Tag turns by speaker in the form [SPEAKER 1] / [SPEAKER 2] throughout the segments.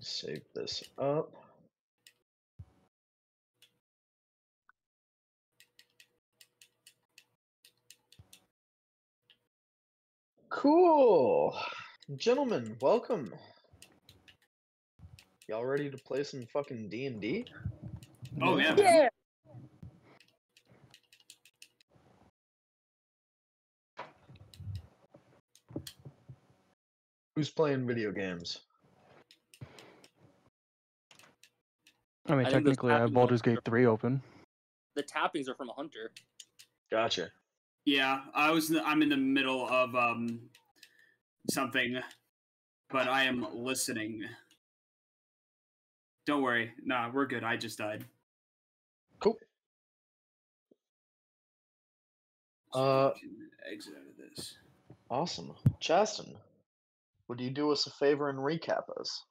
[SPEAKER 1] Save this up. Cool. Gentlemen, welcome. Y'all ready to play some fucking D&D?
[SPEAKER 2] Oh, yeah, man.
[SPEAKER 3] Yeah.
[SPEAKER 1] Who's playing video games?
[SPEAKER 4] I mean,
[SPEAKER 3] I think those
[SPEAKER 4] technically, I have
[SPEAKER 3] tappings
[SPEAKER 4] Baldur's
[SPEAKER 3] are-
[SPEAKER 4] Gate 3 open.
[SPEAKER 3] The tappings are from a hunter.
[SPEAKER 1] Gotcha.
[SPEAKER 2] Yeah, I'm in the middle of something, but I am listening. Don't worry. Nah, we're good. I just died.
[SPEAKER 1] Cool.
[SPEAKER 2] Exit out of this.
[SPEAKER 1] Awesome. Chasten, would you do us a favor and recap us?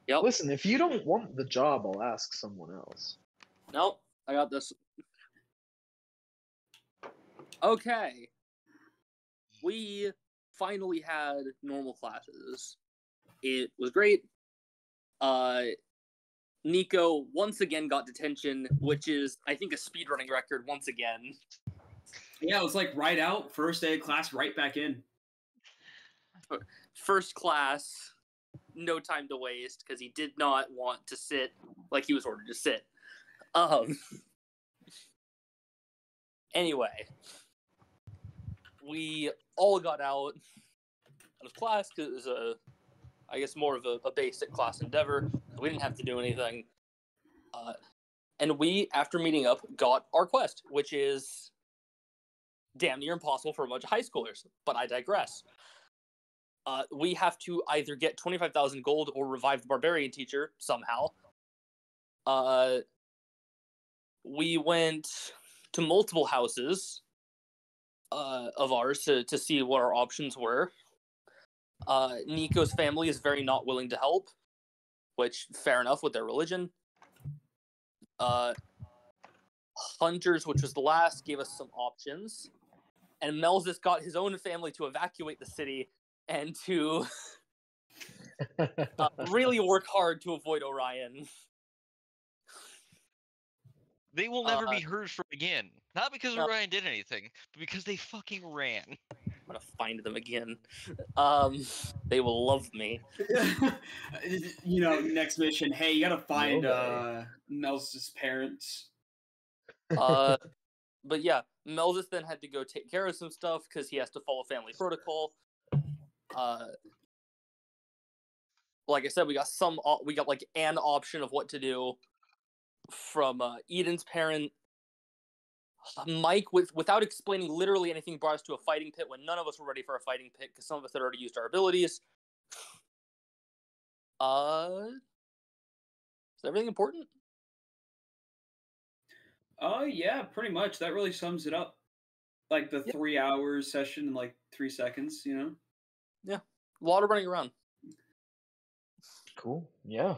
[SPEAKER 3] Yep.
[SPEAKER 1] Listen, if you don't want the job, I'll ask someone else.
[SPEAKER 3] Nope. I got this. Okay. We finally had normal classes. It was great. Nico once again got detention, which is, I think, a speedrunning record once again.
[SPEAKER 2] Yeah, it was like right out, first day of class, right back in.
[SPEAKER 3] First class, no time to waste, because he did not want to sit like he was ordered to sit. Anyway, we all got out of class because it was I guess more of a basic class endeavor. We didn't have to do anything. And we, after meeting up, got our quest, which is damn near impossible for a bunch of high schoolers, but I digress. We have to either get 25,000 gold or revive the barbarian teacher somehow. We went to multiple houses of ours to see what our options were. Nico's family is very not willing to help, which, fair enough with their religion. Hunters, which was the last, gave us some options. And Melzus got his own family to evacuate the city and to really work hard to avoid Orion.
[SPEAKER 5] They will never be heard from again. Not because Orion did anything, but because they fucking ran.
[SPEAKER 3] I'm gonna find them again. They will love me.
[SPEAKER 2] You know, next mission. Hey, you gotta find
[SPEAKER 1] No
[SPEAKER 2] Mel's parents.
[SPEAKER 3] But yeah, Melzus then had to go take care of some stuff because he has to follow family protocol. Like I said, we got like an option of what to do from Eden's parent. Mike, without explaining literally anything, brought us to a fighting pit when none of us were ready for a fighting pit because some of us had already used our abilities. Is everything important?
[SPEAKER 2] Yeah, pretty much. That really sums it up. Like the 3 hours session in like 3 seconds, you know?
[SPEAKER 3] Yeah. A lot of running around.
[SPEAKER 1] Cool. Yeah.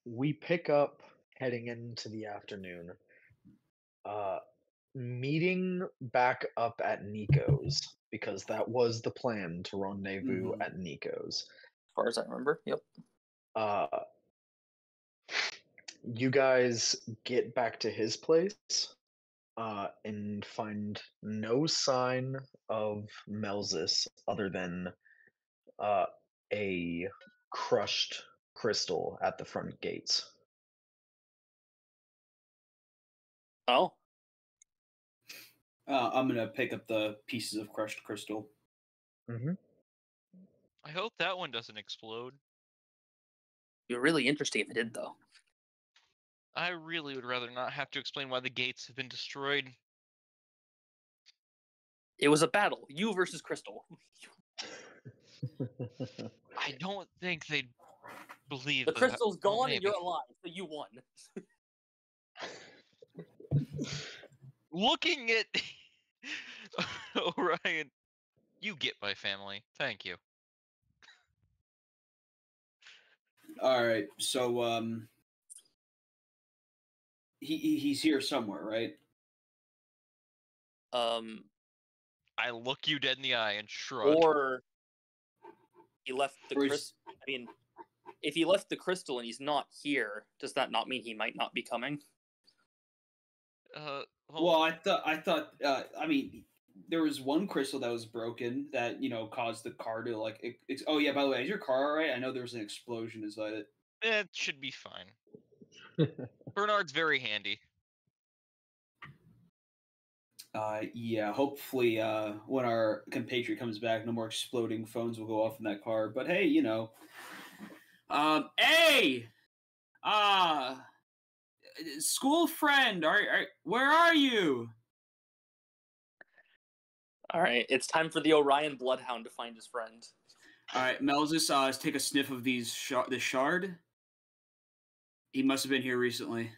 [SPEAKER 1] We pick up heading into the afternoon. Meeting back up at Nico's because that was the plan to rendezvous at Nico's.
[SPEAKER 3] As far as I remember, yep.
[SPEAKER 1] You guys get back to his place and find no sign of Melzus other than a crushed crystal at the front gates.
[SPEAKER 3] Oh.
[SPEAKER 2] I'm gonna pick up the pieces of crushed crystal.
[SPEAKER 1] Mm-hmm.
[SPEAKER 5] I hope that one doesn't explode.
[SPEAKER 3] It'd be really interesting if it did, though.
[SPEAKER 5] I really would rather not have to explain why the gates have been destroyed.
[SPEAKER 3] It was a battle. You versus Crystal.
[SPEAKER 5] I don't think they'd believe
[SPEAKER 3] the
[SPEAKER 5] that.
[SPEAKER 3] crystal's gone
[SPEAKER 5] maybe.
[SPEAKER 3] and you're alive, so you won.
[SPEAKER 5] Looking at Orion, you get my family. Thank you.
[SPEAKER 2] All right, so he's here somewhere, right?
[SPEAKER 5] I look you dead in the eye and shrug.
[SPEAKER 3] Or he left the
[SPEAKER 2] Or he's-
[SPEAKER 3] crystal. I mean, if he left the crystal and he's not here, does that not mean he might not be coming?
[SPEAKER 2] Well, I mean, there was one crystal that was broken that caused the car to like. Oh yeah, by the way, is your car all right? I know there was an explosion inside it.
[SPEAKER 5] it should be fine. Bernard's very handy.
[SPEAKER 2] Yeah, hopefully, when our compatriot comes back, no more exploding phones will go off in that car. But hey, hey, school friend, where are you?
[SPEAKER 3] All right, it's time for the Orion Bloodhound to find his friend.
[SPEAKER 2] All right, Melzus, let's take a sniff of this shard. He must have been here recently.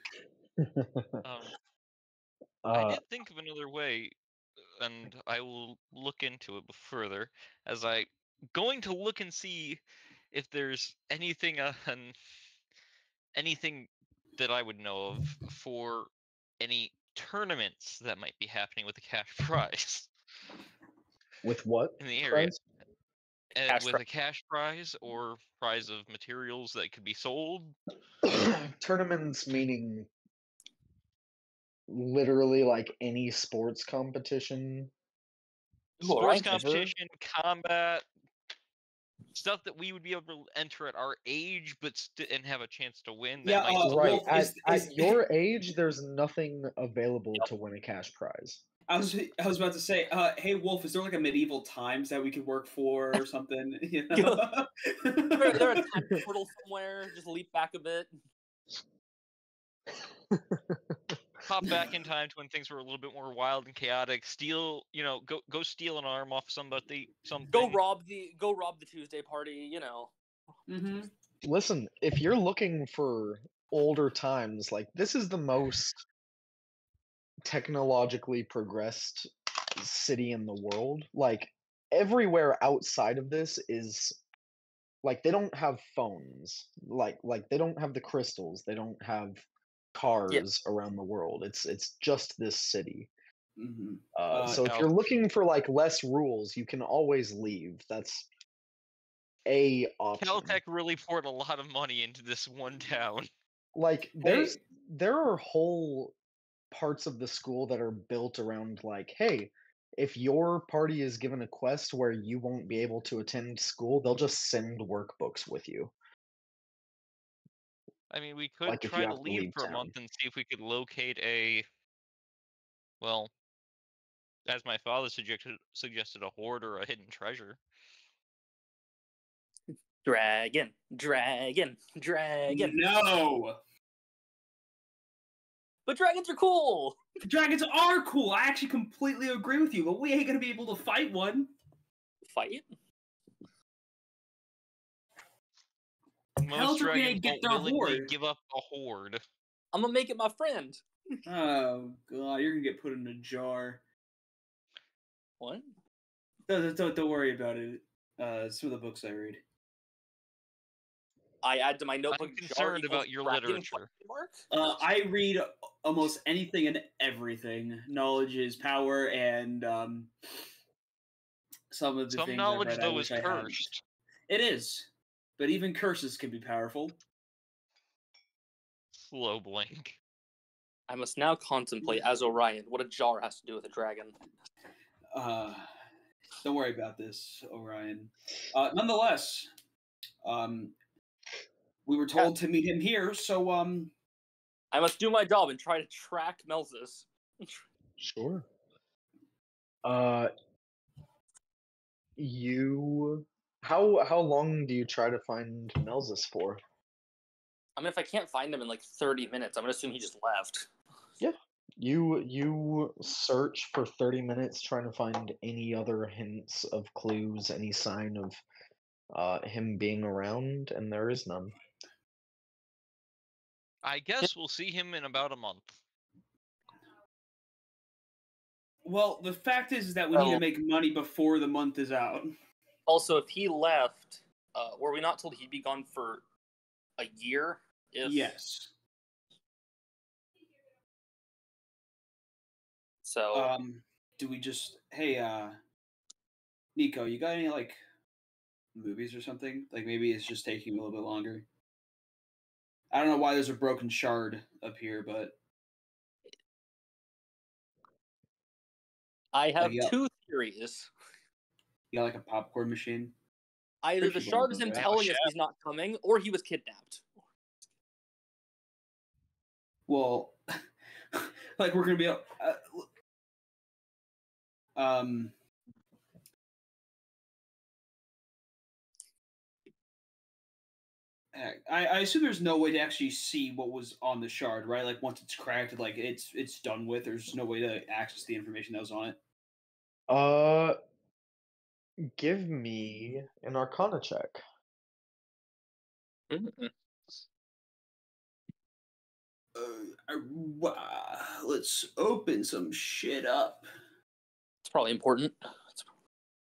[SPEAKER 5] I did think of another way, and I will look into it further, as I going to look and see if there's anything anything that I would know of for any tournaments that might be happening with a cash prize
[SPEAKER 1] With what?
[SPEAKER 5] in the area.
[SPEAKER 1] Prize?
[SPEAKER 5] With a cash prize or prize of materials that could be sold.
[SPEAKER 1] Tournaments meaning literally like any sports competition.
[SPEAKER 5] Sports competition, combat, stuff that we would be able to enter at our age, but and have a chance to win.
[SPEAKER 2] Yeah,
[SPEAKER 1] right.
[SPEAKER 2] Wolf,
[SPEAKER 1] at your age, there's nothing available to win a cash prize.
[SPEAKER 2] I was about to say, hey Wolf, is there like a medieval times that we could work for or something?
[SPEAKER 3] There a time portal somewhere. Just leap back a bit.
[SPEAKER 5] Pop back in time to when things were a little bit more wild and chaotic. Steal, go steal an arm off somebody. Something.
[SPEAKER 3] Go rob the Tuesday party.
[SPEAKER 2] Mm-hmm.
[SPEAKER 1] Listen, if you're looking for older times, like this is the most technologically progressed city in the world. Like everywhere outside of this is like they don't have phones. Like they don't have the crystals. They don't have cars around the world. It's just this city.
[SPEAKER 2] Mm-hmm.
[SPEAKER 1] So if you're looking for like less rules, you can always leave. That's a option.
[SPEAKER 5] Caltech really poured a lot of money into this one town.
[SPEAKER 1] Like there are whole parts of the school that are built around like, hey, if your party is given a quest where you won't be able to attend school, they'll just send workbooks with you.
[SPEAKER 5] I mean, we could
[SPEAKER 1] Like if you
[SPEAKER 5] try to
[SPEAKER 1] have to
[SPEAKER 5] leave
[SPEAKER 1] leave
[SPEAKER 5] for a
[SPEAKER 1] town.
[SPEAKER 5] month and see if we could locate well, as my father suggested, a hoard or a hidden treasure.
[SPEAKER 3] Dragon.
[SPEAKER 2] No!
[SPEAKER 3] But dragons are cool!
[SPEAKER 2] Dragons are cool! I actually completely agree with you, but we ain't gonna be able to fight one.
[SPEAKER 3] Fight?
[SPEAKER 5] Most dragons won't willingly give up a hoard.
[SPEAKER 3] I'm gonna make it my friend.
[SPEAKER 2] Oh god, you're gonna get put in a jar.
[SPEAKER 3] What?
[SPEAKER 2] Don't worry about it. Some of the books I read.
[SPEAKER 3] I add to my notebook.
[SPEAKER 5] I'm concerned about your literature.
[SPEAKER 2] I read almost anything and everything. Knowledge is power, and some of the things
[SPEAKER 5] knowledge
[SPEAKER 2] I've read,
[SPEAKER 5] though is cursed.
[SPEAKER 2] It is, but even curses can be powerful.
[SPEAKER 5] Slow blink.
[SPEAKER 3] I must now contemplate as Orion what a jar has to do with a dragon.
[SPEAKER 2] Don't worry about this, Orion. Nonetheless, we were told to meet him here, so
[SPEAKER 3] I must do my job and try to track Melzus.
[SPEAKER 1] Sure. How long do you try to find Melzus for?
[SPEAKER 3] I mean, if I can't find him in like 30 minutes, I'm gonna assume he just left.
[SPEAKER 1] Yeah. You search for 30 minutes trying to find any other hints of clues, any sign of him being around, and there is none.
[SPEAKER 5] I guess we'll see him in about a month.
[SPEAKER 2] Well, the fact is that we need to make money before the month is out.
[SPEAKER 3] Also, if he left, were we not told he'd be gone for a year?
[SPEAKER 2] Yes.
[SPEAKER 3] So,
[SPEAKER 2] do we just, hey, Nico, you got any like movies or something? Like maybe it's just taking a little bit longer. I don't know why there's a broken shard up here, but
[SPEAKER 3] I have
[SPEAKER 2] yeah.
[SPEAKER 3] two theories.
[SPEAKER 2] you got like a popcorn machine.
[SPEAKER 3] Either the
[SPEAKER 2] Pretty
[SPEAKER 3] shard is
[SPEAKER 2] wonderful,
[SPEAKER 3] him
[SPEAKER 2] right?
[SPEAKER 3] telling us he's not coming, or he was kidnapped.
[SPEAKER 2] Well, like we're gonna be I assume there's no way to actually see what was on the shard, right? Like once it's cracked, like it's done with. There's no way to access the information that was on it.
[SPEAKER 1] Give me an Arcana check.
[SPEAKER 3] Mm-hmm.
[SPEAKER 2] Let's open some shit up.
[SPEAKER 3] It's probably important.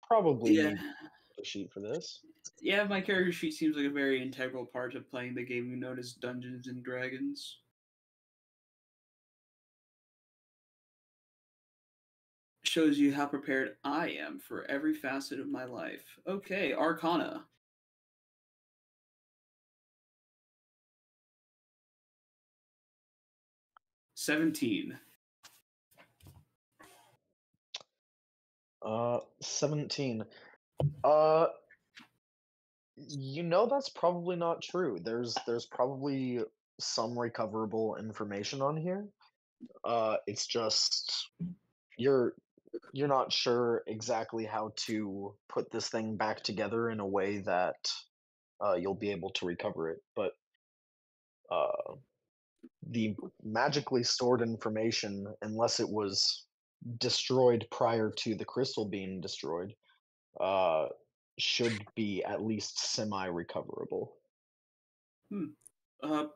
[SPEAKER 1] Probably
[SPEAKER 2] Yeah.
[SPEAKER 1] need a sheet for this.
[SPEAKER 2] Yeah, my character sheet seems like a very integral part of playing the game known as Dungeons and Dragons. Shows you how prepared I am for every facet of my life. Okay, Arcana. $17.
[SPEAKER 1] 17. That's probably not true. There's probably some recoverable information on here. It's just you're not sure exactly how to put this thing back together in a way that you'll be able to recover it. But the magically stored information, unless it was destroyed prior to the crystal being destroyed, uh, should be at least semi-recoverable.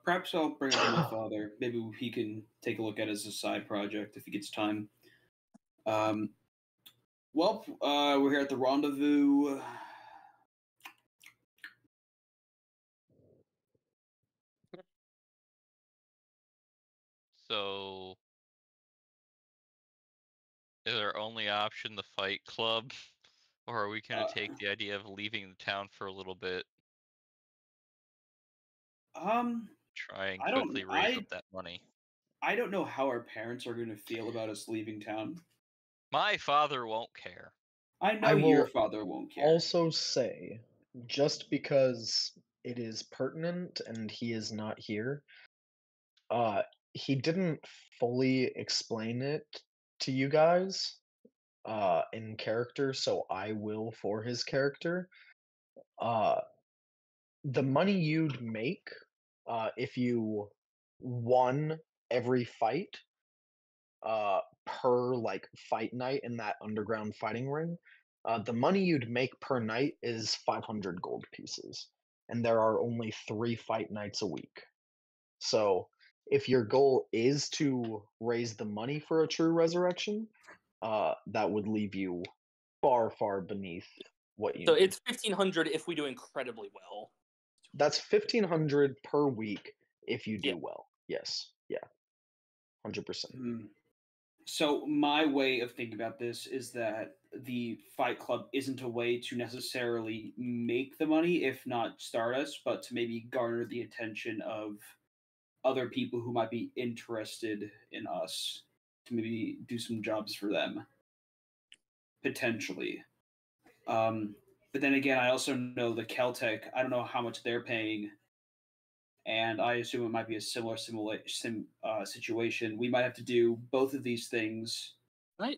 [SPEAKER 2] Perhaps I'll bring it to my father. Maybe he can take a look at it as a side project if he gets time. We're here at the rendezvous.
[SPEAKER 5] So, is our only option the Fight Club, or are we gonna take the idea of leaving the town for a little bit? Try and quickly raise up that money.
[SPEAKER 2] I don't know how our parents are going to feel about us leaving town.
[SPEAKER 5] My father won't care.
[SPEAKER 2] I know
[SPEAKER 1] I
[SPEAKER 2] your
[SPEAKER 1] will
[SPEAKER 2] father won't care.
[SPEAKER 1] Also say, just because it is pertinent and he is not here, he didn't fully explain it to you guys in character, so I will for his character. The money you'd make if you won every fight per like fight night in that underground fighting ring, the money you'd make per night is 500 gold pieces, and there are only 3 fight nights a week. So if your goal is to raise the money for a true resurrection, that would leave you far, far beneath what you
[SPEAKER 3] So
[SPEAKER 1] need.
[SPEAKER 3] it's 1,500 if we do incredibly well.
[SPEAKER 1] That's 1,500 per week if you do
[SPEAKER 3] Yeah.
[SPEAKER 1] well. Yes, yeah, 100%.
[SPEAKER 2] So my way of thinking about this is that the Fight Club isn't a way to necessarily make the money, if not start us, but to maybe garner the attention of other people who might be interested in us, to maybe do some jobs for them, potentially. But then again, I also know the Caltech. I don't know how much they're paying, and I assume it might be a similar situation. We might have to do both of these things
[SPEAKER 3] Can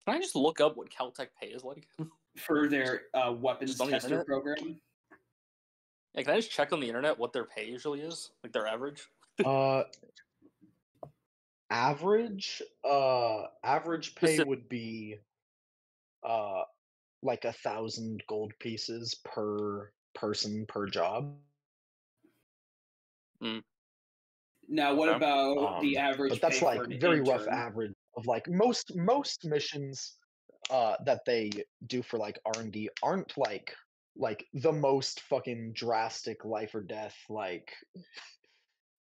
[SPEAKER 3] I just look up what Caltech pay is like?
[SPEAKER 2] for their weapons
[SPEAKER 3] Just on the
[SPEAKER 2] tester
[SPEAKER 3] internet?
[SPEAKER 2] program.
[SPEAKER 3] Yeah, can I just check on the internet what their pay usually is? Like their average?
[SPEAKER 1] Average pay would be like 1,000 gold pieces per person per job.
[SPEAKER 2] Now, what
[SPEAKER 3] Okay.
[SPEAKER 2] about the average
[SPEAKER 1] But that's
[SPEAKER 2] pay
[SPEAKER 1] like
[SPEAKER 2] for an
[SPEAKER 1] very rough
[SPEAKER 2] intern?
[SPEAKER 1] average of like most missions that they do for like R&D aren't like the most fucking drastic life or death. Like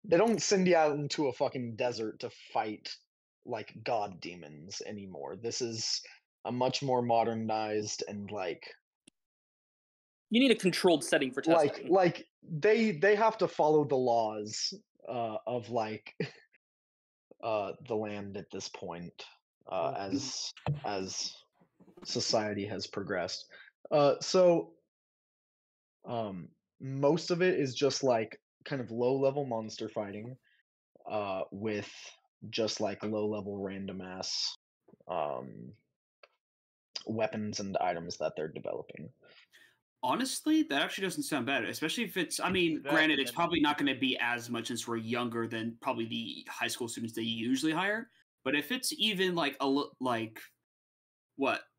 [SPEAKER 1] they don't send you out into a fucking desert to fight like god demons anymore. This is a much more modernized and
[SPEAKER 3] You need a controlled setting for testing.
[SPEAKER 1] they have to follow the laws of the land at this point as society has progressed. So most of it is just kind of low level monster fighting with just low level random ass um, weapons and items that they're developing.
[SPEAKER 2] Honestly, that actually doesn't sound bad, especially if it's. I mean,
[SPEAKER 5] That
[SPEAKER 2] granted, it's
[SPEAKER 5] and
[SPEAKER 2] probably not going to be as much since we're younger than probably the high school students they usually hire. But if it's even what 200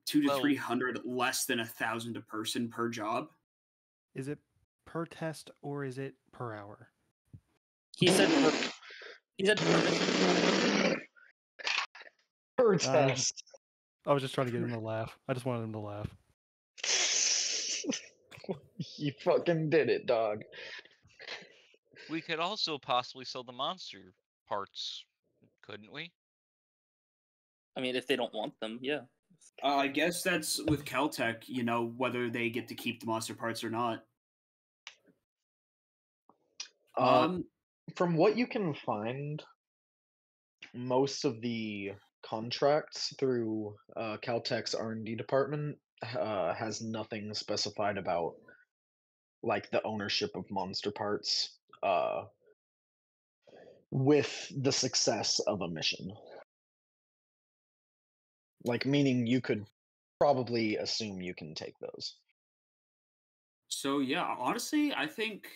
[SPEAKER 2] to
[SPEAKER 5] Well-
[SPEAKER 2] 300 less than 1,000 a person per job.
[SPEAKER 6] Is it per test or is it per hour?
[SPEAKER 3] He said per mission.
[SPEAKER 1] Per
[SPEAKER 6] I
[SPEAKER 1] test.
[SPEAKER 6] was just trying to get him to laugh. I just wanted him to laugh.
[SPEAKER 1] You fucking did it, dog.
[SPEAKER 5] we could also possibly sell the monster parts, couldn't we?
[SPEAKER 3] I mean, if they don't want them, yeah.
[SPEAKER 2] I guess that's with Caltech, whether they get to keep the monster parts or not.
[SPEAKER 1] From what you can find, most of the contracts through Caltech's R&D department has nothing specified about the ownership of monster parts with the success of a mission. Meaning you could probably assume you can take those.
[SPEAKER 2] So yeah, honestly, I think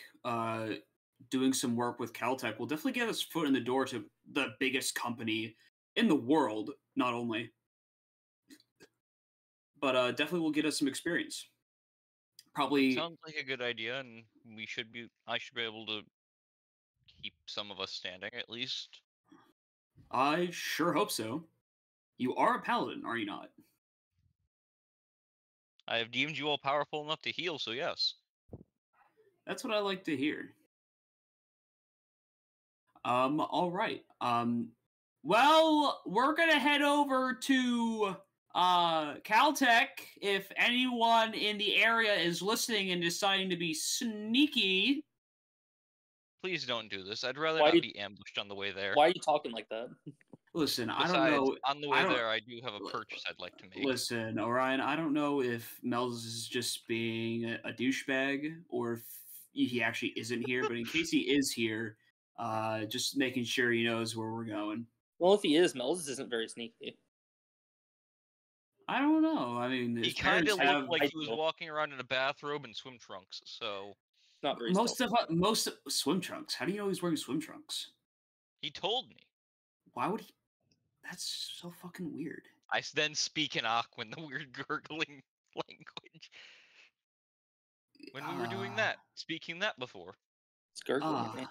[SPEAKER 2] doing some work with Caltech will definitely get us foot in the door to the biggest company in the world, not only, but definitely will get us some experience. Probably.
[SPEAKER 5] Sounds like a good idea, and I should be able to keep some of us standing at least.
[SPEAKER 2] I sure hope so. You are a paladin, are you not?
[SPEAKER 5] I have deemed you all powerful enough to heal, so yes.
[SPEAKER 2] That's what I like to hear. All right. Well, we're gonna head over to Caltech. If anyone in the area is listening and deciding to be sneaky,
[SPEAKER 5] Please don't do this. I'd rather
[SPEAKER 3] Why
[SPEAKER 5] not
[SPEAKER 3] you-
[SPEAKER 5] be ambushed on the way there.
[SPEAKER 3] Why are you talking like that?
[SPEAKER 2] listen, I
[SPEAKER 5] Besides,
[SPEAKER 2] don't know.
[SPEAKER 5] on the
[SPEAKER 2] I
[SPEAKER 5] way
[SPEAKER 2] don't-
[SPEAKER 5] there, I do have a purchase I'd like to make.
[SPEAKER 2] Listen, Orion, I don't know if Mel's is just being a douchebag or if he actually isn't here, but in case he is here, just making sure he knows where we're going.
[SPEAKER 3] Well, if he is, Mel's isn't very sneaky.
[SPEAKER 2] I don't know. I mean,
[SPEAKER 5] He
[SPEAKER 2] his
[SPEAKER 5] kind
[SPEAKER 2] parents
[SPEAKER 5] of
[SPEAKER 2] have
[SPEAKER 5] looked like he was
[SPEAKER 3] I-
[SPEAKER 5] walking around in a bathrobe and swim trunks, so
[SPEAKER 3] Not very
[SPEAKER 2] most
[SPEAKER 3] stealthy.
[SPEAKER 2] most swim trunks. How do you know he's wearing swim trunks?
[SPEAKER 5] he told me.
[SPEAKER 2] Why would he? That's so fucking weird.
[SPEAKER 5] I then speak in Aquan, the weird gurgling language. When we were doing that, speaking that before.
[SPEAKER 3] It's gurgling at me.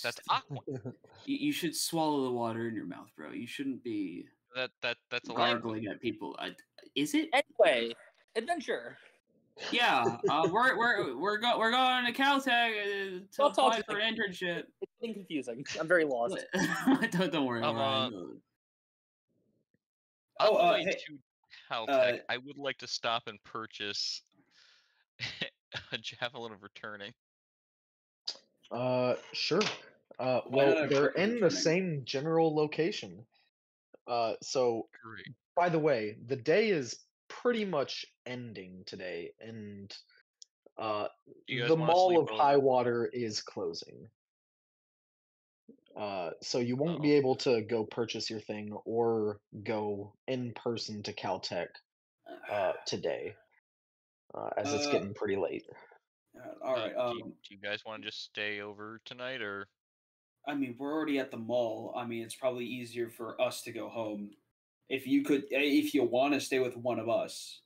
[SPEAKER 5] That's Aquan.
[SPEAKER 2] You should swallow the water in your mouth, bro. You shouldn't be
[SPEAKER 5] That's a language.
[SPEAKER 2] gargling at people. Is it?
[SPEAKER 3] Anyway, adventure.
[SPEAKER 2] Yeah, we're going to Caltech to
[SPEAKER 3] Stop
[SPEAKER 2] apply
[SPEAKER 3] talking
[SPEAKER 2] for
[SPEAKER 3] like
[SPEAKER 2] an internship.
[SPEAKER 3] It's getting confusing. I'm very lost.
[SPEAKER 2] don't worry. Orion.
[SPEAKER 5] On the way
[SPEAKER 2] hey,
[SPEAKER 5] to Caltech, I would like to stop and purchase a javelin of returning.
[SPEAKER 1] Sure.
[SPEAKER 2] Why
[SPEAKER 1] Well,
[SPEAKER 2] not a
[SPEAKER 1] they're
[SPEAKER 2] quick
[SPEAKER 1] in the
[SPEAKER 2] returning?
[SPEAKER 1] same general location. So
[SPEAKER 5] Great.
[SPEAKER 1] by the way, the day is pretty much ending today, and
[SPEAKER 5] You guys
[SPEAKER 1] the
[SPEAKER 5] wanna
[SPEAKER 1] Mall
[SPEAKER 5] sleep
[SPEAKER 1] of
[SPEAKER 5] over?
[SPEAKER 1] High Water is closing. So you won't be able to go purchase your thing or go in person to Caltech today, as it's getting pretty late.
[SPEAKER 2] All right.
[SPEAKER 5] Do you guys want to just stay over tonight, or
[SPEAKER 2] I mean, we're already at the mall. I mean, it's probably easier for us to go home. If if you want to stay with one of us.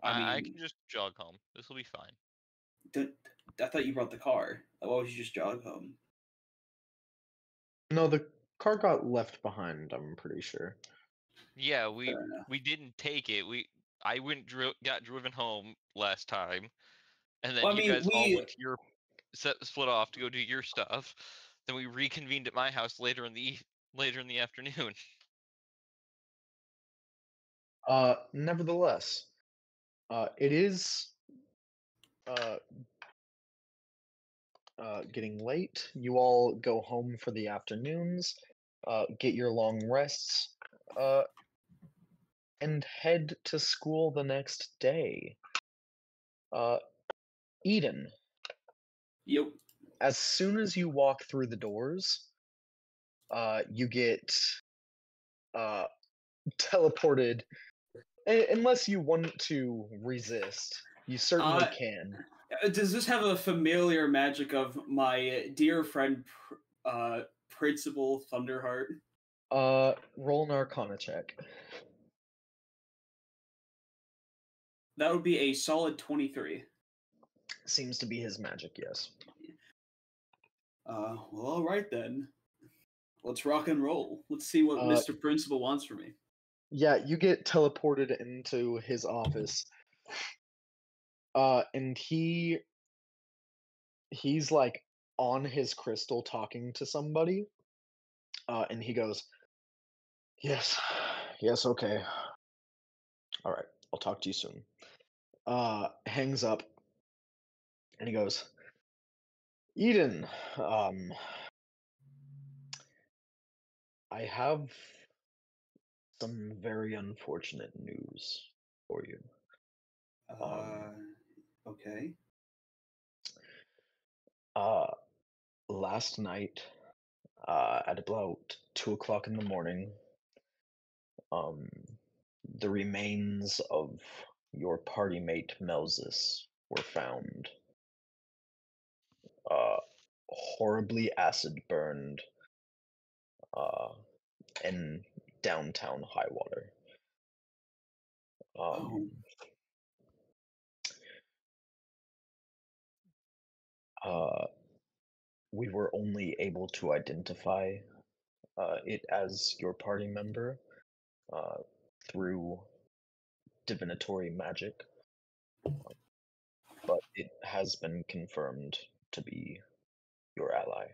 [SPEAKER 5] I
[SPEAKER 2] mean,
[SPEAKER 5] can just jog home. This will be fine.
[SPEAKER 2] I thought you brought the car. Why would you just jog home?
[SPEAKER 1] No, the car got left behind, I'm pretty sure.
[SPEAKER 5] Yeah,
[SPEAKER 2] Fair enough.
[SPEAKER 5] we didn't take it. I got driven home last time, and then
[SPEAKER 2] Well, I
[SPEAKER 5] you
[SPEAKER 2] mean,
[SPEAKER 5] guys all went to your split off to go do your stuff. Then we reconvened at my house later in the afternoon.
[SPEAKER 1] Nevertheless, it is getting late. You all go home for the afternoons, get your long rests, and head to school the next day. Uh, Eden,
[SPEAKER 2] Yep.
[SPEAKER 1] as soon as you walk through the doors, you get teleported. Unless you want to resist, you certainly can.
[SPEAKER 2] Does this have a familiar magic of my dear friend, Principal Thunderheart?
[SPEAKER 1] Roll an Arcana check.
[SPEAKER 2] That would be a solid 23.
[SPEAKER 1] Seems to be his magic, yes.
[SPEAKER 2] Well, all right then. Let's rock and roll. Let's see what Mr. Principal wants from me.
[SPEAKER 1] Yeah, you get teleported into his office. And he's like on his crystal talking to somebody. And he goes, "Yes. Yes, okay. All right. I'll talk to you soon." Hangs up and he goes, "Eden, I have some very unfortunate news for you.
[SPEAKER 2] Okay.
[SPEAKER 1] Last night, at about 2 o'clock in the morning, the remains of your party mate Melzus were found, horribly acid burned, in downtown Highwater.
[SPEAKER 2] Oh.
[SPEAKER 1] We were only able to identify it as your party member through divinatory magic, but it has been confirmed to be your ally.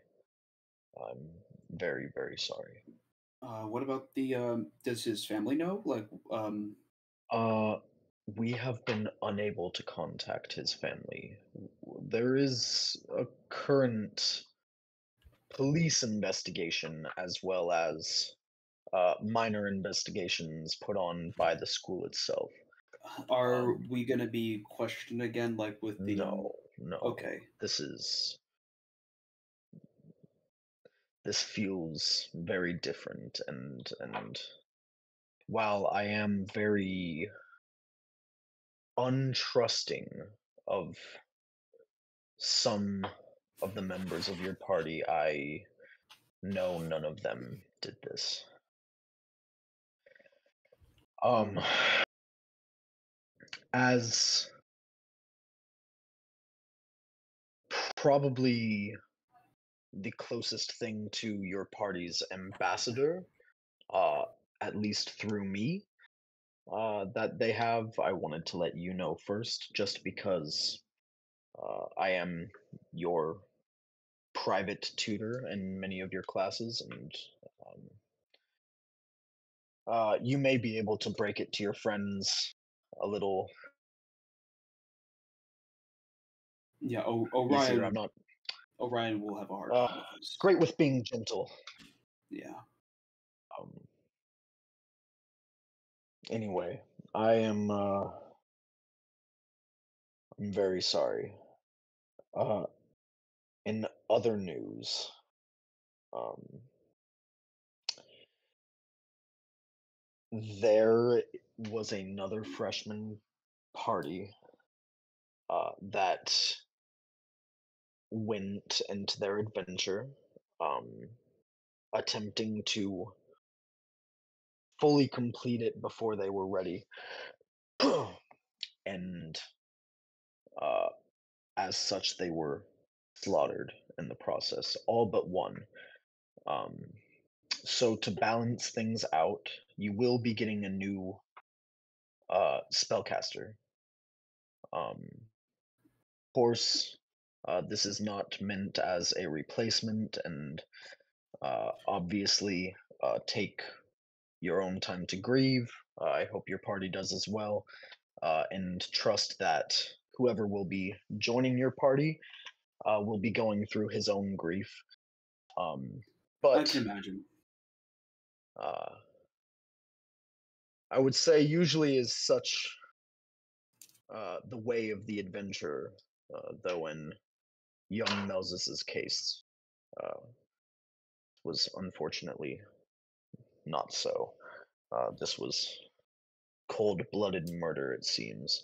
[SPEAKER 1] I'm very, very sorry.
[SPEAKER 2] What about the, does his family know?
[SPEAKER 1] We have been unable to contact his family. There is a current police investigation as well as minor investigations put on by the school itself.
[SPEAKER 2] Are we gonna be questioned again, like with the?
[SPEAKER 1] No, no.
[SPEAKER 2] Okay.
[SPEAKER 1] This feels very different, and while I am very untrusting of some of the members of your party, I know none of them did this. As probably the closest thing to your party's ambassador, at least through me, that they have, I wanted to let you know first, just because I am your private tutor in many of your classes, and you may be able to break it to your friends a little
[SPEAKER 2] Yeah.
[SPEAKER 1] easier. I'm not
[SPEAKER 2] Orion will have a hard time with this.
[SPEAKER 1] great with being gentle.
[SPEAKER 2] Yeah.
[SPEAKER 1] Anyway, I'm very sorry. In other news, there was another freshman party that went into their adventure, attempting to fully complete it before they were ready. And as such, they were slaughtered in the process, all but one. So to balance things out, you will be getting a new spellcaster. Of course, this is not meant as a replacement, and obviously take your own time to grieve. I hope your party does as well, and trust that whoever will be joining your party will be going through his own grief.
[SPEAKER 2] I
[SPEAKER 1] But
[SPEAKER 2] can imagine.
[SPEAKER 1] I would say usually is such the way of the adventurer, though in young Melses's case was unfortunately not so. This was cold-blooded murder, it seems.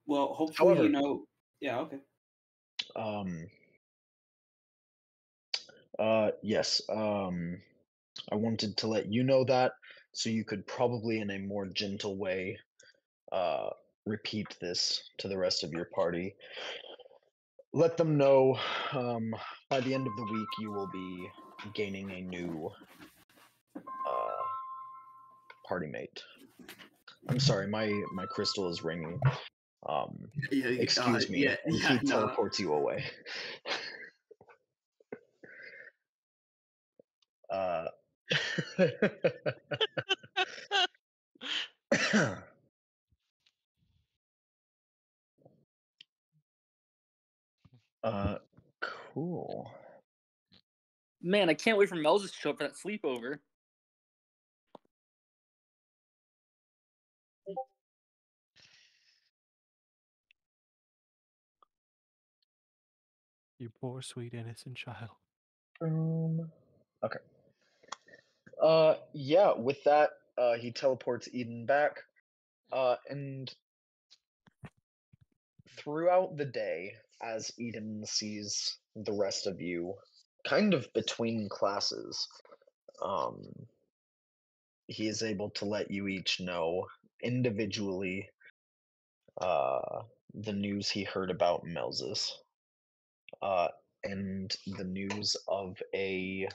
[SPEAKER 2] Well, hopefully,
[SPEAKER 1] However,
[SPEAKER 2] yeah, okay.
[SPEAKER 1] Yes. I wanted to let you know that, so you could probably, in a more gentle way, repeat this to the rest of your party. Let them know by the end of the week you will be gaining a new party mate. I'm sorry, my crystal is ringing. Excuse me, and he teleports you away. Cool.
[SPEAKER 3] Man, I can't wait for Mel's to show up for that sleepover.
[SPEAKER 6] You poor, sweet, innocent child.
[SPEAKER 1] Okay. Yeah, with that, he teleports Eden back. And throughout the day, as Eden sees the rest of you kind of between classes, he is able to let you each know individually the news he heard about Melzus, and the news of a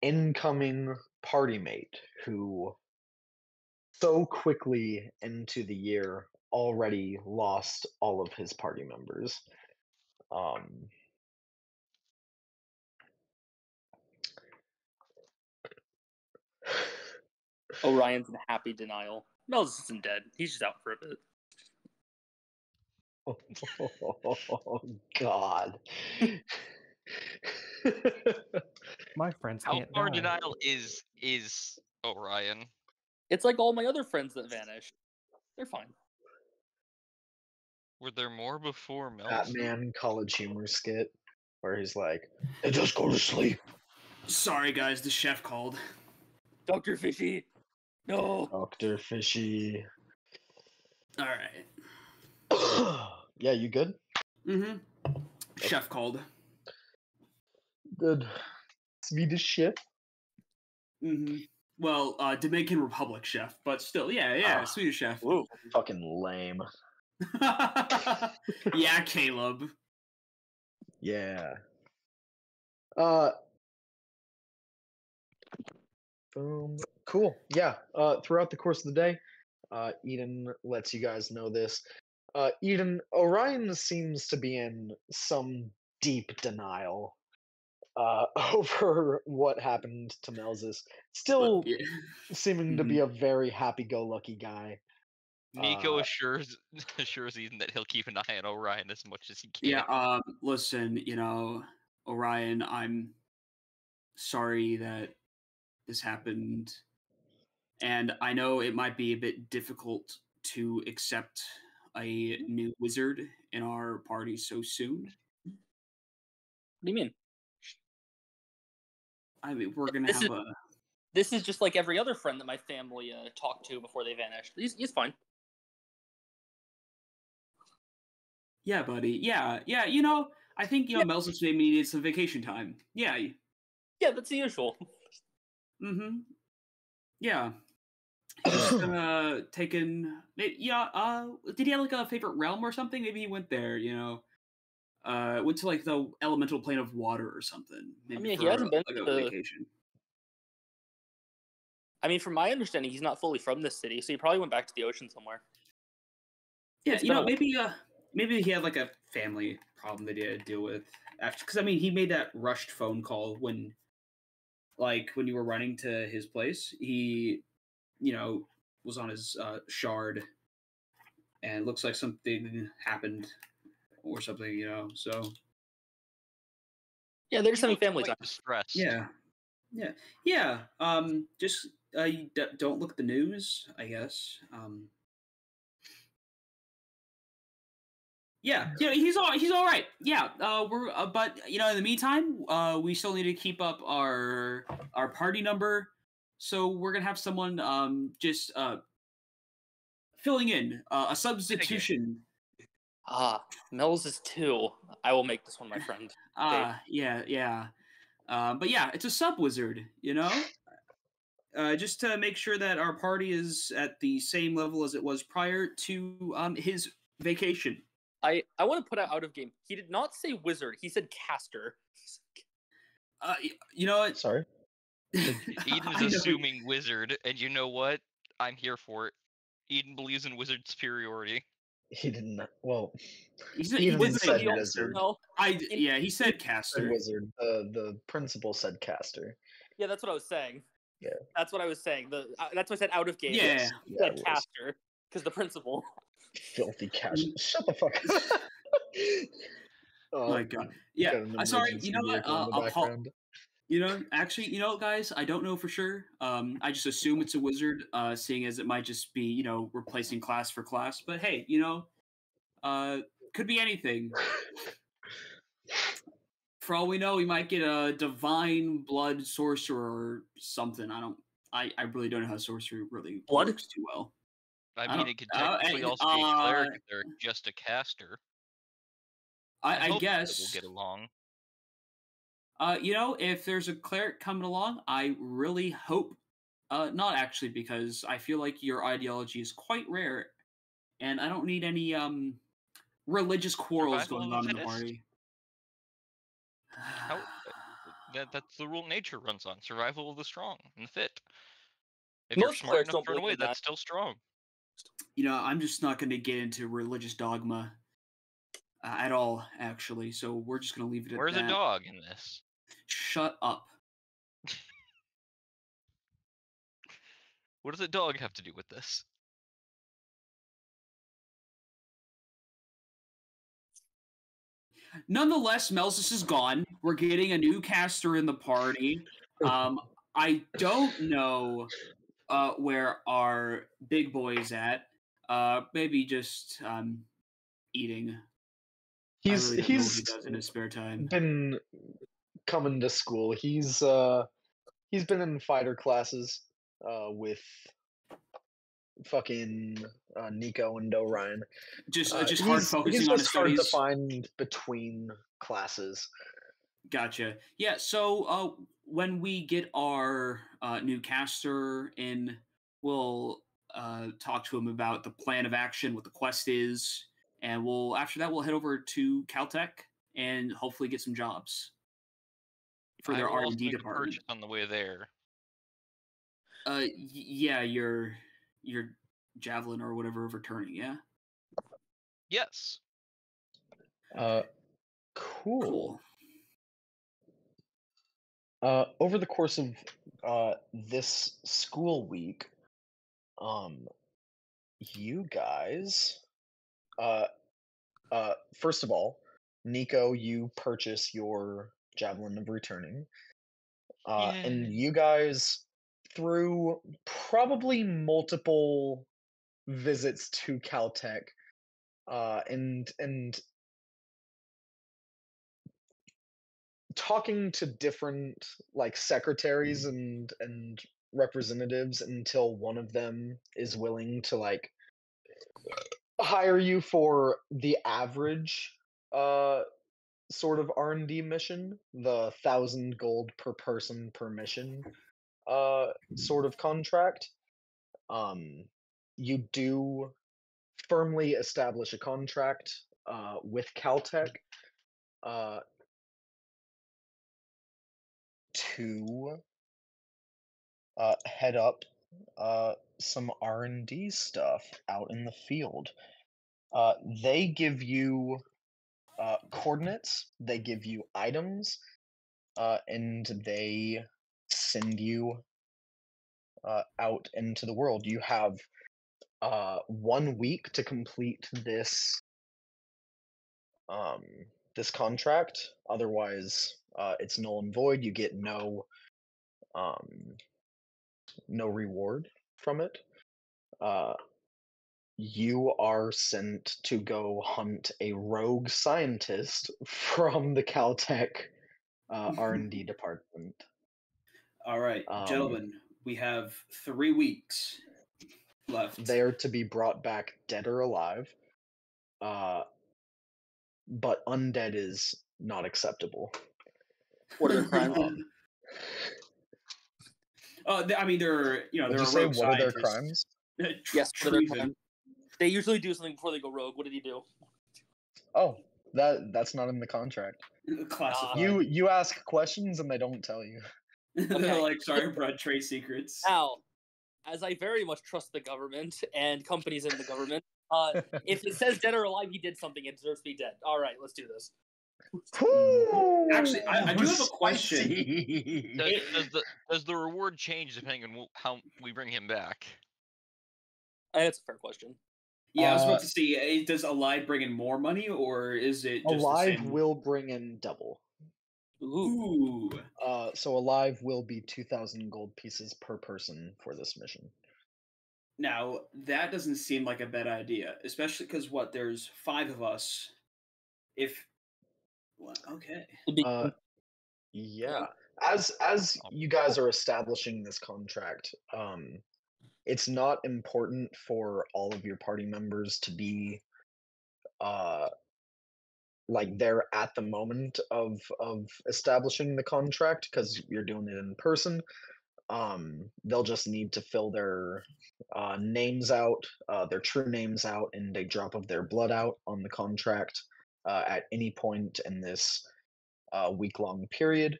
[SPEAKER 1] incoming party mate who so quickly into the year already lost all of his party members.
[SPEAKER 3] Orion's in happy denial. Mel's isn't dead. He's just out for a bit.
[SPEAKER 1] Oh God.
[SPEAKER 6] My friends
[SPEAKER 5] How
[SPEAKER 6] can't
[SPEAKER 5] far
[SPEAKER 6] die.
[SPEAKER 5] denial is Orion?
[SPEAKER 3] It's like all my other friends that vanished. They're fine.
[SPEAKER 5] Were there more before Mel's?
[SPEAKER 1] Batman college humor skit where he's like, "They just go to sleep."
[SPEAKER 2] Sorry, guys, the chef called.
[SPEAKER 3] Dr. Fishy! No!
[SPEAKER 1] Dr. Fishy.
[SPEAKER 2] All right.
[SPEAKER 1] Yeah, you good?
[SPEAKER 2] Mm-hmm. Chef called.
[SPEAKER 1] Good. Swedish chef.
[SPEAKER 2] Mm-hmm. Well, Dominican Republic chef, but still, yeah, Swedish chef.
[SPEAKER 3] Whoa.
[SPEAKER 1] Fucking lame.
[SPEAKER 2] Yeah, Caleb.
[SPEAKER 1] Yeah. Cool. Yeah. Throughout the course of the day, Eden lets you guys know this. Eden, Orion seems to be in some deep denial over what happened to Melzus. Still
[SPEAKER 2] Yeah.
[SPEAKER 1] seeming to be a very happy-go-lucky guy.
[SPEAKER 5] Nico assures Eden that he'll keep an eye on Orion as much as he can.
[SPEAKER 2] Yeah, listen, Orion, I'm sorry that this happened. And I know it might be a bit difficult to accept a new wizard in our party so soon.
[SPEAKER 3] What do you mean?
[SPEAKER 2] I mean, we're going to have a...
[SPEAKER 3] This is just like every other friend that my family talked to before they vanished. He's fine.
[SPEAKER 2] Yeah, buddy. Yeah, I think, Mel's maybe needed some vacation time. Yeah.
[SPEAKER 3] Yeah, that's the usual.
[SPEAKER 2] Mm-hmm. Yeah. He's taken... did he have, like, a favorite realm or something? Maybe he went there, went to, like, the elemental plane of water or something. Maybe
[SPEAKER 3] he hasn't been
[SPEAKER 2] like, a
[SPEAKER 3] to...
[SPEAKER 2] vacation.
[SPEAKER 3] I mean, from my understanding, he's not fully from this city, so he probably went back to the ocean somewhere.
[SPEAKER 2] Yeah, maybe he had like a family problem that he had to deal with after. Because I mean, he made that rushed phone call when like when you were running to his place, he, was on his shard, and it looks like something happened or something. So
[SPEAKER 3] Yeah, there's
[SPEAKER 5] He
[SPEAKER 3] some
[SPEAKER 5] looks
[SPEAKER 3] family
[SPEAKER 5] quite
[SPEAKER 3] time.
[SPEAKER 5] distressed.
[SPEAKER 2] yeah. Just you don't look at the news, I guess. Yeah, he's all right. Yeah, we're but in the meantime, we still need to keep up our party number. So we're gonna have someone just filling in a substitution.
[SPEAKER 3] Mel's is 2. I will make this one, my friend. Okay.
[SPEAKER 2] Yeah. But yeah, it's a sub wizard. Just to make sure that our party is at the same level as it was prior to his vacation.
[SPEAKER 3] I want to put out of game. He did not say wizard. He said caster.
[SPEAKER 2] You know what?
[SPEAKER 1] Sorry.
[SPEAKER 5] Eden's assuming wizard, and you know what? I'm here for it. Eden believes in wizard superiority.
[SPEAKER 1] He didn't. Well,
[SPEAKER 2] he
[SPEAKER 1] Eden said
[SPEAKER 3] he
[SPEAKER 1] wizard.
[SPEAKER 3] No,
[SPEAKER 2] he said caster.
[SPEAKER 1] Said wizard. The principal said caster.
[SPEAKER 3] Yeah, that's what I was saying.
[SPEAKER 1] Yeah.
[SPEAKER 3] That's what I was saying. That's why I said out of game.
[SPEAKER 2] Yeah.
[SPEAKER 3] He said caster because the principal.
[SPEAKER 1] Filthy caster. Shut the fuck up.
[SPEAKER 2] Oh my god. Yeah. I'm sorry. You know what? Actually, guys, I don't know for sure. I just assume it's a wizard, seeing as it might just be, replacing class for class. But hey, could be anything. For all we know, we might get a divine blood sorcerer or something. I really don't know how sorcery really works too well.
[SPEAKER 5] I mean, it could technically also be a cleric if they're just a caster.
[SPEAKER 2] I guess
[SPEAKER 5] we'll get along.
[SPEAKER 2] If there's a cleric coming along, I really hope not actually, because I feel like your ideology is quite rare, and I don't need any religious quarrels
[SPEAKER 5] Survival
[SPEAKER 2] going
[SPEAKER 5] of
[SPEAKER 2] on
[SPEAKER 5] the
[SPEAKER 2] in the
[SPEAKER 5] fittest.
[SPEAKER 2] party.
[SPEAKER 5] That's the rule nature runs on. Survival of the strong and the fit. If you're
[SPEAKER 3] Most
[SPEAKER 5] smart
[SPEAKER 3] clerics
[SPEAKER 5] enough
[SPEAKER 3] don't
[SPEAKER 5] to run
[SPEAKER 3] believe
[SPEAKER 5] away,
[SPEAKER 3] in that.
[SPEAKER 5] that's still strong.
[SPEAKER 2] I'm just not going to get into religious dogma at all, actually. So we're just going to leave it at
[SPEAKER 5] Where's
[SPEAKER 2] that.
[SPEAKER 5] a dog in this?
[SPEAKER 2] Shut up.
[SPEAKER 5] What does a dog have to do with this?
[SPEAKER 2] Nonetheless, Melsis is gone. We're getting a new caster in the party. I don't know where our big boy is at. Maybe just eating.
[SPEAKER 1] He's
[SPEAKER 2] I really don't know what he does in his spare time.
[SPEAKER 1] Been coming to school. He's been in fighter classes with fucking Nico and Ryan.
[SPEAKER 2] Just hard focusing on his studies.
[SPEAKER 1] Hard to find between classes.
[SPEAKER 2] Gotcha. Yeah. So when we get our new caster in, we'll talk to him about the plan of action, what the quest is, and after that we'll head over to Caltech and hopefully get some jobs for their R&D department.
[SPEAKER 5] Purchase on the way there.
[SPEAKER 2] Yeah, your javelin or whatever of returning. Yeah.
[SPEAKER 5] Yes.
[SPEAKER 1] Cool. Over the course of this school week, you guys, first of all, Nico, you purchase your javelin of returning, and you guys, through probably multiple visits to Caltech, and talking to different secretaries and representatives until one of them is willing to hire you for the average sort of R&D mission, the 1,000 gold per person per mission sort of contract. You do firmly establish a contract with Caltech to head up some R&D stuff out in the field. They give you coordinates, they give you items, and they send you out into the world. You have 1 week to complete this this contract. Otherwise, it's null and void. You get no reward from it. You are sent to go hunt a rogue scientist from the Caltech R&D department.
[SPEAKER 2] All right, gentlemen, we have 3 weeks left.
[SPEAKER 1] They are to be brought back dead or alive, but undead is not acceptable.
[SPEAKER 3] What are their crimes?
[SPEAKER 2] I mean, they're
[SPEAKER 1] Would
[SPEAKER 2] they're
[SPEAKER 1] you
[SPEAKER 2] a
[SPEAKER 1] say
[SPEAKER 2] rogue
[SPEAKER 1] what are their
[SPEAKER 2] scientist.
[SPEAKER 1] crimes?
[SPEAKER 3] Yes, what are their
[SPEAKER 2] Treason.
[SPEAKER 3] crimes? They usually do something before they go rogue. What did he do?
[SPEAKER 1] Oh, that's not in the contract.
[SPEAKER 2] Classified.
[SPEAKER 1] You ask questions and they don't tell you.
[SPEAKER 2] They're
[SPEAKER 3] Okay.
[SPEAKER 2] like, sorry, brought trade secrets.
[SPEAKER 3] Now, as I very much trust the government and companies in the government, if it says dead or alive, he did something. It deserves to be dead. All right, let's do this.
[SPEAKER 2] Actually, I do have a question.
[SPEAKER 1] Spicy.
[SPEAKER 5] Does the reward change depending on how we bring him back?
[SPEAKER 3] That's a fair question.
[SPEAKER 2] Yeah, I was about to see, does Alive bring in more money, or is it just
[SPEAKER 1] Alive
[SPEAKER 2] the same?
[SPEAKER 1] will bring in double.
[SPEAKER 3] Ooh.
[SPEAKER 1] So Alive will be 2,000 gold pieces per person for this mission.
[SPEAKER 2] Now, that doesn't seem like a bad idea, especially because, there's 5 of us. Okay.
[SPEAKER 1] Yeah. As you guys are establishing this contract, it's not important for all of your party members to be like there at the moment of establishing the contract because you're doing it in person. They'll just need to fill their names out, their true names out, and a drop of their blood out on the contract at any point in this week-long period.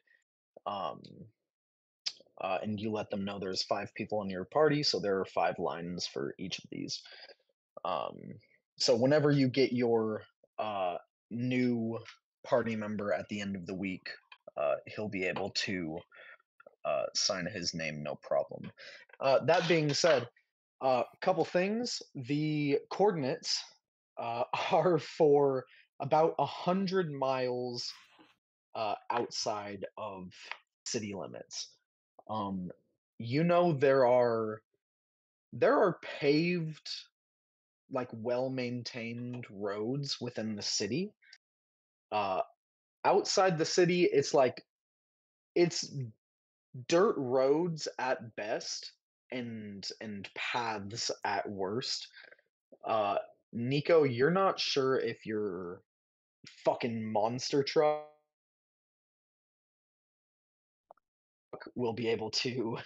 [SPEAKER 1] And you let them know there's 5 people in your party, so there are 5 lines for each of these. So whenever you get your new party member at the end of the week, he'll be able to sign his name, no problem. That being said, a couple things. The coordinates are for about 100 miles outside of city limits. There are paved, like well-maintained roads within the city. Outside the city, it's dirt roads at best and paths at worst. Nico, you're not sure if your fucking monster truck will be able to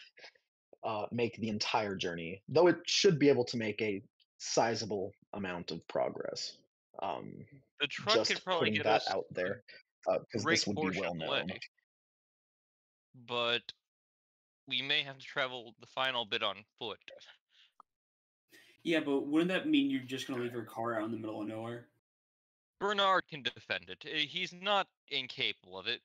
[SPEAKER 1] make the entire journey, though it should be able to make a sizable amount of progress.
[SPEAKER 5] The truck
[SPEAKER 1] Just
[SPEAKER 5] could probably
[SPEAKER 1] putting
[SPEAKER 5] get
[SPEAKER 1] that
[SPEAKER 5] us
[SPEAKER 1] out there, because
[SPEAKER 5] great
[SPEAKER 1] this would be
[SPEAKER 5] portion
[SPEAKER 1] well
[SPEAKER 5] of the way,
[SPEAKER 1] known.
[SPEAKER 5] but we may have to travel the final bit on foot.
[SPEAKER 2] Yeah, but wouldn't that mean you're just going to leave your car out in the middle of nowhere?
[SPEAKER 5] Bernard can defend it. He's not incapable of it.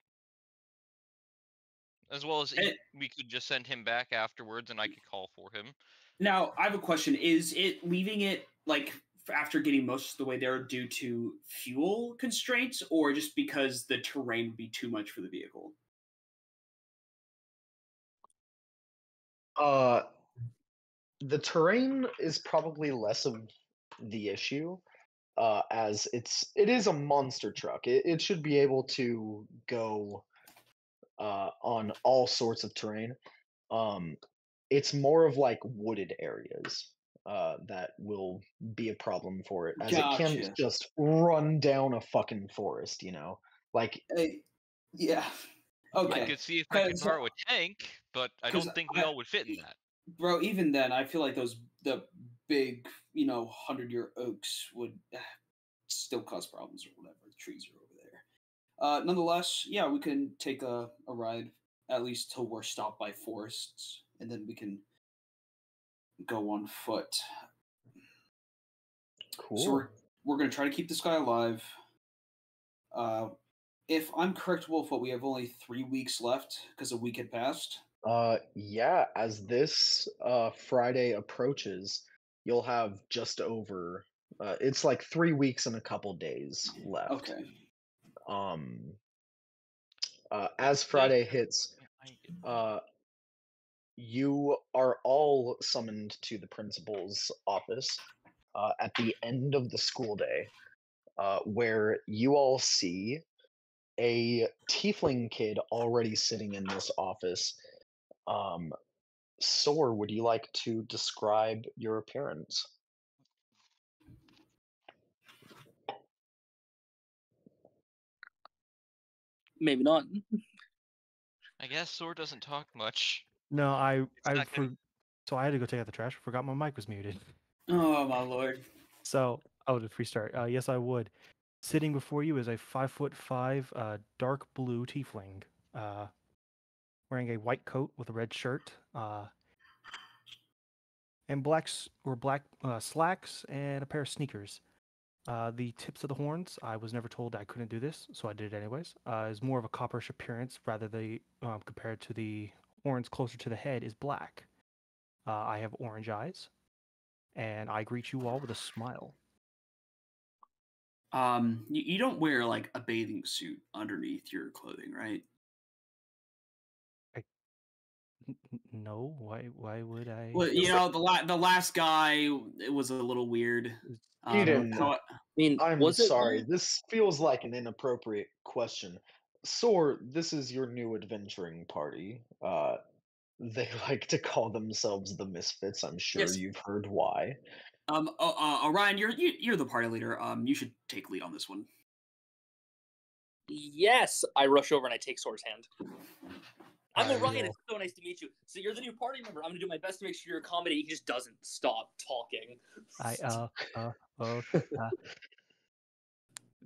[SPEAKER 5] As well as we could just send him back afterwards, and I could call for him.
[SPEAKER 2] Now, I have a question. Is it leaving it, after getting most of the way there due to fuel constraints, or just because the terrain would be too much for the vehicle?
[SPEAKER 1] The terrain is probably less of the issue, as it is a monster truck. It should be able to go on all sorts of terrain. It's more of like wooded areas that will be a problem for it, as it can't
[SPEAKER 2] Gotcha.
[SPEAKER 1] just run down a fucking forest, Like,
[SPEAKER 2] Yeah. Okay.
[SPEAKER 5] I could see if I could borrow a tank, but I
[SPEAKER 2] 'cause
[SPEAKER 5] don't think we all would fit in that.
[SPEAKER 2] Bro, even then, I feel like the big, 100-year oaks would still cause problems or whatever. The trees are over there. Nonetheless, yeah, we can take a ride, at least till we're stopped by forests, and then we can go on foot.
[SPEAKER 1] cool.
[SPEAKER 2] So we're going to try to keep this guy alive. If I'm correct, Wolf, we have only 3 weeks left because a week had passed.
[SPEAKER 1] Yeah, as this Friday approaches, you'll have just over it's like 3 weeks and a couple days left.
[SPEAKER 2] Okay.
[SPEAKER 1] Um as
[SPEAKER 5] They
[SPEAKER 1] Friday hits,
[SPEAKER 5] I get
[SPEAKER 1] uh you are all summoned to the principal's office at the end of the school day, where you all see a tiefling kid already sitting in this office. Um, Sor, would you like to describe your appearance?
[SPEAKER 3] Maybe not.
[SPEAKER 5] I guess Sword doesn't talk much.
[SPEAKER 6] No,
[SPEAKER 5] It's not gonna.
[SPEAKER 6] so I had to go take out the trash. Forgot my mic was muted.
[SPEAKER 2] Oh my lord.
[SPEAKER 6] So I would restart. Yes, I would. Sitting before you is a 5'5", dark blue tiefling, uh, wearing a white coat with a red shirt, and black slacks and a pair of sneakers. The tips of the horns, I was never told I couldn't do this, so I did it anyways. Is more of a copperish appearance, rather compared to the horns closer to the head is black. I have orange eyes, and I greet you all with a smile.
[SPEAKER 2] You don't wear like a bathing suit underneath your clothing, right?
[SPEAKER 6] No, why would I?
[SPEAKER 2] Well, you know, the last guy, it was a little weird.
[SPEAKER 1] Eden,
[SPEAKER 2] How
[SPEAKER 3] I mean,
[SPEAKER 1] I'm
[SPEAKER 3] was it
[SPEAKER 1] sorry.
[SPEAKER 3] though?
[SPEAKER 1] This feels like an inappropriate question. Sor, this is your new adventuring party. They like to call themselves the Misfits. I'm sure
[SPEAKER 3] Yes.
[SPEAKER 1] you've heard why.
[SPEAKER 2] Ryan, you're the party leader. You should take lead on this one.
[SPEAKER 3] Yes. I rush over and I take Sora's hand. I'm
[SPEAKER 1] I
[SPEAKER 3] Orion.
[SPEAKER 1] will.
[SPEAKER 3] It's so nice to meet you. So you're the new party member. I'm gonna do my best to make sure you're accommodating. He just doesn't stop talking.
[SPEAKER 6] I uh,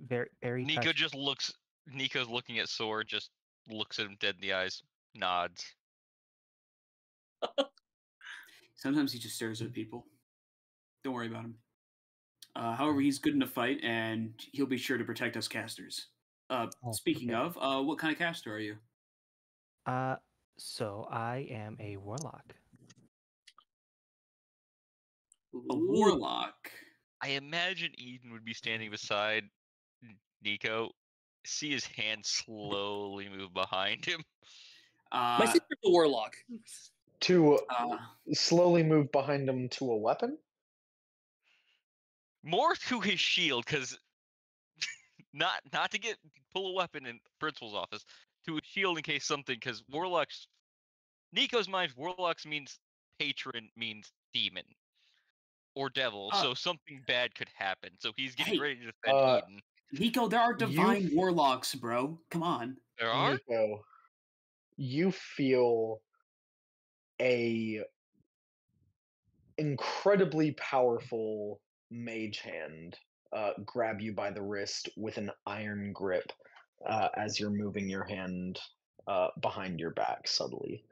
[SPEAKER 6] very
[SPEAKER 5] Nico
[SPEAKER 6] touched.
[SPEAKER 5] just looks. Nico's looking at Sword, just looks at him dead in the eyes, nods.
[SPEAKER 2] Sometimes he just stares at people. Don't worry about him. However, he's good in a fight, and he'll be sure to protect us casters.
[SPEAKER 6] Oh,
[SPEAKER 2] Speaking
[SPEAKER 6] okay.
[SPEAKER 2] of, what kind of caster are you?
[SPEAKER 6] So I am a warlock.
[SPEAKER 2] A
[SPEAKER 3] Ooh.
[SPEAKER 2] warlock.
[SPEAKER 5] I imagine Eden would be standing beside Nico, see his hand slowly move behind him.
[SPEAKER 3] My
[SPEAKER 2] Uh,
[SPEAKER 3] sister's a warlock.
[SPEAKER 1] To
[SPEAKER 2] uh,
[SPEAKER 1] slowly move behind him to a weapon?
[SPEAKER 5] More to his shield, because not to get pull a weapon in principal's office, to his shield in case something, because warlocks. Nico's mind, warlocks means patron means demon or devil,
[SPEAKER 2] uh,
[SPEAKER 5] so something bad could happen. So he's getting
[SPEAKER 2] hey,
[SPEAKER 5] ready to defend
[SPEAKER 1] Uh,
[SPEAKER 5] Eden.
[SPEAKER 2] Nico, there are
[SPEAKER 1] you,
[SPEAKER 2] divine warlocks, bro. Come on.
[SPEAKER 5] There are?
[SPEAKER 1] Nico, you feel a incredibly powerful mage hand grab you by the wrist with an iron grip as you're moving your hand behind your back subtly.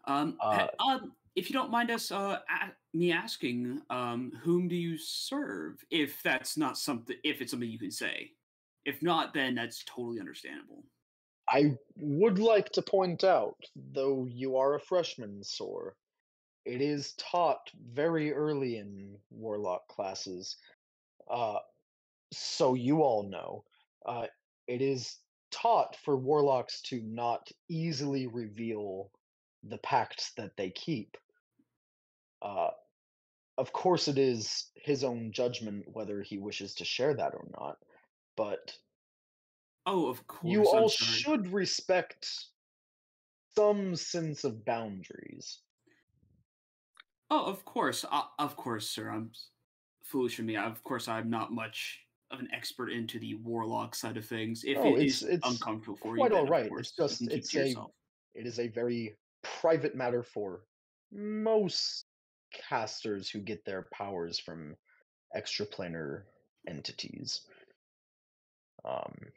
[SPEAKER 1] Uh,
[SPEAKER 2] If you don't mind us, me asking, whom do you serve? If that's not something, if it's something you can say. If not, then that's totally understandable.
[SPEAKER 1] I would like to point out, though you are a freshman, Sor, it is taught very early in Warlock classes, uh, so you all know, uh, it is taught for Warlocks to not easily reveal the pacts that they keep. Uh, of course, it is his own judgment whether he wishes to share that or not, but
[SPEAKER 2] Oh, of
[SPEAKER 1] you
[SPEAKER 2] course. I'm
[SPEAKER 1] all
[SPEAKER 2] sorry.
[SPEAKER 1] should respect some sense of boundaries.
[SPEAKER 2] Oh, of course, sir. Foolish of me. Of course, I'm not much of an expert into the warlock side of things. If
[SPEAKER 1] Oh,
[SPEAKER 2] it is
[SPEAKER 1] it's
[SPEAKER 2] uncomfortable for you,
[SPEAKER 1] quite all
[SPEAKER 2] then of
[SPEAKER 1] right. It's
[SPEAKER 2] course you
[SPEAKER 1] just
[SPEAKER 2] can keep to yourself.
[SPEAKER 1] it is a very private matter for most casters who get their powers from extraplanar entities. Um,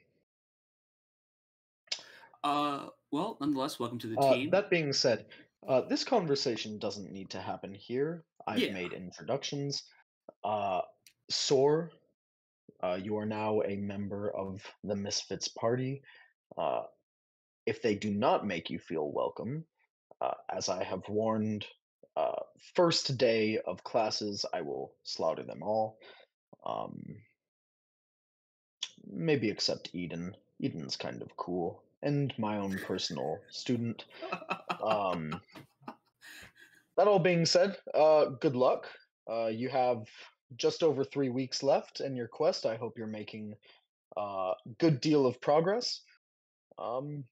[SPEAKER 2] Well, nonetheless, welcome to the team.
[SPEAKER 1] that being said, this conversation doesn't need to happen here. I've
[SPEAKER 2] Yeah.
[SPEAKER 1] made introductions. Uh, Sor, you are now a member of the Misfits party. Uh, if they do not make you feel welcome, as I have warned, first day of classes, I will slaughter them all. Um, maybe except Eden. Eden's kind of cool, and my own personal student. Um, that all being said, good luck. You have just over 3 weeks left in your quest. I hope you're making a good deal of progress. Um,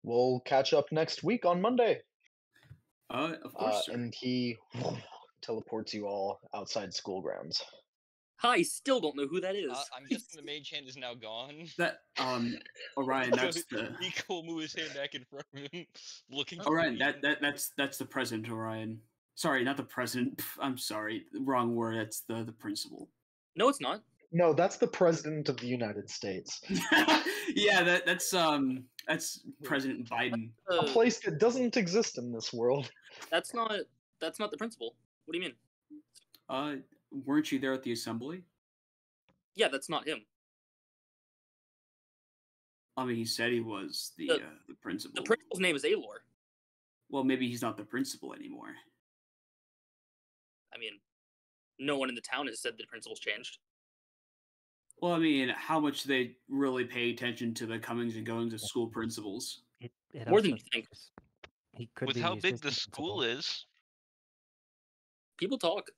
[SPEAKER 1] we'll catch up next week on Monday.
[SPEAKER 7] Of course, sir.
[SPEAKER 1] And he teleports you all outside school grounds.
[SPEAKER 3] I still don't know who that is.
[SPEAKER 5] I'm guessing the mage hand is now gone.
[SPEAKER 7] That Orion, that's the
[SPEAKER 5] Nico will move his hand back in front of him, looking.
[SPEAKER 7] Orion. That's the president, Orion. Sorry, not the president. I'm sorry, wrong word. That's the principal.
[SPEAKER 3] No, it's not.
[SPEAKER 1] No, that's the president of the United States.
[SPEAKER 7] Yeah, that's President Biden.
[SPEAKER 1] A place that doesn't exist in this world.
[SPEAKER 3] That's not the principal. What do you mean?
[SPEAKER 7] Weren't you there at the assembly?
[SPEAKER 3] Yeah, that's not him.
[SPEAKER 7] I mean, he said he was the principal.
[SPEAKER 3] The principal's name is Alor.
[SPEAKER 7] Well, maybe he's not the principal anymore.
[SPEAKER 3] I mean, no one in the town has said the principal's changed.
[SPEAKER 7] Well, I mean, how much do they really pay attention to the comings and goings of school principals?
[SPEAKER 3] More than you think.
[SPEAKER 6] He could
[SPEAKER 5] With
[SPEAKER 6] be
[SPEAKER 5] how
[SPEAKER 6] the
[SPEAKER 5] big the
[SPEAKER 6] assistant
[SPEAKER 5] school
[SPEAKER 6] principal.
[SPEAKER 5] is,
[SPEAKER 3] People talk.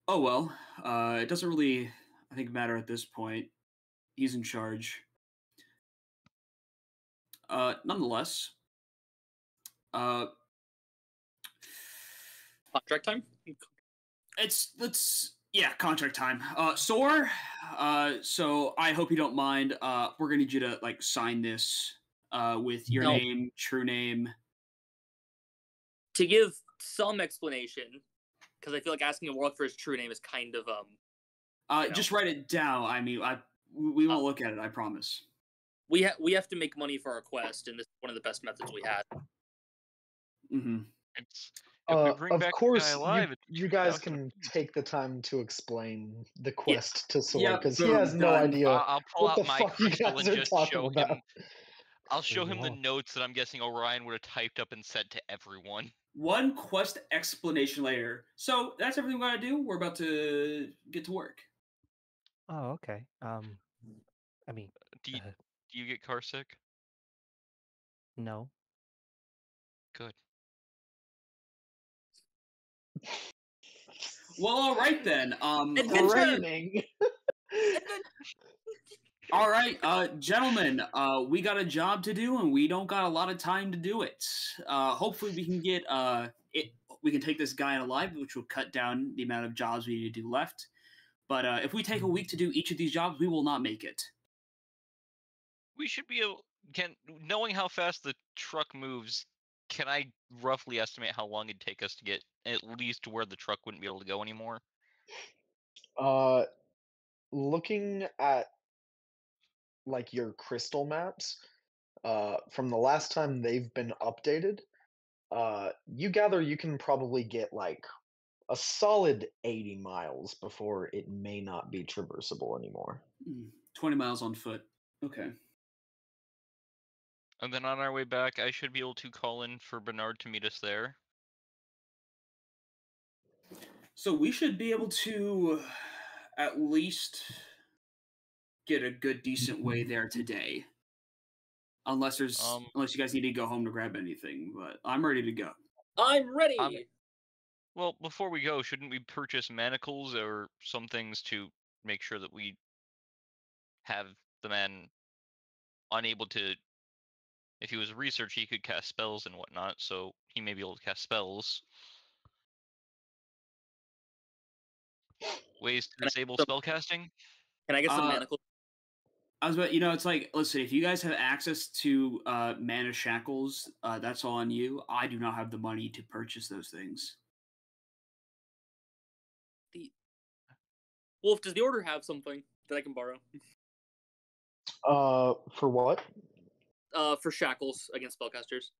[SPEAKER 7] Oh well, it doesn't really, I think, matter at this point. He's in charge. Nonetheless,
[SPEAKER 3] Contract time?
[SPEAKER 7] let's contract time. Sor, so I hope you don't mind. We're gonna need you to sign this with your
[SPEAKER 3] No.
[SPEAKER 7] name, true name.
[SPEAKER 3] To give some explanation, because I feel like asking a warlock for his true name is kind of
[SPEAKER 7] Just write it down. I mean, we won't look at it. I promise.
[SPEAKER 3] we have to make money for our quest, and this is one of the best methods we had.
[SPEAKER 7] Mm-hmm.
[SPEAKER 5] it's, if we bring
[SPEAKER 1] Of
[SPEAKER 5] back
[SPEAKER 1] course,
[SPEAKER 5] the guy alive, it's
[SPEAKER 1] you guys
[SPEAKER 5] 2,000
[SPEAKER 1] can
[SPEAKER 5] apiece.
[SPEAKER 1] take the time to explain the quest to Sword,
[SPEAKER 7] Yeah,
[SPEAKER 1] because he
[SPEAKER 7] boom,
[SPEAKER 1] has no
[SPEAKER 7] done.
[SPEAKER 1] idea
[SPEAKER 5] I'll pull
[SPEAKER 1] what the
[SPEAKER 5] out my
[SPEAKER 1] fuck you
[SPEAKER 5] crystal
[SPEAKER 1] guys
[SPEAKER 5] and
[SPEAKER 1] are
[SPEAKER 5] just
[SPEAKER 1] talking
[SPEAKER 5] show
[SPEAKER 1] about.
[SPEAKER 5] him. I'll show him the
[SPEAKER 6] Yeah.
[SPEAKER 5] notes that I'm guessing Orion would have typed up and sent to everyone.
[SPEAKER 7] One quest explanation later. So that's everything we gotta do. We're about to get to work.
[SPEAKER 6] Oh, okay. I mean,
[SPEAKER 5] Do you,
[SPEAKER 6] Uh,
[SPEAKER 5] do you get car sick?
[SPEAKER 6] no.
[SPEAKER 5] Good.
[SPEAKER 7] Well, all right then.
[SPEAKER 3] Adventure!
[SPEAKER 1] Raining.
[SPEAKER 7] All right, gentlemen. We got a job to do, and we don't got a lot of time to do it. Hopefully, we can get it. We can take this guy alive, which will cut down the amount of jobs we need to do left. But if we take a week to do each of these jobs, we will not make it.
[SPEAKER 5] We should be able. Knowing how fast the truck moves, can I roughly estimate how long it'd take us to get at least to where the truck wouldn't be able to go anymore?
[SPEAKER 1] Looking at your crystal maps, from the last time they've been updated, you gather you can probably get a solid 80 miles before it may not be traversable anymore.
[SPEAKER 7] 20 miles on foot. Okay.
[SPEAKER 5] And then on our way back, I should be able to call in for Bernard to meet us there.
[SPEAKER 7] So we should be able to at least get a good, decent way there today. Unless unless you guys need to go home to grab anything, but I'm ready to go.
[SPEAKER 3] I'm ready.
[SPEAKER 5] Well, before we go, shouldn't we purchase manacles or some things to make sure that we have the man unable to... If he was research, he could cast spells and whatnot, so he may be able to cast spells. Ways to disable spellcasting?
[SPEAKER 3] Can I get some manacles?
[SPEAKER 7] I was about, it's like, listen, if you guys have access to mana shackles, that's all on you. I do not have the money to purchase those things.
[SPEAKER 3] Wolf, does the order have something that I can borrow?
[SPEAKER 1] For what?
[SPEAKER 3] For shackles against spellcasters.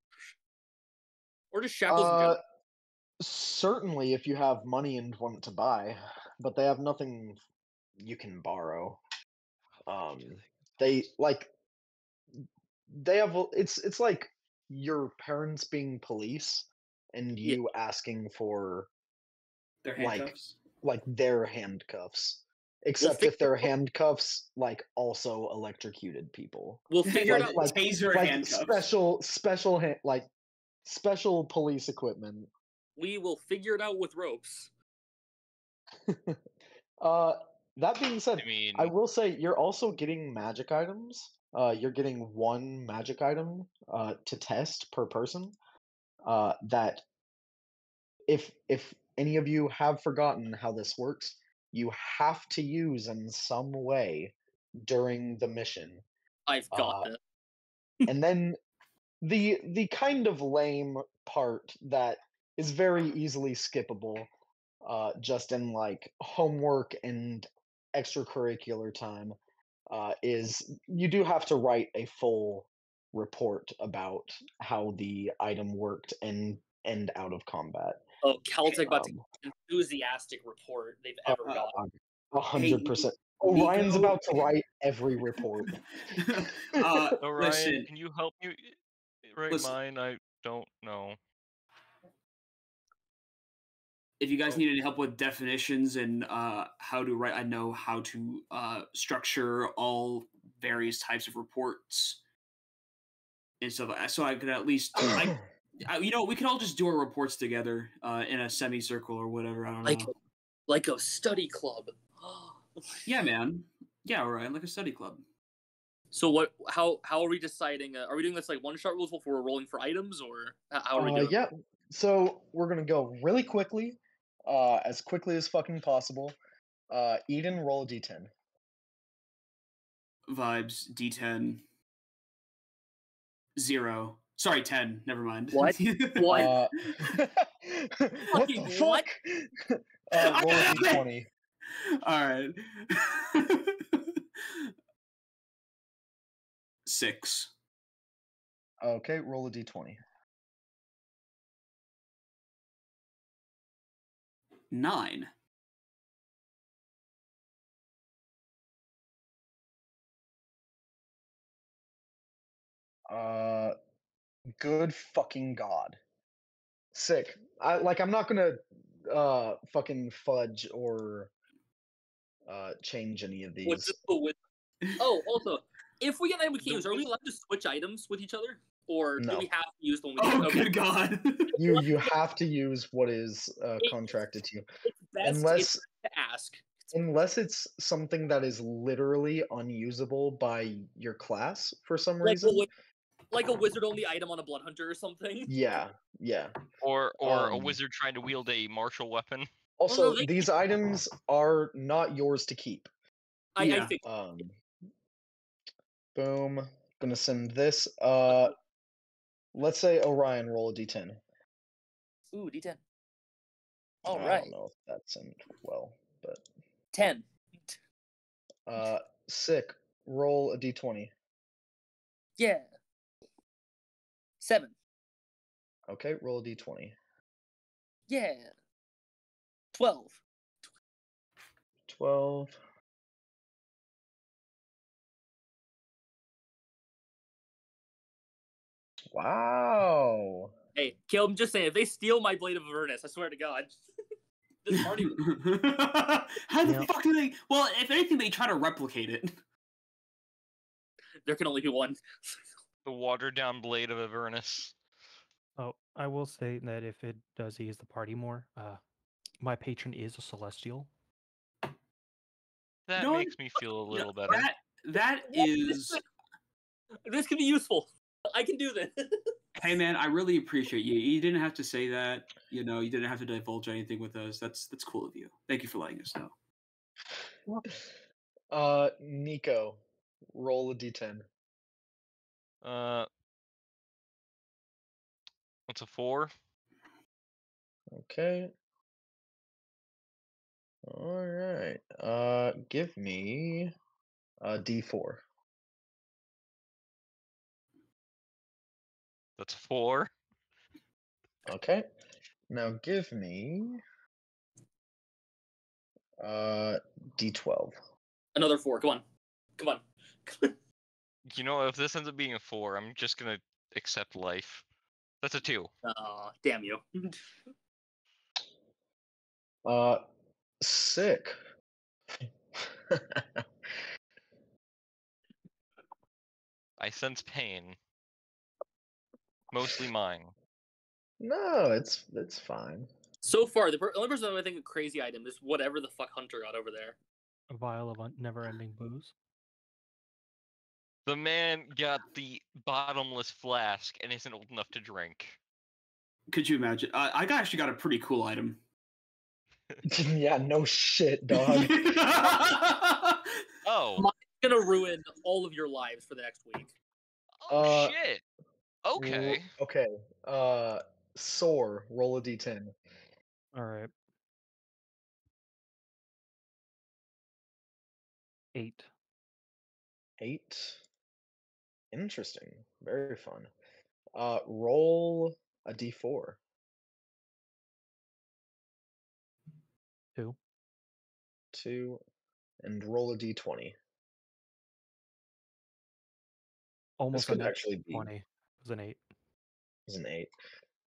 [SPEAKER 3] Or just shackles in general.
[SPEAKER 1] Certainly if you have money and want to buy, but they have nothing you can borrow. They like they have it's like your parents being police and
[SPEAKER 3] Yeah.
[SPEAKER 1] you asking for
[SPEAKER 7] Their
[SPEAKER 1] like
[SPEAKER 7] handcuffs.
[SPEAKER 1] their handcuffs.
[SPEAKER 3] We'll
[SPEAKER 1] Except if
[SPEAKER 3] figure,
[SPEAKER 1] their handcuffs like also electrocuted people.
[SPEAKER 3] we'll figure it
[SPEAKER 1] Like
[SPEAKER 3] out.
[SPEAKER 1] like
[SPEAKER 7] Taser
[SPEAKER 1] like
[SPEAKER 7] handcuffs.
[SPEAKER 1] like special police equipment.
[SPEAKER 3] We will figure it out with ropes.
[SPEAKER 1] Uh, that being said,
[SPEAKER 5] I mean,
[SPEAKER 1] I will say you're also getting magic items. You're getting one magic item to test per person. That if any of you have forgotten how this works, you have to use in some way during the mission.
[SPEAKER 3] I've got
[SPEAKER 1] Uh,
[SPEAKER 3] this.
[SPEAKER 1] and then the kind of lame part that is very easily skippable, just in like homework and extracurricular time, is you do have to write a full report about how the item worked and out of combat.
[SPEAKER 3] Oh, Caltech about to
[SPEAKER 1] Um,
[SPEAKER 3] enthusiastic report they've ever got.
[SPEAKER 1] 100%.
[SPEAKER 7] Nico-
[SPEAKER 1] Orion's about to write every report.
[SPEAKER 5] Orion,
[SPEAKER 7] Listen,
[SPEAKER 5] can you help me write
[SPEAKER 7] listen.
[SPEAKER 5] mine? I don't know.
[SPEAKER 7] If you guys
[SPEAKER 5] Oh.
[SPEAKER 7] need any help with definitions and how to write, I know how to structure all various types of reports and stuff. So I could at least, we could all just do our reports together in a semicircle or whatever. I don't know.
[SPEAKER 3] Like a study club.
[SPEAKER 7] Yeah, man. Yeah, all right, like a study club.
[SPEAKER 3] So what? How are we deciding? Are we doing this like one shot rules before we're rolling for items, or how are we doing?
[SPEAKER 1] Yeah. So we're gonna go really quickly, as quickly as fucking possible. Eden, roll a d10.
[SPEAKER 7] Vibes D10 0. Sorry, 10. Never mind.
[SPEAKER 3] What? What?
[SPEAKER 1] What
[SPEAKER 3] Fucking
[SPEAKER 1] the
[SPEAKER 3] what?
[SPEAKER 1] fuck? Roll a d20.
[SPEAKER 7] All right. 6.
[SPEAKER 1] Okay, roll a d20.
[SPEAKER 7] 9.
[SPEAKER 1] Good fucking god. Sick. I'm not gonna fucking fudge or change any of
[SPEAKER 3] What's
[SPEAKER 1] these.
[SPEAKER 3] the with? Oh, also, if we get item keys, are we allowed to switch items with each other, or do
[SPEAKER 1] No.
[SPEAKER 3] we have to use the one we
[SPEAKER 7] Oh,
[SPEAKER 3] get? Okay.
[SPEAKER 7] good God.
[SPEAKER 1] You have to use what is contracted to you.
[SPEAKER 3] It's best
[SPEAKER 1] Unless
[SPEAKER 3] to ask.
[SPEAKER 1] unless it's something that is literally unusable by your class for some reason.
[SPEAKER 3] Like a wizard only item on a blood hunter or something.
[SPEAKER 1] Yeah.
[SPEAKER 5] Or a
[SPEAKER 1] Um,
[SPEAKER 5] wizard trying to wield a martial weapon.
[SPEAKER 1] Also,
[SPEAKER 3] they-
[SPEAKER 1] these items are not yours to keep.
[SPEAKER 3] I
[SPEAKER 7] Yeah.
[SPEAKER 3] think.
[SPEAKER 1] Boom. Gonna send this. Let's say Orion roll a d10.
[SPEAKER 3] Ooh, D10. All
[SPEAKER 1] I
[SPEAKER 3] right,
[SPEAKER 1] don't know if that sent well, but
[SPEAKER 3] 10.
[SPEAKER 1] sick. Roll a d20.
[SPEAKER 3] Yeah. 7.
[SPEAKER 1] Okay, roll a d20.
[SPEAKER 3] Yeah. 12.
[SPEAKER 1] 12. Wow.
[SPEAKER 3] Hey, Caleb, I'm just saying, if they steal my Blade of Avernus, I swear to God, this party.
[SPEAKER 7] How the
[SPEAKER 6] Yeah.
[SPEAKER 7] fuck do they? Well, if anything, they try to replicate it.
[SPEAKER 3] There can only be one.
[SPEAKER 5] The watered down blade of Avernus.
[SPEAKER 6] Oh, I will say that if it does ease the party more, my patron is a celestial.
[SPEAKER 5] That
[SPEAKER 7] No,
[SPEAKER 5] makes me feel a little better.
[SPEAKER 7] That is.
[SPEAKER 3] This could be useful. I can do this.
[SPEAKER 7] Hey man, I really appreciate you. You didn't have to say that. You didn't have to divulge anything with us. That's cool of you. Thank you for letting us know.
[SPEAKER 1] Nico, roll a d10.
[SPEAKER 5] What's a 4?
[SPEAKER 1] Okay. All right. Give me a d4.
[SPEAKER 5] That's a 4.
[SPEAKER 1] Okay. Now give me D12.
[SPEAKER 3] Another 4. Come on. Come on.
[SPEAKER 5] You know, if this ends up being a 4, I'm just gonna accept life. That's a 2.
[SPEAKER 3] Damn you.
[SPEAKER 1] Sick.
[SPEAKER 5] I sense pain. Mostly mine.
[SPEAKER 1] No, it's fine.
[SPEAKER 3] So far, the only person I think a crazy item is whatever the fuck Hunter got over there.
[SPEAKER 6] A vial of never-ending booze.
[SPEAKER 5] The man got the bottomless flask and isn't old enough to drink.
[SPEAKER 7] Could you imagine? I actually got a pretty cool item.
[SPEAKER 1] Yeah, no shit, dog.
[SPEAKER 5] Oh.
[SPEAKER 3] Mine's gonna ruin all of your lives for the next week.
[SPEAKER 5] Oh shit. Okay.
[SPEAKER 1] Okay. Soar. Roll a d10.
[SPEAKER 6] All right. 8.
[SPEAKER 1] 8. Interesting. Very fun. Roll a d4.
[SPEAKER 6] 2.
[SPEAKER 1] 2. And roll a d20.
[SPEAKER 6] Almost
[SPEAKER 1] could
[SPEAKER 6] a nat
[SPEAKER 1] actually be-
[SPEAKER 6] 20. It was an 8.
[SPEAKER 1] Is an 8.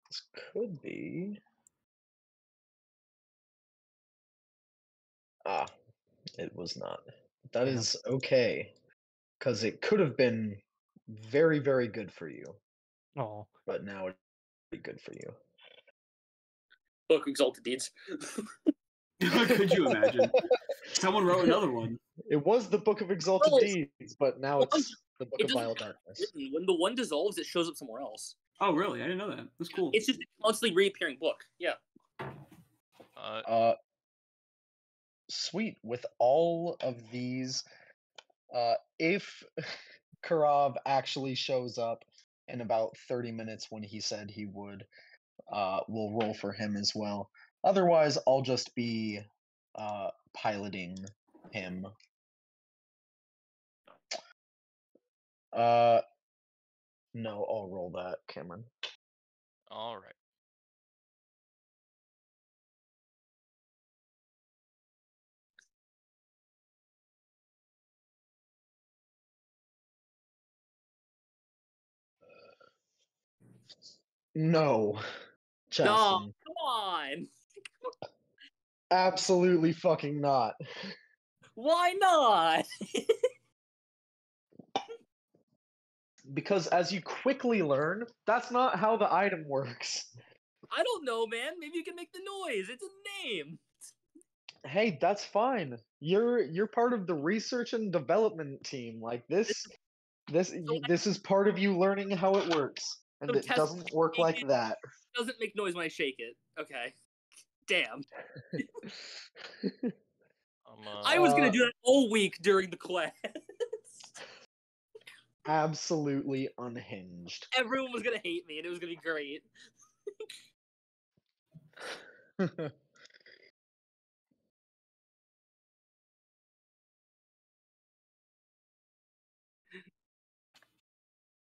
[SPEAKER 1] This could be. Ah, it was not. That
[SPEAKER 6] Damn.
[SPEAKER 1] is okay. Because it could have been very, very good for you.
[SPEAKER 6] Oh,
[SPEAKER 1] But now it's pretty good for you.
[SPEAKER 3] Book Exalted Deeds.
[SPEAKER 7] Could you imagine? Someone wrote another one.
[SPEAKER 1] It was the Book of Exalted
[SPEAKER 3] Oh,
[SPEAKER 1] Deeds, but now it's the Book
[SPEAKER 3] It
[SPEAKER 1] of
[SPEAKER 3] doesn't
[SPEAKER 1] Vile
[SPEAKER 3] have to be
[SPEAKER 1] Darkness.
[SPEAKER 3] written. When the one dissolves, it shows up somewhere else.
[SPEAKER 7] Oh, really? I didn't know that. That's cool.
[SPEAKER 3] It's just a constantly reappearing book. Yeah.
[SPEAKER 1] Sweet. With all of these, if Karav actually shows up in about 30 minutes when he said he would, we'll roll for him as well. Otherwise, I'll just be piloting him. No, I'll roll that, Cameron.
[SPEAKER 5] All right.
[SPEAKER 1] No,
[SPEAKER 3] No,
[SPEAKER 1] Justin.
[SPEAKER 3] come on.
[SPEAKER 1] Absolutely fucking not.
[SPEAKER 3] Why not?
[SPEAKER 1] Because as you quickly learn, that's not how the item works.
[SPEAKER 3] I don't know, man. Maybe you can make the noise. It's a name.
[SPEAKER 1] Hey, that's fine. You're part of the research and development team. Like this is part of you learning how it works. And
[SPEAKER 3] So
[SPEAKER 1] it doesn't work like that.
[SPEAKER 3] It doesn't make noise when I shake it. Okay. Damn. I was gonna do that all week during the class.
[SPEAKER 1] Absolutely unhinged.
[SPEAKER 3] Everyone was gonna hate me, and it was gonna be great.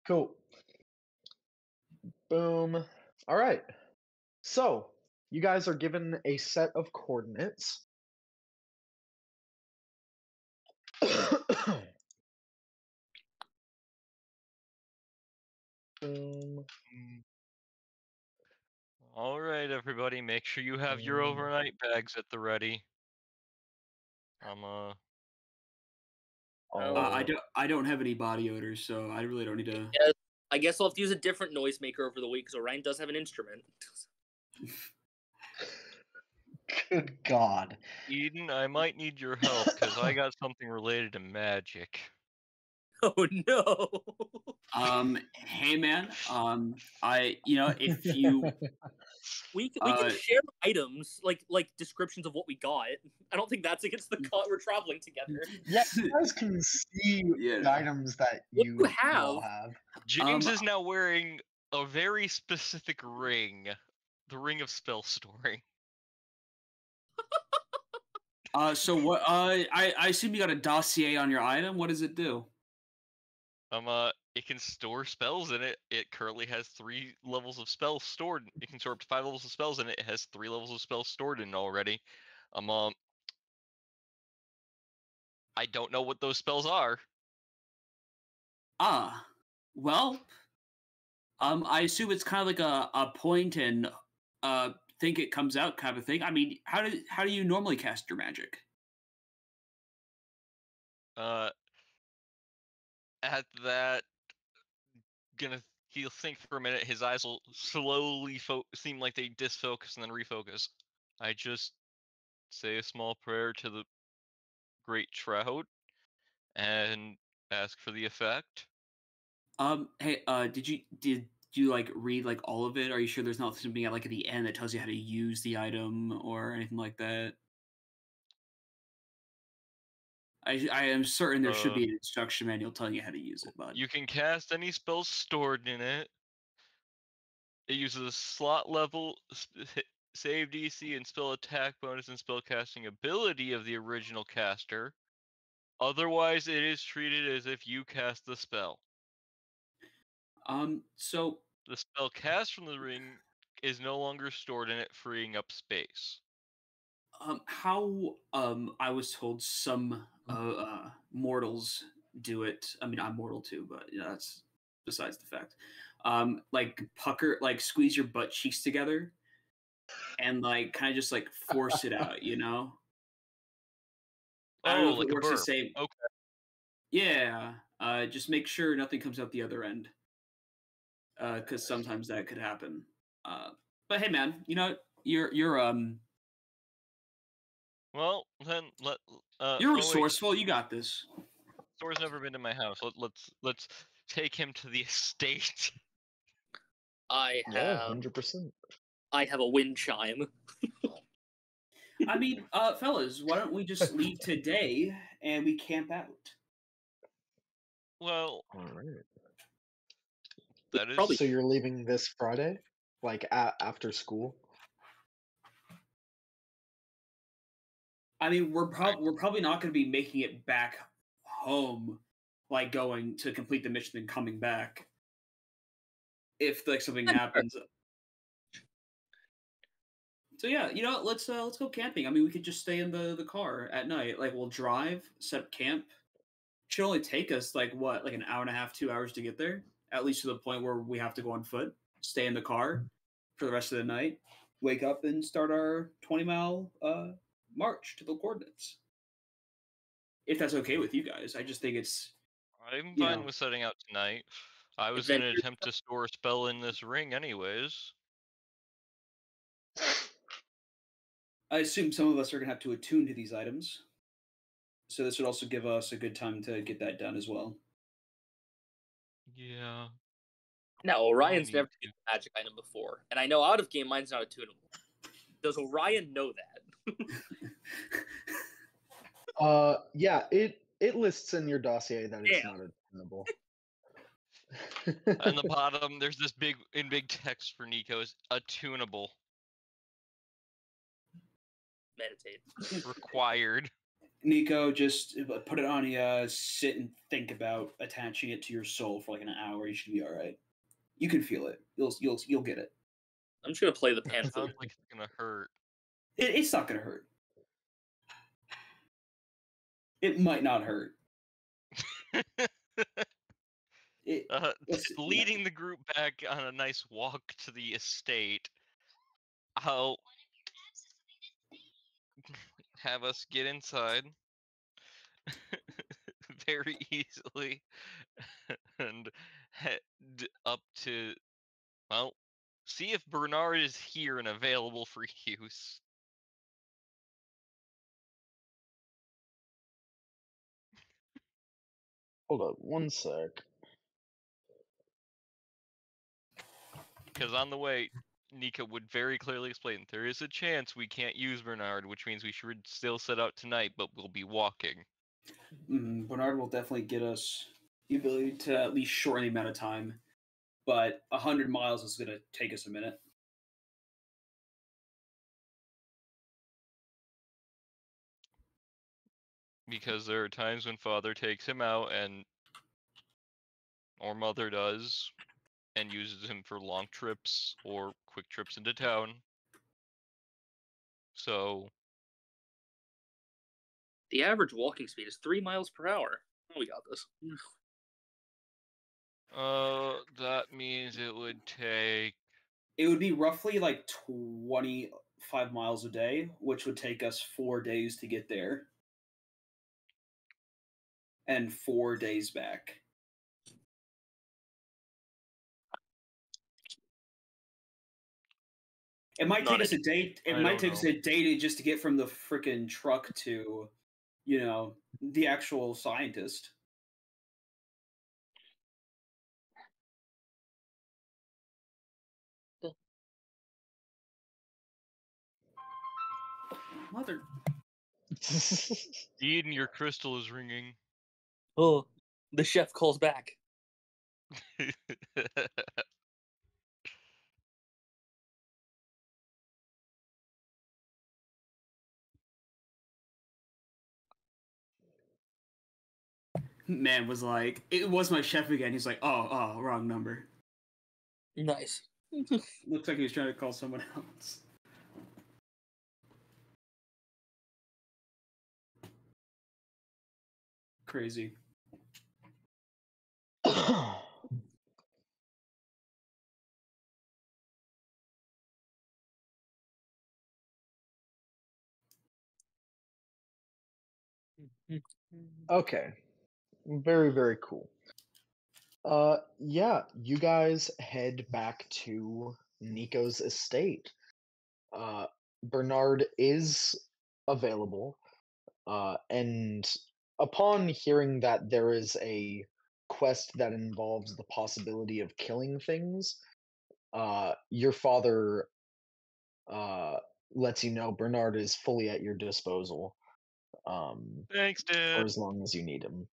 [SPEAKER 1] Cool. Boom. All right. So, you guys are given a set of coordinates. Boom.
[SPEAKER 5] All right, everybody, make sure you have your
[SPEAKER 1] Um,
[SPEAKER 5] overnight bags at the ready. I'm
[SPEAKER 7] I don't have any body odor, so I really don't need to.
[SPEAKER 3] Yeah, I guess I'll have to use a different noisemaker over the week, because Orion does have an instrument.
[SPEAKER 1] Good God.
[SPEAKER 5] Eden, I might need your help because I got something related to magic.
[SPEAKER 3] Oh no!
[SPEAKER 7] Hey man, if you
[SPEAKER 3] We can share items, like descriptions of what we got. I don't think that's against the cut. We're traveling together.
[SPEAKER 1] Yeah, you guys can see the items that
[SPEAKER 3] What
[SPEAKER 1] you
[SPEAKER 3] do you
[SPEAKER 1] all
[SPEAKER 3] have?
[SPEAKER 1] have.
[SPEAKER 5] James is now wearing a very specific ring, the ring of spell storing.
[SPEAKER 7] So what? I assume you got a dossier on your item. What does it do?
[SPEAKER 5] It can store spells in it. It currently has 3 levels of spells stored. It can store up to 5 levels of spells in it. It has 3 levels of spells stored in it already. I don't know what those spells are.
[SPEAKER 7] Well, I assume it's kind of like a point and think it comes out kind of a thing. I mean, how do you normally cast your magic?
[SPEAKER 5] At that, he'll think for a minute. His eyes will slowly seem like they disfocus and then refocus. I just say a small prayer to the great trout and ask for the effect.
[SPEAKER 7] Hey, did you like read like all of it? Are you sure there's not something at like at the end that tells you how to use the item or anything like that? I am certain there should be an instruction manual telling you how to use it, bud.
[SPEAKER 5] You can cast any spells stored in it. It uses a slot level, save DC, and spell attack bonus and spell casting ability of the original caster. Otherwise, it is treated as if you cast the spell.
[SPEAKER 7] So
[SPEAKER 5] The spell cast from the ring is no longer stored in it, freeing up space.
[SPEAKER 7] how I was told some mortals do it. I mean, I'm mortal too, but yeah, that's besides the fact. Like pucker, like squeeze your butt cheeks together, and like kind of just like force it out. You know. I don't know
[SPEAKER 5] Oh,
[SPEAKER 7] if
[SPEAKER 5] like
[SPEAKER 7] it
[SPEAKER 5] a
[SPEAKER 7] works the
[SPEAKER 5] burp.
[SPEAKER 7] same.
[SPEAKER 5] Okay.
[SPEAKER 7] Yeah. Just make sure nothing comes out the other end, because sometimes that could happen. But hey, man, you know you're
[SPEAKER 5] Well, then
[SPEAKER 7] you're
[SPEAKER 5] wait.
[SPEAKER 7] resourceful. You got this.
[SPEAKER 5] Thor's never been to my house. Let's take him to the estate.
[SPEAKER 3] I
[SPEAKER 1] Yeah,
[SPEAKER 3] have
[SPEAKER 1] 100%.
[SPEAKER 3] a wind chime.
[SPEAKER 7] I mean, fellas, why don't we just leave today and we camp out?
[SPEAKER 5] Well,
[SPEAKER 1] All right.
[SPEAKER 5] that is
[SPEAKER 3] Probably-
[SPEAKER 1] So you're leaving this Friday, like after school?
[SPEAKER 7] I mean, we're probably not going to be making it back home, like going to complete the mission and coming back. If like something happens. So yeah, you know, let's go camping. I mean, we could just stay in the car at night. Like we'll drive, set up camp. Should only take us like what, like an hour and a half, 2 hours to get there. At least to the point where we have to go on foot. Stay in the car for the rest of the night. Wake up and start our 20-mile march to the coordinates. If that's okay with you guys, I just think it's
[SPEAKER 5] I'm
[SPEAKER 7] you
[SPEAKER 5] fine
[SPEAKER 7] know.
[SPEAKER 5] with setting out tonight. I was gonna
[SPEAKER 3] Adventure-
[SPEAKER 5] attempt to store a spell in this ring anyways.
[SPEAKER 7] I assume some of us are gonna have to attune to these items. So this would also give us a good time to get that done as well.
[SPEAKER 5] Yeah.
[SPEAKER 3] Now, Orion's
[SPEAKER 5] need
[SPEAKER 3] never
[SPEAKER 5] to.
[SPEAKER 3] used a magic item before, and I know out of game mine's not attunable. Does Orion know that?
[SPEAKER 1] Yeah, it lists in your dossier that it's
[SPEAKER 3] Damn.
[SPEAKER 1] not attainable.
[SPEAKER 5] On the bottom, there's this big text for Nico is attunable,
[SPEAKER 3] Meditate.
[SPEAKER 5] required.
[SPEAKER 7] Nico, just put it on you. Sit and think about attaching it to your soul for like an hour. You should be all right. You can feel it. You'll get it.
[SPEAKER 3] I'm just gonna play the
[SPEAKER 5] That
[SPEAKER 3] pan
[SPEAKER 5] sounds
[SPEAKER 3] flute.
[SPEAKER 5] like it's gonna hurt.
[SPEAKER 7] It's not gonna hurt. It might not hurt. It, it's-
[SPEAKER 5] Leading the group back on a nice walk to the estate, I'll have us get inside very easily and head up to, well, see if Bernard is here and available for use.
[SPEAKER 1] Hold up, one sec.
[SPEAKER 5] Because on the way, Nika would very clearly explain there is a chance we can't use Bernard, which means we should still set out tonight, but we'll be walking.
[SPEAKER 7] Bernard will definitely get us the ability to at least shorten the amount of time, but 100 miles is gonna take us a minute.
[SPEAKER 5] Because there are times when Father takes him out and or Mother does and uses him for long trips or quick trips into town. So
[SPEAKER 3] The average walking speed is 3 miles per hour. Oh, we got this.
[SPEAKER 5] That means it would take.
[SPEAKER 2] It would be roughly like 25 miles a day, which would take us 4 days to get there. And 4 days back. It might take us a day. It might take us a day just to get from the freaking truck to, the actual scientist. Mother.
[SPEAKER 5] Eden, your crystal is ringing.
[SPEAKER 3] Oh, the chef calls back.
[SPEAKER 7] Man was like, it was my chef again. He's like, oh, wrong number.
[SPEAKER 3] Nice.
[SPEAKER 2] Looks like he was trying to call someone else. Crazy.
[SPEAKER 1] Okay. Very, very cool. Yeah, you guys head back to Nico's estate. Bernard is available, and upon hearing that there is a quest that involves the possibility of killing things, your father lets you know Bernard is fully at your disposal
[SPEAKER 5] Thanks,
[SPEAKER 1] for
[SPEAKER 5] Dad.
[SPEAKER 1] as long as you need him.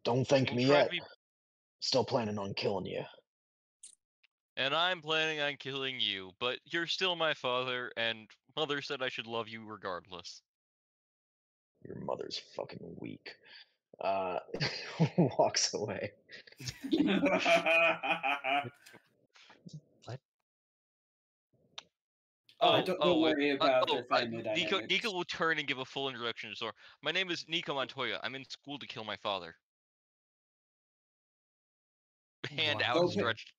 [SPEAKER 1] Don't thank
[SPEAKER 5] We'll
[SPEAKER 1] me
[SPEAKER 5] try to
[SPEAKER 1] yet.
[SPEAKER 5] be-
[SPEAKER 1] Still planning on killing you.
[SPEAKER 5] And I'm planning on killing you, but you're still my father, and Mother said I should love you regardless.
[SPEAKER 1] Your mother's fucking weak. Walks away.
[SPEAKER 4] What?
[SPEAKER 2] Don't worry about their family
[SPEAKER 5] Nico
[SPEAKER 2] dynamics.
[SPEAKER 5] will turn and give a full introduction to Zora. My name is Nico Montoya. I'm in school to kill my father. Hand
[SPEAKER 6] Wow.
[SPEAKER 5] outstretched.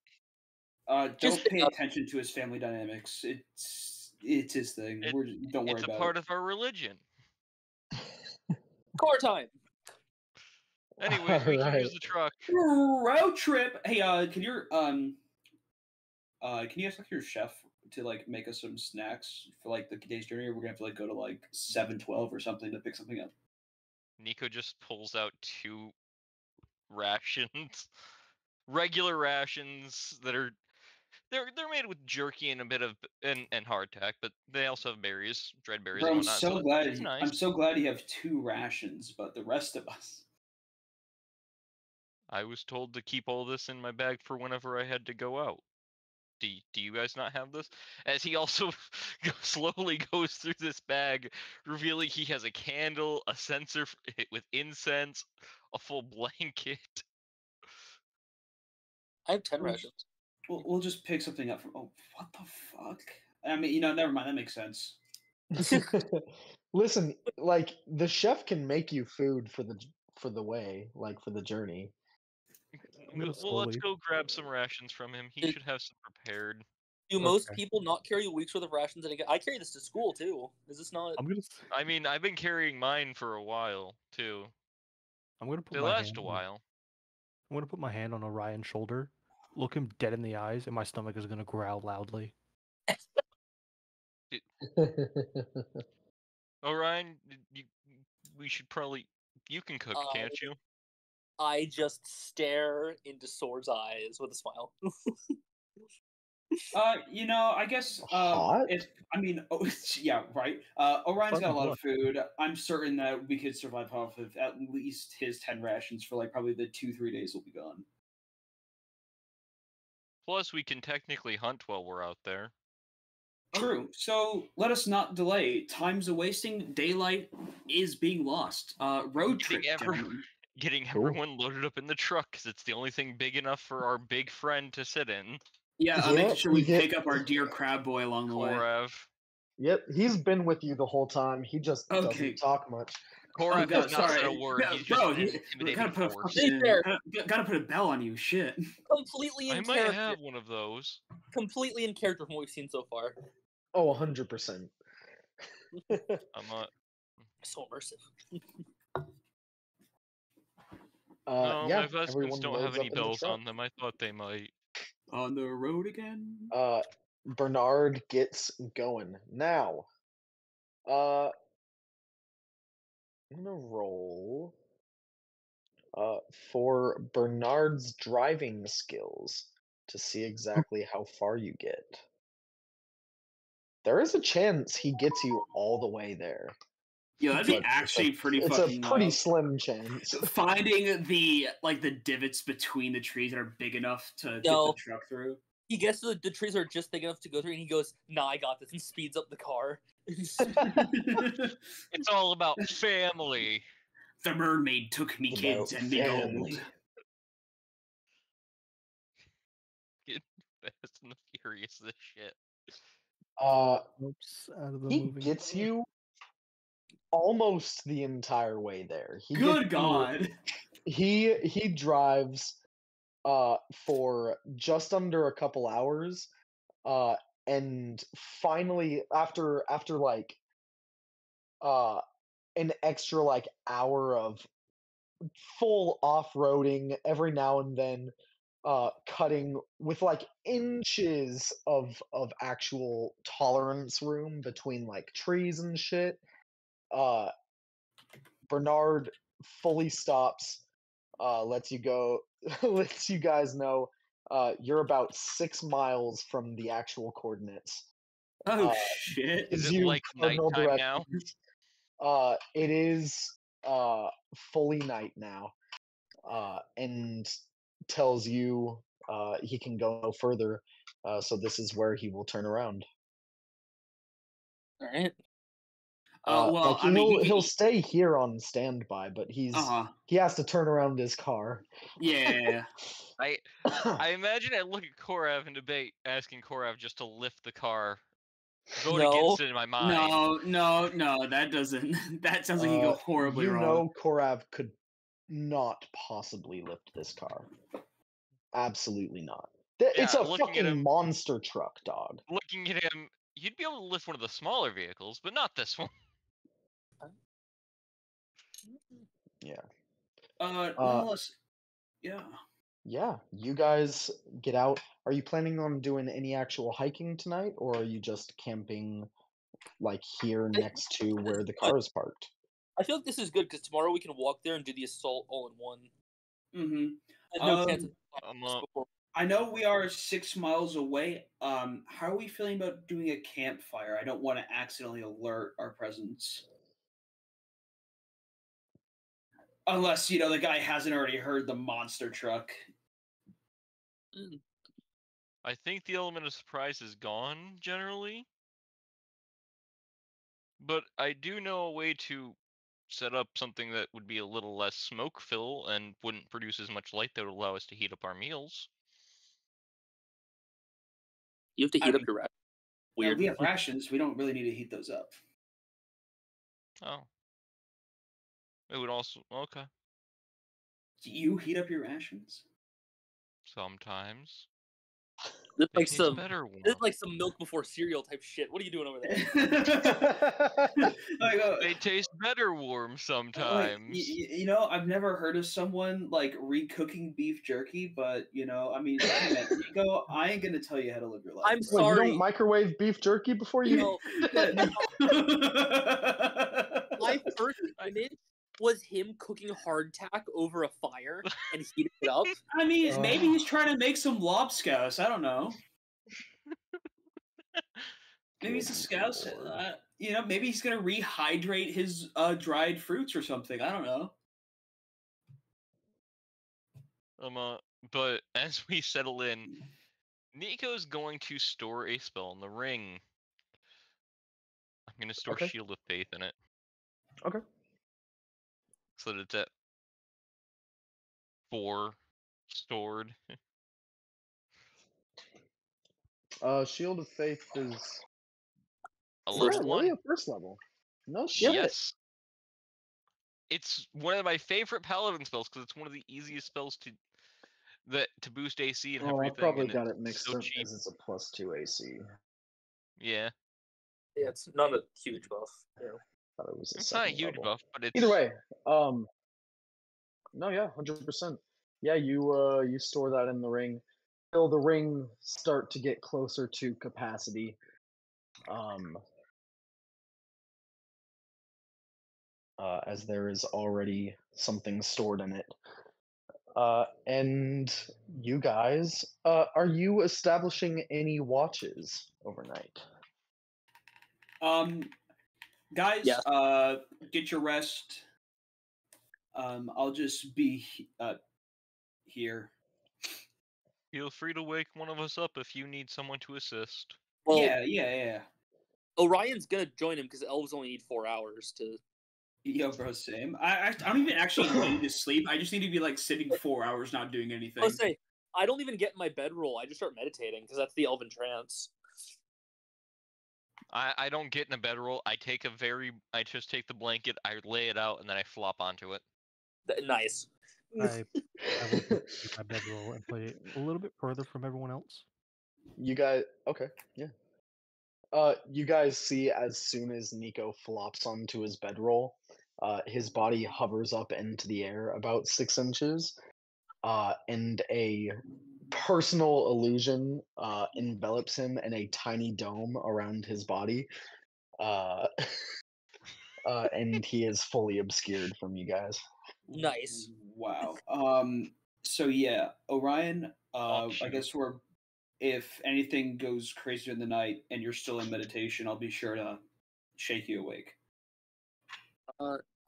[SPEAKER 2] Don't pay attention to his family dynamics. It's his thing. Don't worry
[SPEAKER 5] It's a
[SPEAKER 2] about
[SPEAKER 5] part
[SPEAKER 2] it.
[SPEAKER 5] of our religion.
[SPEAKER 3] Car time.
[SPEAKER 5] Anyways, we can
[SPEAKER 1] Alright.
[SPEAKER 5] use the truck.
[SPEAKER 2] Road trip. Hey, can you ask your chef to make us some snacks for the day's journey, or we're gonna have to go to 7-12 or something to pick something up.
[SPEAKER 5] Nico just pulls out 2 rations, regular rations that are they're made with jerky and a bit of and hardtack, but they also have berries, dried berries
[SPEAKER 2] Bro,
[SPEAKER 5] and
[SPEAKER 2] I'm
[SPEAKER 5] whatnot.
[SPEAKER 2] so glad.
[SPEAKER 5] It's nice.
[SPEAKER 2] I'm so glad you have 2 rations, but the rest of us.
[SPEAKER 5] I was told to keep all this in my bag for whenever I had to go out. Do you guys not have this? As he also slowly goes through this bag, revealing he has a candle, a censer with incense, a full blanket.
[SPEAKER 3] I have 10 rations.
[SPEAKER 2] We'll just pick something up from. Oh, what the fuck? I mean, never mind. That makes sense.
[SPEAKER 1] Listen, the chef can make you food for the way, for the journey.
[SPEAKER 5] Well, let's
[SPEAKER 6] slowly.
[SPEAKER 5] go grab some rations from him. He should have some prepared.
[SPEAKER 3] Do most
[SPEAKER 6] Okay.
[SPEAKER 3] people not carry a week's worth of rations? I carry this to school too. Is this not?
[SPEAKER 6] I'm gonna.
[SPEAKER 5] I mean, I've been carrying mine for a while too.
[SPEAKER 6] I'm gonna put
[SPEAKER 5] They
[SPEAKER 6] my
[SPEAKER 5] last
[SPEAKER 6] hand.
[SPEAKER 5] a while.
[SPEAKER 6] I'm gonna put my hand on Orion's shoulder, look him dead in the eyes, and my stomach is gonna growl loudly.
[SPEAKER 5] Orion, we should probably. You can cook, can't you?
[SPEAKER 3] I just stare into Sora's eyes with a smile.
[SPEAKER 2] I guess
[SPEAKER 1] Hot?
[SPEAKER 2] yeah, right. Orion's got a lot
[SPEAKER 6] Fucking
[SPEAKER 2] of food. I'm certain that we could survive off of at least his 10 rations for probably the 2-3 days we'll be gone.
[SPEAKER 5] Plus, we can technically hunt while we're out there.
[SPEAKER 2] True. So let us not delay. Time's a wasting. Daylight is being lost. Road trip, gentlemen.
[SPEAKER 5] Getting
[SPEAKER 1] Cool.
[SPEAKER 5] everyone loaded up in the truck because it's the only thing big enough for our big friend to sit in.
[SPEAKER 7] Yeah,
[SPEAKER 1] Yeah,
[SPEAKER 7] making sure we
[SPEAKER 1] we get-
[SPEAKER 7] pick up our dear crab boy along the way.
[SPEAKER 5] Korav.
[SPEAKER 1] Yep, he's been with you the whole time. He just
[SPEAKER 7] Okay.
[SPEAKER 1] doesn't talk much.
[SPEAKER 5] Korath
[SPEAKER 7] God,
[SPEAKER 5] has not said a
[SPEAKER 7] sorry.
[SPEAKER 5] word.
[SPEAKER 7] Yeah,
[SPEAKER 5] He's
[SPEAKER 7] bro,
[SPEAKER 5] just an
[SPEAKER 7] gotta
[SPEAKER 5] intimidating
[SPEAKER 7] put a
[SPEAKER 5] force.
[SPEAKER 7] fucking,
[SPEAKER 3] Fair.
[SPEAKER 7] gotta put a bell on you. Shit.
[SPEAKER 3] Completely in
[SPEAKER 5] I might
[SPEAKER 3] character.
[SPEAKER 5] have one of those.
[SPEAKER 3] Completely in character from what we've seen so far.
[SPEAKER 1] Oh, 100%.
[SPEAKER 5] I'm not.
[SPEAKER 3] So immersive.
[SPEAKER 5] No,
[SPEAKER 1] Yeah,
[SPEAKER 5] my Vespens
[SPEAKER 1] everyone
[SPEAKER 5] don't have
[SPEAKER 1] loads
[SPEAKER 5] any
[SPEAKER 1] up in the
[SPEAKER 5] bells
[SPEAKER 1] truck.
[SPEAKER 5] on them. I thought they might.
[SPEAKER 7] On the road again.
[SPEAKER 1] Bernard gets going. Now, I'm gonna roll for Bernard's driving skills to see exactly how far you get. There is a chance he gets you all the way there.
[SPEAKER 7] Yeah, that'd be
[SPEAKER 1] But
[SPEAKER 7] actually pretty
[SPEAKER 1] it's
[SPEAKER 7] fucking
[SPEAKER 1] a pretty
[SPEAKER 7] wild.
[SPEAKER 1] slim chance.
[SPEAKER 7] Finding the divots between the trees that are big enough to get
[SPEAKER 3] No.
[SPEAKER 7] the truck through.
[SPEAKER 3] He gets to the trees are just big enough to go through, and he goes, "Nah, I got this," and speeds up the car.
[SPEAKER 5] It's all about family.
[SPEAKER 7] The mermaid took me
[SPEAKER 1] It's
[SPEAKER 7] kids
[SPEAKER 1] about
[SPEAKER 7] and me
[SPEAKER 1] family.
[SPEAKER 7] gold.
[SPEAKER 5] Get Fast and the Furious, this shit.
[SPEAKER 6] Oops, out of the
[SPEAKER 1] He
[SPEAKER 6] movie.
[SPEAKER 1] gets you almost the entire way there. He
[SPEAKER 7] Good
[SPEAKER 1] gets you-
[SPEAKER 7] God.
[SPEAKER 1] he drives for just under a couple hours, and finally after like an extra like hour of full off-roading every now and then, cutting with like inches of actual tolerance room between like trees and shit, uh Bernard fully stops, lets you go, lets you guys know you're about 6 miles from the actual coordinates.
[SPEAKER 7] Oh,
[SPEAKER 1] Uh,
[SPEAKER 7] shit.
[SPEAKER 5] Is
[SPEAKER 1] gives
[SPEAKER 5] it
[SPEAKER 1] you
[SPEAKER 5] like
[SPEAKER 1] cardinal
[SPEAKER 5] nighttime now?
[SPEAKER 1] directions. It is fully night now, and tells you he can go no further. So this is where he will turn around.
[SPEAKER 3] All right.
[SPEAKER 7] Well,
[SPEAKER 1] Like
[SPEAKER 7] I mean,
[SPEAKER 1] he'll stay here on standby, but
[SPEAKER 7] uh-huh.
[SPEAKER 1] he has to turn around his car.
[SPEAKER 7] Yeah.
[SPEAKER 5] I imagine I look at Korav and debate asking Korav just to lift the car. Vote
[SPEAKER 3] No.
[SPEAKER 5] against it in my mind.
[SPEAKER 7] No, that doesn't. That sounds like you go horribly
[SPEAKER 1] you
[SPEAKER 7] wrong.
[SPEAKER 1] know Korav could not possibly lift this car. Absolutely not. It's
[SPEAKER 5] Yeah,
[SPEAKER 1] a
[SPEAKER 5] looking at
[SPEAKER 1] fucking
[SPEAKER 5] him-
[SPEAKER 1] monster truck, dog.
[SPEAKER 5] Looking at him, you'd be able to lift one of the smaller vehicles, but not this one.
[SPEAKER 1] Yeah.
[SPEAKER 7] Nonetheless, yeah.
[SPEAKER 1] Yeah, you guys get out. Are you planning on doing any actual hiking tonight, or are you just camping like here next to where the car is parked?
[SPEAKER 3] I feel like this is good because tomorrow we can walk there and do the assault all in one.
[SPEAKER 7] Mm-hmm.
[SPEAKER 3] And no chance of
[SPEAKER 5] I'm
[SPEAKER 3] this before.
[SPEAKER 7] I know we are 6 miles away. How are we feeling about doing a campfire? I don't want to accidentally alert our presence. Unless, the guy hasn't already heard the monster truck.
[SPEAKER 5] I think the element of surprise is gone generally. But I do know a way to set up something that would be a little less smoke fill and wouldn't produce as much light that would allow us to heat up our meals.
[SPEAKER 3] You have to
[SPEAKER 7] I
[SPEAKER 3] heat up
[SPEAKER 7] mean,
[SPEAKER 3] your rat.
[SPEAKER 7] No,
[SPEAKER 3] Weird.
[SPEAKER 7] we have rations. We don't really need to heat those up.
[SPEAKER 5] Oh. It would also okay.
[SPEAKER 7] Do you heat up your rations?
[SPEAKER 5] Sometimes.
[SPEAKER 3] This
[SPEAKER 5] They
[SPEAKER 3] like
[SPEAKER 5] taste
[SPEAKER 3] some
[SPEAKER 5] better
[SPEAKER 3] this is
[SPEAKER 5] warm.
[SPEAKER 3] like some milk before cereal type shit. What are you doing over there?
[SPEAKER 5] They taste better warm sometimes.
[SPEAKER 7] I've never heard of someone like recooking beef jerky, but I mean, hey man, Nico, I ain't gonna tell you how to live your life.
[SPEAKER 3] I'm
[SPEAKER 1] Wait, you
[SPEAKER 3] sorry.
[SPEAKER 1] don't microwave beef jerky before you?
[SPEAKER 3] No. My first image was him cooking hardtack over a fire and heating it up.
[SPEAKER 7] I mean, maybe he's trying to make some lobscouse. I don't know. Maybe he's a
[SPEAKER 1] Good
[SPEAKER 7] scouse.
[SPEAKER 1] lord.
[SPEAKER 7] Maybe he's gonna rehydrate his dried fruits or something. I don't know.
[SPEAKER 5] But as we settle in, Nico's going to store a spell in the ring. I'm going to store
[SPEAKER 1] Okay.
[SPEAKER 5] Shield of Faith in it.
[SPEAKER 1] Okay.
[SPEAKER 5] So that it's at 4 stored.
[SPEAKER 1] Shield of Faith is
[SPEAKER 5] A
[SPEAKER 1] Yeah,
[SPEAKER 5] level
[SPEAKER 1] really?
[SPEAKER 5] 1.
[SPEAKER 1] A first level? No shit.
[SPEAKER 5] Yes. It's one of my favorite paladin spells because it's one of the easiest spells to boost AC and
[SPEAKER 1] Oh, I
[SPEAKER 5] everything,
[SPEAKER 1] probably
[SPEAKER 5] and
[SPEAKER 1] got it
[SPEAKER 5] it's
[SPEAKER 1] mixed
[SPEAKER 5] so
[SPEAKER 1] up
[SPEAKER 5] cheap.
[SPEAKER 1] because it's a +2 AC.
[SPEAKER 5] Yeah,
[SPEAKER 3] Yeah, it's not a huge buff. Yeah.
[SPEAKER 1] Thought it was a
[SPEAKER 5] it's not a
[SPEAKER 1] second
[SPEAKER 5] huge
[SPEAKER 1] level.
[SPEAKER 5] buff, but it's
[SPEAKER 1] Either way, no, yeah, 100%. Yeah, you store that in the ring. Till the ring start to get closer to capacity. As there is already something stored in it. And you guys, are you establishing any watches overnight?
[SPEAKER 2] Guys,
[SPEAKER 3] Yes.
[SPEAKER 2] get your rest. I'll just be here.
[SPEAKER 5] feel free to wake one of us up if you need someone to assist.
[SPEAKER 3] Well,
[SPEAKER 2] Yeah.
[SPEAKER 3] Orion's gonna join him because elves only need 4 hours to.
[SPEAKER 2] Yo, bro, same. I don't even actually need to sleep. I just need to be like sitting 4 hours not doing anything.
[SPEAKER 3] I'll say I don't even get in my bedroll. I just start meditating because that's the elven trance.
[SPEAKER 5] I don't get in a bedroll. I just take the blanket, I lay it out, and then I flop onto it.
[SPEAKER 3] Nice.
[SPEAKER 6] I will take my bedroll and put it a little bit further from everyone else.
[SPEAKER 1] You guys, okay, yeah. You guys see as soon as Nico flops onto his bedroll, his body hovers up into the air about 6 inches, and a personal illusion envelops him in a tiny dome around his body, uh, and he is fully obscured from you guys.
[SPEAKER 3] Nice.
[SPEAKER 2] Wow. So yeah, Orion. I
[SPEAKER 5] shoot.
[SPEAKER 2] guess if anything goes crazier in the night and you're still in meditation, I'll be sure to shake you awake.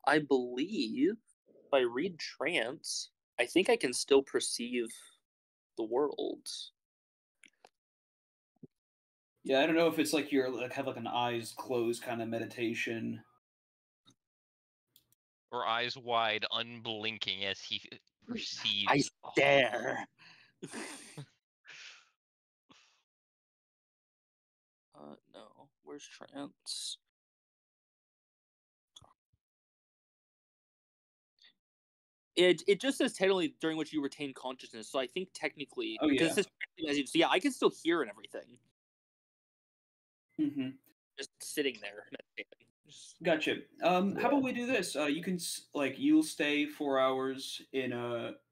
[SPEAKER 3] I believe if I read trance, I think I can still perceive the world.
[SPEAKER 2] Yeah, I don't know if it's like you're like have like an eyes closed kind of meditation.
[SPEAKER 5] Or eyes wide, unblinking as he perceives.
[SPEAKER 3] I stare. No. Where's trance? It just says technically during which you retain consciousness. So I think technically,
[SPEAKER 2] Oh,
[SPEAKER 3] because
[SPEAKER 2] yeah.
[SPEAKER 3] it says as you see, yeah, I can still hear and everything.
[SPEAKER 2] Mm-hmm.
[SPEAKER 3] Just sitting there meditating.
[SPEAKER 2] Gotcha. How about we do this? You can you'll stay 4 hours in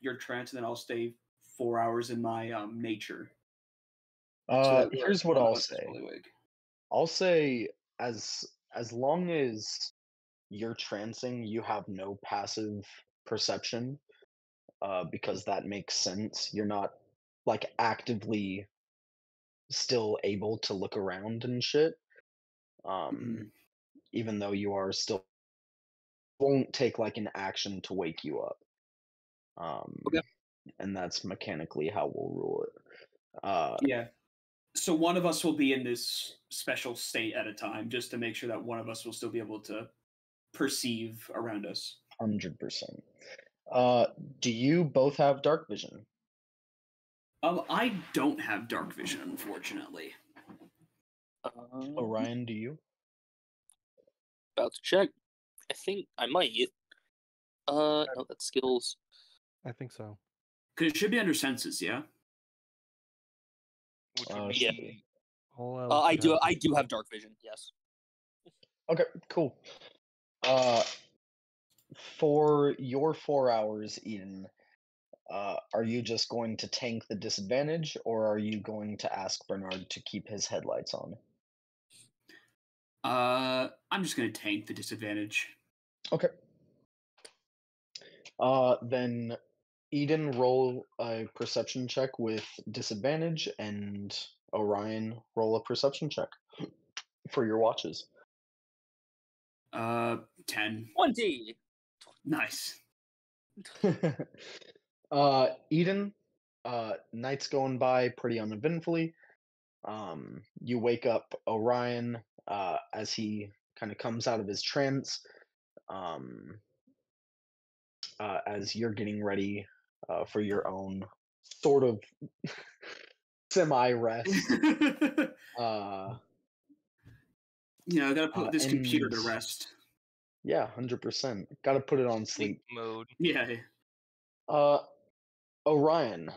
[SPEAKER 2] your trance, and then I'll stay 4 hours in my nature. So that
[SPEAKER 1] Here's what
[SPEAKER 2] one of
[SPEAKER 1] I'll
[SPEAKER 2] us is
[SPEAKER 1] say.
[SPEAKER 2] fully awake.
[SPEAKER 1] I'll say as long as you're trancing, you have no passive perception, because that makes sense. You're not like actively still able to look around and shit.
[SPEAKER 2] Mhm.
[SPEAKER 1] Even though you are still won't take like an action to wake you up.
[SPEAKER 3] Okay.
[SPEAKER 1] And that's mechanically how we'll rule it.
[SPEAKER 2] Yeah. So one of us will be in this special state at a time, just to make sure that one of us will still be able to perceive around us.
[SPEAKER 1] 100%. Do you both have dark vision?
[SPEAKER 2] I don't have dark vision, unfortunately.
[SPEAKER 1] Orion, do you?
[SPEAKER 3] About to check. I think I might. No, that's skills.
[SPEAKER 6] I think so.
[SPEAKER 7] Because it should be under senses, yeah?
[SPEAKER 5] Which would
[SPEAKER 1] Yeah.
[SPEAKER 5] be
[SPEAKER 6] All else
[SPEAKER 3] I
[SPEAKER 6] you
[SPEAKER 3] do.
[SPEAKER 6] have
[SPEAKER 3] I
[SPEAKER 6] to-
[SPEAKER 3] do have dark vision. Yes.
[SPEAKER 1] Okay, cool. For your 4 hours, Eden, are you just going to tank the disadvantage, or are you going to ask Bernard to keep his headlights on?
[SPEAKER 7] I'm just going to tank the disadvantage.
[SPEAKER 1] Okay. Then Eden, roll a perception check with disadvantage, and Orion, roll a perception check for your watches.
[SPEAKER 7] 10.
[SPEAKER 3] 20.
[SPEAKER 7] Nice.
[SPEAKER 1] Eden, night's going by pretty uneventfully. You wake up Orion as he kind of comes out of his trance. As you're getting ready for your own sort of semi rest.
[SPEAKER 7] I gotta put this computer to
[SPEAKER 1] and
[SPEAKER 7] rest.
[SPEAKER 1] yeah, 100%. Gotta put it on
[SPEAKER 5] Sleep
[SPEAKER 1] sleep.
[SPEAKER 5] mode.
[SPEAKER 7] Yeah.
[SPEAKER 1] Orion,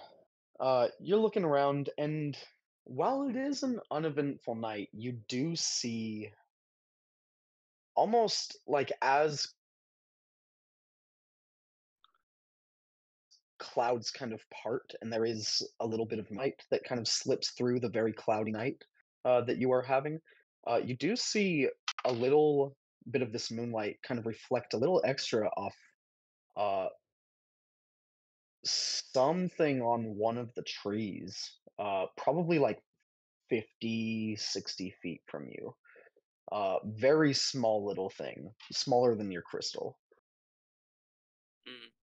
[SPEAKER 1] you're looking around, and while it is an uneventful night, you do see almost like as clouds kind of part, and there is a little bit of light that kind of slips through the very cloudy night that you are having. You do see a little bit of this moonlight kind of reflect a little extra off uh, something on one of the trees, probably like 50, 60 feet from you. Very small little thing, smaller than your crystal.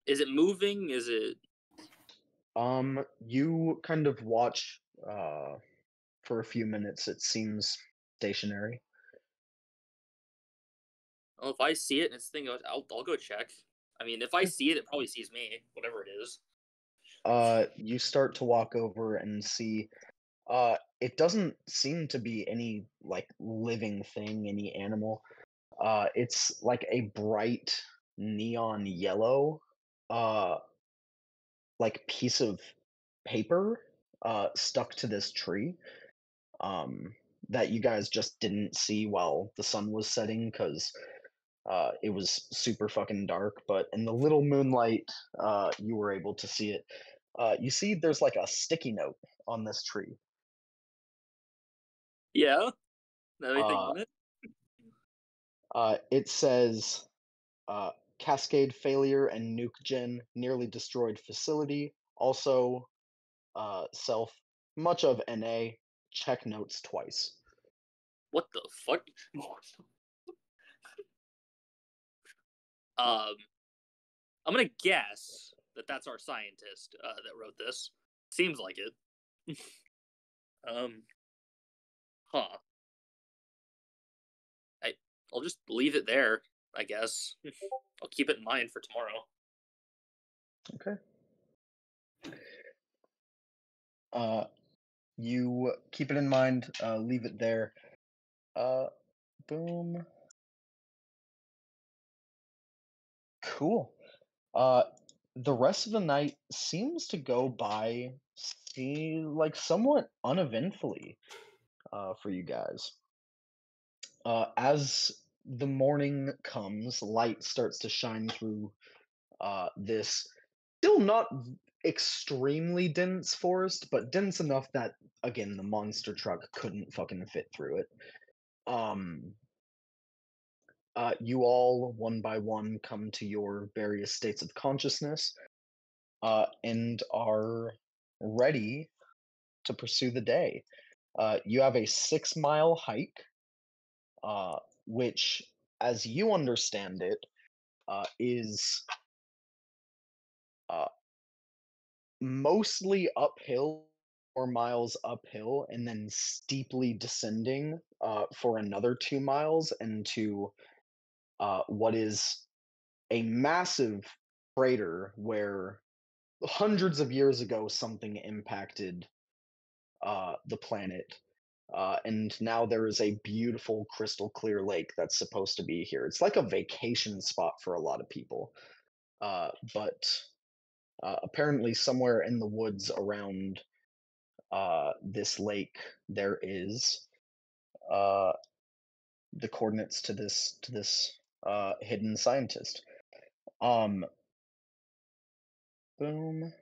[SPEAKER 3] Is it moving? Is it?
[SPEAKER 1] You kind of watch for a few minutes. It seems stationary.
[SPEAKER 3] Well, if I see it and it's thing, I'll go check. I mean, if I see it, it probably sees me, whatever it is.
[SPEAKER 1] You start to walk over and see. It doesn't seem to be any like living thing, any animal. It's like a bright neon yellow, uh, like piece of paper, stuck to this tree. Um, that you guys just didn't see while the sun was setting because it was super fucking dark. But in the little moonlight, you were able to see it. You see, there's like a sticky note on this tree.
[SPEAKER 3] Yeah. Anything
[SPEAKER 1] Uh,
[SPEAKER 3] on it?
[SPEAKER 1] it says uh, Cascade failure and nuke gen nearly destroyed facility. Also, self much of NA. Check notes twice.
[SPEAKER 3] What the fuck? Um, I'm gonna guess that that's our scientist that wrote this. Seems like it. um, huh. I'll just leave it there, I guess. I'll keep it in mind for tomorrow.
[SPEAKER 1] Okay. You keep it in mind. Leave it there. Boom. Cool. Uh, the rest of the night seems to go by like somewhat uneventfully for you guys. As the morning comes, light starts to shine through this still not extremely dense forest, but dense enough that again the monster truck couldn't fucking fit through it. Um, you all one by one come to your various states of consciousness and are ready to pursue the day. You have a 6 mile hike, which, as you understand it, is uh, mostly uphill, 4 miles uphill, and then steeply descending for another 2 miles into what is a massive crater where hundreds of years ago something impacted the planet. And now there is a beautiful crystal clear lake that's supposed to be here. It's like a vacation spot for a lot of people. But apparently, somewhere in the woods around this lake, there is uh, the coordinates to this hidden scientist. Um, boom.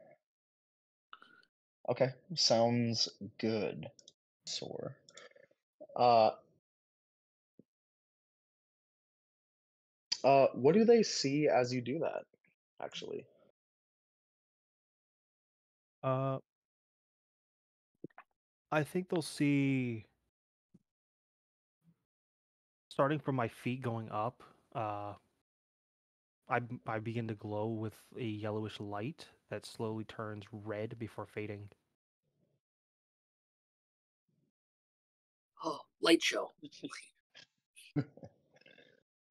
[SPEAKER 1] Okay, sounds good. Sore. Uh, what do they see as you do that? Actually,
[SPEAKER 6] Uh, I think they'll see, starting from my feet going up, I begin to glow with a yellowish light that slowly turns red before fading.
[SPEAKER 3] Oh, light show.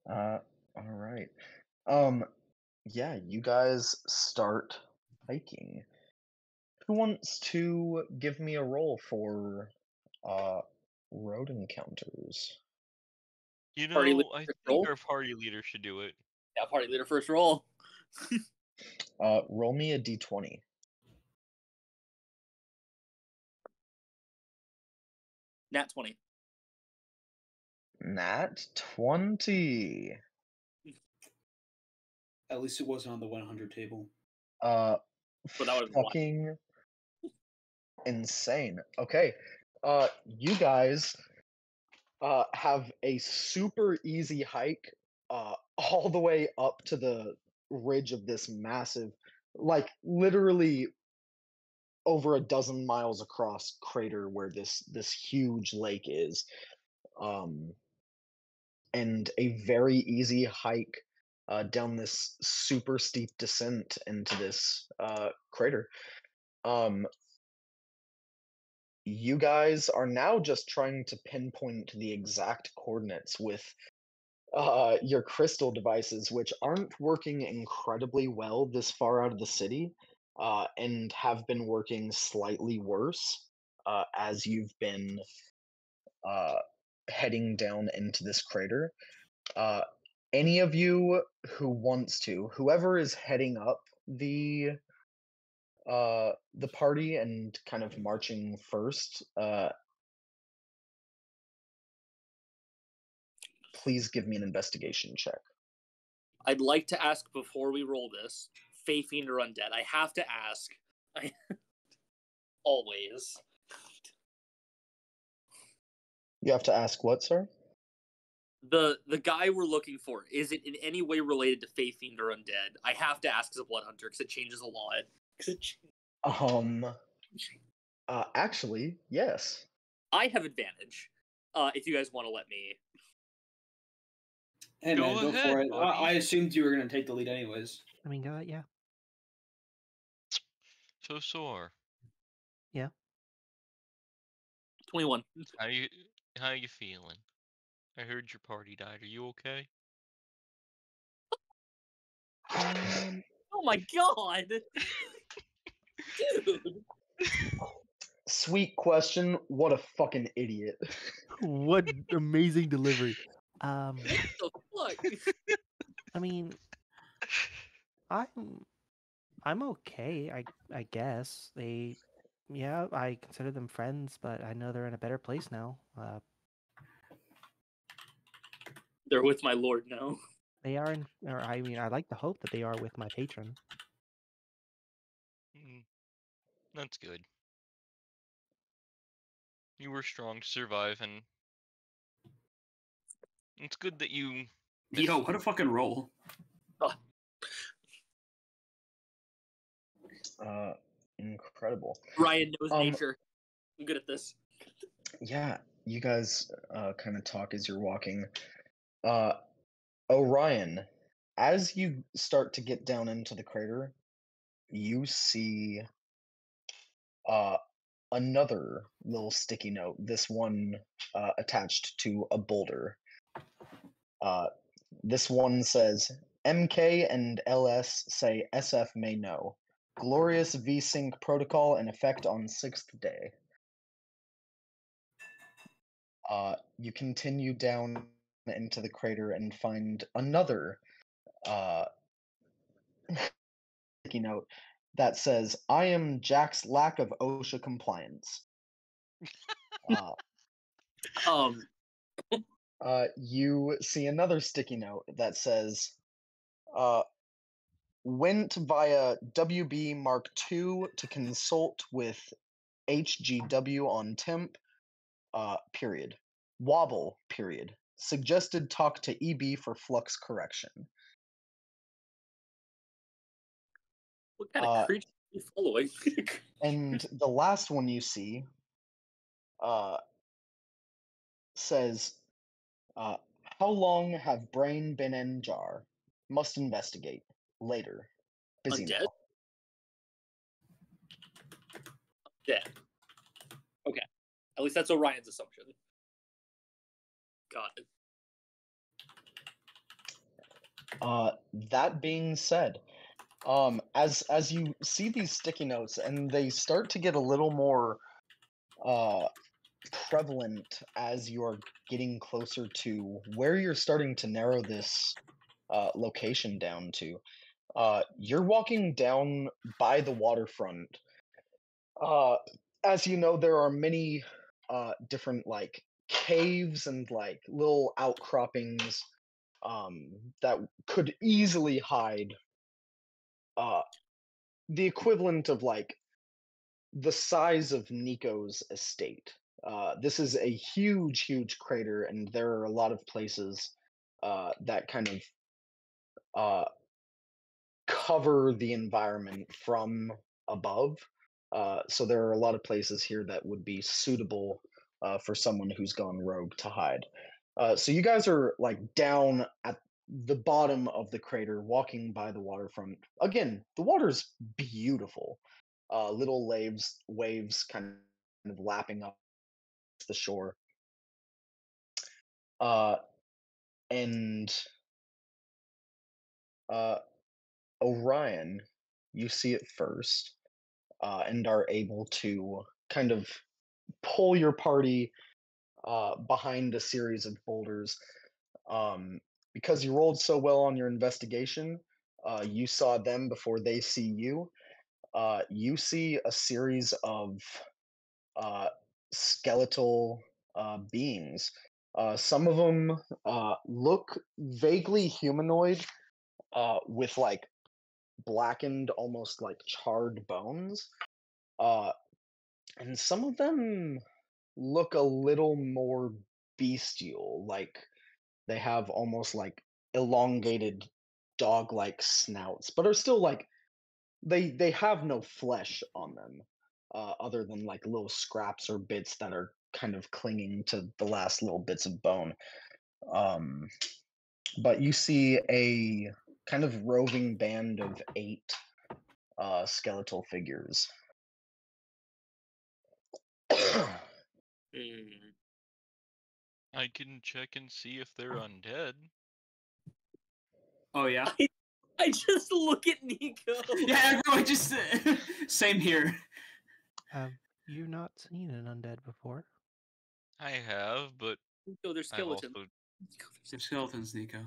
[SPEAKER 1] all right. Um, yeah, you guys start hiking. Who wants to give me a roll for uh road encounters?
[SPEAKER 5] You
[SPEAKER 3] Party leader
[SPEAKER 5] know, I
[SPEAKER 3] first
[SPEAKER 5] think
[SPEAKER 3] roll?
[SPEAKER 5] our party leader should do it.
[SPEAKER 3] Yeah, party leader first roll.
[SPEAKER 1] Roll me a d20.
[SPEAKER 3] Nat 20.
[SPEAKER 1] Nat 20.
[SPEAKER 2] At least it wasn't on the 100 table.
[SPEAKER 3] But that would've been
[SPEAKER 1] Fucking insane. Okay. You guys have a super easy hike all the way up to the ridge of this massive, like literally over a dozen miles across crater where this huge lake is. And a very easy hike down this super steep descent into this crater. You guys are now just trying to pinpoint the exact coordinates with your crystal devices, which aren't working incredibly well this far out of the city, and have been working slightly worse as you've been uh, heading down into this crater. Any of you who wants to, whoever is heading up the party and kind of marching first, please give me an investigation check.
[SPEAKER 3] I'd like to ask before we roll this, Fae Fiend or Undead. I have to ask. Always.
[SPEAKER 1] You have to ask what, sir?
[SPEAKER 3] The guy we're looking for, is it in any way related to Fae Fiend or Undead? I have to ask as a Blood Hunter because it changes a lot.
[SPEAKER 1] Actually, yes.
[SPEAKER 3] I have advantage. If you guys want to let me.
[SPEAKER 2] Hey,
[SPEAKER 5] Go
[SPEAKER 2] man, go
[SPEAKER 5] ahead,
[SPEAKER 2] for it.
[SPEAKER 5] buddy.
[SPEAKER 2] I assumed you were going to take the lead anyways.
[SPEAKER 6] I mean, yeah.
[SPEAKER 5] So sore.
[SPEAKER 3] 21.
[SPEAKER 5] How you feeling? I heard your party died. Are you okay?
[SPEAKER 3] Oh my god! Dude!
[SPEAKER 1] Sweet question. What a fucking idiot.
[SPEAKER 6] What amazing delivery.
[SPEAKER 3] What the fuck?
[SPEAKER 6] I mean, I'm okay. I guess I consider them friends, but I know they're in a better place now.
[SPEAKER 3] They're with my lord now.
[SPEAKER 6] They are in, or I mean, I like to hope that they are with my patron.
[SPEAKER 5] That's good. You were strong to survive, and it's good that you.
[SPEAKER 7] Yo, what a fucking roll.
[SPEAKER 1] Incredible.
[SPEAKER 3] Ryan knows nature. I'm good at this.
[SPEAKER 1] Yeah, you guys kind of talk as you're walking. Orion, as you start to get down into the crater, you see another little sticky note, this one attached to a boulder. This one says, MK and LS say SF may know. Glorious VSync protocol in effect on 6th day. You continue down into the crater and find another sticky note that says, I am Jack's lack of OSHA compliance. You see another sticky note that says, went via WB Mark II to consult with HGW on temp, period. Wobble, period. Suggested talk to EB for flux correction.
[SPEAKER 3] What kind of creature are you following?
[SPEAKER 1] And the last one you see says, how long have brain been in jar? Must investigate. Later. Busy
[SPEAKER 3] Undead?
[SPEAKER 1] now.
[SPEAKER 3] Dead. Okay. At least that's Orion's assumption. Got it.
[SPEAKER 1] That being said, as you see these sticky notes and they start to get a little more prevalent as you are getting closer to where you're starting to narrow this location down to. You're walking down by the waterfront. Uh, as you know, there are many different like caves and like little outcroppings that could easily hide uh, the equivalent of like the size of Nico's estate. This is a huge, huge crater, and there are a lot of places that kind of uh, cover the environment from above. So there are a lot of places here that would be suitable for someone who's gone rogue to hide. So you guys are like down at the bottom of the crater, walking by the waterfront. Again, the water's beautiful. Little waves kind of lapping up the shore. Uh, and uh, Orion, you see it first, and are able to kind of pull your party behind a series of boulders. Because you rolled so well on your investigation, you saw them before they see you. You see a series of uh, skeletal beings. Some of them look vaguely humanoid, with like blackened, almost like charred bones. Uh, and some of them look a little more bestial, like they have almost like elongated dog-like snouts, but are still like they have no flesh on them, other than like little scraps or bits that are kind of clinging to the last little bits of bone. Um, but you see a kind of roving band of 8 skeletal figures.
[SPEAKER 3] Hmm.
[SPEAKER 5] I can check and see if they're undead.
[SPEAKER 7] Oh yeah.
[SPEAKER 3] I just look at Nico.
[SPEAKER 7] Yeah, everyone just same here.
[SPEAKER 6] Have you not seen an undead before?
[SPEAKER 5] I have, but
[SPEAKER 3] Nico, they're
[SPEAKER 5] I've
[SPEAKER 3] skeletons.
[SPEAKER 5] also
[SPEAKER 7] They're skeletons, Nico.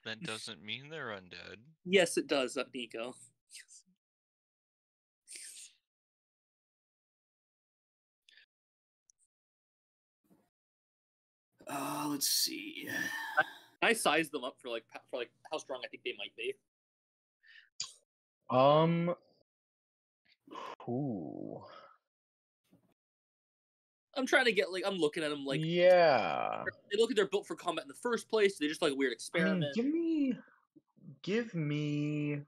[SPEAKER 5] that doesn't mean they're undead.
[SPEAKER 3] Yes, it does, Nico.
[SPEAKER 7] Let's see.
[SPEAKER 3] I sized them up for like how strong I think they might be.
[SPEAKER 1] Um, ooh.
[SPEAKER 3] I'm trying to get like I'm looking at them like
[SPEAKER 1] Yeah.
[SPEAKER 3] they look like they're built for combat in the first place. They're just like a weird
[SPEAKER 1] I mean,
[SPEAKER 3] experiment.
[SPEAKER 1] give me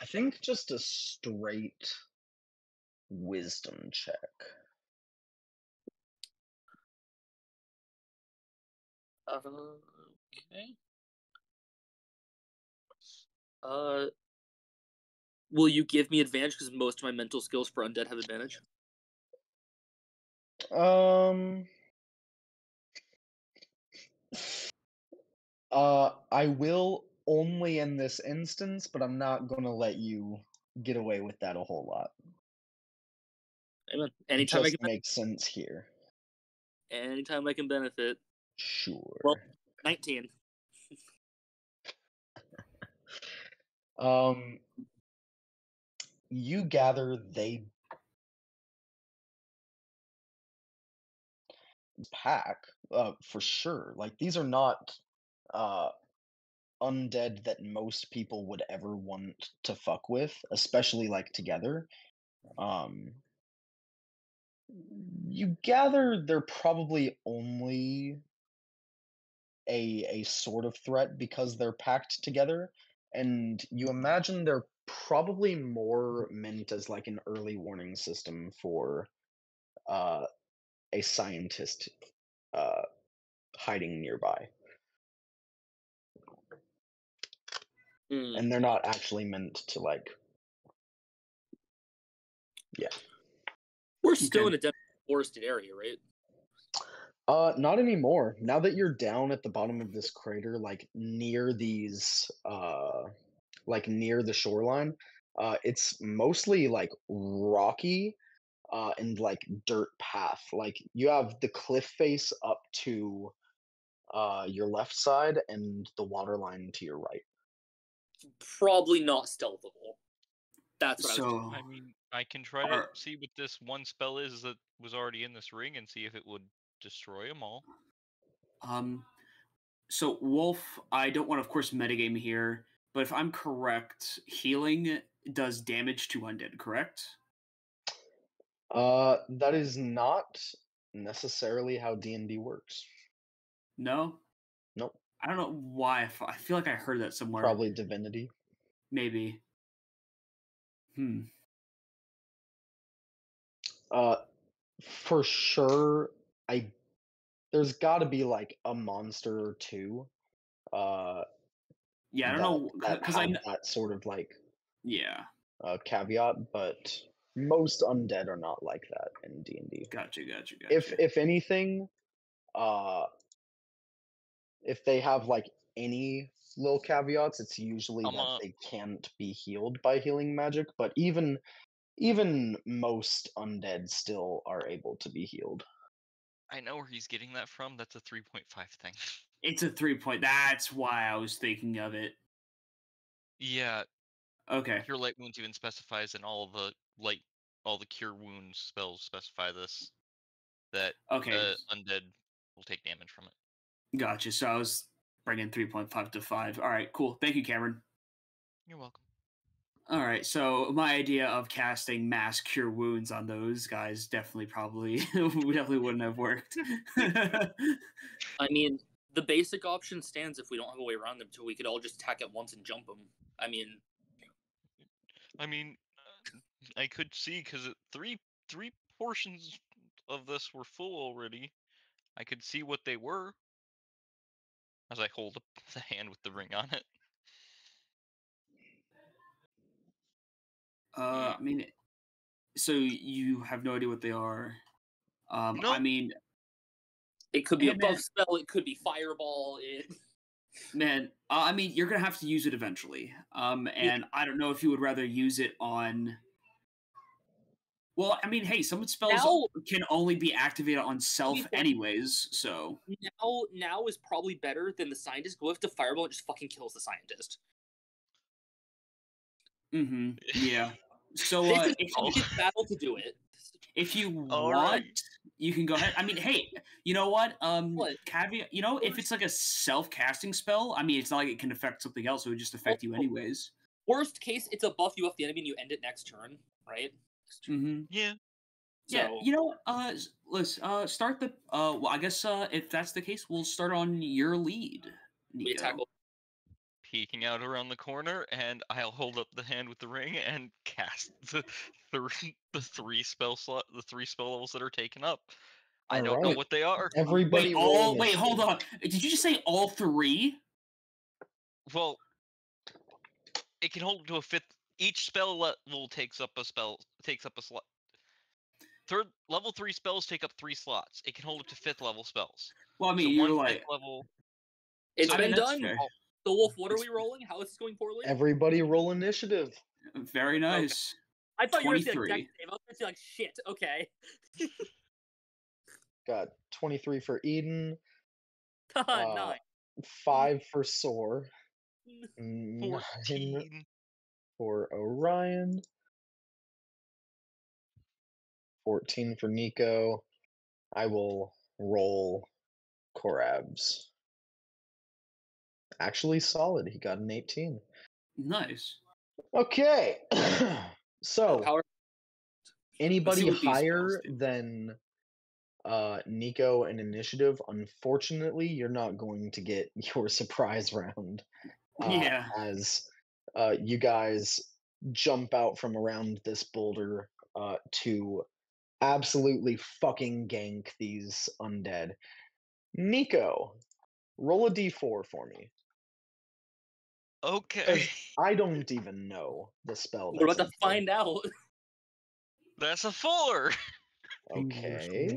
[SPEAKER 1] I think just a straight wisdom check.
[SPEAKER 3] Okay. Uh, will you give me advantage because most of my mental skills for undead have advantage?
[SPEAKER 1] Um, I will only in this instance, but I'm not gonna let you get away with that a whole lot.
[SPEAKER 3] Amen.
[SPEAKER 1] It just makes sense here.
[SPEAKER 3] Anytime I can benefit.
[SPEAKER 1] Sure.
[SPEAKER 3] Well, 19.
[SPEAKER 1] You gather they pack, for sure. Like these are not uh undead that most people would ever want to fuck with, especially like together. Um, you gather they're probably only a sort of threat because they're packed together, and you imagine they're probably more meant as like an early warning system for uh, a scientist uh, hiding nearby,
[SPEAKER 3] Hmm.
[SPEAKER 1] and they're not actually meant to like. Yeah.
[SPEAKER 3] We're still
[SPEAKER 7] Okay.
[SPEAKER 3] in a dense forested area, right?
[SPEAKER 1] Not anymore. Now that you're down at the bottom of this crater, like near these like near the shoreline. It's mostly like rocky and like dirt path. Like you have the cliff face up to your left side and the water line to your right.
[SPEAKER 3] Probably not stealthable. That's what I was thinking.
[SPEAKER 7] So,
[SPEAKER 5] I mean, I can try to
[SPEAKER 7] Are-
[SPEAKER 5] see what this one spell is that was already in this ring and see if it would destroy them all.
[SPEAKER 7] so Wolf, I don't want to, of course, metagame here, but if I'm correct, healing does damage to undead, correct?
[SPEAKER 1] That is not necessarily how D&D works.
[SPEAKER 7] No?
[SPEAKER 1] Nope.
[SPEAKER 7] I don't know why. I feel like I heard that somewhere.
[SPEAKER 1] Probably divinity.
[SPEAKER 7] Maybe.
[SPEAKER 1] For sure, there's got to be like a monster or two
[SPEAKER 7] Yeah, I don't
[SPEAKER 1] that
[SPEAKER 7] know, because
[SPEAKER 1] have that sort of like
[SPEAKER 7] Yeah,
[SPEAKER 1] caveat, but most undead are not like that in D&D.
[SPEAKER 7] gotcha.
[SPEAKER 1] If anything, if they have like any little caveats, it's usually
[SPEAKER 5] I'm
[SPEAKER 1] that they can't be healed by healing magic, but even most undead still are able to be healed.
[SPEAKER 5] I know where he's getting that from. That's a 3.5 thing.
[SPEAKER 7] It's a 3-point. That's why I was thinking of it.
[SPEAKER 5] Yeah,
[SPEAKER 7] Okay.
[SPEAKER 5] Cure Light Wounds even specifies, and all the Cure Wounds spells specify this, that
[SPEAKER 7] Okay.
[SPEAKER 5] undead will take damage from it.
[SPEAKER 7] Gotcha. So I was bringing 3.5 to 5. All right, cool. Thank you, Cameron.
[SPEAKER 5] You're welcome.
[SPEAKER 7] All right, so my idea of casting mass cure wounds on those guys definitely wouldn't have worked.
[SPEAKER 3] I mean, the basic option stands if we don't have a way around them too. We could all just attack at once and jump them. I mean,
[SPEAKER 5] I could see because three portions of this were full already. I could see what they were as I hold up the hand with the ring on it.
[SPEAKER 7] I mean, so you have no idea what they are.
[SPEAKER 5] No.
[SPEAKER 7] I mean,
[SPEAKER 3] it could be
[SPEAKER 7] Hey,
[SPEAKER 3] a buff
[SPEAKER 7] man.
[SPEAKER 3] spell. It could be fireball.
[SPEAKER 7] man, I mean, you're gonna have to use it eventually. And I don't know if you would rather use it on. Well, I mean, hey, some spells
[SPEAKER 3] Now-
[SPEAKER 7] can only be activated on self,
[SPEAKER 3] fair.
[SPEAKER 7] anyways. So
[SPEAKER 3] Now is probably better than the scientist. Go after fireball and just fucking kills the scientist.
[SPEAKER 7] yeah. So
[SPEAKER 3] This is his battle to do it.
[SPEAKER 7] if you
[SPEAKER 5] All
[SPEAKER 7] want,
[SPEAKER 5] right.
[SPEAKER 7] you can go ahead. I mean, hey, you know what?
[SPEAKER 3] What?
[SPEAKER 7] Caveat. You know, if it's like a self-casting spell, I mean, it's not like it can affect something else. It would just affect you anyways.
[SPEAKER 3] Worst case, it's a buff you off the enemy and you end it next turn, right?
[SPEAKER 5] Yeah.
[SPEAKER 7] Yeah,
[SPEAKER 3] So-
[SPEAKER 7] you know, let's start the. Well, I guess if that's the case, we'll start on your lead,
[SPEAKER 3] We
[SPEAKER 7] Nico.
[SPEAKER 3] tackle.
[SPEAKER 5] Peeking out around the corner, and I'll hold up the hand with the ring and cast the three spell levels that are taken up. I don't know
[SPEAKER 1] Alright.
[SPEAKER 5] what they are.
[SPEAKER 1] Everybody roll
[SPEAKER 7] Wait, hold
[SPEAKER 1] initiative.
[SPEAKER 7] on. Did you just say all three?
[SPEAKER 5] Well, it can hold up to a fifth. Each spell level takes up a slot. Level 3 spells take up 3 slots. It can hold up to 5th level spells.
[SPEAKER 7] Well, I mean,
[SPEAKER 5] So
[SPEAKER 7] you're
[SPEAKER 5] one
[SPEAKER 7] like,
[SPEAKER 5] fifth level.
[SPEAKER 3] It's
[SPEAKER 5] So-
[SPEAKER 3] been
[SPEAKER 7] that's
[SPEAKER 3] done.
[SPEAKER 7] fair.
[SPEAKER 3] So, Wolf, what are we rolling? How is this going poorly?
[SPEAKER 1] Everybody roll initiative.
[SPEAKER 7] Very nice.
[SPEAKER 3] I thought you were going to say
[SPEAKER 7] 23.
[SPEAKER 3] like, deck save. I was going to say like, shit, okay.
[SPEAKER 1] Got 23 for Eden,
[SPEAKER 3] 9.
[SPEAKER 1] 5 for Soar, 9
[SPEAKER 5] 14.
[SPEAKER 1] for Orion, 14 for Nico. I will roll Korab's. Actually solid. He got an 18.
[SPEAKER 7] Nice.
[SPEAKER 1] Okay. So
[SPEAKER 3] Power.
[SPEAKER 1] anybody
[SPEAKER 7] what these spells
[SPEAKER 1] higher
[SPEAKER 7] do.
[SPEAKER 1] than Nico in initiative, unfortunately, you're not going to get your surprise round.
[SPEAKER 7] Yeah.
[SPEAKER 1] As you guys jump out from around this boulder to absolutely fucking gank these undead. Nico, roll a d4 for me.
[SPEAKER 5] Okay.
[SPEAKER 1] I don't even know the spell.
[SPEAKER 3] We're
[SPEAKER 1] That's
[SPEAKER 3] about to
[SPEAKER 1] in play.
[SPEAKER 3] find out.
[SPEAKER 5] That's a 4.
[SPEAKER 1] Okay.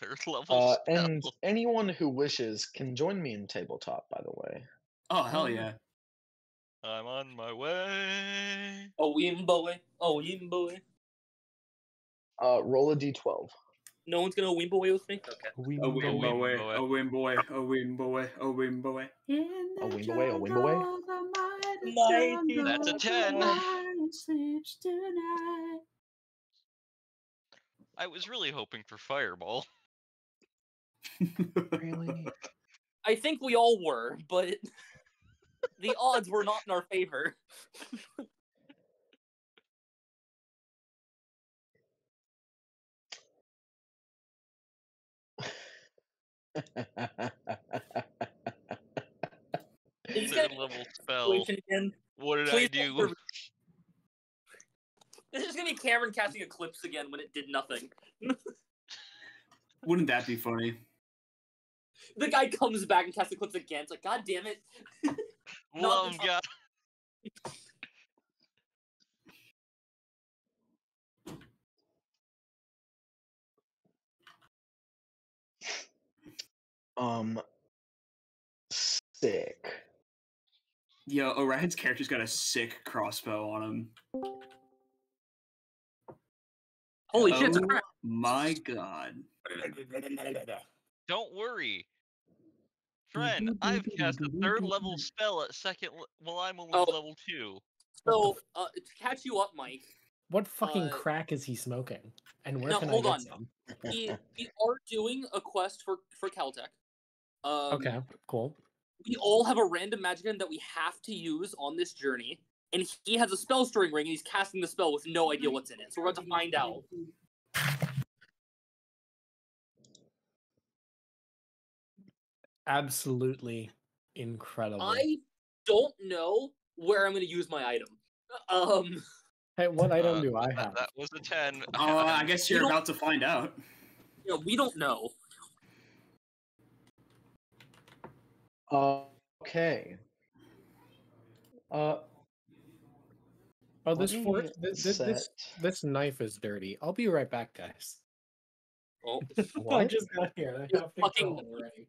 [SPEAKER 5] Third level
[SPEAKER 1] And
[SPEAKER 5] spell.
[SPEAKER 1] anyone who wishes can join me in tabletop, by the way.
[SPEAKER 7] Oh hell yeah!
[SPEAKER 5] I'm on my way.
[SPEAKER 3] Oh, Wimboy. Oh, Wimboy.
[SPEAKER 1] Roll a d12.
[SPEAKER 3] No one's gonna Wimboy with me? Okay.
[SPEAKER 7] A win
[SPEAKER 5] win
[SPEAKER 7] boy,
[SPEAKER 5] boy.
[SPEAKER 7] a win boy, a win boy, a win boy.
[SPEAKER 1] A win away, a win away.
[SPEAKER 3] Mighty
[SPEAKER 5] That's a 10. I was really hoping for Fireball.
[SPEAKER 4] Really?
[SPEAKER 3] I think we all were, but the odds were not in our favor. Is
[SPEAKER 5] Third
[SPEAKER 3] this
[SPEAKER 5] level spell.
[SPEAKER 3] situation again?
[SPEAKER 5] What did I
[SPEAKER 3] Please
[SPEAKER 5] do?
[SPEAKER 3] don't- This is gonna be Cameron casting Eclipse again when it did nothing.
[SPEAKER 7] Wouldn't that be funny?
[SPEAKER 3] The guy comes back and casts Eclipse again. It's like, God damn it. Not
[SPEAKER 5] Love
[SPEAKER 3] this-
[SPEAKER 5] God.
[SPEAKER 1] Sick.
[SPEAKER 7] Yo, Orion's character's got a sick crossbow on him.
[SPEAKER 3] Holy shit, it's a
[SPEAKER 7] Oh
[SPEAKER 3] crack.
[SPEAKER 7] my god.
[SPEAKER 5] Don't worry. Friend, I've cast a third level spell at second while I'm only
[SPEAKER 3] Oh.
[SPEAKER 5] level 2.
[SPEAKER 3] So, to catch you up, Mike,
[SPEAKER 8] What fucking
[SPEAKER 3] Uh,
[SPEAKER 8] crack is he smoking? And where
[SPEAKER 3] no,
[SPEAKER 8] can I
[SPEAKER 3] hold
[SPEAKER 8] get
[SPEAKER 3] on.
[SPEAKER 8] some?
[SPEAKER 3] we are doing a quest for Caltech.
[SPEAKER 8] Okay, cool.
[SPEAKER 3] We all have a random magic item that we have to use on this journey, and he has a spell storing ring, and he's casting the spell with no idea what's in it. So we're about to find out.
[SPEAKER 8] Absolutely incredible.
[SPEAKER 3] I don't know where I'm going to use my item.
[SPEAKER 8] Hey, what item do I
[SPEAKER 5] that,
[SPEAKER 8] have?
[SPEAKER 5] that was a 10.
[SPEAKER 7] I guess you're
[SPEAKER 3] don't-
[SPEAKER 7] about to find out.
[SPEAKER 3] we don't know.
[SPEAKER 1] Okay.
[SPEAKER 8] Oh, this
[SPEAKER 1] let
[SPEAKER 8] fork,
[SPEAKER 1] me
[SPEAKER 8] this
[SPEAKER 1] set-
[SPEAKER 8] this knife is dirty. I'll be right back, guys.
[SPEAKER 3] Oh,
[SPEAKER 8] I
[SPEAKER 1] What?
[SPEAKER 8] just got here. I
[SPEAKER 3] You're
[SPEAKER 8] have to
[SPEAKER 3] fucking-
[SPEAKER 8] go already.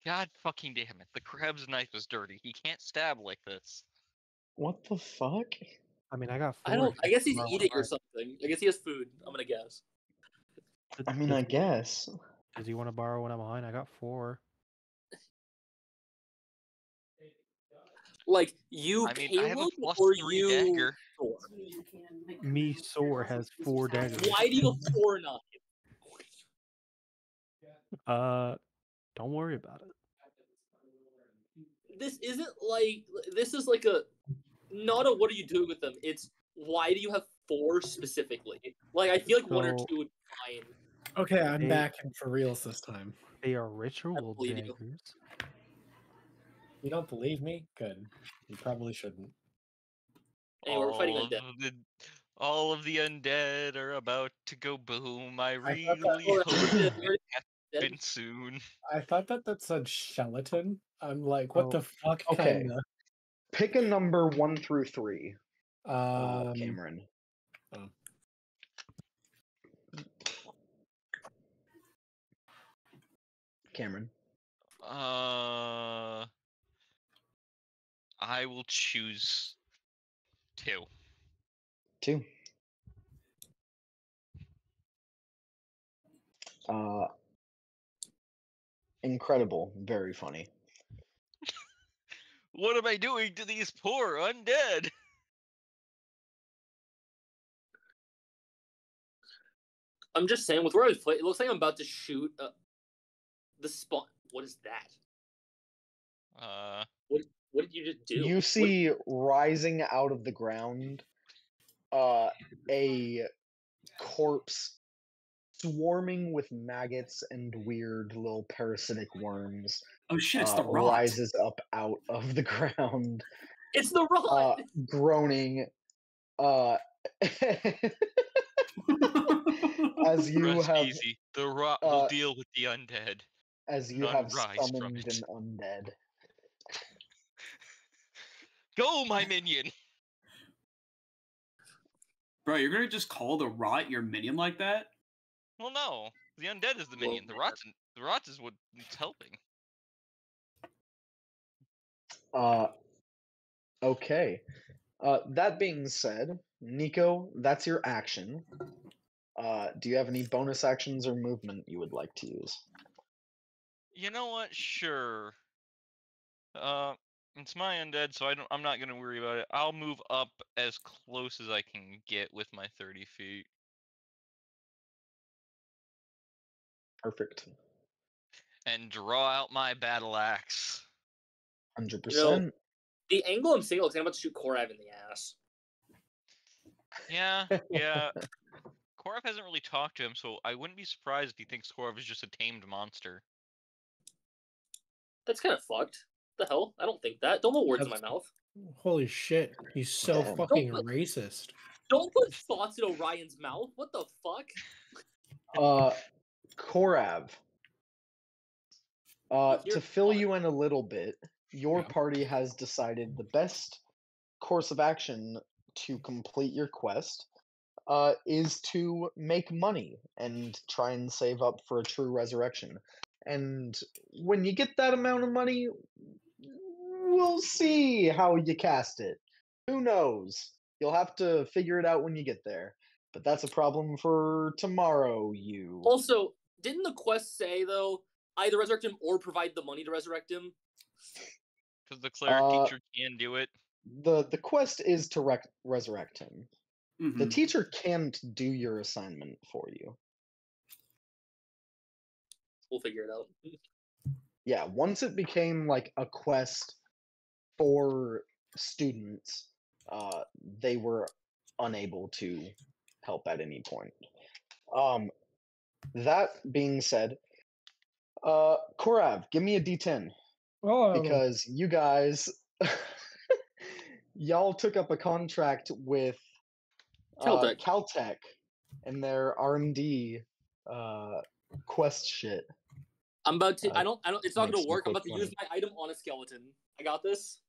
[SPEAKER 5] God fucking damn it. The crab's knife is dirty. He can't stab like this.
[SPEAKER 1] What the fuck?
[SPEAKER 6] I mean, I got 4.
[SPEAKER 3] I don't. I guess he's
[SPEAKER 6] tomorrow
[SPEAKER 3] eating or
[SPEAKER 6] morning.
[SPEAKER 3] something. I guess he has food. I'm gonna guess.
[SPEAKER 1] I mean, I guess.
[SPEAKER 6] Does he want to borrow one of mine? I got 4.
[SPEAKER 3] Like you,
[SPEAKER 5] I mean,
[SPEAKER 3] Caleb,
[SPEAKER 5] I have a plus
[SPEAKER 3] or
[SPEAKER 5] 3
[SPEAKER 3] you?
[SPEAKER 5] dagger.
[SPEAKER 3] Thor?
[SPEAKER 6] Me, Soar, has 4 daggers.
[SPEAKER 3] Why do you have 4 knives?
[SPEAKER 6] Don't worry about it.
[SPEAKER 3] This isn't like this is like a not a what are you doing with them? It's why do you have 4 specifically? Like I feel like 1 or
[SPEAKER 6] So-
[SPEAKER 3] 2 would be fine.
[SPEAKER 8] Okay, I'm
[SPEAKER 6] Hey.
[SPEAKER 8] back and for reals this time.
[SPEAKER 6] They are ritual
[SPEAKER 3] believe you.
[SPEAKER 6] daggers.
[SPEAKER 8] You don't believe me? Good. You probably shouldn't.
[SPEAKER 3] Anyway, we're fighting undead.
[SPEAKER 5] All of the undead are about to go boom. I
[SPEAKER 8] I
[SPEAKER 5] really
[SPEAKER 8] thought that-
[SPEAKER 3] Or-
[SPEAKER 5] hope
[SPEAKER 3] we're
[SPEAKER 5] it
[SPEAKER 3] dead.
[SPEAKER 5] happens soon.
[SPEAKER 8] I thought that said skeleton. I'm like, what
[SPEAKER 6] Oh,
[SPEAKER 8] the fuck?
[SPEAKER 1] okay.
[SPEAKER 8] Kinda.
[SPEAKER 1] Pick a number 1 through 3,
[SPEAKER 8] Um,
[SPEAKER 1] Cameron. Cameron.
[SPEAKER 5] I will choose 2.
[SPEAKER 1] 2. Incredible. Very funny.
[SPEAKER 5] What am I doing to these poor undead?
[SPEAKER 3] I'm just saying, with where I was playing, it looks like I'm about to shoot the spawn. What is that? What did you just do?
[SPEAKER 1] You see rising out of the ground a corpse swarming with maggots and weird little parasitic worms
[SPEAKER 7] Oh shit, it's the rot.
[SPEAKER 1] rises up out of the ground,
[SPEAKER 3] It's the rod.
[SPEAKER 1] groaning as you
[SPEAKER 5] Rest
[SPEAKER 1] have
[SPEAKER 5] easy. The rot will
[SPEAKER 1] uh,
[SPEAKER 5] deal with the undead.
[SPEAKER 1] as you
[SPEAKER 5] none
[SPEAKER 1] have
[SPEAKER 5] rise from
[SPEAKER 1] summoned
[SPEAKER 5] it.
[SPEAKER 1] an undead.
[SPEAKER 5] Go, my minion!
[SPEAKER 7] Bro, you're gonna just call the rot your minion like that?
[SPEAKER 5] Well, no. The undead is the minion. The rots is what's helping.
[SPEAKER 1] Okay. That being said, Nico, that's your action. Do you have any bonus actions or movement you would like to use?
[SPEAKER 5] You know what? Sure. It's my undead, so I'm not gonna worry about it. I'll move up as close as I can get with my 30 feet.
[SPEAKER 1] Perfect.
[SPEAKER 5] And draw out my battle axe.
[SPEAKER 1] 100%.
[SPEAKER 3] The angle I'm seeing looks like I'm about to shoot Korav in the ass.
[SPEAKER 5] Yeah. Korov hasn't really talked to him, so I wouldn't be surprised if he thinks Korov is just a tamed monster.
[SPEAKER 3] That's kind of fucked. The hell? I don't think that. Don't put words in my
[SPEAKER 8] That's-
[SPEAKER 3] mouth.
[SPEAKER 8] Holy shit. He's so
[SPEAKER 1] Damn.
[SPEAKER 8] fucking racist.
[SPEAKER 3] Don't put thoughts in Orion's mouth. What the fuck?
[SPEAKER 1] Korav.
[SPEAKER 3] You're
[SPEAKER 1] To fill
[SPEAKER 3] fine.
[SPEAKER 1] you in a little bit, your
[SPEAKER 8] Yeah.
[SPEAKER 1] party has decided the best course of action to complete your quest is to make money and try and save up for a true resurrection. And when you get that amount of money, we'll see how you cast it. Who knows? You'll have to figure it out when you get there. But that's a problem for tomorrow, you.
[SPEAKER 3] Also, didn't the quest say, though, either resurrect him or provide the money to resurrect him?
[SPEAKER 5] Because the cleric teacher can do it.
[SPEAKER 1] The quest is to resurrect him. The
[SPEAKER 7] Mhm.
[SPEAKER 1] teacher can't do your assignment for you.
[SPEAKER 3] We'll figure it out.
[SPEAKER 1] Yeah, once it became like a quest for students, they were unable to help at any point. That being said, Korav, give me a D10
[SPEAKER 8] Oh,
[SPEAKER 1] because you guys, y'all took up a contract with
[SPEAKER 3] Caltech.
[SPEAKER 1] Caltech and their R&D quest shit.
[SPEAKER 3] I'm about to. I don't. It's not
[SPEAKER 1] makes
[SPEAKER 3] going
[SPEAKER 1] me
[SPEAKER 3] to work. I'm
[SPEAKER 1] quick
[SPEAKER 3] about to use
[SPEAKER 1] money.
[SPEAKER 3] my item on a skeleton. I got this.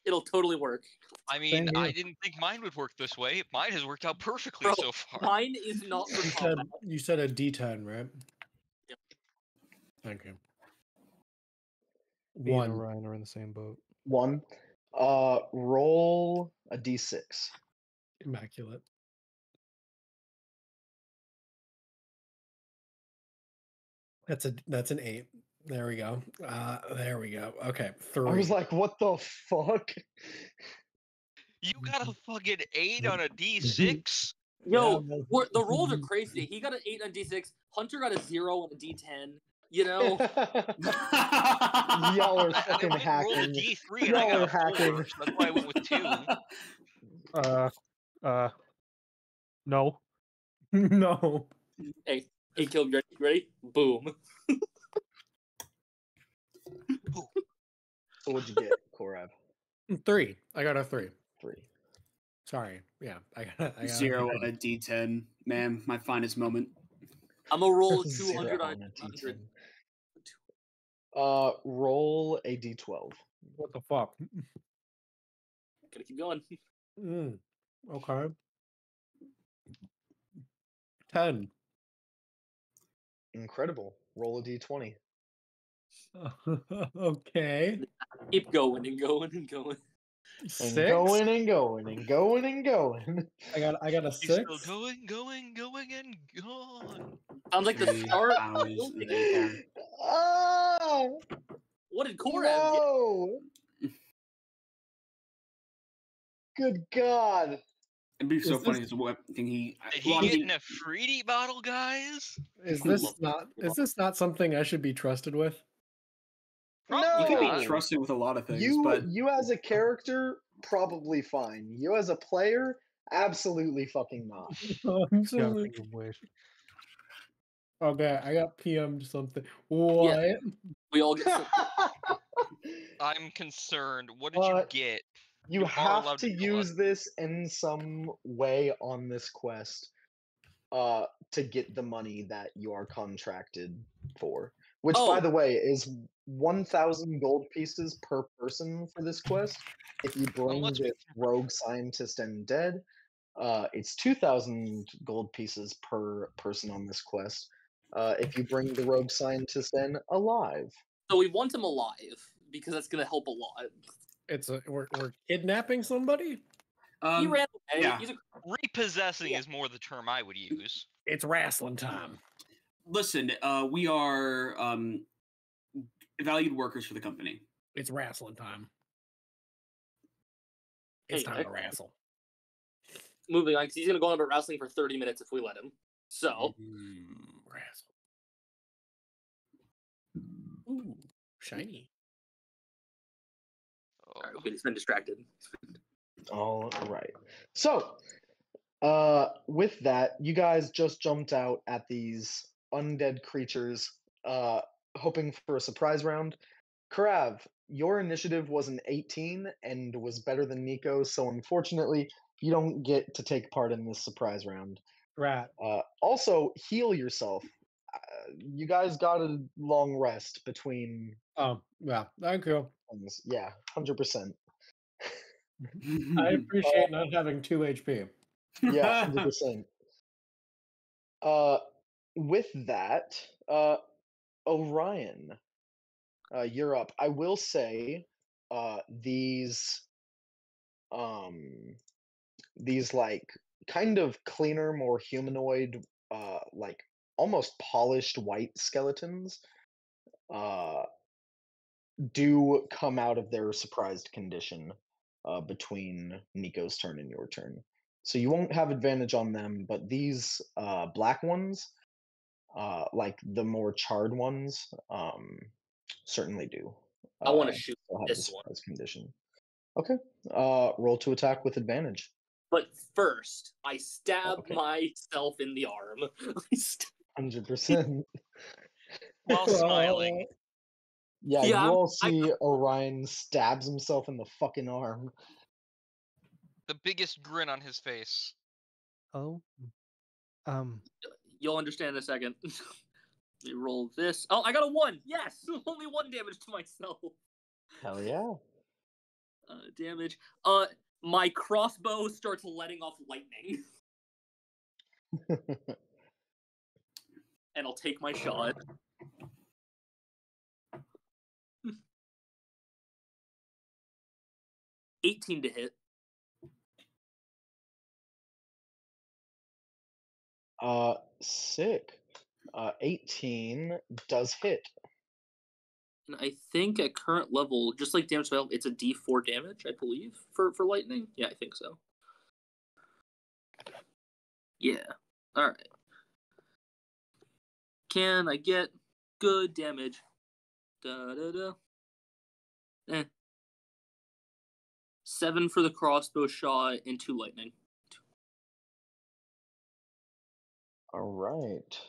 [SPEAKER 3] It'll totally work.
[SPEAKER 5] I mean,
[SPEAKER 8] Same here.
[SPEAKER 5] I didn't think mine would work this way. Mine has worked out perfectly
[SPEAKER 3] Bro,
[SPEAKER 5] so far.
[SPEAKER 3] Mine is not for combat.
[SPEAKER 8] you said a D10, right?
[SPEAKER 3] Yep.
[SPEAKER 8] Thank you.
[SPEAKER 6] Me and
[SPEAKER 8] One.
[SPEAKER 6] Orion are in the same boat.
[SPEAKER 1] 1. Roll a D6.
[SPEAKER 8] Immaculate. That's an 8. There we go. There we go. Okay, 3.
[SPEAKER 1] I was like, what the fuck?
[SPEAKER 5] You got a fucking 8 on a D6?
[SPEAKER 3] Yo,
[SPEAKER 8] Yeah,
[SPEAKER 3] the rolls are crazy. He got an 8 on D6. Hunter got a 0 on a D10. You know,
[SPEAKER 1] Y'all are
[SPEAKER 5] I
[SPEAKER 1] fucking
[SPEAKER 5] went and rolled a
[SPEAKER 1] hacking.
[SPEAKER 5] D3 and I
[SPEAKER 1] Y'all
[SPEAKER 5] got
[SPEAKER 1] are
[SPEAKER 5] a 4,
[SPEAKER 1] hacking.
[SPEAKER 5] so that's why I went with 2.
[SPEAKER 6] No.
[SPEAKER 8] no.
[SPEAKER 3] hey, Caleb, you ready? Boom.
[SPEAKER 1] So what'd you get, Korav?
[SPEAKER 8] 3. I got a 3.
[SPEAKER 1] 3.
[SPEAKER 8] Sorry. Yeah, I got a
[SPEAKER 7] 0
[SPEAKER 8] 3.
[SPEAKER 7] on a D10. Man, my finest moment.
[SPEAKER 3] I'm gonna roll
[SPEAKER 1] 0
[SPEAKER 3] 200 on
[SPEAKER 1] on a
[SPEAKER 3] a 100.
[SPEAKER 1] D10. Roll a D12.
[SPEAKER 8] What the fuck?
[SPEAKER 3] Gotta keep going.
[SPEAKER 8] Okay. 10.
[SPEAKER 1] Incredible. Roll a D20.
[SPEAKER 8] Okay.
[SPEAKER 3] Keep going and going and going.
[SPEAKER 1] And
[SPEAKER 8] 6.
[SPEAKER 1] going and going and going and going.
[SPEAKER 8] I got a
[SPEAKER 5] He's
[SPEAKER 8] 6.
[SPEAKER 5] still going and going.
[SPEAKER 3] Sounds like the
[SPEAKER 7] 3
[SPEAKER 3] start.
[SPEAKER 7] hours later.
[SPEAKER 1] Oh
[SPEAKER 3] What did Korav get?
[SPEAKER 1] no! Good God!
[SPEAKER 7] It'd be so
[SPEAKER 8] Is
[SPEAKER 7] funny
[SPEAKER 8] this-
[SPEAKER 7] as what thing he.
[SPEAKER 5] Did
[SPEAKER 7] well, I
[SPEAKER 5] he get
[SPEAKER 7] mean,
[SPEAKER 5] in a fruity bottle, guys?
[SPEAKER 8] Is this not something I should be trusted with?
[SPEAKER 5] Probably
[SPEAKER 7] you can
[SPEAKER 5] not.
[SPEAKER 7] be trusted with a lot of things,
[SPEAKER 1] You
[SPEAKER 7] but
[SPEAKER 1] you as a character, probably fine. You as a player, absolutely fucking not.
[SPEAKER 6] Gotta
[SPEAKER 8] Absolutely.
[SPEAKER 6] think of ways.
[SPEAKER 8] Okay, I got PM'd something. What?
[SPEAKER 3] We all get some.
[SPEAKER 5] I'm concerned. What did you get?
[SPEAKER 1] You
[SPEAKER 5] You are
[SPEAKER 1] have
[SPEAKER 5] allowed
[SPEAKER 1] to
[SPEAKER 5] to tell us.
[SPEAKER 1] use this in some way on this quest to get the money that you are contracted for. Which, by
[SPEAKER 3] Oh.
[SPEAKER 1] the way, is 1,000 gold pieces per person for this quest. If you bring
[SPEAKER 5] let's be
[SPEAKER 1] this rogue scientist and dead, it's 2,000 gold pieces per person on this quest. if you bring the rogue scientist in alive.
[SPEAKER 3] So we want him alive because that's going to help a lot.
[SPEAKER 8] We're kidnapping somebody.
[SPEAKER 3] He ran away.
[SPEAKER 7] yeah.
[SPEAKER 5] Repossessing is more the term I would use.
[SPEAKER 8] It's wrestling time.
[SPEAKER 7] Listen, we are valued workers for the company.
[SPEAKER 8] It's wrestling time. It's time to wrestle.
[SPEAKER 3] Moving on, because he's going to go on about wrestling for 30 minutes if we let him. So.
[SPEAKER 8] Wrestle. Ooh, shiny.
[SPEAKER 3] All right, okay, he's been distracted.
[SPEAKER 1] All right. So, with that, you guys just jumped out at these undead creatures, hoping for a surprise round. Karav, your initiative was an 18 and was better than Nico, so unfortunately, you don't get to take part in this surprise round.
[SPEAKER 8] Right.
[SPEAKER 1] Also, heal yourself. You guys got a long rest between.
[SPEAKER 8] Oh, yeah. Thank you.
[SPEAKER 1] Things. Yeah, 100%.
[SPEAKER 8] I appreciate not having 2 HP.
[SPEAKER 1] Yeah, 100%. With that, Orion, you're up. I will say, these like kind of cleaner, more humanoid, like almost polished white skeletons, do come out of their surprised condition between Nico's turn and your turn. So you won't have advantage on them, but these black ones, like the more charred ones, certainly do.
[SPEAKER 3] I want to shoot
[SPEAKER 1] still have
[SPEAKER 3] this
[SPEAKER 1] the
[SPEAKER 3] one.
[SPEAKER 1] surprise condition. Okay. Roll to attack with advantage.
[SPEAKER 3] But first, I stab
[SPEAKER 1] Okay.
[SPEAKER 3] myself in the arm.
[SPEAKER 1] 100%.
[SPEAKER 5] While smiling.
[SPEAKER 1] Yeah,
[SPEAKER 3] Yeah,
[SPEAKER 1] you all see Orion stabs himself in the fucking arm.
[SPEAKER 5] The biggest grin on his face.
[SPEAKER 6] Oh.
[SPEAKER 3] You'll understand in a second. Let me roll this. Oh, I got a 1. Yes, only 1 damage to myself.
[SPEAKER 1] Hell yeah.
[SPEAKER 3] Damage. My crossbow starts letting off lightning, and I'll take my shot. $18 to hit.
[SPEAKER 1] Sick. 18 does hit.
[SPEAKER 3] And I think at current level, just like damage spell, it's a D4 damage, I believe, for lightning. Yeah, I think so. Yeah. All right. Can I get good damage? Da da da. 7 for the crossbow shot and 2 lightning.
[SPEAKER 1] All right.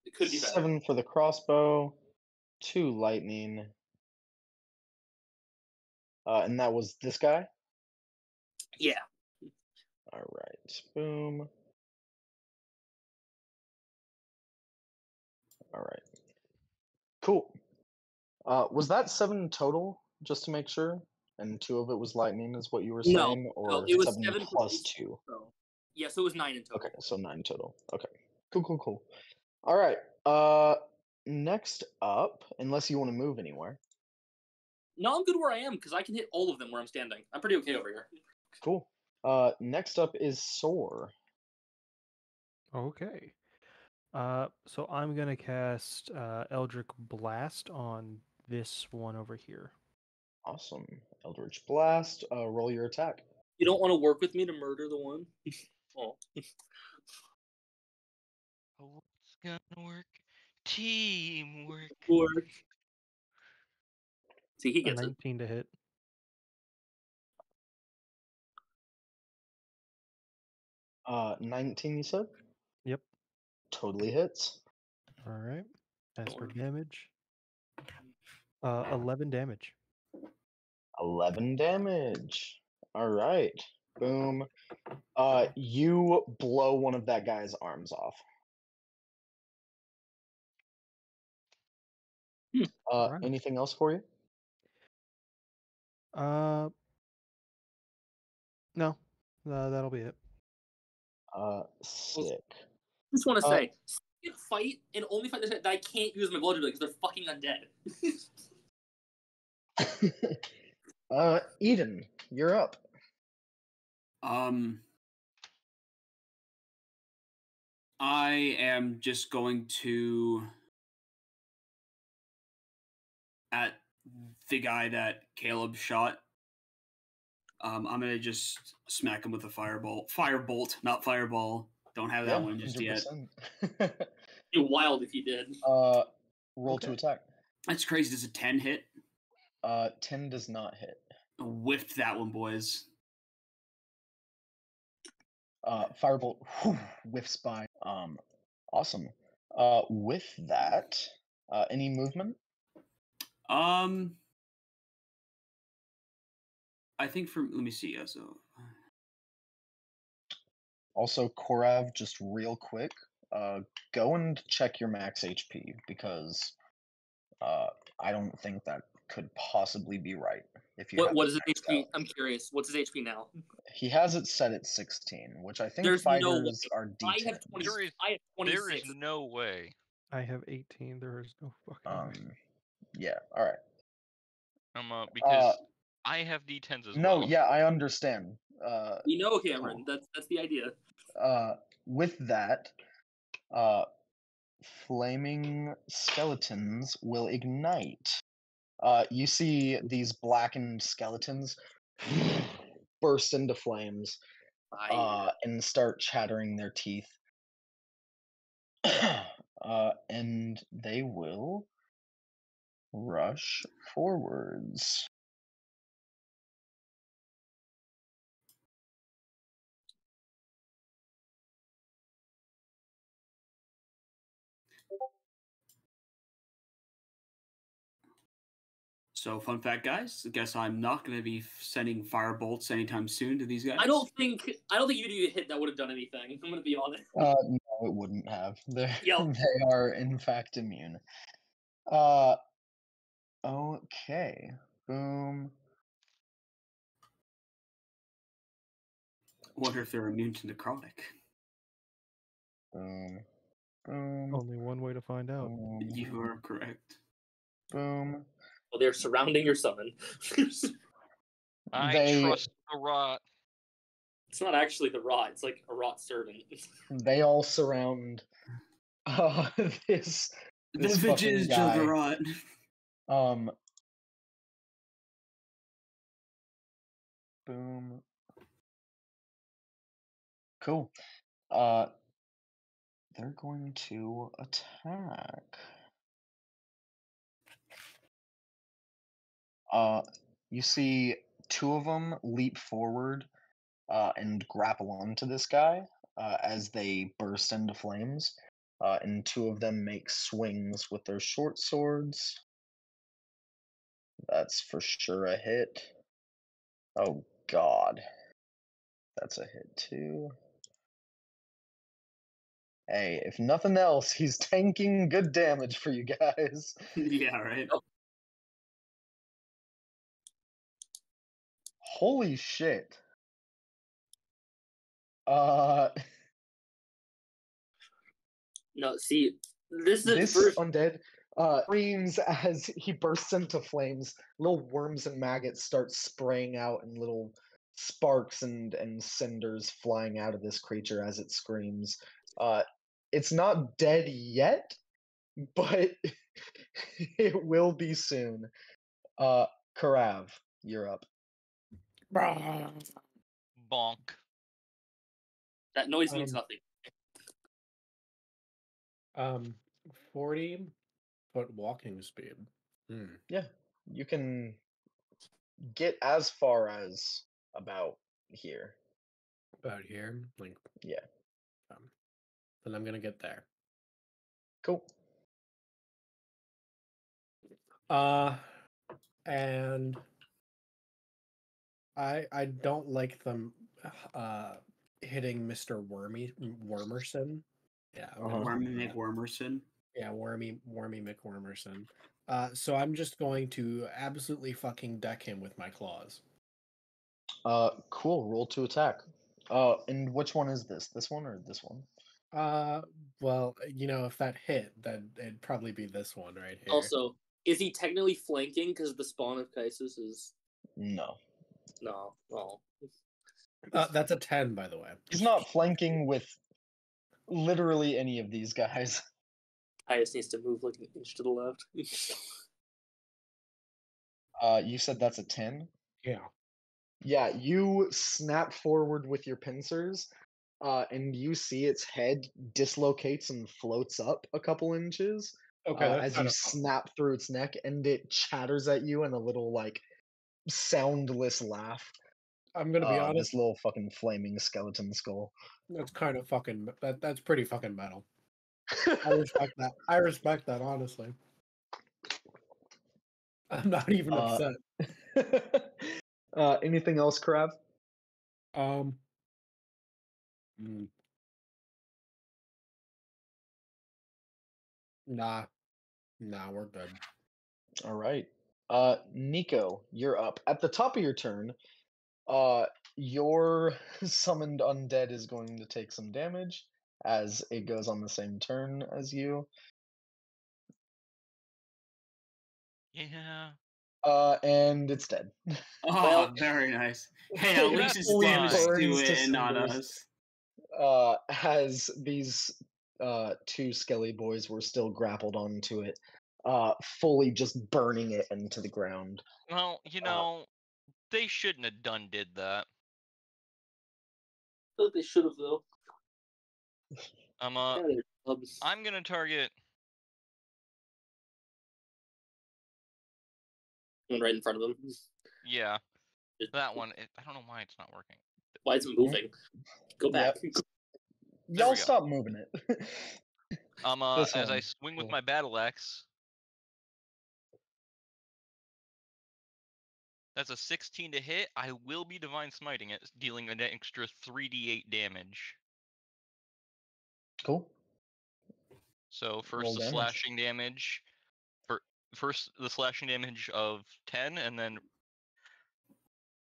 [SPEAKER 3] It could be better.
[SPEAKER 1] 7 for the crossbow, 2 lightning. And that was this guy?
[SPEAKER 3] Yeah.
[SPEAKER 1] All right. Boom. All right. Cool. Was that 7 total, just to make sure? And 2 of it was lightning, is what you were saying?
[SPEAKER 3] No,
[SPEAKER 1] Or
[SPEAKER 3] it was
[SPEAKER 1] 7
[SPEAKER 3] 7
[SPEAKER 1] plus 2?
[SPEAKER 3] So. Yeah, so it was 9 in total.
[SPEAKER 1] Okay, so 9 total. Okay. Cool. All right. Next up, unless you want to move anywhere.
[SPEAKER 3] No, I'm good where I am because I can hit all of them where I'm standing. I'm pretty okay over here.
[SPEAKER 1] Cool. Next up is Soar.
[SPEAKER 6] Okay. So I'm gonna cast Eldritch Blast on this one over here.
[SPEAKER 1] Awesome. Eldritch Blast. Roll your attack.
[SPEAKER 3] You don't want to work with me to murder the one? Oh.
[SPEAKER 5] Oh, it's gonna work. Teamwork.
[SPEAKER 3] Work. See, he
[SPEAKER 6] A
[SPEAKER 3] gets it.
[SPEAKER 6] 19 to hit.
[SPEAKER 1] Uh, 19, you said?
[SPEAKER 6] Yep.
[SPEAKER 1] Totally hits.
[SPEAKER 6] All right. As for
[SPEAKER 3] Or-
[SPEAKER 6] damage, 11 damage.
[SPEAKER 1] 11 damage. All right. Boom. You blow one of that guy's arms off.
[SPEAKER 6] Right.
[SPEAKER 1] Anything else for you?
[SPEAKER 6] No, that'll be it.
[SPEAKER 1] Sick.
[SPEAKER 3] Just want to say, can't fight and only fight this that I can't use my bludgeon because they're fucking undead.
[SPEAKER 1] Eden, you're up.
[SPEAKER 7] I am just going to at the guy that Caleb shot. I'm gonna just smack him with a firebolt, not fireball. Don't have that one just yet.
[SPEAKER 1] 100%.
[SPEAKER 3] Be wild if you did.
[SPEAKER 1] Roll to attack.
[SPEAKER 7] That's crazy. Does a 10 hit?
[SPEAKER 1] 10 does not hit.
[SPEAKER 7] Whiffed that one, boys.
[SPEAKER 1] Firebolt whiffs by. Awesome. With that, any movement?
[SPEAKER 7] I think let me see. So
[SPEAKER 1] Also, Korav, just real quick, go and check your max HP because I don't think that could possibly be right. If you
[SPEAKER 3] What is his
[SPEAKER 1] maxed
[SPEAKER 3] HP?
[SPEAKER 1] out.
[SPEAKER 3] I'm curious. What's his HP now?
[SPEAKER 1] He has it set at 16, which I think
[SPEAKER 3] There's no way.
[SPEAKER 1] fighters are
[SPEAKER 3] I have
[SPEAKER 1] D10s.
[SPEAKER 3] 20. I have 26.
[SPEAKER 5] There is no way.
[SPEAKER 4] I have 18. There is no fucking way.
[SPEAKER 1] Yeah. All right.
[SPEAKER 5] Because I have D10s as well.
[SPEAKER 1] No, yeah, I understand.
[SPEAKER 3] We know, Cameron.
[SPEAKER 1] Cool.
[SPEAKER 3] That's the idea.
[SPEAKER 1] With that, flaming skeletons will ignite. You see these blackened skeletons burst into flames and start chattering their teeth. And they will rush forwards.
[SPEAKER 7] So, fun fact, guys. I guess I'm not going to be sending firebolts anytime soon to these guys.
[SPEAKER 3] I don't think even if you hit that would have done anything. I'm gonna be honest.
[SPEAKER 1] No, it wouldn't have. They are in fact immune. Okay. Boom.
[SPEAKER 7] Wonder if they're immune to necrotic.
[SPEAKER 1] Boom. Boom.
[SPEAKER 4] Only one way to find out.
[SPEAKER 1] Boom.
[SPEAKER 7] You are correct.
[SPEAKER 1] Boom.
[SPEAKER 3] Well, they're surrounding your summon.
[SPEAKER 5] I trust the rot.
[SPEAKER 3] It's not actually the rot. It's like a rot servant.
[SPEAKER 1] They all surround this
[SPEAKER 7] The
[SPEAKER 1] fucking
[SPEAKER 7] Vijay
[SPEAKER 1] guy.
[SPEAKER 7] Juggernaut.
[SPEAKER 1] Boom. Cool. They're going to attack. You see two of them leap forward and grapple onto this guy as they burst into flames. And two of them make swings with their short swords. That's for sure a hit. Oh, God. That's a hit, too. Hey, if nothing else, he's tanking good damage for you guys.
[SPEAKER 7] Yeah, right.
[SPEAKER 1] Holy shit.
[SPEAKER 3] No, see, this
[SPEAKER 1] undead screams as he bursts into flames. Little worms and maggots start spraying out, and little sparks and cinders flying out of this creature as it screams. It's not dead yet, but it will be soon. Karav, you're up.
[SPEAKER 5] Bonk.
[SPEAKER 3] That noise means nothing.
[SPEAKER 8] 40-foot walking speed.
[SPEAKER 1] Yeah, you can get as far as about here.
[SPEAKER 8] About here? Like,
[SPEAKER 1] yeah.
[SPEAKER 8] Then I'm gonna get there.
[SPEAKER 1] Cool.
[SPEAKER 8] And I don't like them hitting Mr. Wormerson. Yeah.
[SPEAKER 7] Wormy McWormerson.
[SPEAKER 8] Yeah, Wormy McWormerson. So I'm just going to absolutely fucking deck him with my claws.
[SPEAKER 1] Cool. Roll to attack. And which one is this? This one or this one?
[SPEAKER 8] Well, if that hit, then it'd probably be this one right here.
[SPEAKER 3] Also, is he technically flanking because the spawn of Kaisis is
[SPEAKER 1] No.
[SPEAKER 3] no? Well,
[SPEAKER 8] That's a 10, by the way.
[SPEAKER 1] He's not flanking with literally any of these guys.
[SPEAKER 3] Kaisis needs to move like an inch to the left.
[SPEAKER 1] You said that's a 10?
[SPEAKER 8] Yeah.
[SPEAKER 1] Yeah, you snap forward with your pincers, and you see its head dislocates and floats up a couple inches
[SPEAKER 8] Okay, that's
[SPEAKER 1] as you
[SPEAKER 8] kind of
[SPEAKER 1] snap through its neck, and it chatters at you in a little, like, soundless laugh.
[SPEAKER 8] I'm gonna be
[SPEAKER 1] This
[SPEAKER 8] honest.
[SPEAKER 1] little fucking flaming skeleton skull.
[SPEAKER 8] That's kind of fucking. That's pretty fucking metal. I respect that. I respect that, honestly. I'm not even upset.
[SPEAKER 1] Anything else, Krav?
[SPEAKER 8] Um. mm, Nah. Nah, we're good.
[SPEAKER 1] All right. Nico, you're up. At the top of your turn, your summoned undead is going to take some damage as it goes on the same turn as you.
[SPEAKER 5] Yeah.
[SPEAKER 1] And it's dead.
[SPEAKER 7] Oh,
[SPEAKER 3] Well-
[SPEAKER 7] very nice. Hey, at least it's
[SPEAKER 1] Fully
[SPEAKER 7] damage to
[SPEAKER 1] burns to
[SPEAKER 7] it and not
[SPEAKER 1] cinders.
[SPEAKER 7] us.
[SPEAKER 1] As these two skelly boys were still grappled onto it, fully just burning it into the ground.
[SPEAKER 5] Well, they shouldn't have did that.
[SPEAKER 3] I feel like they should have though.
[SPEAKER 5] I'm
[SPEAKER 3] Yeah, they're clubs.
[SPEAKER 5] I'm gonna target.
[SPEAKER 3] One right in front of them.
[SPEAKER 5] Yeah,
[SPEAKER 3] Just-
[SPEAKER 5] that one. I don't know why it's not working.
[SPEAKER 3] Why is it moving? Go back.
[SPEAKER 1] Yep.
[SPEAKER 5] There
[SPEAKER 1] Y'all
[SPEAKER 5] we go.
[SPEAKER 1] stop moving it. This
[SPEAKER 5] As I
[SPEAKER 1] one.
[SPEAKER 5] swing with
[SPEAKER 1] Cool.
[SPEAKER 5] my battle axe. That's a 16 to hit. I will be divine smiting it, dealing an extra 3d8 damage.
[SPEAKER 1] Cool.
[SPEAKER 5] So first
[SPEAKER 1] Roll
[SPEAKER 5] the
[SPEAKER 1] damage.
[SPEAKER 5] slashing damage. First the slashing damage of 10, and then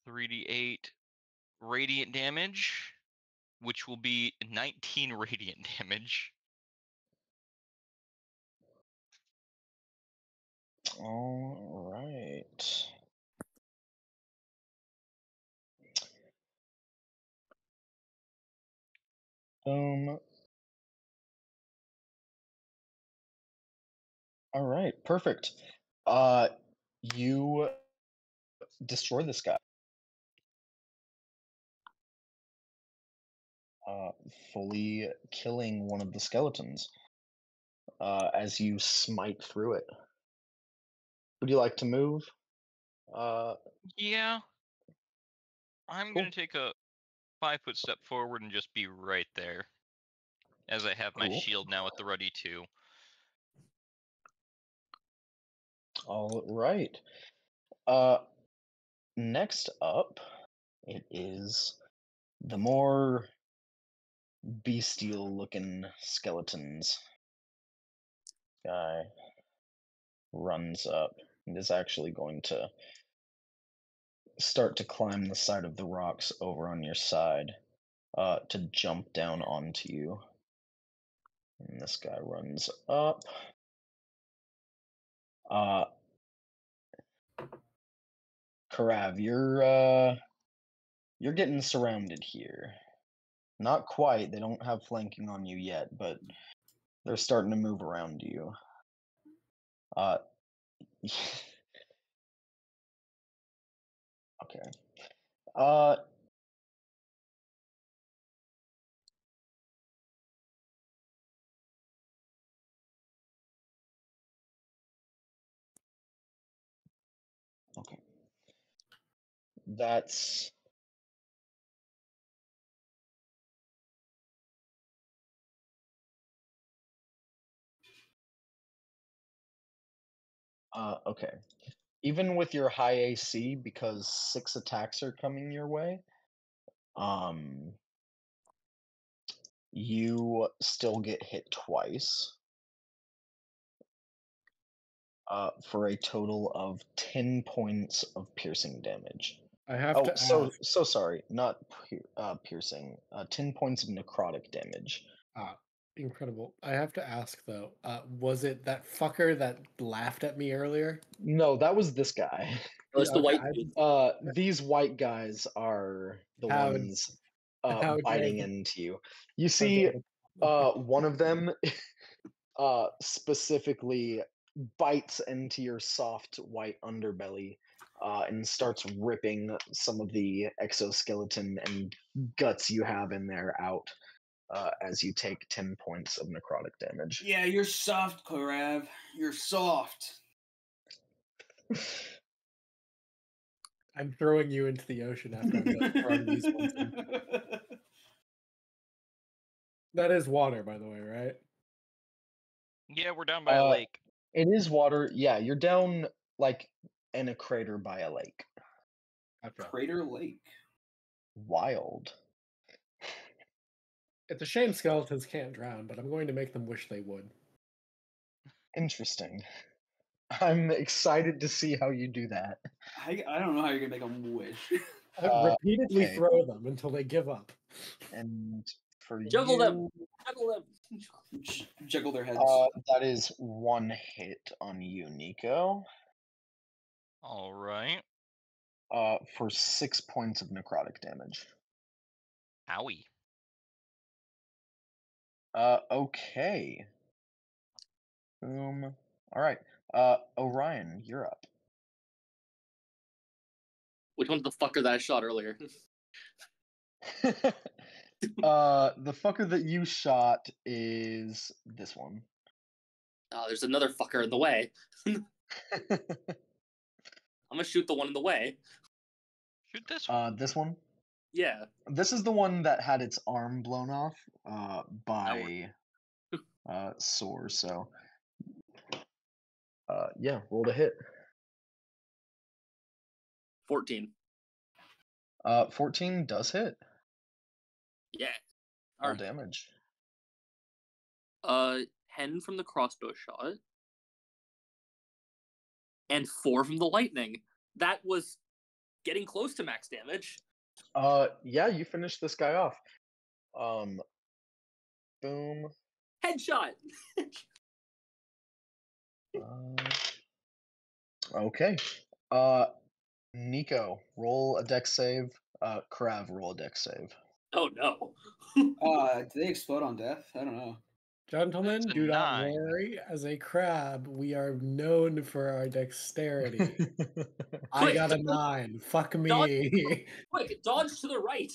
[SPEAKER 5] 3d8 radiant damage, which will be 19 radiant damage.
[SPEAKER 1] All right. All right, perfect. You destroy this guy. Fully killing one of the skeletons. As you smite through it. Would you like to move?
[SPEAKER 5] Yeah. I'm
[SPEAKER 1] Cool.
[SPEAKER 5] gonna take a 5-foot step forward and just be right there. As I have my
[SPEAKER 1] Cool.
[SPEAKER 5] shield now at the ready too.
[SPEAKER 1] All right. Next up, it is the more bestial looking skeletons. Guy runs up and is actually going to start to climb the side of the rocks over on your side to jump down onto you. And this guy runs up. Karav, you're getting surrounded here. Not quite. They don't have flanking on you yet, but they're starting to move around you. Okay. Okay. That's okay. Even with your high AC, because 6 attacks are coming your way, you still get hit twice. For a total of 10 points of piercing damage.
[SPEAKER 8] I have
[SPEAKER 1] Oh,
[SPEAKER 8] to
[SPEAKER 1] so
[SPEAKER 8] ask.
[SPEAKER 1] so sorry, not piercing. 10 points of necrotic damage.
[SPEAKER 8] Incredible. I have to ask though, was it that fucker that laughed at me earlier?
[SPEAKER 1] No, that was this guy.
[SPEAKER 3] Oh, it's the
[SPEAKER 8] Okay,
[SPEAKER 3] white dude.
[SPEAKER 1] These white guys are the
[SPEAKER 8] How-
[SPEAKER 1] ones
[SPEAKER 8] how
[SPEAKER 1] biting
[SPEAKER 8] dare-
[SPEAKER 1] into you. You
[SPEAKER 8] how
[SPEAKER 1] see,
[SPEAKER 8] dare the-
[SPEAKER 1] one of them specifically bites into your soft white underbelly and starts ripping some of the exoskeleton and guts you have in there out as you take 10 points of necrotic damage.
[SPEAKER 2] Yeah, you're soft, Korav. You're soft.
[SPEAKER 8] I'm throwing you into the ocean after I'm done throwing these ones in. That is water, by the way, right?
[SPEAKER 5] Yeah, we're down by a lake.
[SPEAKER 1] It is water. Yeah, you're down like in a crater by a lake.
[SPEAKER 8] Okay.
[SPEAKER 2] Crater Lake.
[SPEAKER 1] Wild.
[SPEAKER 8] It's a shame skeletons can't drown, but I'm going to make them wish they would.
[SPEAKER 1] Interesting. I'm excited to see how you do that.
[SPEAKER 2] I don't know how you're gonna make them wish.
[SPEAKER 8] Repeatedly
[SPEAKER 1] okay.
[SPEAKER 8] throw them until they give up.
[SPEAKER 1] And for
[SPEAKER 3] Juggle them.
[SPEAKER 1] you,
[SPEAKER 3] Juggle them.
[SPEAKER 2] Juggle their heads.
[SPEAKER 1] that is one hit on you, Nico.
[SPEAKER 5] All right.
[SPEAKER 1] For 6 points of necrotic damage.
[SPEAKER 5] Owie.
[SPEAKER 1] Okay. Boom. All right. Orion, you're up.
[SPEAKER 3] Which one's the fucker that I shot earlier?
[SPEAKER 1] The fucker that you shot is this one.
[SPEAKER 3] There's another fucker in the way. I'm gonna shoot the one in the way.
[SPEAKER 5] Shoot this one.
[SPEAKER 1] This one.
[SPEAKER 3] Yeah.
[SPEAKER 1] This is the one that had its arm blown off by Soar. So, yeah, roll to hit.
[SPEAKER 3] 14.
[SPEAKER 1] 14 does hit.
[SPEAKER 3] Yeah.
[SPEAKER 1] All
[SPEAKER 3] Alright.
[SPEAKER 1] damage.
[SPEAKER 3] 10 from the crossbow shot. And 4 from the lightning. That was getting close to max damage.
[SPEAKER 1] Yeah, you finished this guy off. Boom.
[SPEAKER 3] Headshot.
[SPEAKER 1] Okay. Nico, roll a dex save. Krav, roll a dex save.
[SPEAKER 3] Oh no.
[SPEAKER 2] Do they explode on death? I don't know.
[SPEAKER 8] Gentlemen,
[SPEAKER 5] That's a
[SPEAKER 8] do not
[SPEAKER 5] 9.
[SPEAKER 8] worry. As a crab, we are known for our dexterity. I
[SPEAKER 3] Quick,
[SPEAKER 8] got a
[SPEAKER 3] dodge-
[SPEAKER 8] 9. Fuck me.
[SPEAKER 3] Quick, dodge to the right.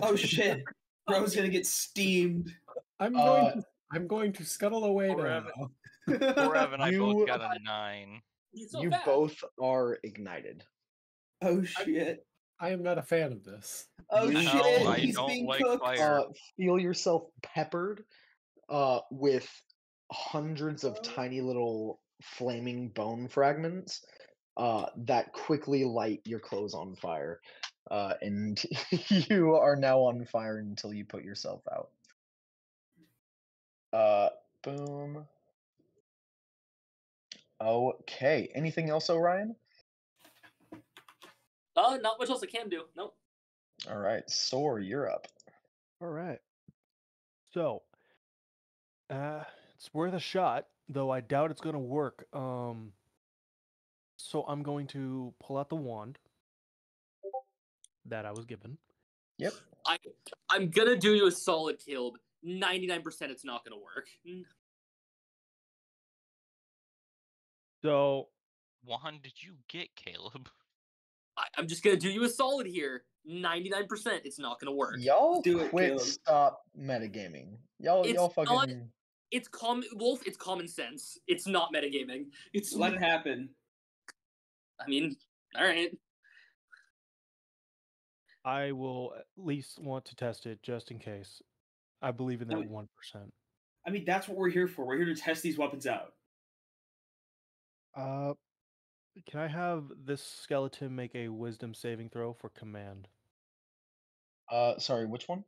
[SPEAKER 2] Oh shit. Bro's gonna get steamed.
[SPEAKER 8] I'm going to scuttle away
[SPEAKER 5] Forever.
[SPEAKER 8] now.
[SPEAKER 5] Forev and I both
[SPEAKER 1] You-
[SPEAKER 5] got a 9.
[SPEAKER 3] He's so
[SPEAKER 1] You
[SPEAKER 3] fast.
[SPEAKER 1] both are ignited.
[SPEAKER 2] Oh shit.
[SPEAKER 8] I am not a fan of this.
[SPEAKER 2] Oh
[SPEAKER 1] You
[SPEAKER 2] shit.
[SPEAKER 1] know, I
[SPEAKER 2] He's
[SPEAKER 5] don't
[SPEAKER 2] being
[SPEAKER 5] like
[SPEAKER 2] cooked.
[SPEAKER 5] fire.
[SPEAKER 1] Feel yourself peppered with hundreds of tiny little flaming bone fragments that quickly light your clothes on fire. And you are now on fire until you put yourself out. Boom. Okay. Anything else, Orion?
[SPEAKER 3] Not much else I can do. Nope.
[SPEAKER 1] All right. Soar, you're up.
[SPEAKER 6] All right. So, it's worth a shot, though I doubt it's going to work. So I'm going to pull out the wand that I was given.
[SPEAKER 1] Yep.
[SPEAKER 3] I'm gonna do you a solid kill. 99% it's not gonna work.
[SPEAKER 6] So
[SPEAKER 5] Juan, did you get Caleb?
[SPEAKER 3] I'm just gonna do you a solid here. 99% it's not gonna work.
[SPEAKER 1] Y'all
[SPEAKER 2] Do it,
[SPEAKER 1] quit.
[SPEAKER 2] Caleb.
[SPEAKER 1] Stop metagaming. Y'all
[SPEAKER 3] It's
[SPEAKER 1] fucking.
[SPEAKER 3] not- It's Wolf, it's common sense. It's not metagaming. It's
[SPEAKER 2] Let it happen.
[SPEAKER 3] I mean, alright.
[SPEAKER 6] I will at least want to test it just in case. I believe in that
[SPEAKER 2] No.
[SPEAKER 6] 1%.
[SPEAKER 2] I mean, that's what we're here for. We're here to test these weapons out.
[SPEAKER 6] Can I have this skeleton make a wisdom saving throw for command?
[SPEAKER 1] Sorry, which one?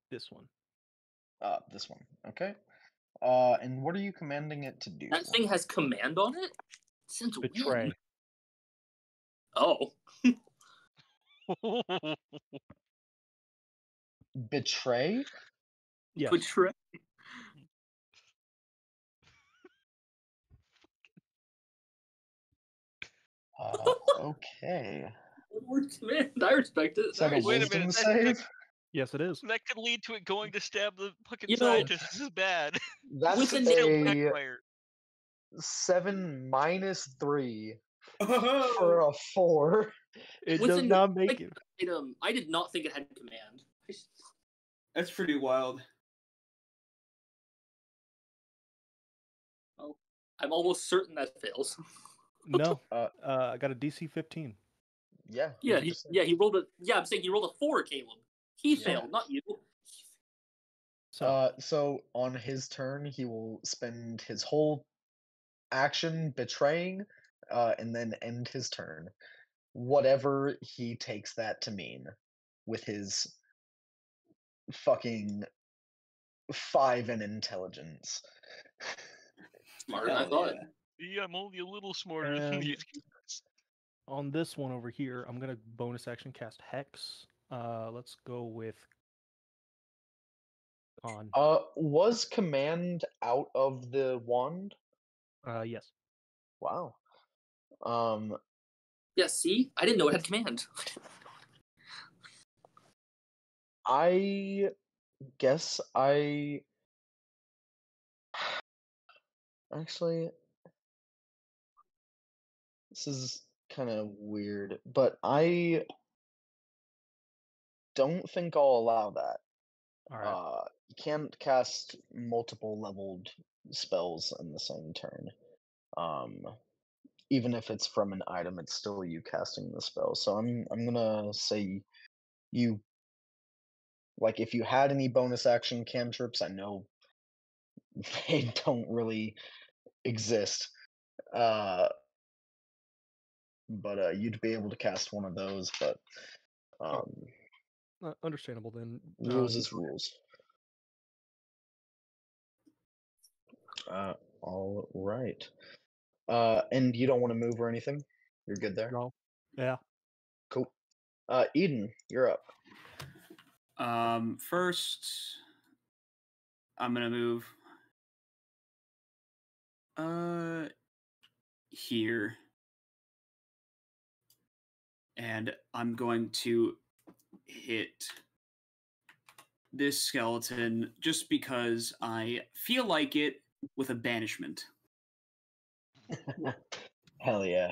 [SPEAKER 6] This one.
[SPEAKER 1] This one. Okay. And what are you commanding it to do?
[SPEAKER 3] That thing has command on it? Since
[SPEAKER 6] Betray.
[SPEAKER 3] when? Oh.
[SPEAKER 1] Betray?
[SPEAKER 6] Yes.
[SPEAKER 3] Betray.
[SPEAKER 1] Okay.
[SPEAKER 3] One word command. I respect it.
[SPEAKER 1] Is that a
[SPEAKER 3] Nice.
[SPEAKER 5] Wait a
[SPEAKER 1] wisdom
[SPEAKER 5] minute,
[SPEAKER 1] save?
[SPEAKER 6] Yes, it is.
[SPEAKER 5] that could lead to it going to stab the fucking
[SPEAKER 3] You know-
[SPEAKER 5] scientist. This is bad.
[SPEAKER 1] That's
[SPEAKER 3] With a
[SPEAKER 1] a
[SPEAKER 5] Backfire.
[SPEAKER 1] 7 minus 3
[SPEAKER 7] Oh,
[SPEAKER 1] for a 4.
[SPEAKER 6] It
[SPEAKER 3] With
[SPEAKER 6] does
[SPEAKER 3] an
[SPEAKER 6] not make it.
[SPEAKER 3] item, I did not think it had command.
[SPEAKER 7] that's pretty wild.
[SPEAKER 3] Oh, I'm almost certain that fails.
[SPEAKER 6] No.
[SPEAKER 1] Uh,
[SPEAKER 6] I got a DC 15.
[SPEAKER 1] Yeah.
[SPEAKER 3] Yeah,
[SPEAKER 1] 100%.
[SPEAKER 3] he rolled a. Yeah, I'm saying he rolled a 4, Caleb. He
[SPEAKER 1] Yeah.
[SPEAKER 3] failed, not you.
[SPEAKER 6] So,
[SPEAKER 1] So on his turn, he will spend his whole action betraying, and then end his turn. Whatever he takes that to mean, with his fucking 5 in intelligence.
[SPEAKER 3] Smarter than I
[SPEAKER 7] Hell
[SPEAKER 3] thought.
[SPEAKER 7] yeah.
[SPEAKER 5] Yeah, I'm only a little smarter than
[SPEAKER 6] And-
[SPEAKER 5] these guys.
[SPEAKER 6] on this one over here, I'm gonna bonus action cast Hex. Let's go with Con.
[SPEAKER 1] Was command out of the wand?
[SPEAKER 6] Yes.
[SPEAKER 1] Wow.
[SPEAKER 3] Yeah, see? I didn't know it had command.
[SPEAKER 1] I guess I actually this is kind of weird, but I don't think I'll allow that.
[SPEAKER 6] All right.
[SPEAKER 1] You can't cast multiple leveled spells in the same turn. Even if it's from an item, it's still you casting the spell. So I'm gonna say you like if you had any bonus action cantrips, I know they don't really exist. But you'd be able to cast one of those, but um,
[SPEAKER 6] Understandable then.
[SPEAKER 1] rules is rules. All right. And you don't want to move or anything? You're good there?
[SPEAKER 6] No. Yeah.
[SPEAKER 1] Cool. Eden, you're up.
[SPEAKER 7] First, I'm gonna move here, and I'm going to hit this skeleton just because I feel like it with a banishment.
[SPEAKER 1] Hell yeah.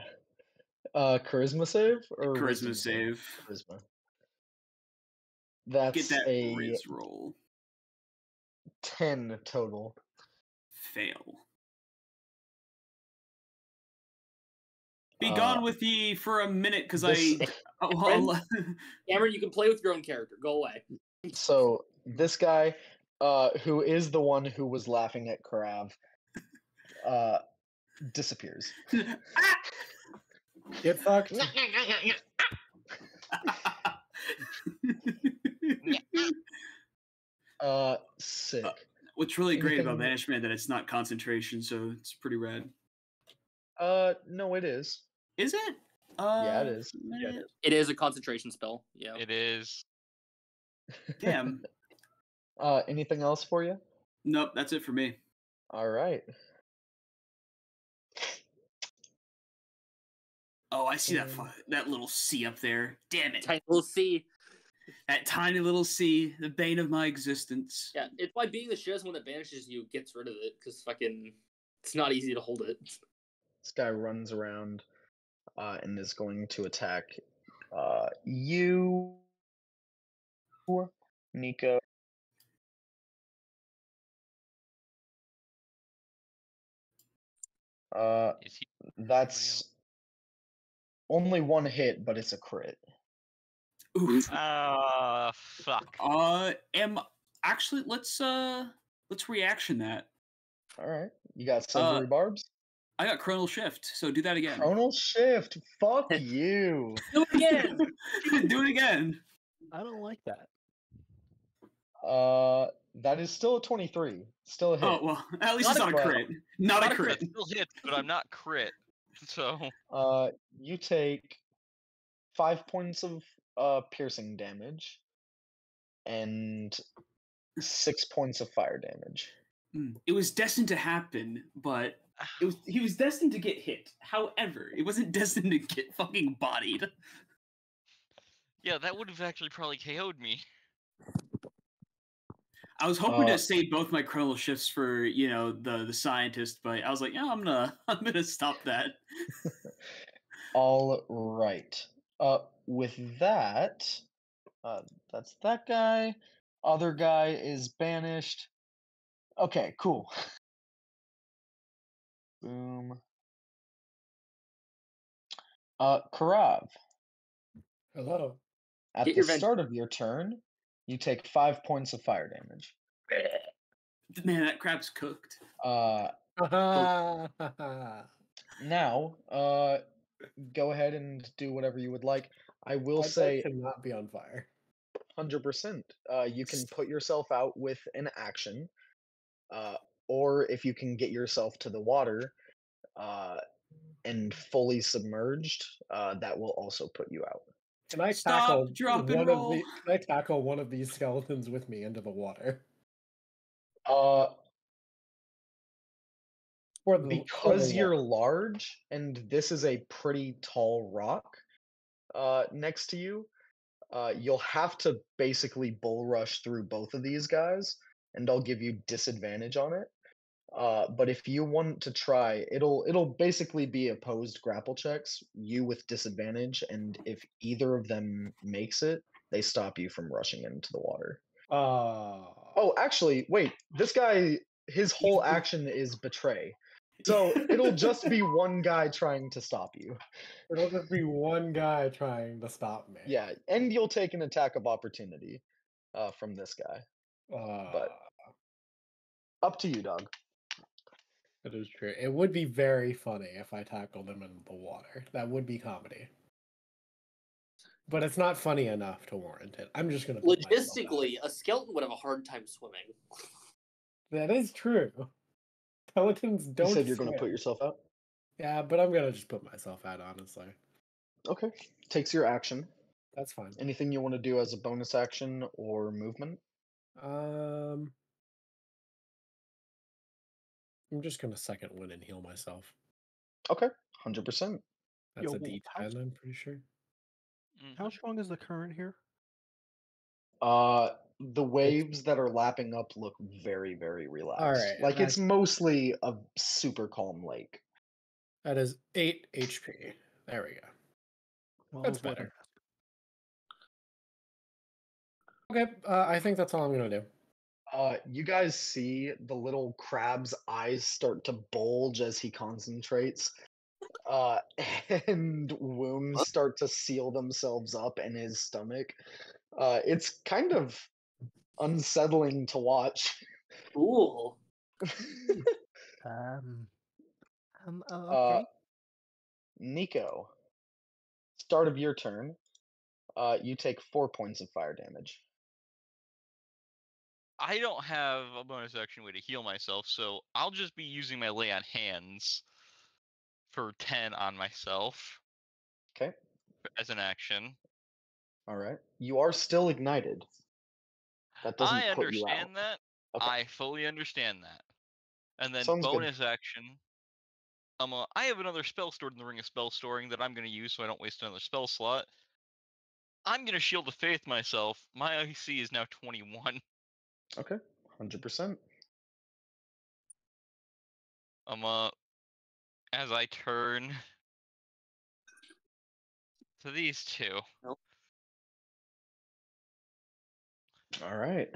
[SPEAKER 1] Charisma save or
[SPEAKER 7] Charisma
[SPEAKER 1] wisdom
[SPEAKER 7] save.
[SPEAKER 1] Charisma.
[SPEAKER 7] Get
[SPEAKER 1] That's
[SPEAKER 7] that
[SPEAKER 1] a
[SPEAKER 7] Riz roll.
[SPEAKER 1] 10 total.
[SPEAKER 7] Fail. Be gone
[SPEAKER 1] Uh,
[SPEAKER 7] with ye for a minute, because
[SPEAKER 1] this-
[SPEAKER 3] Cameron, you can play with your own character. Go away.
[SPEAKER 1] So this guy, who is the one who was laughing at Krav, disappears.
[SPEAKER 8] Get fucked.
[SPEAKER 1] Sick.
[SPEAKER 7] What's really great about
[SPEAKER 1] Anything-
[SPEAKER 7] banishment that it's not concentration, so it's pretty rad.
[SPEAKER 1] No, it is.
[SPEAKER 7] Is it?
[SPEAKER 1] Yeah, it is.
[SPEAKER 6] Yeah, it is.
[SPEAKER 3] It is a concentration spell. Yeah.
[SPEAKER 5] It is.
[SPEAKER 7] Damn.
[SPEAKER 1] Anything else for you?
[SPEAKER 7] Nope, that's it for me.
[SPEAKER 1] All right.
[SPEAKER 7] Oh, I see that little C up there. Damn it.
[SPEAKER 3] Tiny little C.
[SPEAKER 7] That tiny little C, the bane of my existence.
[SPEAKER 3] Yeah, it's why being the shittiest one that banishes you gets rid of it, because fucking it's not easy to hold it.
[SPEAKER 1] This guy runs around and is going to attack you, Nico.
[SPEAKER 5] Is he?
[SPEAKER 1] That's only one hit, but it's a crit.
[SPEAKER 7] Oof.
[SPEAKER 5] Ah, fuck.
[SPEAKER 7] Actually let's reaction that.
[SPEAKER 1] All right. You got silvery barbs?
[SPEAKER 7] I got chronal shift, so do that again.
[SPEAKER 1] Chronal shift. Fuck you.
[SPEAKER 3] Do it again.
[SPEAKER 7] Do it again.
[SPEAKER 6] I don't like that.
[SPEAKER 1] That is still a 23. Still a hit.
[SPEAKER 7] Oh well, at least
[SPEAKER 3] Not
[SPEAKER 7] it's
[SPEAKER 3] a
[SPEAKER 7] not a
[SPEAKER 1] crit.
[SPEAKER 7] crit. Not a
[SPEAKER 5] That
[SPEAKER 7] crit.
[SPEAKER 5] still hits, but I'm not crit. So
[SPEAKER 1] You take 5 points of piercing damage, and 6 points of fire damage.
[SPEAKER 7] It was destined to happen, but he was destined to get hit. However, it wasn't destined to get fucking bodied.
[SPEAKER 5] Yeah, that would have actually probably KO'd me.
[SPEAKER 7] I was hoping to save both my chronal shifts for the scientist, but I was like, yeah, I'm gonna stop that.
[SPEAKER 1] All right. With that, that's that guy. Other guy is banished. Okay, cool. Boom. Karav.
[SPEAKER 8] Hello.
[SPEAKER 1] At
[SPEAKER 3] Get
[SPEAKER 1] the
[SPEAKER 3] your vent-
[SPEAKER 1] start of your turn, you take 5 points of fire damage.
[SPEAKER 7] Man, that crab's cooked.
[SPEAKER 1] Now, go ahead and do whatever you would like. I will
[SPEAKER 8] I'd
[SPEAKER 1] say
[SPEAKER 8] like to not be on fire.
[SPEAKER 1] 100%. You can put yourself out with an action, or if you can get yourself to the water and fully submerged, that will also put you out.
[SPEAKER 8] Can I
[SPEAKER 7] Stop,
[SPEAKER 8] tackle
[SPEAKER 7] drop, and
[SPEAKER 8] one
[SPEAKER 7] roll.
[SPEAKER 8] of the? Can I tackle one of these skeletons with me into the water? For the
[SPEAKER 1] Because you're
[SPEAKER 8] water.
[SPEAKER 1] large and this is a pretty tall rock next to you, you'll have to basically bull rush through both of these guys, and I'll give you disadvantage on it. But if you want to try, it'll basically be opposed grapple checks, you with disadvantage, and if either of them makes it, they stop you from rushing into the water. Oh, actually, wait. This guy, his whole action is betray. So it'll just be one guy trying to stop you.
[SPEAKER 8] It'll just be one guy trying to stop me.
[SPEAKER 1] Yeah, and you'll take an attack of opportunity from this guy. But up to you, dog.
[SPEAKER 8] That is true. It would be very funny if I tackled him in the water. That would be comedy. But it's not funny enough to warrant it. I'm just gonna put myself out.
[SPEAKER 3] Logistically, a skeleton would have a hard time swimming.
[SPEAKER 8] That is true. Skeletons don't
[SPEAKER 1] You said you're going to
[SPEAKER 8] swim.
[SPEAKER 1] put yourself out?
[SPEAKER 8] Yeah, but I'm gonna just put myself out, honestly.
[SPEAKER 1] Okay. Takes your action.
[SPEAKER 8] That's fine.
[SPEAKER 1] Anything you want to do as a bonus action or movement?
[SPEAKER 8] I'm just gonna second win and heal myself.
[SPEAKER 1] Okay, 100%.
[SPEAKER 8] That's
[SPEAKER 6] Yo,
[SPEAKER 8] a D10, I'm pretty sure.
[SPEAKER 6] How strong is the current here?
[SPEAKER 1] The waves that are lapping up look very, very relaxed.
[SPEAKER 8] Alright,
[SPEAKER 1] Like it's mostly a super calm lake.
[SPEAKER 8] That is 8 HP. There we go.
[SPEAKER 6] Well,
[SPEAKER 8] That's
[SPEAKER 6] it was
[SPEAKER 8] better. Okay, I think that's all I'm gonna do.
[SPEAKER 1] You guys see the little crab's eyes start to bulge as he concentrates, and wounds start to seal themselves up in his stomach. It's kind of unsettling to watch.
[SPEAKER 3] Cool.
[SPEAKER 6] Okay.
[SPEAKER 1] Nico, start of your turn. You take 4 points of fire damage.
[SPEAKER 5] I don't have a bonus action way to heal myself, so I'll just be using my lay on hands for 10 on myself.
[SPEAKER 1] Okay.
[SPEAKER 5] As an action.
[SPEAKER 1] All right. You are still ignited. That doesn't
[SPEAKER 5] I
[SPEAKER 1] put you out.
[SPEAKER 5] understand that.
[SPEAKER 1] Okay.
[SPEAKER 5] I fully understand that. And then
[SPEAKER 1] Sounds good.
[SPEAKER 5] bonus action. I have another spell stored in the Ring of Spell Storing that I'm going to use so I don't waste another spell slot. I'm going to Shield of Faith myself. My IC is now 21.
[SPEAKER 1] Okay, 100%.
[SPEAKER 5] As I turn to these two.
[SPEAKER 3] Nope.
[SPEAKER 1] All right.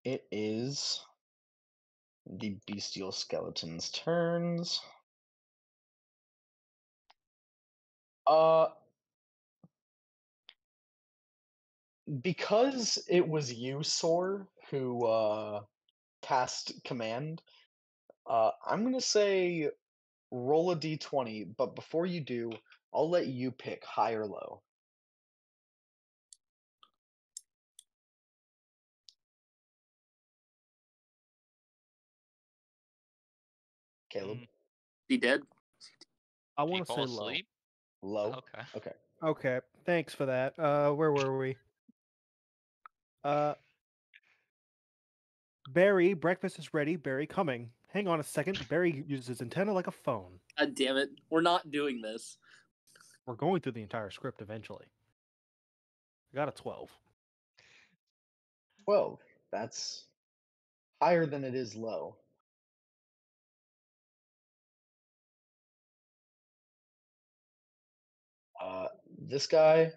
[SPEAKER 1] It is the bestial skeleton's turns. Because it was you, Sor, who cast command, I'm gonna say roll a d20, but before you do, I'll let you pick high or low. Caleb?
[SPEAKER 3] He dead?
[SPEAKER 6] I
[SPEAKER 5] Did he
[SPEAKER 6] want to
[SPEAKER 5] fall
[SPEAKER 6] say low.
[SPEAKER 5] asleep?
[SPEAKER 1] Low?
[SPEAKER 5] Okay.
[SPEAKER 1] Okay.
[SPEAKER 6] Okay, thanks for that. Where were we? Barry, breakfast is ready. Barry coming. Hang on a second. Barry uses his antenna like a phone.
[SPEAKER 3] God damn it. We're not doing this.
[SPEAKER 6] We're going through the entire script eventually. I got a 12.
[SPEAKER 1] 12. That's higher than it is low. This guy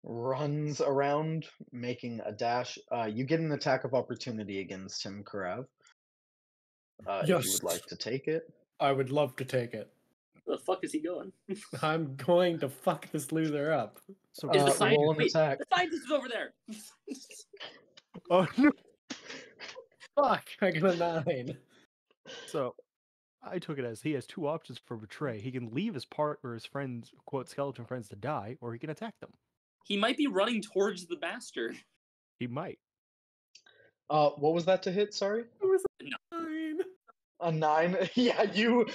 [SPEAKER 1] runs around making a dash. You get an attack of opportunity against him, Karav. If you
[SPEAKER 8] Yes.
[SPEAKER 1] would like to take it.
[SPEAKER 8] I would love to take it.
[SPEAKER 3] Where the fuck is he going?
[SPEAKER 8] I'm going to fuck this loser up.
[SPEAKER 6] So
[SPEAKER 3] Is the
[SPEAKER 1] Roll
[SPEAKER 3] scientist?
[SPEAKER 1] an
[SPEAKER 3] Wait,
[SPEAKER 1] attack.
[SPEAKER 3] the scientist is over there.
[SPEAKER 6] oh no.
[SPEAKER 8] Fuck, I got a 9.
[SPEAKER 6] So I took it as he has two options for betray. He can leave his part or his friends, quote, skeleton friends to die, or he can attack them.
[SPEAKER 3] He might be running towards the bastard.
[SPEAKER 6] He might.
[SPEAKER 1] What was that to hit? Sorry.
[SPEAKER 8] It was
[SPEAKER 3] No.
[SPEAKER 8] a 9.
[SPEAKER 1] A 9. Yeah, you.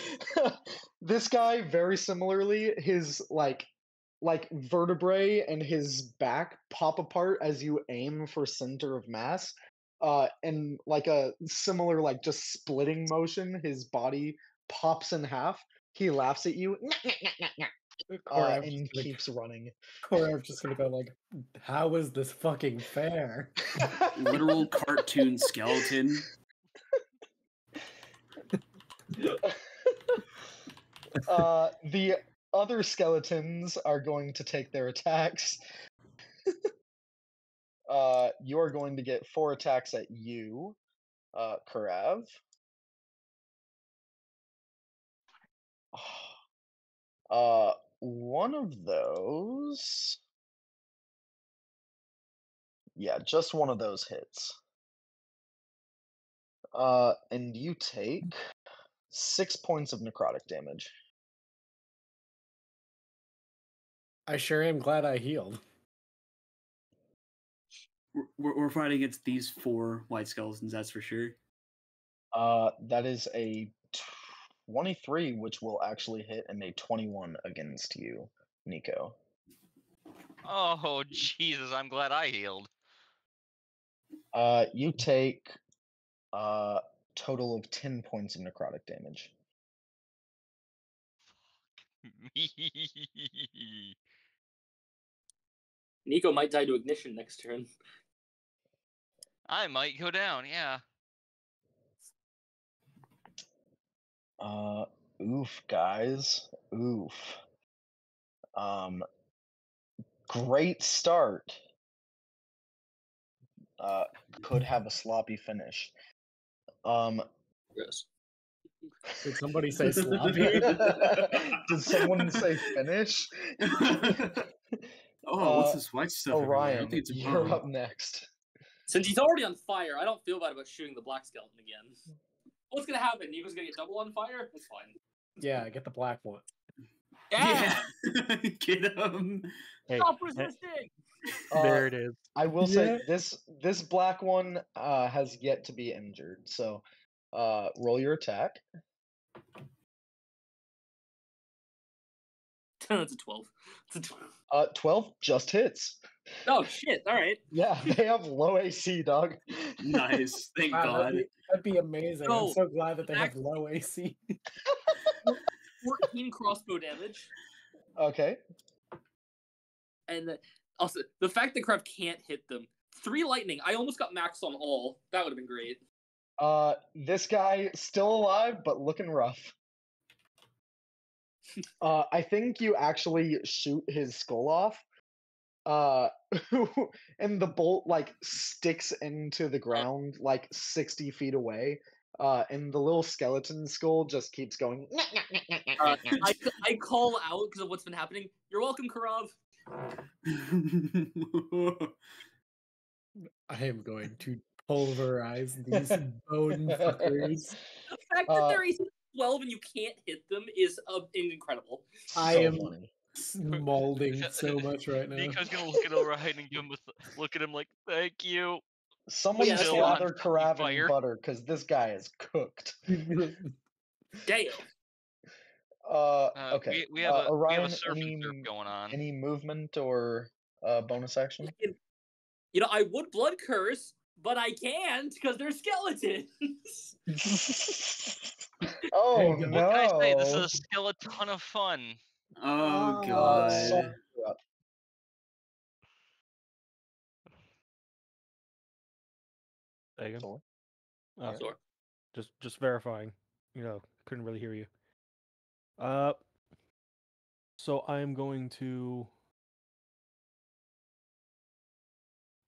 [SPEAKER 1] This guy, very similarly, his like vertebrae and his back pop apart as you aim for center of mass. And like a similar, like just splitting motion, his body pops in half. He laughs at you, and keeps running.
[SPEAKER 8] Korev's just gonna go like, how is this fucking fair?
[SPEAKER 7] Literal cartoon skeleton.
[SPEAKER 1] The other skeletons are going to take their attacks. You're going to get 4 attacks at you, Karav. One of those. Yeah, just one of those hits. And you take 6 points of necrotic damage.
[SPEAKER 8] I sure am glad I healed.
[SPEAKER 7] We're fighting against these 4 white skeletons, that's for sure.
[SPEAKER 1] That is a 23, which will actually hit, and a 21 against you, Nico.
[SPEAKER 5] Oh Jesus! I'm glad I healed.
[SPEAKER 1] You take total of 10 points of necrotic damage.
[SPEAKER 3] Nico might die to ignition next turn.
[SPEAKER 5] I might go down. Yeah.
[SPEAKER 1] Oof, guys. Oof. Great start. Could have a sloppy finish.
[SPEAKER 3] Yes.
[SPEAKER 8] Did somebody say sloppy?
[SPEAKER 1] Did someone say finish?
[SPEAKER 7] Oh, what's this white stuff? everywhere? I don't
[SPEAKER 1] Orion,
[SPEAKER 7] think it's a
[SPEAKER 1] you're
[SPEAKER 7] bomb.
[SPEAKER 1] up next.
[SPEAKER 3] Since he's already on fire, I don't feel bad about shooting the black skeleton again. What's gonna happen? Nico's gonna get double on fire? That's fine.
[SPEAKER 8] Yeah, get the black one.
[SPEAKER 3] Yeah!
[SPEAKER 7] Get him.
[SPEAKER 6] Hey,
[SPEAKER 3] Stop resisting!
[SPEAKER 6] there it is.
[SPEAKER 1] I will say
[SPEAKER 8] Yeah.
[SPEAKER 1] this black one has yet to be injured. So roll your attack.
[SPEAKER 3] It's a 12. It's a 12.
[SPEAKER 1] 12 just hits.
[SPEAKER 3] Oh shit! All right.
[SPEAKER 1] Yeah, they have low AC, dog.
[SPEAKER 7] Nice. Thank
[SPEAKER 8] Wow,
[SPEAKER 7] God.
[SPEAKER 8] that'd be amazing.
[SPEAKER 3] No,
[SPEAKER 8] I'm so glad that they have
[SPEAKER 3] actually-
[SPEAKER 8] low AC.
[SPEAKER 3] 14 crossbow damage,
[SPEAKER 1] Okay.
[SPEAKER 3] and also the fact that Krav can't hit them. 3 lightning. I almost got maxed on all. That would have been great.
[SPEAKER 1] This guy still alive, but looking rough. I think you actually shoot his skull off. And the bolt like sticks into the ground like 60 feet away. And the little skeleton skull just keeps going.
[SPEAKER 3] I call out because of what's been happening. You're welcome, Karav.
[SPEAKER 8] I am going to pulverize these bone fuckers.
[SPEAKER 3] The fact that they're AC 12 and you can't hit them is incredible.
[SPEAKER 8] I
[SPEAKER 1] So
[SPEAKER 8] am
[SPEAKER 1] funny.
[SPEAKER 8] molding so much right now.
[SPEAKER 5] Nico's gonna look at Orion and give him
[SPEAKER 1] Oh,
[SPEAKER 5] him like, "Thank you."
[SPEAKER 1] Someone
[SPEAKER 3] yeah,
[SPEAKER 5] Still on
[SPEAKER 1] slather Karav in
[SPEAKER 5] fire.
[SPEAKER 1] butter because this guy is cooked.
[SPEAKER 3] Damn.
[SPEAKER 1] Okay.
[SPEAKER 5] We have a
[SPEAKER 1] Orion,
[SPEAKER 5] surf and turf going on.
[SPEAKER 1] any movement or bonus action?
[SPEAKER 3] You know, I would blood curse, but I can't because they're skeletons.
[SPEAKER 1] Oh
[SPEAKER 8] Hey,
[SPEAKER 5] What can I say? This is
[SPEAKER 1] no!
[SPEAKER 5] a skeleton of fun.
[SPEAKER 7] Oh
[SPEAKER 1] Saul,
[SPEAKER 7] god.
[SPEAKER 1] you're up.
[SPEAKER 6] Say again?
[SPEAKER 1] Saul?
[SPEAKER 6] Oh,
[SPEAKER 1] Yeah.
[SPEAKER 3] Sure.
[SPEAKER 6] just verifying. You know, couldn't really hear you. So I'm going to.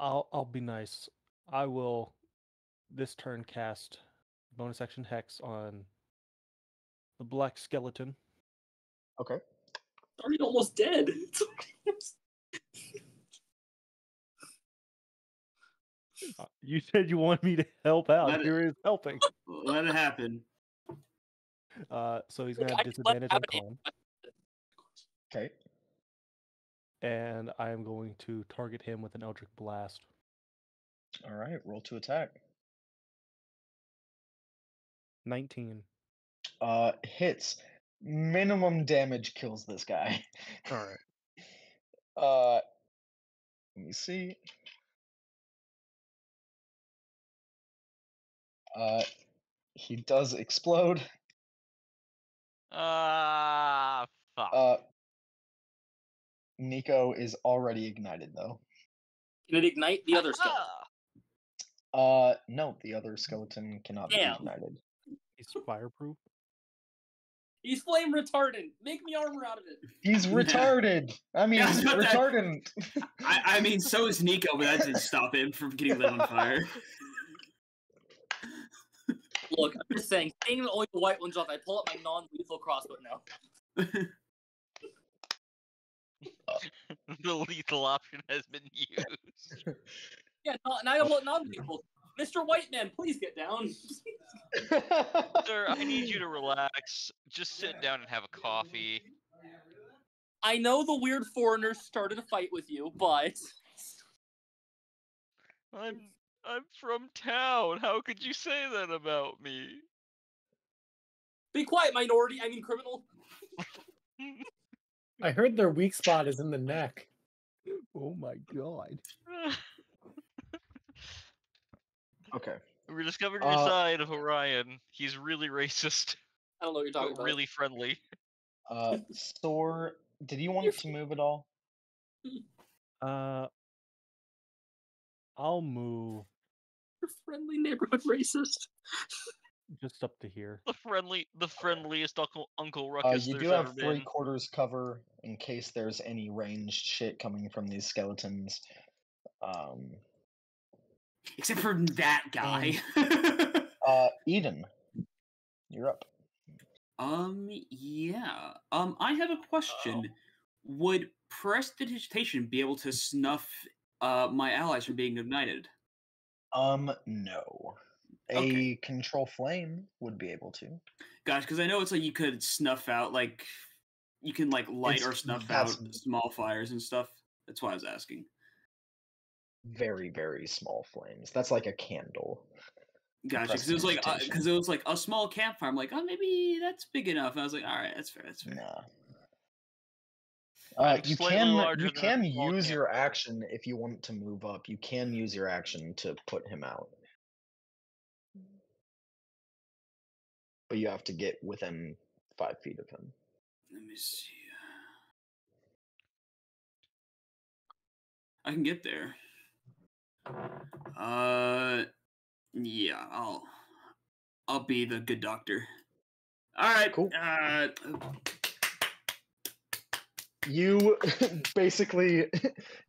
[SPEAKER 6] I'll be nice. I will this turn cast bonus action hex on the black skeleton.
[SPEAKER 1] Okay.
[SPEAKER 3] Already almost dead.
[SPEAKER 6] You said you want me to help out.
[SPEAKER 7] Let it-
[SPEAKER 6] Here is helping.
[SPEAKER 7] Let it happen.
[SPEAKER 6] So he's gonna
[SPEAKER 3] I
[SPEAKER 6] have
[SPEAKER 3] can let
[SPEAKER 6] disadvantage on
[SPEAKER 3] happen.
[SPEAKER 6] con,
[SPEAKER 1] Okay.
[SPEAKER 6] and I am going to target him with an Eldritch Blast.
[SPEAKER 1] All right. Roll to attack.
[SPEAKER 6] 19.
[SPEAKER 1] Hits. Minimum damage kills this guy.
[SPEAKER 6] All right.
[SPEAKER 1] Let me see. He does explode.
[SPEAKER 5] Ah, fuck.
[SPEAKER 1] Nico is already ignited though.
[SPEAKER 3] Can it ignite the other skeleton?
[SPEAKER 1] No, the other skeleton cannot
[SPEAKER 3] Damn.
[SPEAKER 1] be ignited.
[SPEAKER 6] He's fireproof.
[SPEAKER 3] He's flame retardant. Make me armor out of it.
[SPEAKER 1] He's retarded. I mean,
[SPEAKER 7] Yeah, I was about to-
[SPEAKER 1] retardant.
[SPEAKER 7] I mean, so is Nico, but that didn't stop him from getting lit on fire.
[SPEAKER 3] Look, I'm just saying, seeing the only the white ones off, I pull up my non-lethal crossbow now.
[SPEAKER 5] The lethal option has been used.
[SPEAKER 3] Yeah, now I have non-lethal. Mr. Whiteman, please get down.
[SPEAKER 5] Sir, I need you to relax. Just sit down and have a coffee.
[SPEAKER 3] I know the weird foreigners started a fight with you, but
[SPEAKER 5] I'm from town. How could you say that about me?
[SPEAKER 3] be quiet, minority. I mean, criminal.
[SPEAKER 8] I heard their weak spot is in the neck.
[SPEAKER 6] Oh my god.
[SPEAKER 1] Okay.
[SPEAKER 5] We discovered your side of Orion. He's really racist,
[SPEAKER 3] I don't know what you're talking
[SPEAKER 5] but
[SPEAKER 3] about.
[SPEAKER 5] really friendly.
[SPEAKER 1] Thor, did you want to move at all?
[SPEAKER 6] I'll move
[SPEAKER 3] You're friendly neighborhood racist.
[SPEAKER 6] just up to here.
[SPEAKER 5] The friendliest Uncle Ruckus
[SPEAKER 1] You
[SPEAKER 5] there's
[SPEAKER 1] do have
[SPEAKER 5] ever been.
[SPEAKER 1] 3/4 cover in case there's any ranged shit coming from these skeletons.
[SPEAKER 7] Except for that guy.
[SPEAKER 1] Eden, you're up.
[SPEAKER 7] Yeah. I have a question. Would prestidigitation be able to snuff my allies from being ignited?
[SPEAKER 1] No.
[SPEAKER 7] Okay.
[SPEAKER 1] A control flame would be able to.
[SPEAKER 7] Gosh, because I know it's like you could snuff out, like, you can, like, light or snuff out small fires and stuff. That's why I was asking.
[SPEAKER 1] Very, very small flames. That's like a candle.
[SPEAKER 7] Gotcha, because it was like a small campfire. I'm like, oh, maybe that's big enough. And I was like, all right, that's fair. That's fair.
[SPEAKER 1] Nah.
[SPEAKER 5] I'm slightly larger
[SPEAKER 1] You
[SPEAKER 5] than a
[SPEAKER 1] can
[SPEAKER 5] small
[SPEAKER 1] use your
[SPEAKER 5] campfire.
[SPEAKER 1] action if you want to move up. You can use your action to put him out, but you have to get within 5 feet of him.
[SPEAKER 7] Let me see. I can get there. Yeah, I'll be the good doctor. All right,
[SPEAKER 1] cool. You basically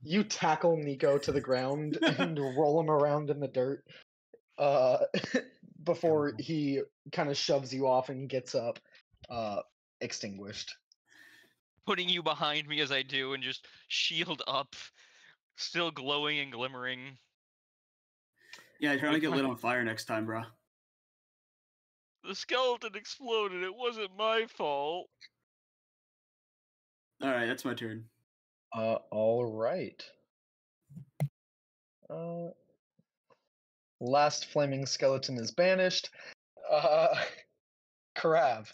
[SPEAKER 1] you tackle Nico to the ground and roll him around in the dirt before he kind of shoves you off and gets up, extinguished.
[SPEAKER 5] Putting you behind me as I do and just shield up, still glowing and glimmering.
[SPEAKER 7] Yeah, try to get lit on fire next time, bro.
[SPEAKER 5] The skeleton exploded. It wasn't my fault.
[SPEAKER 7] All right, that's my turn.
[SPEAKER 1] All right. Last flaming skeleton is banished. Karav.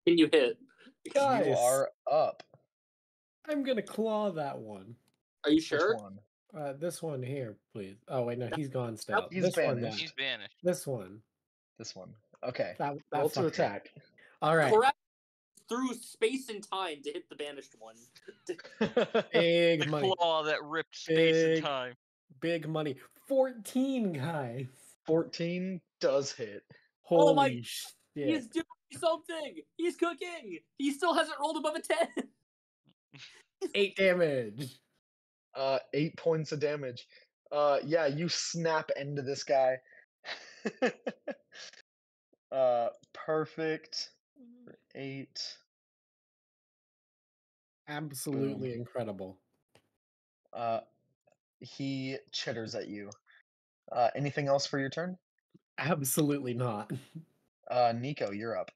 [SPEAKER 3] Can you hit?
[SPEAKER 8] Guys,
[SPEAKER 1] You are up.
[SPEAKER 8] I'm gonna claw that one.
[SPEAKER 3] Are you sure?
[SPEAKER 1] Which one?
[SPEAKER 8] This one here, please. Oh wait, no, he's gone still.
[SPEAKER 1] He's
[SPEAKER 8] This one,
[SPEAKER 1] banished.
[SPEAKER 5] He's banished.
[SPEAKER 8] this one.
[SPEAKER 1] This one. Okay.
[SPEAKER 8] That
[SPEAKER 1] Roll to
[SPEAKER 8] fucker.
[SPEAKER 1] attack.
[SPEAKER 8] All right,
[SPEAKER 3] Correct. Through space and time to hit the banished one.
[SPEAKER 8] big
[SPEAKER 5] The
[SPEAKER 8] money,
[SPEAKER 5] claw that ripped space and
[SPEAKER 8] Big-
[SPEAKER 5] time.
[SPEAKER 8] big money. 14, guys.
[SPEAKER 1] 14 does hit.
[SPEAKER 3] Oh my-
[SPEAKER 8] Holy shit!
[SPEAKER 3] He's doing something. He's cooking. He still hasn't rolled above a 10.
[SPEAKER 8] 8 damage.
[SPEAKER 1] 8 points of damage. Yeah, you snap into this guy. Perfect. 8.
[SPEAKER 8] Absolutely incredible.
[SPEAKER 1] He chitters at you. Anything else for your turn?
[SPEAKER 8] Absolutely not.
[SPEAKER 1] Nico, you're up.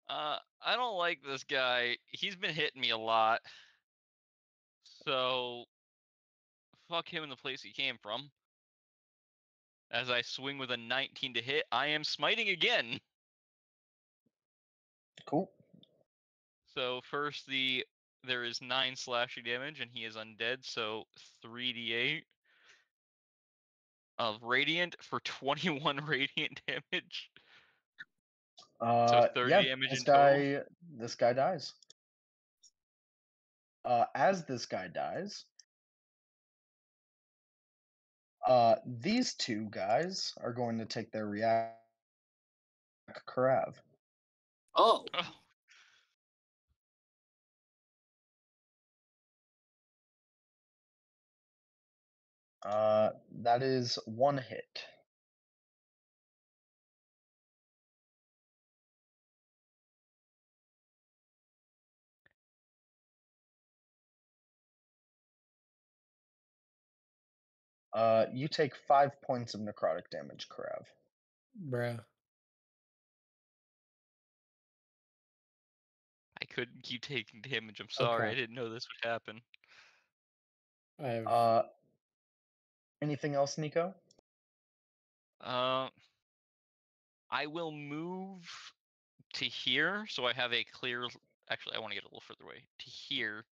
[SPEAKER 5] I don't like this guy. He's been hitting me a lot. So fuck him in the place he came from. As I swing with a 19 to hit, I am smiting again.
[SPEAKER 1] Cool.
[SPEAKER 5] So first there is 9 slashing damage and he is undead, so 3d8 of radiant for 21 radiant damage. So 30
[SPEAKER 1] Yeah,
[SPEAKER 5] damage
[SPEAKER 1] this
[SPEAKER 5] in total.
[SPEAKER 1] this guy dies. As this guy dies, these two guys are going to take their react Karav.
[SPEAKER 3] Oh.
[SPEAKER 5] Oh,
[SPEAKER 1] That is 1 hit. You take 5 points of necrotic damage, Karav.
[SPEAKER 8] Bruh.
[SPEAKER 5] I couldn't keep taking damage. I'm sorry.
[SPEAKER 8] Okay.
[SPEAKER 5] I didn't know this would happen.
[SPEAKER 8] I have
[SPEAKER 1] Anything else, Nico?
[SPEAKER 5] I will move to here, so I have a clear. Actually, I want to get a little further away to here,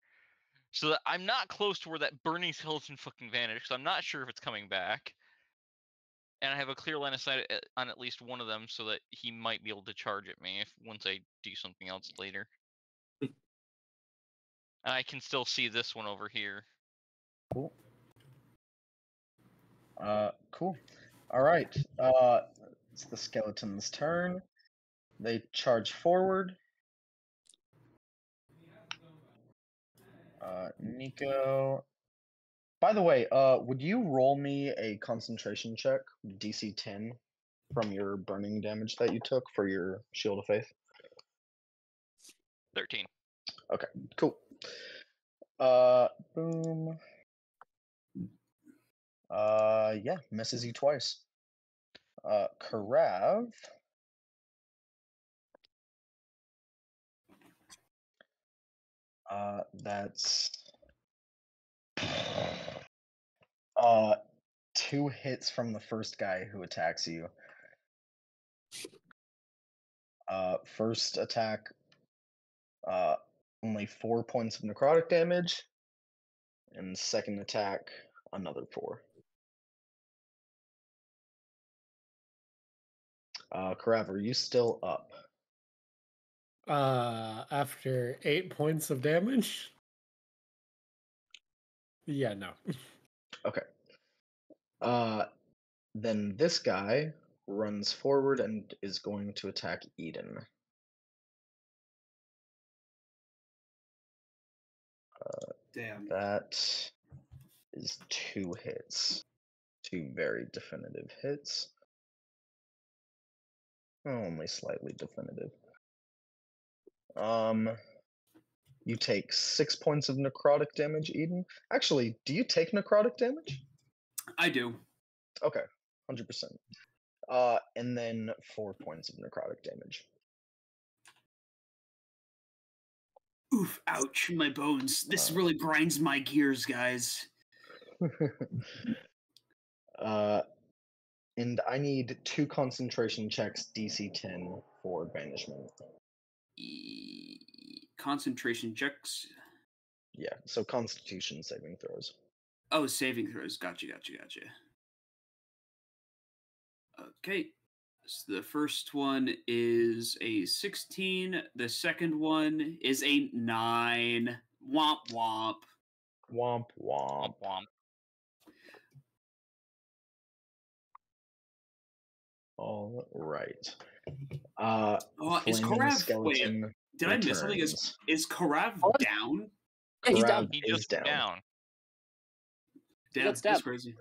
[SPEAKER 5] so that I'm not close to where that burning skeleton fucking vanished. So I'm not sure if it's coming back, and I have a clear line of sight on at least one of them, so that he might be able to charge at me if once I do something else later. And I can still see this one over here.
[SPEAKER 1] Cool. Cool. All right. It's the skeleton's turn. They charge forward. Nico. By the way, would you roll me a concentration check, DC 10, from your burning damage that you took for your Shield of Faith?
[SPEAKER 5] 13.
[SPEAKER 1] Okay, cool. Boom. Yeah, misses you twice. Karav. That's 2 hits from the first guy who attacks you. First attack, only 4 points of necrotic damage, and second attack, another 4. Karav, are you still up?
[SPEAKER 8] after 8 points of damage. Yeah, no.
[SPEAKER 1] Okay. Then this guy runs forward and is going to attack Eden.
[SPEAKER 7] Damn.
[SPEAKER 1] That is 2 hits. 2 very definitive hits. Only slightly definitive. You take 6 points of necrotic damage, Eden. Actually, do you take necrotic damage?
[SPEAKER 7] I do.
[SPEAKER 1] Okay, 100%. And then 4 points of necrotic damage.
[SPEAKER 7] Oof, ouch, my bones. This really grinds my gears, guys.
[SPEAKER 1] And I need 2 concentration checks, DC 10, for banishment.
[SPEAKER 7] Concentration checks.
[SPEAKER 1] Yeah, so Constitution saving throws.
[SPEAKER 7] Oh, saving throws. Gotcha. Okay. So the first one is a 16. The second one is a 9. Womp womp.
[SPEAKER 1] Womp womp.
[SPEAKER 5] Womp.
[SPEAKER 1] All right.
[SPEAKER 7] Is
[SPEAKER 1] Flaming
[SPEAKER 7] Korav?
[SPEAKER 1] skeleton
[SPEAKER 7] Wait, did I miss something?
[SPEAKER 1] returns.
[SPEAKER 7] Is Korav
[SPEAKER 3] What?
[SPEAKER 7] down?
[SPEAKER 3] Yeah, he's
[SPEAKER 1] Korav
[SPEAKER 3] down.
[SPEAKER 5] He
[SPEAKER 1] is
[SPEAKER 5] just went down.
[SPEAKER 7] Damn,
[SPEAKER 3] got
[SPEAKER 7] that's
[SPEAKER 3] stabbed.
[SPEAKER 7] crazy.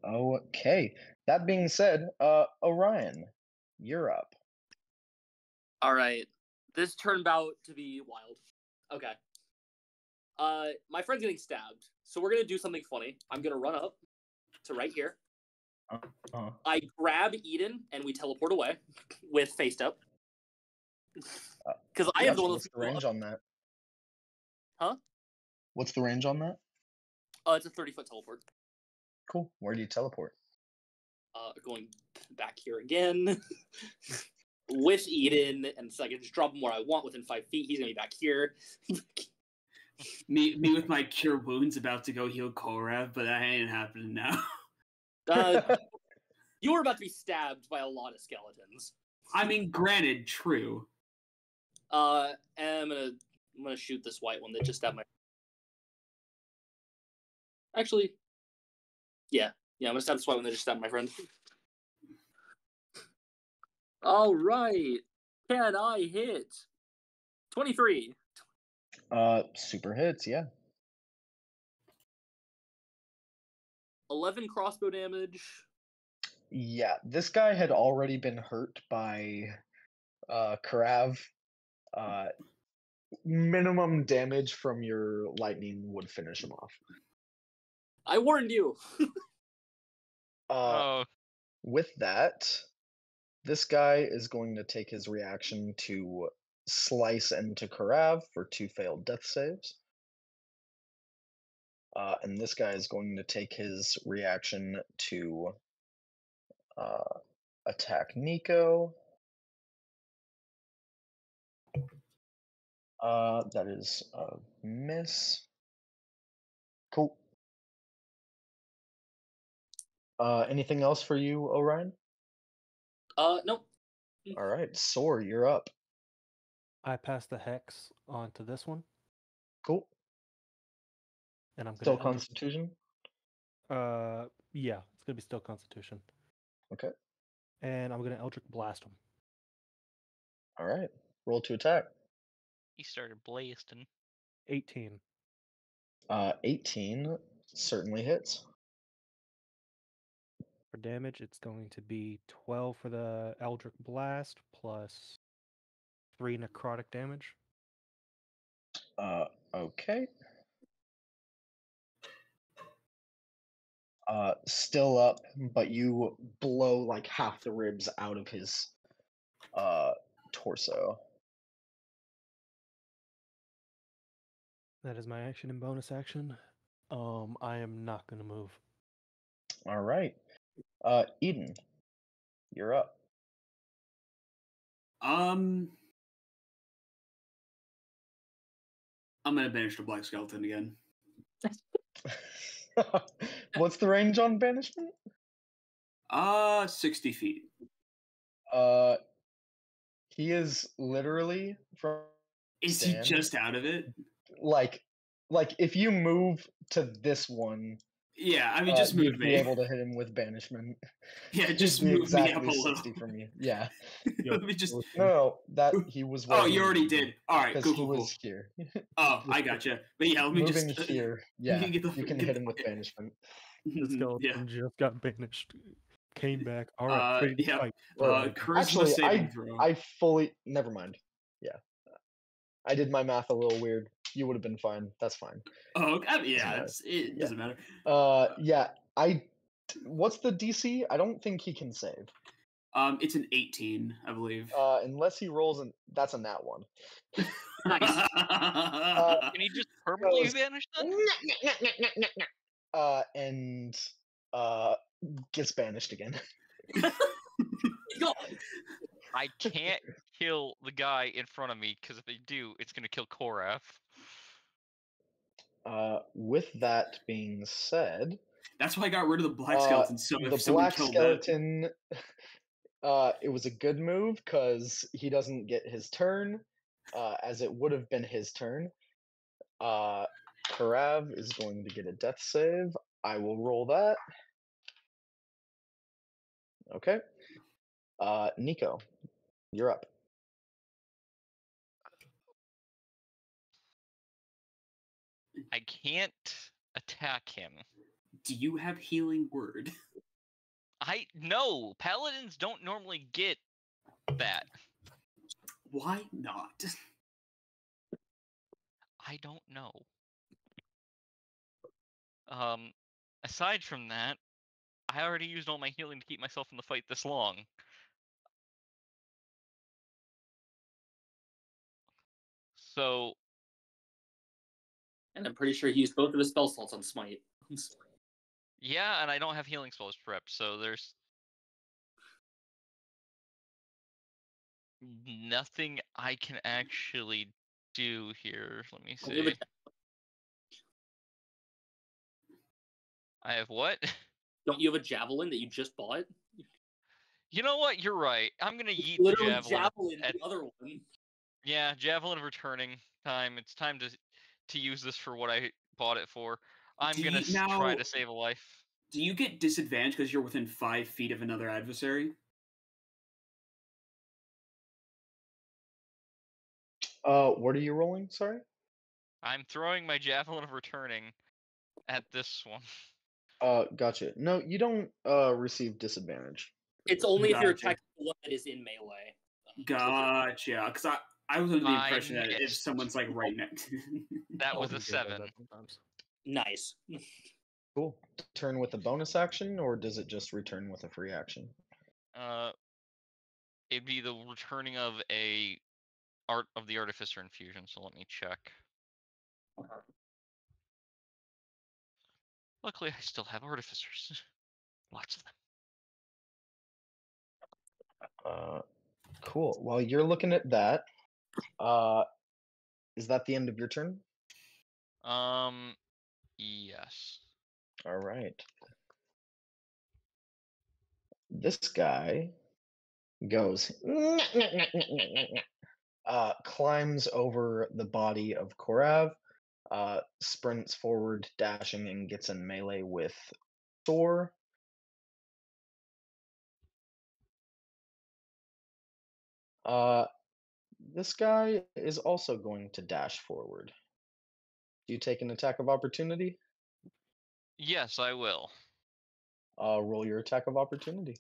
[SPEAKER 1] Okay. That being said, Orion, you're up.
[SPEAKER 3] All right. This turned out to be wild. Okay. My friend's getting stabbed, so we're gonna do something funny. I'm gonna run up to right here.
[SPEAKER 1] Uh-huh.
[SPEAKER 3] I grab Eden and we teleport away with face step. Because I am the one
[SPEAKER 1] What's
[SPEAKER 3] that's
[SPEAKER 1] the range on that?
[SPEAKER 3] Huh?
[SPEAKER 1] What's the range on that?
[SPEAKER 3] It's a 30-foot teleport.
[SPEAKER 1] Cool. Where do you teleport?
[SPEAKER 3] Going back here again with Eden, and so I can just drop him where I want within 5 feet. He's gonna be back here.
[SPEAKER 7] Me with my cure wounds about to go heal Korav, but that ain't happening now.
[SPEAKER 3] You were about to be stabbed by a lot of skeletons.
[SPEAKER 7] I mean, granted, true.
[SPEAKER 3] And I'm gonna shoot this white one that just stabbed my. Actually, yeah, I'm gonna stab this white one that just stabbed my friend. All right, can I hit? 23.
[SPEAKER 1] Super hits, yeah.
[SPEAKER 3] 11 crossbow damage.
[SPEAKER 1] Yeah, this guy had already been hurt by Karav. Minimum damage from your lightning would finish him off.
[SPEAKER 3] I warned you.
[SPEAKER 5] Oh,
[SPEAKER 1] With that, this guy is going to take his reaction to slice into Karav for 2 failed death saves. And this guy is going to take his reaction to attack Nico. That is a miss. Cool. Anything else for you, Orion?
[SPEAKER 3] Nope.
[SPEAKER 1] All right, Soar, you're up.
[SPEAKER 6] I pass the hex onto this one,
[SPEAKER 1] Cool.
[SPEAKER 6] and I'm
[SPEAKER 1] Still
[SPEAKER 6] gonna Eldritch-
[SPEAKER 1] Constitution.
[SPEAKER 6] Yeah, it's gonna be still Constitution,
[SPEAKER 1] Okay.
[SPEAKER 6] and I'm gonna Eldritch Blast him.
[SPEAKER 1] All right. Roll to attack.
[SPEAKER 5] he started blasting.
[SPEAKER 6] 18.
[SPEAKER 1] 18 certainly hits.
[SPEAKER 6] For damage, it's going to be 12 for the Eldritch Blast plus 3 necrotic damage.
[SPEAKER 1] Okay. Still up, but you blow like half the ribs out of his torso.
[SPEAKER 6] That is my action and bonus action. I am not gonna move.
[SPEAKER 1] All right. Eden, you're up.
[SPEAKER 7] I'm gonna banish the black skeleton again.
[SPEAKER 1] What's the range on banishment?
[SPEAKER 7] 60 feet.
[SPEAKER 1] He is literally from
[SPEAKER 7] Is he
[SPEAKER 1] stand.
[SPEAKER 7] just out of it?
[SPEAKER 1] like if you move to this one,
[SPEAKER 7] Yeah, I mean, just move
[SPEAKER 1] you'd be
[SPEAKER 7] me.
[SPEAKER 1] able to hit him with banishment.
[SPEAKER 7] Yeah, just
[SPEAKER 1] He'd be
[SPEAKER 7] move me
[SPEAKER 1] exactly
[SPEAKER 7] up a
[SPEAKER 1] 60
[SPEAKER 7] little.
[SPEAKER 1] from you. Yeah.
[SPEAKER 7] Let me just.
[SPEAKER 1] No, that he was.
[SPEAKER 7] Oh, you already did. All right,
[SPEAKER 1] Because
[SPEAKER 7] cool,
[SPEAKER 1] he
[SPEAKER 7] cool, cool.
[SPEAKER 1] was here.
[SPEAKER 7] Oh, I gotcha. But yeah, let me
[SPEAKER 1] Moving
[SPEAKER 7] just.
[SPEAKER 1] here, yeah,
[SPEAKER 7] get the-
[SPEAKER 1] you can
[SPEAKER 7] get
[SPEAKER 1] hit
[SPEAKER 7] the
[SPEAKER 1] him with
[SPEAKER 7] fuck-
[SPEAKER 1] banishment.
[SPEAKER 6] The skeleton
[SPEAKER 7] Yeah.
[SPEAKER 6] just got banished. Came back. All right, ready to
[SPEAKER 7] yeah.
[SPEAKER 6] fight.
[SPEAKER 7] Charisma
[SPEAKER 1] Actually,
[SPEAKER 7] saving throw.
[SPEAKER 1] I fully. Never mind. Yeah, I did my math a little weird. You would have been fine. That's fine.
[SPEAKER 7] Oh, okay. Yeah,
[SPEAKER 1] matter.
[SPEAKER 7] it
[SPEAKER 1] Yeah.
[SPEAKER 7] doesn't matter.
[SPEAKER 1] Yeah. What's the DC? I don't think he can save.
[SPEAKER 7] It's an 18, I believe.
[SPEAKER 1] Unless he rolls and that's a nat one.
[SPEAKER 3] Nice.
[SPEAKER 5] Can he just permanently
[SPEAKER 1] goes-
[SPEAKER 5] vanish then?
[SPEAKER 1] And gets banished again.
[SPEAKER 3] Go.
[SPEAKER 5] I can't kill the guy in front of me because if they do, it's gonna kill Korath.
[SPEAKER 1] With that being said,
[SPEAKER 7] That's why I got rid of the black skeleton. So
[SPEAKER 1] the
[SPEAKER 7] if someone
[SPEAKER 1] black
[SPEAKER 7] killed
[SPEAKER 1] skeleton, it was a good move because he doesn't get his turn, as it would have been his turn. Karav is going to get a death save. I will roll that. Okay. Nico, you're up.
[SPEAKER 5] I can't attack him.
[SPEAKER 7] do you have healing word?
[SPEAKER 5] No, paladins don't normally get that.
[SPEAKER 7] Why not?
[SPEAKER 5] I don't know. Aside from that, I already used all my healing to keep myself in the fight this long. So,
[SPEAKER 3] And I'm pretty sure he used both of his spell slots on Smite.
[SPEAKER 5] yeah, and I don't have healing spells prepped, so there's nothing I can actually do here. Let me
[SPEAKER 3] Don't you have
[SPEAKER 5] see. I have what?
[SPEAKER 3] Don't you have a javelin that you just bought?
[SPEAKER 5] You know what? You're right. I'm gonna
[SPEAKER 3] It's
[SPEAKER 5] yeet the
[SPEAKER 3] literally
[SPEAKER 5] javelin.
[SPEAKER 3] the other one.
[SPEAKER 5] Yeah, javelin of returning time. It's time to use this for what I bought it for. I'm
[SPEAKER 7] Do
[SPEAKER 5] gonna
[SPEAKER 7] you,
[SPEAKER 5] try
[SPEAKER 7] now,
[SPEAKER 5] to save a life.
[SPEAKER 7] do you get disadvantage because you're within 5 feet of another adversary?
[SPEAKER 1] What are you rolling? Sorry.
[SPEAKER 5] I'm throwing my javelin of returning at this one.
[SPEAKER 1] Gotcha. No, you don't receive disadvantage. for
[SPEAKER 3] It's
[SPEAKER 1] this.
[SPEAKER 3] only if you're
[SPEAKER 7] Gotcha.
[SPEAKER 3] attacking the one that is in melee.
[SPEAKER 7] Gotcha. Because I was under the
[SPEAKER 5] I
[SPEAKER 7] impression that if
[SPEAKER 5] missed.
[SPEAKER 7] someone's like right next.
[SPEAKER 5] That was
[SPEAKER 6] Paladin
[SPEAKER 5] a
[SPEAKER 6] does
[SPEAKER 5] 7.
[SPEAKER 6] that sometimes.
[SPEAKER 3] Nice.
[SPEAKER 1] Cool. Turn with a bonus action, or does it just return with a free action?
[SPEAKER 5] It'd be the returning of a art of the artificer infusion. So let me check. Luckily, I still have artificers. Lots of them.
[SPEAKER 1] Cool. While you're looking at that, is that the end of your turn?
[SPEAKER 5] Yes.
[SPEAKER 1] All right. This guy goes, climbs over the body of Korav, sprints forward, dashing, and gets in melee with Thor. This guy is also going to dash forward. Do you take an attack of opportunity?
[SPEAKER 5] Yes, I will.
[SPEAKER 1] Roll your attack of opportunity.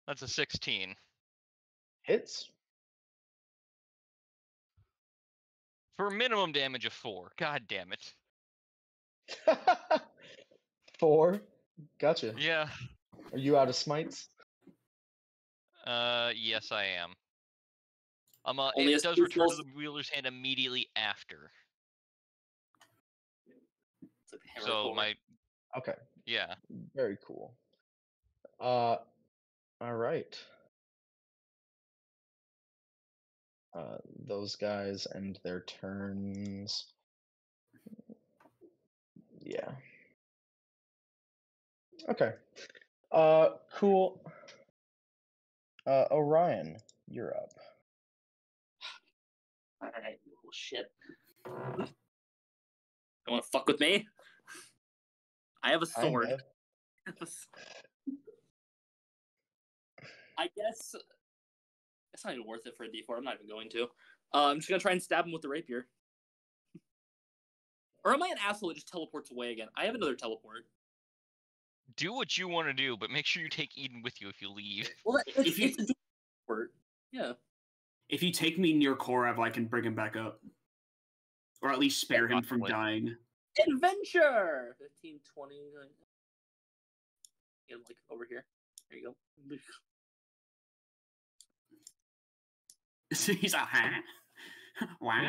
[SPEAKER 5] That's a 16.
[SPEAKER 1] Hits.
[SPEAKER 5] For a minimum damage of 4. God damn it.
[SPEAKER 1] 4. Gotcha.
[SPEAKER 5] Yeah.
[SPEAKER 1] Are you out of smites?
[SPEAKER 5] Yes, I am.
[SPEAKER 3] Only
[SPEAKER 5] it
[SPEAKER 3] has
[SPEAKER 5] does
[SPEAKER 3] two
[SPEAKER 5] return to
[SPEAKER 3] spells.
[SPEAKER 5] the wielder's hand immediately after.
[SPEAKER 3] It's like hammer
[SPEAKER 5] So
[SPEAKER 3] forward.
[SPEAKER 5] my
[SPEAKER 1] Okay.
[SPEAKER 5] yeah.
[SPEAKER 1] Very cool. All right. Those guys end their turns. Yeah. Okay. Cool. Orion, you're up.
[SPEAKER 3] Alright, oh shit. You wanna fuck with me? I have a sword.
[SPEAKER 1] Kinda.
[SPEAKER 3] I guess it's not even worth it for a D4. I'm not even going to. I'm just gonna try and stab him with the rapier. Or am I an asshole that just teleports away again? I have another teleport.
[SPEAKER 5] Do what you want to do, but make sure you take Eden with you if you leave.
[SPEAKER 3] Well,
[SPEAKER 7] If you-
[SPEAKER 3] it's a teleport. Yeah.
[SPEAKER 7] If you take me near Korav, I can bring him back up. Or at least spare him from
[SPEAKER 5] Possibly.
[SPEAKER 7] dying.
[SPEAKER 3] Adventure! 15, 20. Get him, like, over here. There you go.
[SPEAKER 7] He's like, huh? What?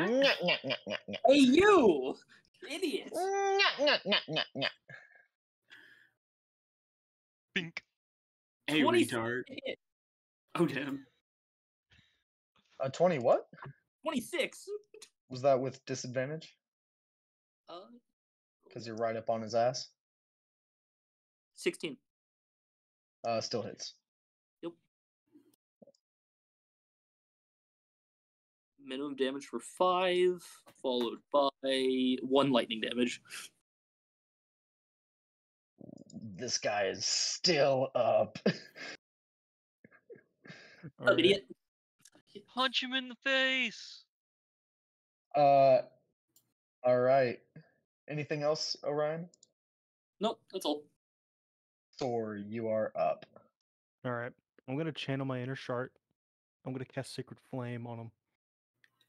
[SPEAKER 3] Hey, you! Idiot!
[SPEAKER 5] Bink.
[SPEAKER 7] Hey,
[SPEAKER 3] 20
[SPEAKER 7] retard.
[SPEAKER 3] hit.
[SPEAKER 7] Oh, damn.
[SPEAKER 1] 20 what?
[SPEAKER 3] 26.
[SPEAKER 1] Was that with disadvantage? because you're right up on his ass.
[SPEAKER 3] 16.
[SPEAKER 1] Still hits.
[SPEAKER 3] Minimum damage for 5, followed by 1 lightning damage.
[SPEAKER 1] This guy is still up. All right.
[SPEAKER 3] Idiot.
[SPEAKER 5] Punch him in the face.
[SPEAKER 1] All right. Anything else, Orion?
[SPEAKER 3] Nope, that's all.
[SPEAKER 1] Thor, you are up.
[SPEAKER 6] All right. I'm gonna channel my inner shard. I'm gonna cast Sacred Flame on him.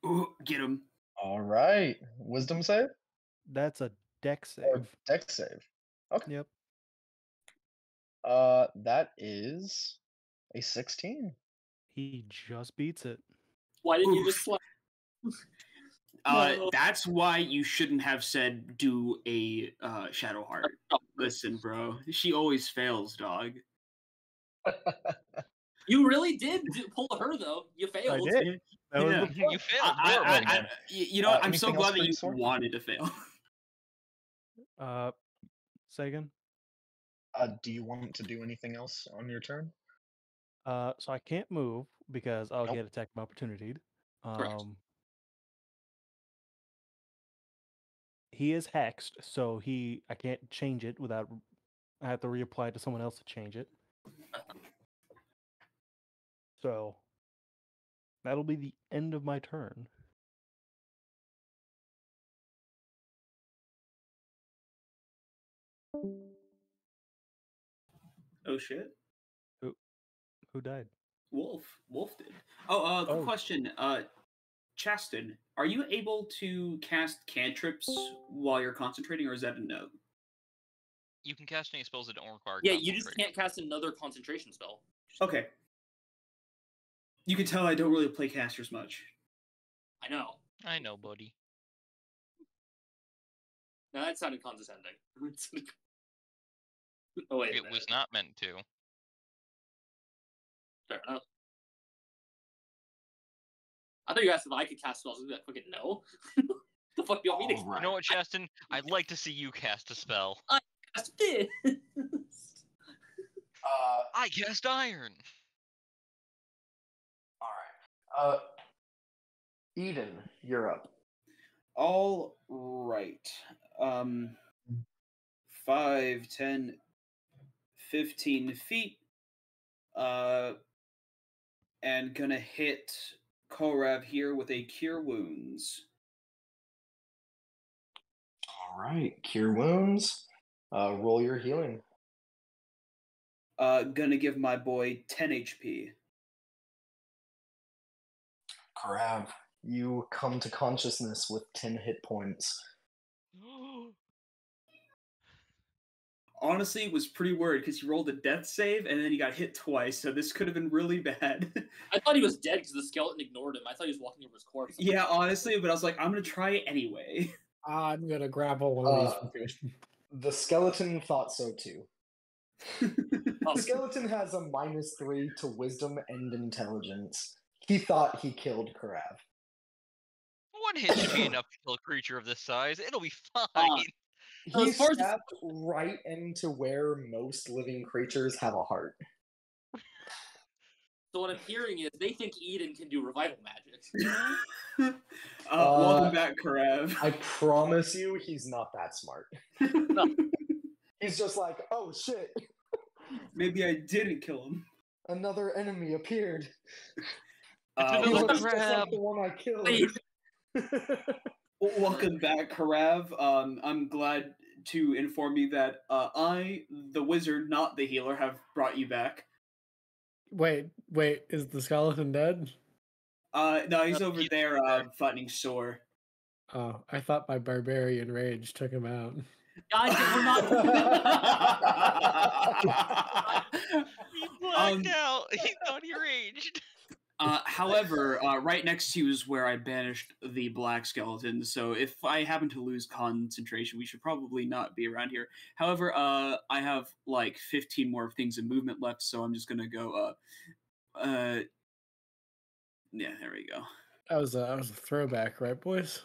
[SPEAKER 7] Ooh, get him.
[SPEAKER 1] All right. Wisdom save
[SPEAKER 6] That's a Dex
[SPEAKER 1] or
[SPEAKER 6] save.
[SPEAKER 1] Dex save? Okay.
[SPEAKER 6] Yep.
[SPEAKER 1] That is a 16.
[SPEAKER 6] He just beats it.
[SPEAKER 3] Why didn't you
[SPEAKER 7] Oof.
[SPEAKER 3] just slap? No.
[SPEAKER 7] That's why you shouldn't have said do a Shadow Heart. Listen, bro, she always fails, dog.
[SPEAKER 3] You really did pull her, though. You failed.
[SPEAKER 6] I did. That was the
[SPEAKER 5] You failed horribly.
[SPEAKER 7] You know what? I'm so
[SPEAKER 1] anything else
[SPEAKER 7] glad
[SPEAKER 1] for
[SPEAKER 7] that
[SPEAKER 1] you,
[SPEAKER 7] you
[SPEAKER 1] Sword?
[SPEAKER 7] wanted to fail.
[SPEAKER 6] Say again.
[SPEAKER 1] Do you want to do anything else on your turn?
[SPEAKER 6] So I can't move because I'll
[SPEAKER 1] Nope.
[SPEAKER 6] get attack of opportunity.
[SPEAKER 3] Correct.
[SPEAKER 6] He is hexed, so I can't change it without. I have to reapply to someone else to change it. So that'll be the end of my turn.
[SPEAKER 7] Oh shit.
[SPEAKER 6] Who died?
[SPEAKER 7] Wolf did. Oh, quick
[SPEAKER 6] Oh.
[SPEAKER 7] question. Chaston, are you able to cast cantrips while you're concentrating, or is that a no?
[SPEAKER 5] You can cast any spells that don't require
[SPEAKER 3] Yeah, you just
[SPEAKER 5] concentration.
[SPEAKER 3] can't cast another concentration spell.
[SPEAKER 7] Okay. You can tell I don't really play casters much.
[SPEAKER 3] I know.
[SPEAKER 5] I know, buddy.
[SPEAKER 3] No, that sounded condescending. Oh, wait a
[SPEAKER 5] It
[SPEAKER 3] minute.
[SPEAKER 5] was not meant to.
[SPEAKER 3] Fair enough. I thought you asked if I could cast spells. I'd be like, fucking no. The fuck do you want me to
[SPEAKER 1] All right.
[SPEAKER 5] You know what, Chaston? I'd like to see you cast a spell.
[SPEAKER 3] cast? This?
[SPEAKER 5] I cast iron.
[SPEAKER 1] All right. Eden, you're up.
[SPEAKER 2] All right. 5, 10, 15 feet. And gonna hit Korav here with a Cure Wounds.
[SPEAKER 1] All right. Cure wounds. Roll your healing.
[SPEAKER 2] Gonna give my boy 10 HP.
[SPEAKER 1] Crab, you come to consciousness with 10 hit points.
[SPEAKER 2] Honestly, it was pretty worried because he rolled a death save and then he got hit twice, so this could have been really bad.
[SPEAKER 3] I thought he was dead because the skeleton ignored him. I thought he was walking over his corpse.
[SPEAKER 2] Yeah, honestly, but I was like, I'm gonna try it anyway.
[SPEAKER 8] I'm gonna grapple one of these.
[SPEAKER 1] The skeleton thought so too.
[SPEAKER 3] Oh,
[SPEAKER 1] The skeleton has a -3 to wisdom and intelligence. He thought he killed Karav.
[SPEAKER 5] One hit should be enough to kill a creature of this size. It'll be fine.
[SPEAKER 3] So
[SPEAKER 1] He
[SPEAKER 3] as far as-
[SPEAKER 1] stabbed right into where most living creatures have a heart.
[SPEAKER 3] So what I'm hearing is they think Eden can do revival magic.
[SPEAKER 2] Welcome back, Karav.
[SPEAKER 1] I promise you, he's not that smart.
[SPEAKER 3] No.
[SPEAKER 1] He's just like, oh shit,
[SPEAKER 2] Maybe I didn't kill him.
[SPEAKER 1] another enemy appeared. He
[SPEAKER 5] another
[SPEAKER 1] looks just
[SPEAKER 5] crab.
[SPEAKER 1] like the one I killed.
[SPEAKER 3] Wait.
[SPEAKER 2] Welcome back, Karav. I'm glad to inform you that I, the wizard, not the healer, have brought you back.
[SPEAKER 8] Wait, is the skeleton dead?
[SPEAKER 2] No, he's over
[SPEAKER 5] he's
[SPEAKER 2] there
[SPEAKER 5] there.
[SPEAKER 2] fighting Sore.
[SPEAKER 8] Oh, I thought my barbarian rage took him out.
[SPEAKER 3] Guys, we're not.
[SPEAKER 5] He blacked out. He thought he raged.
[SPEAKER 7] However, right next to you is where I banished the black skeleton, so if I happen to lose concentration, we should probably not be around here. However, I have like 15 more things in movement left, so I'm just gonna go, yeah, there we go.
[SPEAKER 8] That was a throwback, right, boys?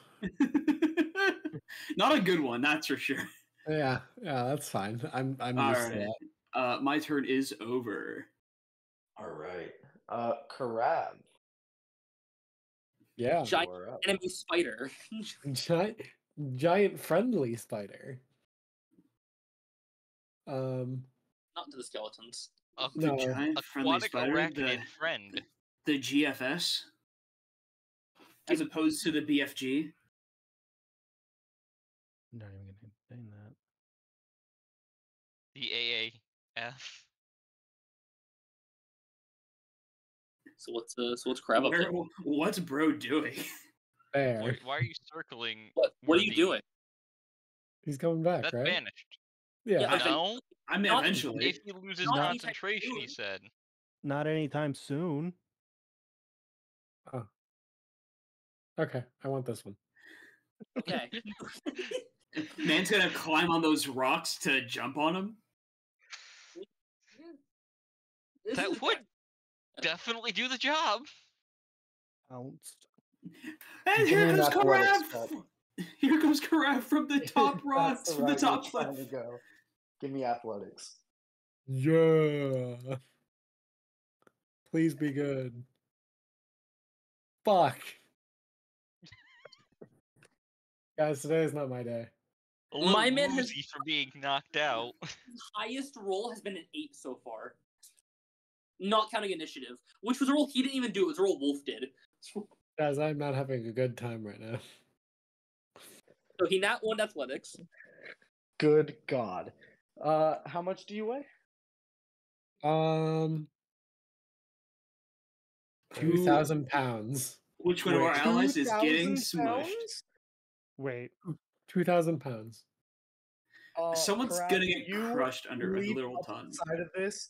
[SPEAKER 7] Not a good one, that's for sure.
[SPEAKER 8] Yeah, that's fine. I'm
[SPEAKER 7] All
[SPEAKER 8] used to
[SPEAKER 7] right.
[SPEAKER 8] that.
[SPEAKER 7] My turn is over.
[SPEAKER 1] All right. Karab,
[SPEAKER 8] Yeah,
[SPEAKER 3] Giant
[SPEAKER 1] you're up.
[SPEAKER 3] enemy spider.
[SPEAKER 8] giant friendly spider.
[SPEAKER 3] Not to the skeletons.
[SPEAKER 5] A
[SPEAKER 7] The
[SPEAKER 8] No.
[SPEAKER 7] giant friendly
[SPEAKER 5] aquatic
[SPEAKER 7] spider,
[SPEAKER 5] arachnid friend.
[SPEAKER 7] the GFS, as opposed to the BFG.
[SPEAKER 4] Not even gonna entertain that.
[SPEAKER 5] The AAF.
[SPEAKER 3] So what's crab up there?
[SPEAKER 7] What's bro doing?
[SPEAKER 8] There.
[SPEAKER 5] Why are you circling?
[SPEAKER 3] What
[SPEAKER 5] where
[SPEAKER 3] are you
[SPEAKER 5] the-
[SPEAKER 3] doing?
[SPEAKER 8] He's coming back,
[SPEAKER 5] That's
[SPEAKER 8] right?
[SPEAKER 5] vanished.
[SPEAKER 8] Yeah.
[SPEAKER 3] Yeah,
[SPEAKER 5] No,
[SPEAKER 7] I mean,
[SPEAKER 3] Not
[SPEAKER 7] eventually.
[SPEAKER 5] if he loses
[SPEAKER 3] Not anytime
[SPEAKER 5] concentration, he
[SPEAKER 3] soon.
[SPEAKER 5] said.
[SPEAKER 4] Not anytime soon.
[SPEAKER 8] Oh. Okay, I want this one.
[SPEAKER 3] Okay.
[SPEAKER 7] Man's gonna climb on those rocks to jump on them.
[SPEAKER 3] This
[SPEAKER 5] That
[SPEAKER 3] is
[SPEAKER 5] would definitely do the job.
[SPEAKER 4] Pounced.
[SPEAKER 7] And
[SPEAKER 1] Give
[SPEAKER 7] here
[SPEAKER 1] me an
[SPEAKER 7] comes
[SPEAKER 1] athletics
[SPEAKER 7] Karab!
[SPEAKER 1] check.
[SPEAKER 7] Here comes Karab from the top
[SPEAKER 1] That's
[SPEAKER 7] rocks,
[SPEAKER 1] the
[SPEAKER 7] from the
[SPEAKER 1] route
[SPEAKER 7] top
[SPEAKER 1] you're trying
[SPEAKER 7] cliff.
[SPEAKER 1] to go. Give me athletics.
[SPEAKER 8] Yeah. Please be good. Fuck. Guys, today is not my day.
[SPEAKER 5] A little
[SPEAKER 3] My man has-
[SPEAKER 5] woozy for being knocked out.
[SPEAKER 3] highest roll has been an 8 so far. Not counting initiative, which was a roll he didn't even do. It was a roll Wolf did.
[SPEAKER 8] Guys, I'm not having a good time right now.
[SPEAKER 3] So he nat 1 athletics.
[SPEAKER 1] Good God. How much do you weigh?
[SPEAKER 8] 2,000 pounds.
[SPEAKER 7] Which one of our allies is getting
[SPEAKER 1] 2,000
[SPEAKER 7] smushed?
[SPEAKER 1] pounds?
[SPEAKER 4] Wait.
[SPEAKER 8] 2,000 pounds.
[SPEAKER 7] Someone's
[SPEAKER 1] Karab,
[SPEAKER 7] gonna get
[SPEAKER 1] you
[SPEAKER 7] crushed under a
[SPEAKER 1] leap
[SPEAKER 7] literal
[SPEAKER 1] up
[SPEAKER 7] ton.
[SPEAKER 1] Side of this.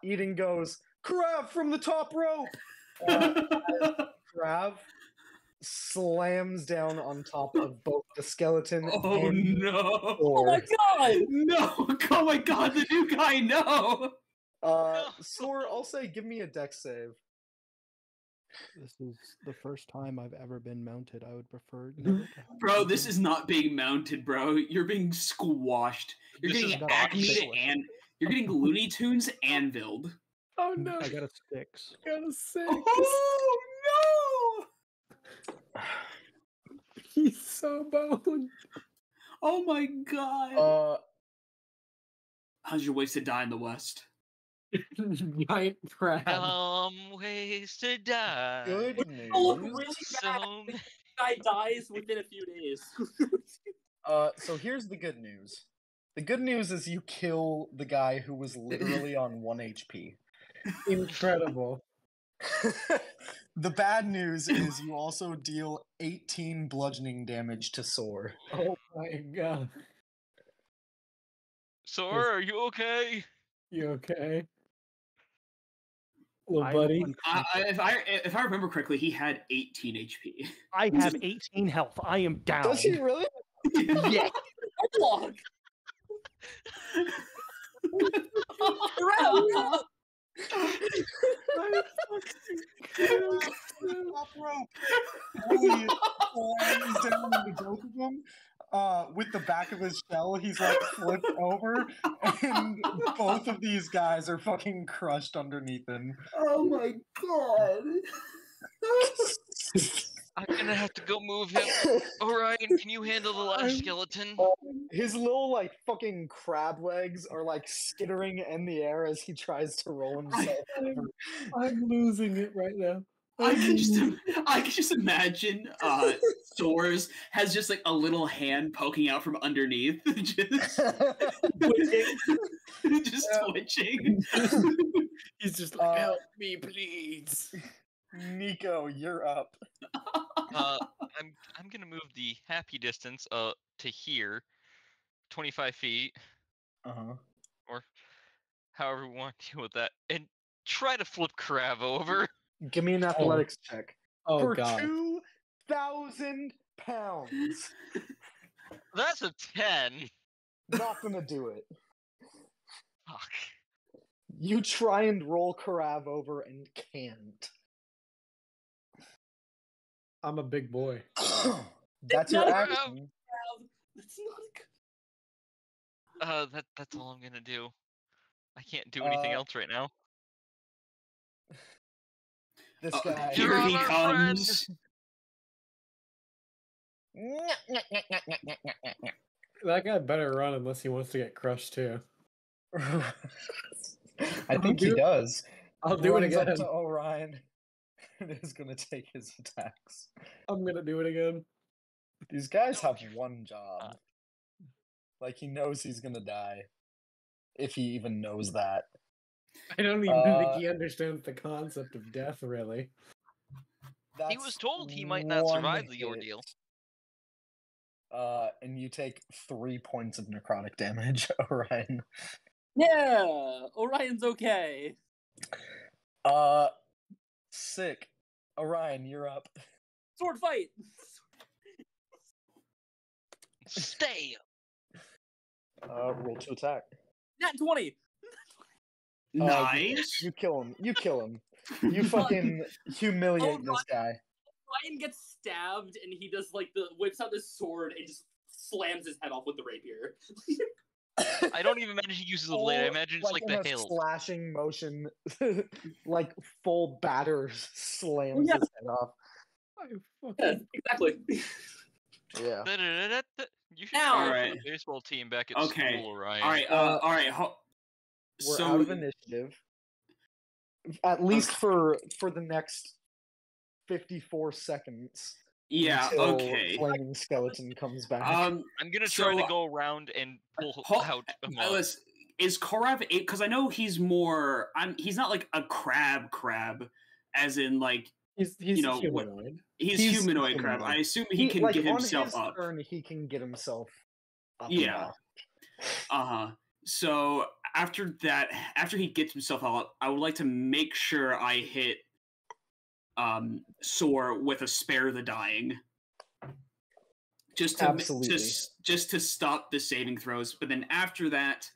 [SPEAKER 1] Eden goes, Krav from the top rope. Krav slams down on top of both the skeleton
[SPEAKER 7] Oh
[SPEAKER 1] and
[SPEAKER 7] no!
[SPEAKER 3] Oh my god!
[SPEAKER 7] No! Oh my god, the new guy, no!
[SPEAKER 1] Soar, I'll say give me a dex save.
[SPEAKER 4] This is the first time I've ever been mounted. I would prefer never to have
[SPEAKER 7] Bro, this
[SPEAKER 4] something-
[SPEAKER 7] is not being mounted, bro. You're being squashed. You're
[SPEAKER 5] This is
[SPEAKER 7] getting
[SPEAKER 4] not
[SPEAKER 7] Acme
[SPEAKER 4] Six.
[SPEAKER 7] and you're getting Looney Tunes anviled.
[SPEAKER 8] Oh no!
[SPEAKER 4] I got a 6.
[SPEAKER 8] got a 6.
[SPEAKER 7] Oh no!
[SPEAKER 8] He's so boned.
[SPEAKER 7] Oh my god. How's your ways to die in the West?
[SPEAKER 8] Giant crab.
[SPEAKER 5] Ways to die.
[SPEAKER 1] Good
[SPEAKER 3] Oh,
[SPEAKER 1] news.
[SPEAKER 3] really
[SPEAKER 5] So
[SPEAKER 3] bad. Guy dies within a few days.
[SPEAKER 1] So here's the good news. The good news is you kill the guy who was literally on 1 HP.
[SPEAKER 8] Incredible.
[SPEAKER 1] The bad news is you also deal 18 bludgeoning damage to Soar.
[SPEAKER 8] Oh my god.
[SPEAKER 5] Sor, are you okay?
[SPEAKER 8] You okay? Little
[SPEAKER 4] I'm
[SPEAKER 8] buddy.
[SPEAKER 7] If I remember correctly, he had 18 HP.
[SPEAKER 4] I have 18 health. I am down.
[SPEAKER 1] Does he really?
[SPEAKER 3] Yeah. Log.
[SPEAKER 1] Top rope. He slams down into both of them. With the back of his shell, he's like flipped over, and both of these guys are fucking crushed underneath him.
[SPEAKER 7] Oh my god.
[SPEAKER 5] I'm gonna have to go move him. Orion, can you handle the last skeleton?
[SPEAKER 1] His little like fucking crab legs are like skittering in the air as he tries to roll himself over.
[SPEAKER 8] I'm losing it right now.
[SPEAKER 7] I can just imagine Soars has just like a little hand poking out from underneath, just twitching.
[SPEAKER 8] He's just like, help me, please.
[SPEAKER 1] Nico, you're up.
[SPEAKER 5] I'm gonna move the happy distance to here, 25 feet,
[SPEAKER 1] Uh-huh.
[SPEAKER 5] or however we want to deal with that, and try to flip Krav over.
[SPEAKER 1] Give me an athletics check.
[SPEAKER 8] Oh
[SPEAKER 1] For
[SPEAKER 8] god.
[SPEAKER 1] 2,000 pounds.
[SPEAKER 5] That's a 10.
[SPEAKER 1] Not gonna do it.
[SPEAKER 5] Fuck.
[SPEAKER 1] You try and roll Karav over and can't.
[SPEAKER 8] I'm a big boy.
[SPEAKER 1] That's your
[SPEAKER 3] not-
[SPEAKER 1] action.
[SPEAKER 3] That's not good.
[SPEAKER 5] That's all I'm gonna do. I can't do anything else right now.
[SPEAKER 1] This guy.
[SPEAKER 7] Here he
[SPEAKER 5] You're our friend.
[SPEAKER 7] comes.
[SPEAKER 8] That guy better run unless he wants to get crushed too.
[SPEAKER 1] I think he does.
[SPEAKER 8] I'll do it
[SPEAKER 1] Runs up
[SPEAKER 8] again.
[SPEAKER 1] to Orion and is gonna take his attacks.
[SPEAKER 8] I'm gonna do it again.
[SPEAKER 1] These guys have one job. Like, he knows he's gonna die. If he even knows that.
[SPEAKER 8] I don't even think he understands the concept of death, really.
[SPEAKER 5] He was told he might not
[SPEAKER 1] one
[SPEAKER 5] survive the
[SPEAKER 1] hit.
[SPEAKER 5] ordeal.
[SPEAKER 1] And you take 3 points of necrotic damage, Orion.
[SPEAKER 3] Yeah, Orion's okay.
[SPEAKER 1] Sick. Orion, you're up.
[SPEAKER 3] Sword fight.
[SPEAKER 5] Stay.
[SPEAKER 1] Roll to attack.
[SPEAKER 3] Nat 20.
[SPEAKER 7] Nice.
[SPEAKER 1] You kill him. You kill him. You fucking humiliate this guy.
[SPEAKER 3] Ryan gets stabbed, and he does whips out this sword and just slams his head off with the rapier.
[SPEAKER 5] I don't even imagine he uses the blade. I imagine it's like
[SPEAKER 1] in
[SPEAKER 5] the
[SPEAKER 1] a
[SPEAKER 5] hilt.
[SPEAKER 1] slashing motion, like full batter slams
[SPEAKER 3] Yeah.
[SPEAKER 1] his head off.
[SPEAKER 3] Yeah, exactly.
[SPEAKER 1] Yeah.
[SPEAKER 5] You should
[SPEAKER 3] Now-
[SPEAKER 5] cheer for
[SPEAKER 7] Alright.
[SPEAKER 5] the baseball team back at
[SPEAKER 7] Okay.
[SPEAKER 5] school, Ryan.
[SPEAKER 7] All right. All right.
[SPEAKER 1] We're
[SPEAKER 7] So
[SPEAKER 1] out of initiative. At least for the next 54 seconds.
[SPEAKER 7] yeah.
[SPEAKER 1] Until
[SPEAKER 7] Okay.
[SPEAKER 1] Flaming Skeleton comes back.
[SPEAKER 5] I'm gonna try to
[SPEAKER 7] so-
[SPEAKER 5] go around and pull out a mob.
[SPEAKER 7] Listen, is Korav because I know he's more. He's not like a crab, as in like
[SPEAKER 8] He's
[SPEAKER 7] you know, what-
[SPEAKER 8] humanoid.
[SPEAKER 7] he's
[SPEAKER 1] He's
[SPEAKER 7] humanoid crab.
[SPEAKER 1] humanoid.
[SPEAKER 7] I assume he can
[SPEAKER 1] like,
[SPEAKER 7] get
[SPEAKER 1] on
[SPEAKER 7] himself
[SPEAKER 1] his
[SPEAKER 7] up.
[SPEAKER 1] turn, he can get himself up.
[SPEAKER 7] Yeah. So after that, after he gets himself up, I would like to make sure I hit Soar with a spare the dying. Just to
[SPEAKER 1] Absolutely.
[SPEAKER 7] just to stop the saving throws. But then after that,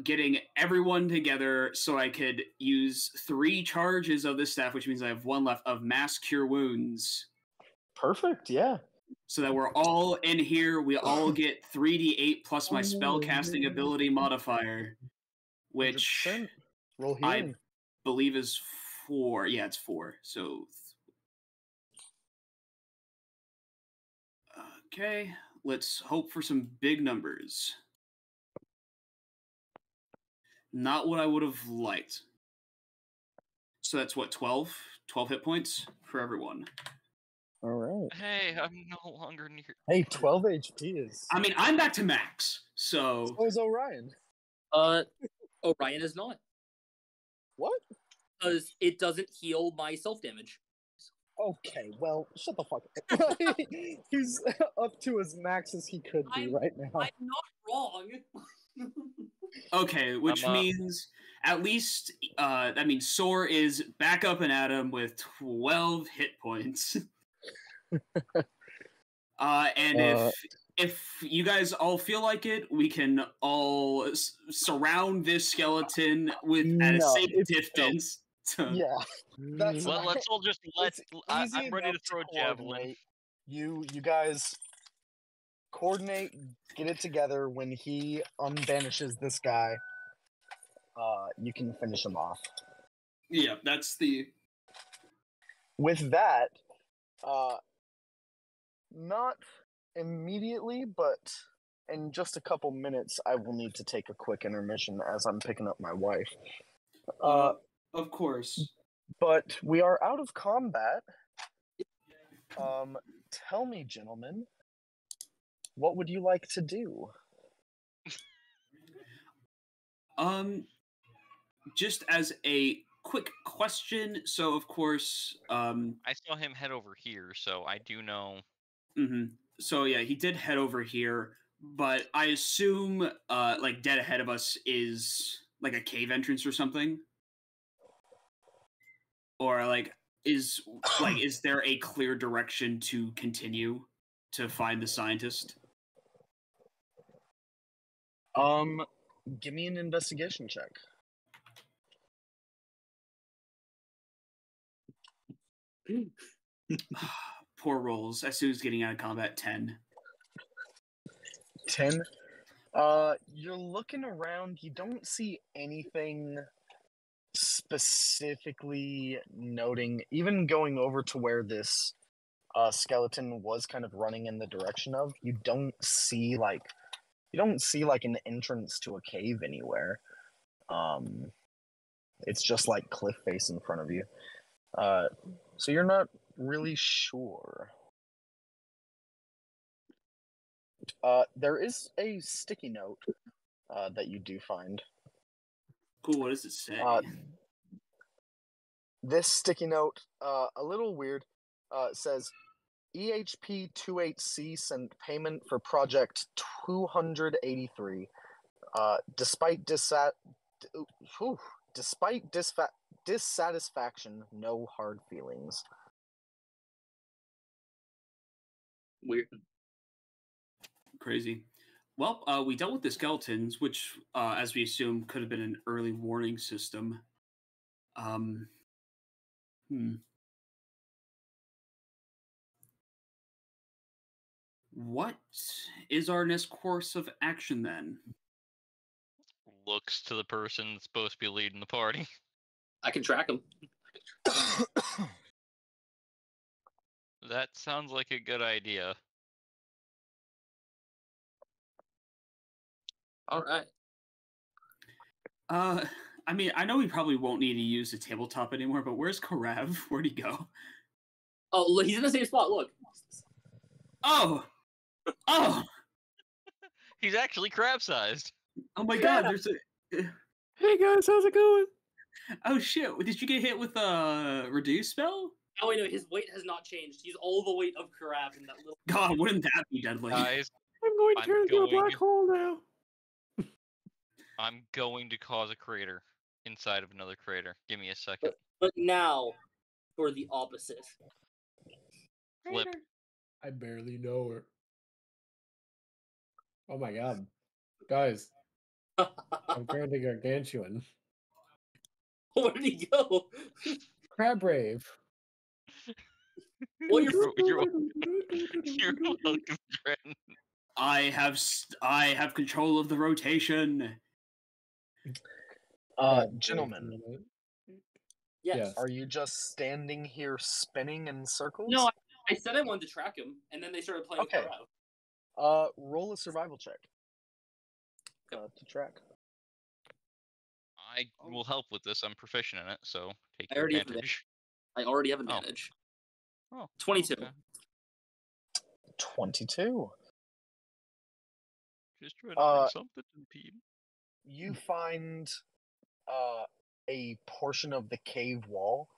[SPEAKER 7] getting everyone together so I could use 3 charges of this staff, which means I have 1 left of Mass Cure Wounds.
[SPEAKER 1] Perfect, yeah.
[SPEAKER 7] So that we're all in here. We all get 3d8 plus my spellcasting ability modifier, which
[SPEAKER 1] 100%. Roll
[SPEAKER 7] I
[SPEAKER 1] healing.
[SPEAKER 7] believe is 4. Yeah, it's 4. So okay, let's hope for some big numbers. Not what I would have liked. So that's what, 12? 12 hit points for everyone.
[SPEAKER 1] All right.
[SPEAKER 5] Hey, I'm no longer near.
[SPEAKER 1] Hey, 12 HP is.
[SPEAKER 7] I mean, I'm back to max. So
[SPEAKER 1] So is Orion.
[SPEAKER 3] Orion is not.
[SPEAKER 1] What?
[SPEAKER 3] Because it doesn't heal my self-damage.
[SPEAKER 1] Okay, well, shut the fuck up. He's up to as max as he could be right now.
[SPEAKER 3] I'm not wrong.
[SPEAKER 7] okay, which means at least that means Soar is back up and at him with 12 hit points. And if you guys all feel like it, we can all surround this skeleton at a safe distance.
[SPEAKER 1] Yeah, that's
[SPEAKER 5] Well, let's all just let.
[SPEAKER 1] it's easy
[SPEAKER 5] I'm ready to
[SPEAKER 1] enough
[SPEAKER 5] throw a javelin.
[SPEAKER 1] coordinate. You guys coordinate, get it together. When he unbanishes this guy, you can finish him off.
[SPEAKER 7] Yeah, that's the.
[SPEAKER 1] With that, not immediately, but in just a couple minutes, I will need to take a quick intermission as I'm picking up my wife.
[SPEAKER 7] Of course.
[SPEAKER 1] But we are out of combat. Tell me, gentlemen, what would you like to do?
[SPEAKER 7] Just as a quick question, so of course,
[SPEAKER 5] I saw him head over here, so I do know.
[SPEAKER 7] So yeah, he did head over here, but I assume, like dead ahead of us is like a cave entrance or something, or like is there a clear direction to continue to find the scientist?
[SPEAKER 1] Give me an investigation check.
[SPEAKER 7] Poor rolls. As soon as getting out of combat, 10.
[SPEAKER 1] 10? You're looking around. You don't see anything specifically noting. Even going over to where this skeleton was kind of running in the direction of, you don't see like an entrance to a cave anywhere. It's just like cliff face in front of you. So you're not really sure. There is a sticky note that you do find.
[SPEAKER 7] Cool. What does it say?
[SPEAKER 1] This sticky note, a little weird, says EHP28C sent payment for project 283. Despite dissatisfaction, no hard feelings.
[SPEAKER 3] Weird.
[SPEAKER 7] Crazy. Well, we dealt with the skeletons, which, as we assume, could have been an early warning system. What is our next course of action then?
[SPEAKER 5] Looks to the person that's supposed to be leading the party.
[SPEAKER 3] I can track him.
[SPEAKER 5] That sounds like a good idea.
[SPEAKER 3] All right.
[SPEAKER 7] I mean, I know we probably won't need to use the tabletop anymore, but where's Karev? Where'd he go?
[SPEAKER 3] Oh, look, he's in the same spot. Look.
[SPEAKER 7] Oh! Oh!
[SPEAKER 5] He's actually crab-sized.
[SPEAKER 7] Oh my god, there's a...
[SPEAKER 6] Hey guys, how's it going?
[SPEAKER 7] Oh shit, did you get hit with a reduce spell?
[SPEAKER 3] Oh, wait, no, his weight has not changed. He's all the weight of Karab in that little...
[SPEAKER 7] God, wouldn't that be deadly?
[SPEAKER 5] Guys,
[SPEAKER 6] I'm going to turn into a black hole now.
[SPEAKER 5] I'm going to cause a crater inside of another crater. Give me a second.
[SPEAKER 3] But now, for the opposite.
[SPEAKER 5] Flip.
[SPEAKER 8] I barely know her. Oh my god. Guys, I'm currently gargantuan.
[SPEAKER 3] Where did he go?
[SPEAKER 8] Crab rave.
[SPEAKER 3] Well,
[SPEAKER 5] You're welcome, Trent.
[SPEAKER 7] I have control of the rotation.
[SPEAKER 1] Gentlemen,
[SPEAKER 3] Yes.
[SPEAKER 1] are you just standing here spinning in circles?
[SPEAKER 3] No, I said I wanted to track him, and then they started playing
[SPEAKER 1] Okay.
[SPEAKER 3] Karab.
[SPEAKER 1] Roll a survival check. To track.
[SPEAKER 5] I will help with this. I'm proficient in it, so take
[SPEAKER 3] I
[SPEAKER 5] your
[SPEAKER 3] already have
[SPEAKER 5] advantage.
[SPEAKER 3] I already have advantage.
[SPEAKER 5] Oh.
[SPEAKER 3] 22.
[SPEAKER 5] Okay.
[SPEAKER 1] 22.
[SPEAKER 5] Just trying to bring something to the team.
[SPEAKER 1] You find a portion of the cave wall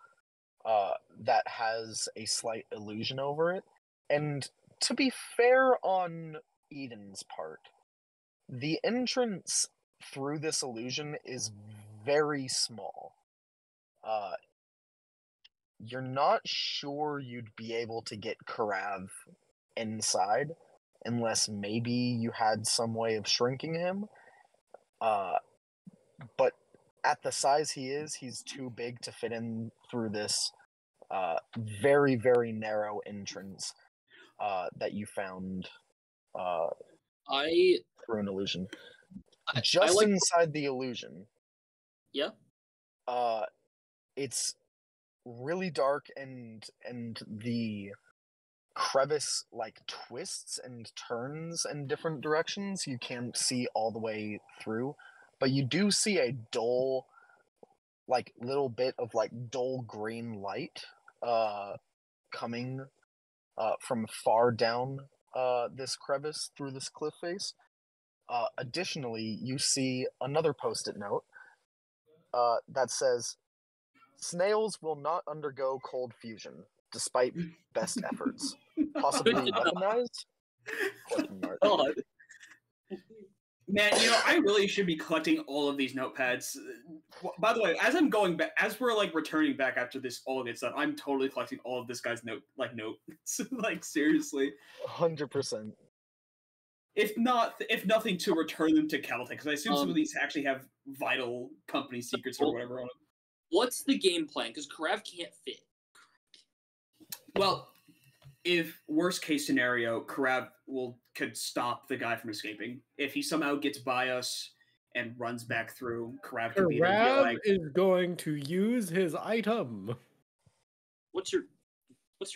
[SPEAKER 1] that has a slight illusion over it. And to be fair on Eden's part, the entrance through this illusion is very small. You're not sure you'd be able to get Karav inside unless maybe you had some way of shrinking him. But at the size he is, he's too big to fit in through this very, very narrow entrance that you found through an illusion. Just inside the illusion.
[SPEAKER 3] Yeah.
[SPEAKER 1] It's really dark and the crevice like twists and turns in different directions. You can't see all the way through, but you do see a dull, like little bit of like dull green light coming from far down this crevice through this cliff face. Additionally, you see another post-it note that says, "Snails will not undergo cold fusion, despite best efforts. Possibly weaponized?"
[SPEAKER 3] God.
[SPEAKER 7] Man, I really should be collecting all of these notepads. By the way, as I'm going back, as we're like returning back after this all gets done, I'm totally collecting all of this guy's notes. Like seriously,
[SPEAKER 1] 100%.
[SPEAKER 7] If nothing, to return them to Caltech, because I assume some of these actually have vital company secrets or whatever on them.
[SPEAKER 3] What's the game plan? Because Karav can't fit.
[SPEAKER 7] Well, if worst case scenario, Karab could stop the guy from escaping. If he somehow gets by us and runs back through, Karab could be able to be
[SPEAKER 8] Karab
[SPEAKER 7] like,
[SPEAKER 8] is going to use his item.
[SPEAKER 3] What's your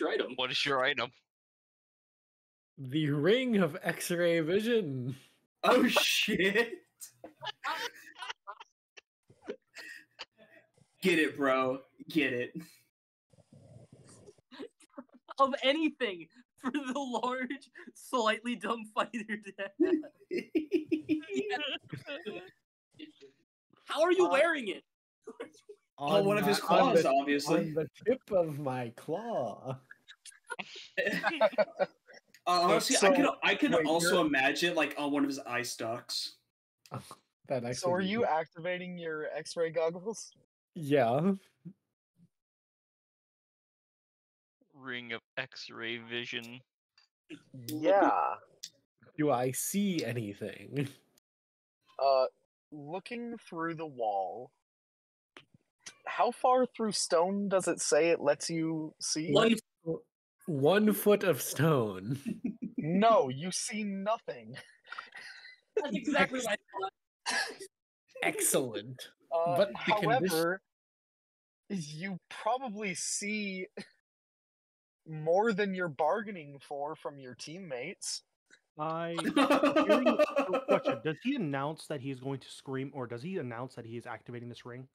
[SPEAKER 3] item?
[SPEAKER 5] What is your item?
[SPEAKER 8] The Ring of X-ray Vision.
[SPEAKER 7] "Oh shit, get it, bro, get it."
[SPEAKER 3] Of anything for the large, slightly dumb fighter to How are you wearing it?
[SPEAKER 7] Oh, one of his claws, obviously.
[SPEAKER 8] On the tip of my claw.
[SPEAKER 7] Honestly, I could
[SPEAKER 1] wait,
[SPEAKER 7] also imagine like on one of his eye stalks.
[SPEAKER 8] That actually.
[SPEAKER 1] So are you activating your X-ray goggles?
[SPEAKER 8] Yeah.
[SPEAKER 5] Ring of X-ray vision.
[SPEAKER 1] Yeah.
[SPEAKER 8] Do I see anything?
[SPEAKER 1] Looking through the wall. How far through stone does it say it lets you see?
[SPEAKER 8] 1 foot of stone.
[SPEAKER 1] No, you see nothing.
[SPEAKER 3] That's exactly what I thought.
[SPEAKER 8] Excellent. But the
[SPEAKER 1] However, you probably see more than you're bargaining for from your teammates.
[SPEAKER 6] Question: does he announce that he's going to scream, or does he announce that he is activating this ring?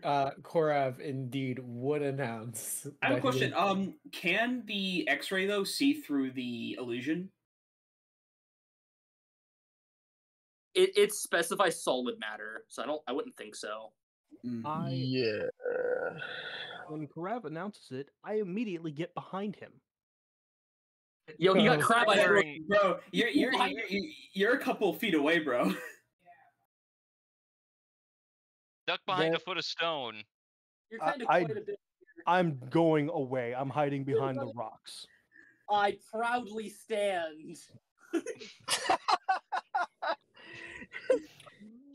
[SPEAKER 8] Korav indeed would announce.
[SPEAKER 7] I have a
[SPEAKER 8] that he
[SPEAKER 7] question.
[SPEAKER 8] is-
[SPEAKER 7] Can the X-ray though see through the illusion?
[SPEAKER 3] It specifies solid matter, so I wouldn't think so.
[SPEAKER 1] Yeah.
[SPEAKER 6] When Karev announces it, I immediately get behind him.
[SPEAKER 3] Yo, he got
[SPEAKER 8] Oh.
[SPEAKER 3] crab eyes.
[SPEAKER 5] Wearing-
[SPEAKER 7] Bro, you're a couple feet away, bro.
[SPEAKER 5] Duck behind
[SPEAKER 8] That-
[SPEAKER 5] a foot of stone.
[SPEAKER 3] You're kind of
[SPEAKER 6] I-
[SPEAKER 3] quite a bit.
[SPEAKER 6] I'm going away. I'm hiding behind the rocks.
[SPEAKER 3] I proudly stand.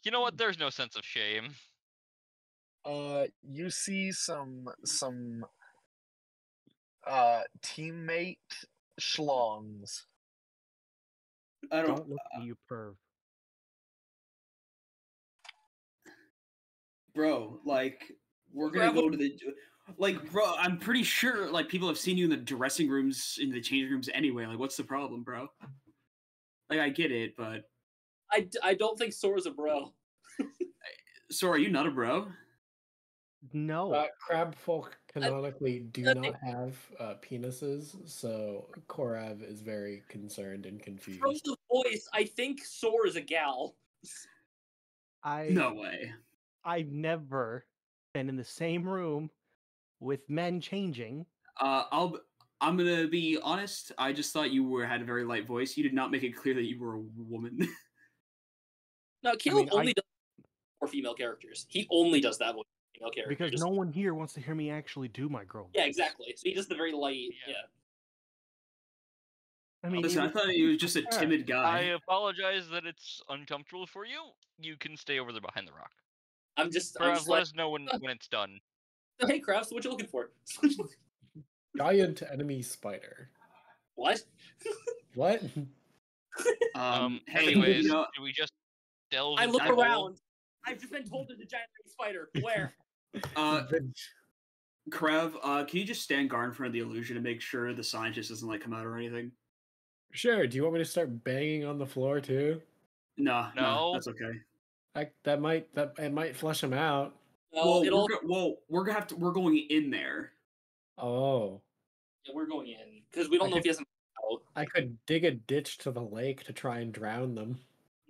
[SPEAKER 5] You know what? There's no sense of shame.
[SPEAKER 1] You see some teammate schlongs.
[SPEAKER 7] I
[SPEAKER 6] Don't look at you, perv.
[SPEAKER 7] Bro, like we're gonna go to the bro, I'm pretty sure like people have seen you in the dressing rooms, in the changing rooms anyway. Like, what's the problem, bro? Like, I get it, but
[SPEAKER 3] I don't think Sora's a bro.
[SPEAKER 7] so are you not a bro?
[SPEAKER 6] No.
[SPEAKER 8] Crab folk canonically do not have penises, so Korav is very concerned and
[SPEAKER 3] From
[SPEAKER 8] confused.
[SPEAKER 3] the voice, I think Sora's a gal.
[SPEAKER 7] No way.
[SPEAKER 6] I've never been in the same room with men changing.
[SPEAKER 7] I'm gonna be honest. I just thought you had a very light voice. You did not make it clear that you were a woman.
[SPEAKER 3] No, Caleb only does for female characters. He only does that with female characters.
[SPEAKER 6] Because no one here wants to hear me actually do my girl.
[SPEAKER 3] Yeah, exactly. So he does the very light. Yeah.
[SPEAKER 6] I mean,
[SPEAKER 7] Listen, I thought he was just a timid
[SPEAKER 5] I
[SPEAKER 7] guy.
[SPEAKER 5] apologize that it's uncomfortable for you. You can stay over there behind the rock.
[SPEAKER 3] I'm just
[SPEAKER 5] Let
[SPEAKER 3] like,
[SPEAKER 5] us know when it's done.
[SPEAKER 3] hey, Krabs, what you looking for?
[SPEAKER 8] Giant enemy spider.
[SPEAKER 3] What?
[SPEAKER 8] What?
[SPEAKER 7] Hey,
[SPEAKER 5] Anyways,
[SPEAKER 7] you know,
[SPEAKER 5] do we just delve
[SPEAKER 3] I
[SPEAKER 5] into
[SPEAKER 3] look
[SPEAKER 5] the hole?
[SPEAKER 3] around. I've just been told there's a giant spider. Where?
[SPEAKER 7] Krev, can you just stand guard in front of the illusion and make sure the scientist doesn't like come out or anything?
[SPEAKER 8] Sure. Do you want me to start banging on the floor too?
[SPEAKER 7] No,
[SPEAKER 5] No.
[SPEAKER 7] that's okay.
[SPEAKER 8] It might flush him out.
[SPEAKER 3] No,
[SPEAKER 7] We're gonna have to. We're going in there.
[SPEAKER 8] Oh.
[SPEAKER 3] Yeah, we're going in because we don't know if he has.
[SPEAKER 8] I could dig a ditch to the lake to try and drown them.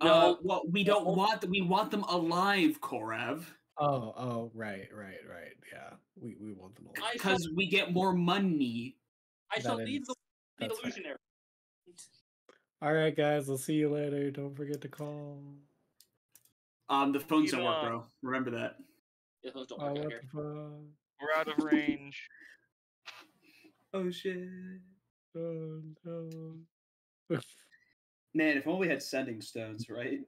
[SPEAKER 3] No,
[SPEAKER 7] well, we don't want them. We want them alive, Korav.
[SPEAKER 8] Oh, right. Yeah, we want them alive.
[SPEAKER 7] Because we get more money.
[SPEAKER 3] I shall
[SPEAKER 8] That
[SPEAKER 3] lead
[SPEAKER 8] is-
[SPEAKER 3] the
[SPEAKER 8] that's fair.
[SPEAKER 3] illusionary.
[SPEAKER 8] All right, guys. I'll see you later. Don't forget to call.
[SPEAKER 7] The phones don't work,
[SPEAKER 5] Eva.
[SPEAKER 7] bro. Remember that.
[SPEAKER 3] Yeah, those don't
[SPEAKER 8] Oh,
[SPEAKER 3] work out
[SPEAKER 8] what
[SPEAKER 3] here.
[SPEAKER 8] the fuck?
[SPEAKER 5] We're out of range.
[SPEAKER 7] Oh shit.
[SPEAKER 8] Oh, no.
[SPEAKER 7] Man, if only we had sending stones, right?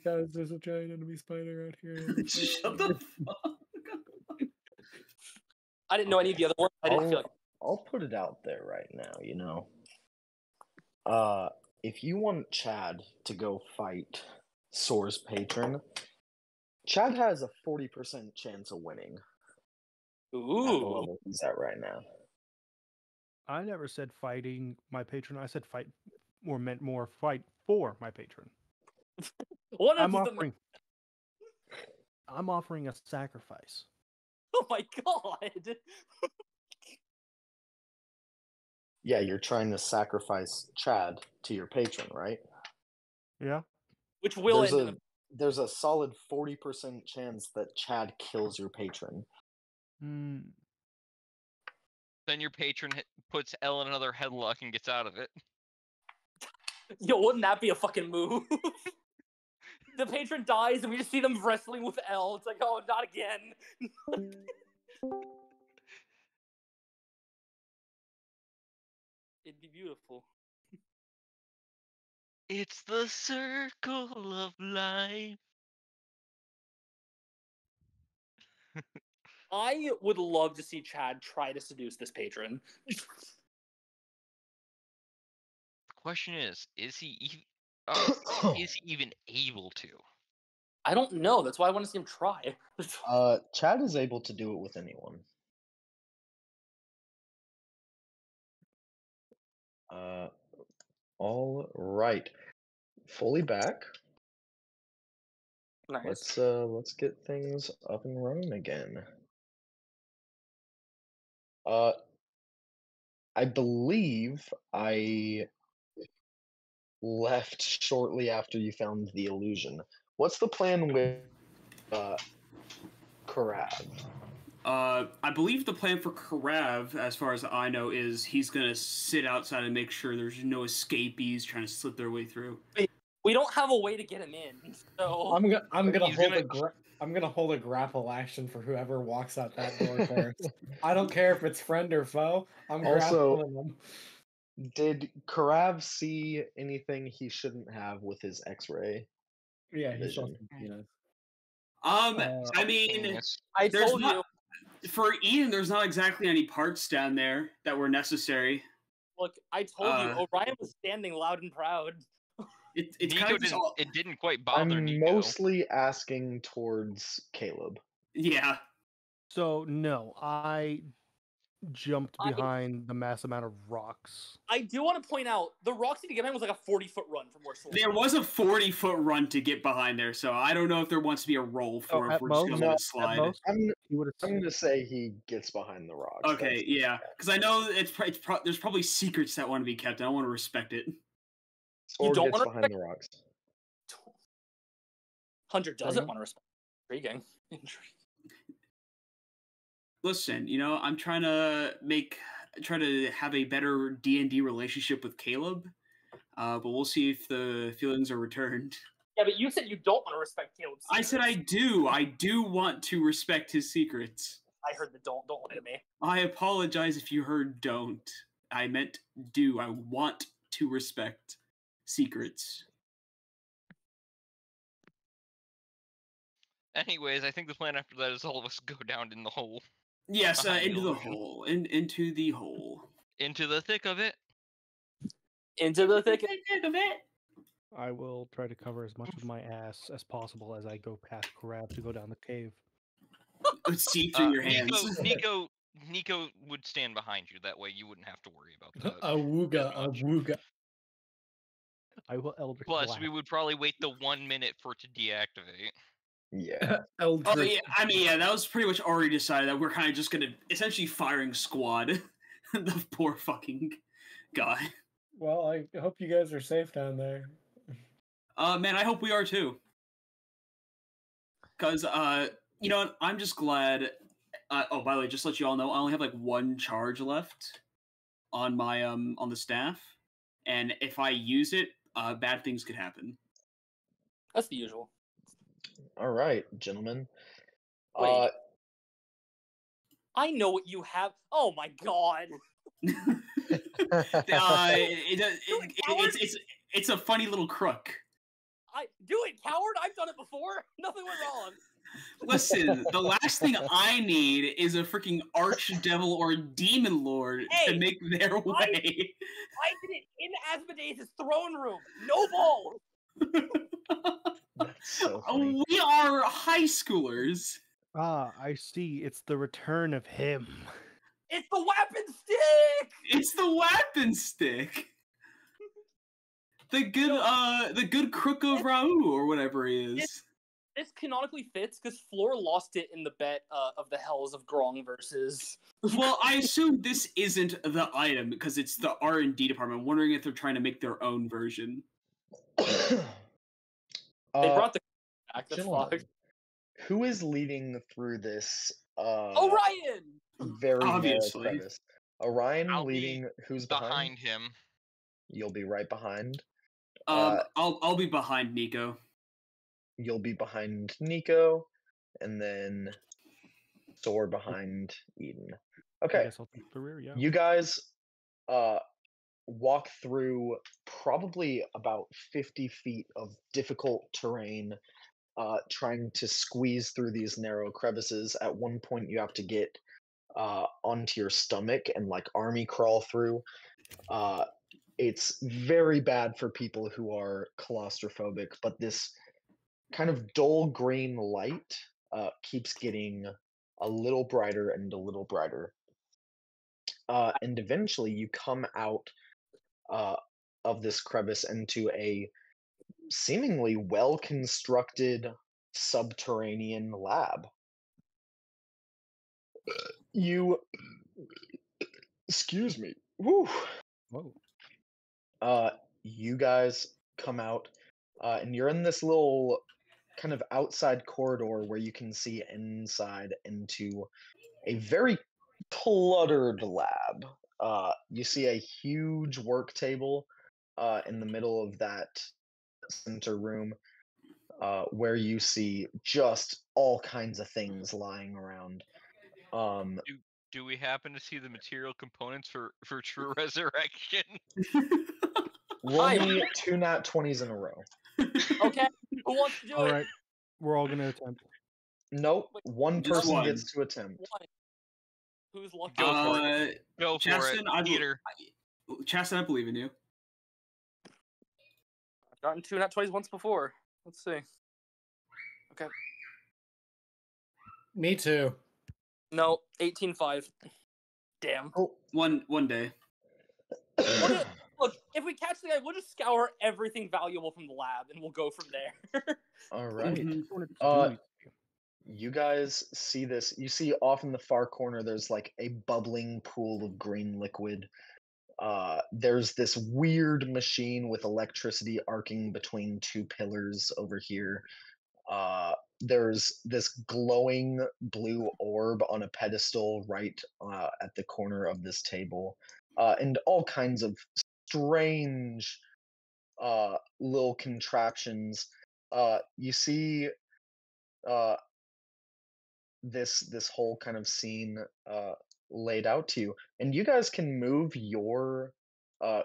[SPEAKER 8] Guys, there's a giant enemy spider out here.
[SPEAKER 7] Shut the fuck.
[SPEAKER 3] I didn't know any of the other ones. I didn't
[SPEAKER 8] Oh.
[SPEAKER 3] feel like
[SPEAKER 1] I'll put it out there right now, if you want Chad to go fight Soar's patron, Chad has a 40% chance of winning at the
[SPEAKER 3] Ooh.
[SPEAKER 1] level he's at right now.
[SPEAKER 6] I never said fighting my patron. I said fight, or meant more fight for my patron.
[SPEAKER 3] One of
[SPEAKER 6] I'm
[SPEAKER 3] them.
[SPEAKER 6] offering. I'm offering a sacrifice.
[SPEAKER 3] Oh my god.
[SPEAKER 1] Yeah, you're trying to sacrifice Chad to your patron, right?
[SPEAKER 6] Yeah.
[SPEAKER 3] Which will
[SPEAKER 1] There's
[SPEAKER 3] end in
[SPEAKER 1] there's a solid 40% chance that Chad kills your patron.
[SPEAKER 6] Hmm.
[SPEAKER 5] Then your patron puts L in another headlock and gets out of it.
[SPEAKER 3] Yo, wouldn't that be a fucking move? The patron dies and we just see them wrestling with L. It's like, oh, not again. It'd be beautiful.
[SPEAKER 5] It's the circle of life.
[SPEAKER 3] I would love to see Chad try to seduce this patron.
[SPEAKER 5] The question is he even able to?
[SPEAKER 3] I don't know. That's why I want to see him try.
[SPEAKER 1] Chad is able to do it with anyone. All right, fully back.
[SPEAKER 3] Nice.
[SPEAKER 1] Let's get things up and running again. I believe I left shortly after you found the illusion. What's the plan with Karav?
[SPEAKER 7] I believe the plan for Karav, as far as I know, is he's gonna sit outside and make sure there's no escapees trying to slip their way through.
[SPEAKER 3] We don't have a way to get him in, so
[SPEAKER 8] I'm gonna
[SPEAKER 5] He's
[SPEAKER 8] hold
[SPEAKER 5] gonna-
[SPEAKER 8] I'm gonna hold a grapple action for whoever walks out that door first. I don't care if it's friend or foe. I'm
[SPEAKER 1] Also-
[SPEAKER 8] grappling them.
[SPEAKER 1] Did Karav see anything he shouldn't have with his X-ray?
[SPEAKER 8] Yeah, he saw
[SPEAKER 1] Vision.
[SPEAKER 8] some penis.
[SPEAKER 7] I mean,
[SPEAKER 5] Yes.
[SPEAKER 3] I
[SPEAKER 7] there's
[SPEAKER 3] told
[SPEAKER 7] not
[SPEAKER 3] you.
[SPEAKER 7] for Ian. There's not exactly any parts down there that were necessary.
[SPEAKER 3] Look, I told you.
[SPEAKER 7] Uh,
[SPEAKER 3] Orion was standing loud and proud.
[SPEAKER 7] It's
[SPEAKER 5] Nico
[SPEAKER 7] kind of just
[SPEAKER 5] didn't.
[SPEAKER 7] all,
[SPEAKER 5] It didn't quite bother
[SPEAKER 1] I'm
[SPEAKER 5] Nico.
[SPEAKER 1] mostly asking towards Caleb.
[SPEAKER 7] yeah.
[SPEAKER 6] So no, I jumped
[SPEAKER 3] I-
[SPEAKER 6] behind the mass amount of rocks.
[SPEAKER 3] I do want to point out the rocks to get behind was like a 40-foot run from where Soul.
[SPEAKER 7] There was a 40-foot run to get behind there, so I don't know if there wants to be a roll for
[SPEAKER 6] Oh,
[SPEAKER 7] if
[SPEAKER 6] at
[SPEAKER 7] we're just
[SPEAKER 6] most-
[SPEAKER 7] gonna
[SPEAKER 1] no,
[SPEAKER 7] let it
[SPEAKER 6] At
[SPEAKER 7] slide.
[SPEAKER 6] most,
[SPEAKER 1] I'm
[SPEAKER 6] he would have.
[SPEAKER 1] gonna say he gets behind the rocks.
[SPEAKER 7] Okay, yeah, because I know there's probably secrets that want to be kept. And I want to respect it.
[SPEAKER 1] Or
[SPEAKER 3] don't
[SPEAKER 1] gets
[SPEAKER 3] wanna
[SPEAKER 1] behind the rocks.
[SPEAKER 3] Hunter doesn't
[SPEAKER 6] Damn.
[SPEAKER 3] want to respect. Intriguing.
[SPEAKER 7] Listen, I'm trying to have a better D&D relationship with Caleb, but we'll see if the feelings are returned.
[SPEAKER 3] Yeah, but you said you don't want to respect Caleb's
[SPEAKER 7] I said I
[SPEAKER 3] secrets.
[SPEAKER 7] do. I do want to respect his secrets.
[SPEAKER 3] I heard the don't lie to me.
[SPEAKER 7] I apologize if you heard don't. I meant do. I want to respect secrets.
[SPEAKER 5] Anyways, I think the plan after that is all of us go down in the hole,
[SPEAKER 7] Yes,
[SPEAKER 5] Behind the
[SPEAKER 7] into the
[SPEAKER 5] illusion.
[SPEAKER 7] hole. Into the hole.
[SPEAKER 5] into the thick of it.
[SPEAKER 3] Into the thick.
[SPEAKER 7] of it.
[SPEAKER 6] I will try to cover as much of my ass as possible as I go past Karab to go down the cave.
[SPEAKER 7] See through your hands.
[SPEAKER 5] Nico would stand behind you. That way, you wouldn't have to worry about that.
[SPEAKER 8] Awooga,
[SPEAKER 5] as much.
[SPEAKER 8] awooga.
[SPEAKER 6] I will Eldritch
[SPEAKER 5] Plus,
[SPEAKER 6] Blast.
[SPEAKER 5] we would probably wait the 1 minute for it to deactivate.
[SPEAKER 1] Yeah.
[SPEAKER 7] Oh
[SPEAKER 8] Eldritch.
[SPEAKER 7] yeah, I mean, yeah, that was pretty much already decided that we're kind of just gonna essentially firing squad the poor fucking guy.
[SPEAKER 8] Well, I hope you guys are safe down there.
[SPEAKER 7] Man, I hope we are too. Cause I'm just glad. Oh, by the way, just to let you all know, I only have like one charge left on my on the staff, and if I use it, bad things could happen.
[SPEAKER 3] That's the usual.
[SPEAKER 1] All right, gentlemen.
[SPEAKER 3] Wait. I know what you have. Oh my god.
[SPEAKER 7] It's a funny little crook.
[SPEAKER 3] Do it, coward. I've done it before. Nothing went wrong.
[SPEAKER 7] Listen, the last thing I need is a freaking archdevil or demon lord
[SPEAKER 3] Hey,
[SPEAKER 7] to make their way.
[SPEAKER 3] I did it in Asmodeus' throne room. No balls.
[SPEAKER 1] That's so funny.
[SPEAKER 7] We are high schoolers.
[SPEAKER 6] Ah, I see. It's the return of him.
[SPEAKER 3] It's the weapon stick.
[SPEAKER 7] It's the weapon stick. The good crook of Raoul or whatever he is.
[SPEAKER 3] This canonically fits because Floor lost it in the bet of the Hells of Grong versus.
[SPEAKER 7] Well, I assume this isn't the item because it's the R&D department. I'm wondering if they're trying to make their own version.
[SPEAKER 3] They brought the back. That's
[SPEAKER 1] gentlemen,
[SPEAKER 3] fucked.
[SPEAKER 1] who is leading through this
[SPEAKER 3] Orion.
[SPEAKER 1] very narrow
[SPEAKER 7] Obviously.
[SPEAKER 1] crevice? Orion
[SPEAKER 5] I'll be
[SPEAKER 1] leading. Who's behind?
[SPEAKER 5] Behind him.
[SPEAKER 1] You'll be right behind.
[SPEAKER 7] I'll be behind Nico.
[SPEAKER 1] You'll be behind Nico, and then Soar behind Eden.
[SPEAKER 6] I
[SPEAKER 1] Okay,
[SPEAKER 6] guess I'll take the rear, yeah.
[SPEAKER 1] you guys walk through probably about 50 feet of difficult terrain, trying to squeeze through these narrow crevices. At one point, you have to get onto your stomach and like army crawl through. It's very bad for people who are claustrophobic, but this kind of dull green light keeps getting a little brighter and a little brighter. And eventually you come out of this crevice into a seemingly well-constructed subterranean lab. You... Excuse me. Woo!
[SPEAKER 6] Whoa.
[SPEAKER 1] You guys come out, and you're in this little kind of outside corridor where you can see inside into a very cluttered lab. You see a huge work table in the middle of that center room, where you see just all kinds of things lying around.
[SPEAKER 5] Do we happen to see the material components for true resurrection?
[SPEAKER 1] Roll me 2 nat 20s in a row.
[SPEAKER 3] Okay, who wants to do
[SPEAKER 6] All
[SPEAKER 3] it?
[SPEAKER 6] right, we're all gonna attempt.
[SPEAKER 1] Nope,
[SPEAKER 3] Wait,
[SPEAKER 1] one
[SPEAKER 7] just
[SPEAKER 1] person
[SPEAKER 7] one.
[SPEAKER 1] gets to attempt.
[SPEAKER 3] One. Who's lucky?
[SPEAKER 5] Go for it. Go for
[SPEAKER 7] Chaston,
[SPEAKER 5] it, Peter.
[SPEAKER 7] Chaston, I believe in you.
[SPEAKER 3] I've gotten 2 nat 20s once before. Let's see. Okay.
[SPEAKER 8] Me too.
[SPEAKER 3] No, 18-5. Damn.
[SPEAKER 1] Oh,
[SPEAKER 7] One day.
[SPEAKER 3] Look, if we catch the guy, we'll just scour everything valuable from the lab, and we'll go from there.
[SPEAKER 1] all right.
[SPEAKER 7] Mhm.
[SPEAKER 1] You guys see this. You see off in the far corner, there's like a bubbling pool of green liquid. There's this weird machine with electricity arcing between two pillars over here. There's this glowing blue orb on a pedestal right at the corner of this table, and all kinds of strange little contraptions. You see this whole kind of scene laid out to you, and you guys can move your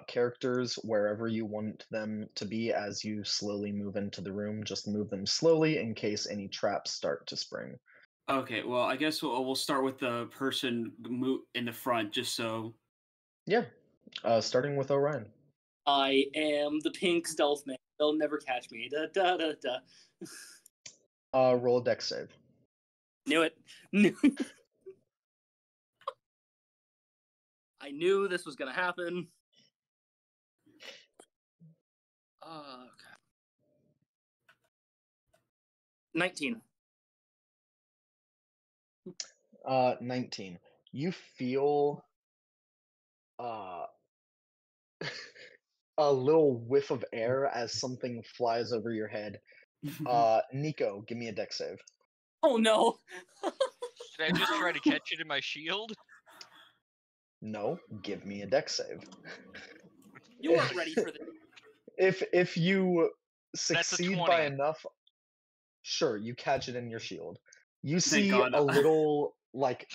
[SPEAKER 1] characters wherever you want them to be as you slowly move into the room. Just move them slowly in case any traps start to spring.
[SPEAKER 7] Okay, well, I guess we'll start with the person in the front, just so.
[SPEAKER 1] Yeah, starting with Orion.
[SPEAKER 3] I am the pink stealth man. They'll never catch me. Da da da da.
[SPEAKER 1] Roll a dex save.
[SPEAKER 3] Knew it. I knew this was gonna happen. Okay. 19.
[SPEAKER 1] 19. You feel a little whiff of air as something flies over your head. Nico, give me a dex save.
[SPEAKER 3] Oh no.
[SPEAKER 5] Should I just try to catch it in my shield?
[SPEAKER 1] No, give me a dex save.
[SPEAKER 3] You weren't ready for this.
[SPEAKER 1] If you
[SPEAKER 5] That's a
[SPEAKER 1] succeed
[SPEAKER 5] 20.
[SPEAKER 1] by enough, sure, you catch it in your shield. You
[SPEAKER 7] Thank
[SPEAKER 1] see
[SPEAKER 7] God.
[SPEAKER 1] a little like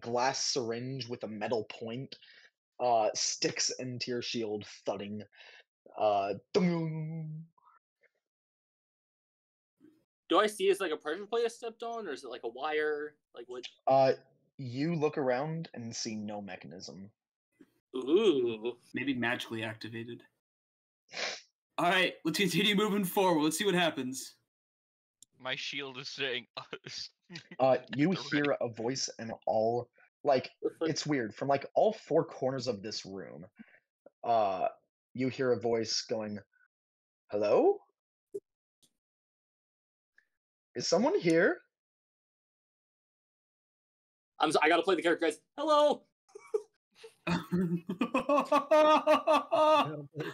[SPEAKER 1] glass syringe with a metal point sticks into your shield, thudding. Dum.
[SPEAKER 3] Do I see it's like a pressure plate I stepped on, or is it like a wire? Like what?
[SPEAKER 1] You look around and see no mechanism.
[SPEAKER 3] Ooh.
[SPEAKER 7] Maybe magically activated. All right, let's continue moving forward. Let's see what happens.
[SPEAKER 5] My shield is saying.
[SPEAKER 1] You
[SPEAKER 5] Already.
[SPEAKER 1] hear a voice and all like it's weird from like all four corners of this room. You hear a voice going, "Hello? Is someone here?"
[SPEAKER 3] I gotta play the character, guys. Hello.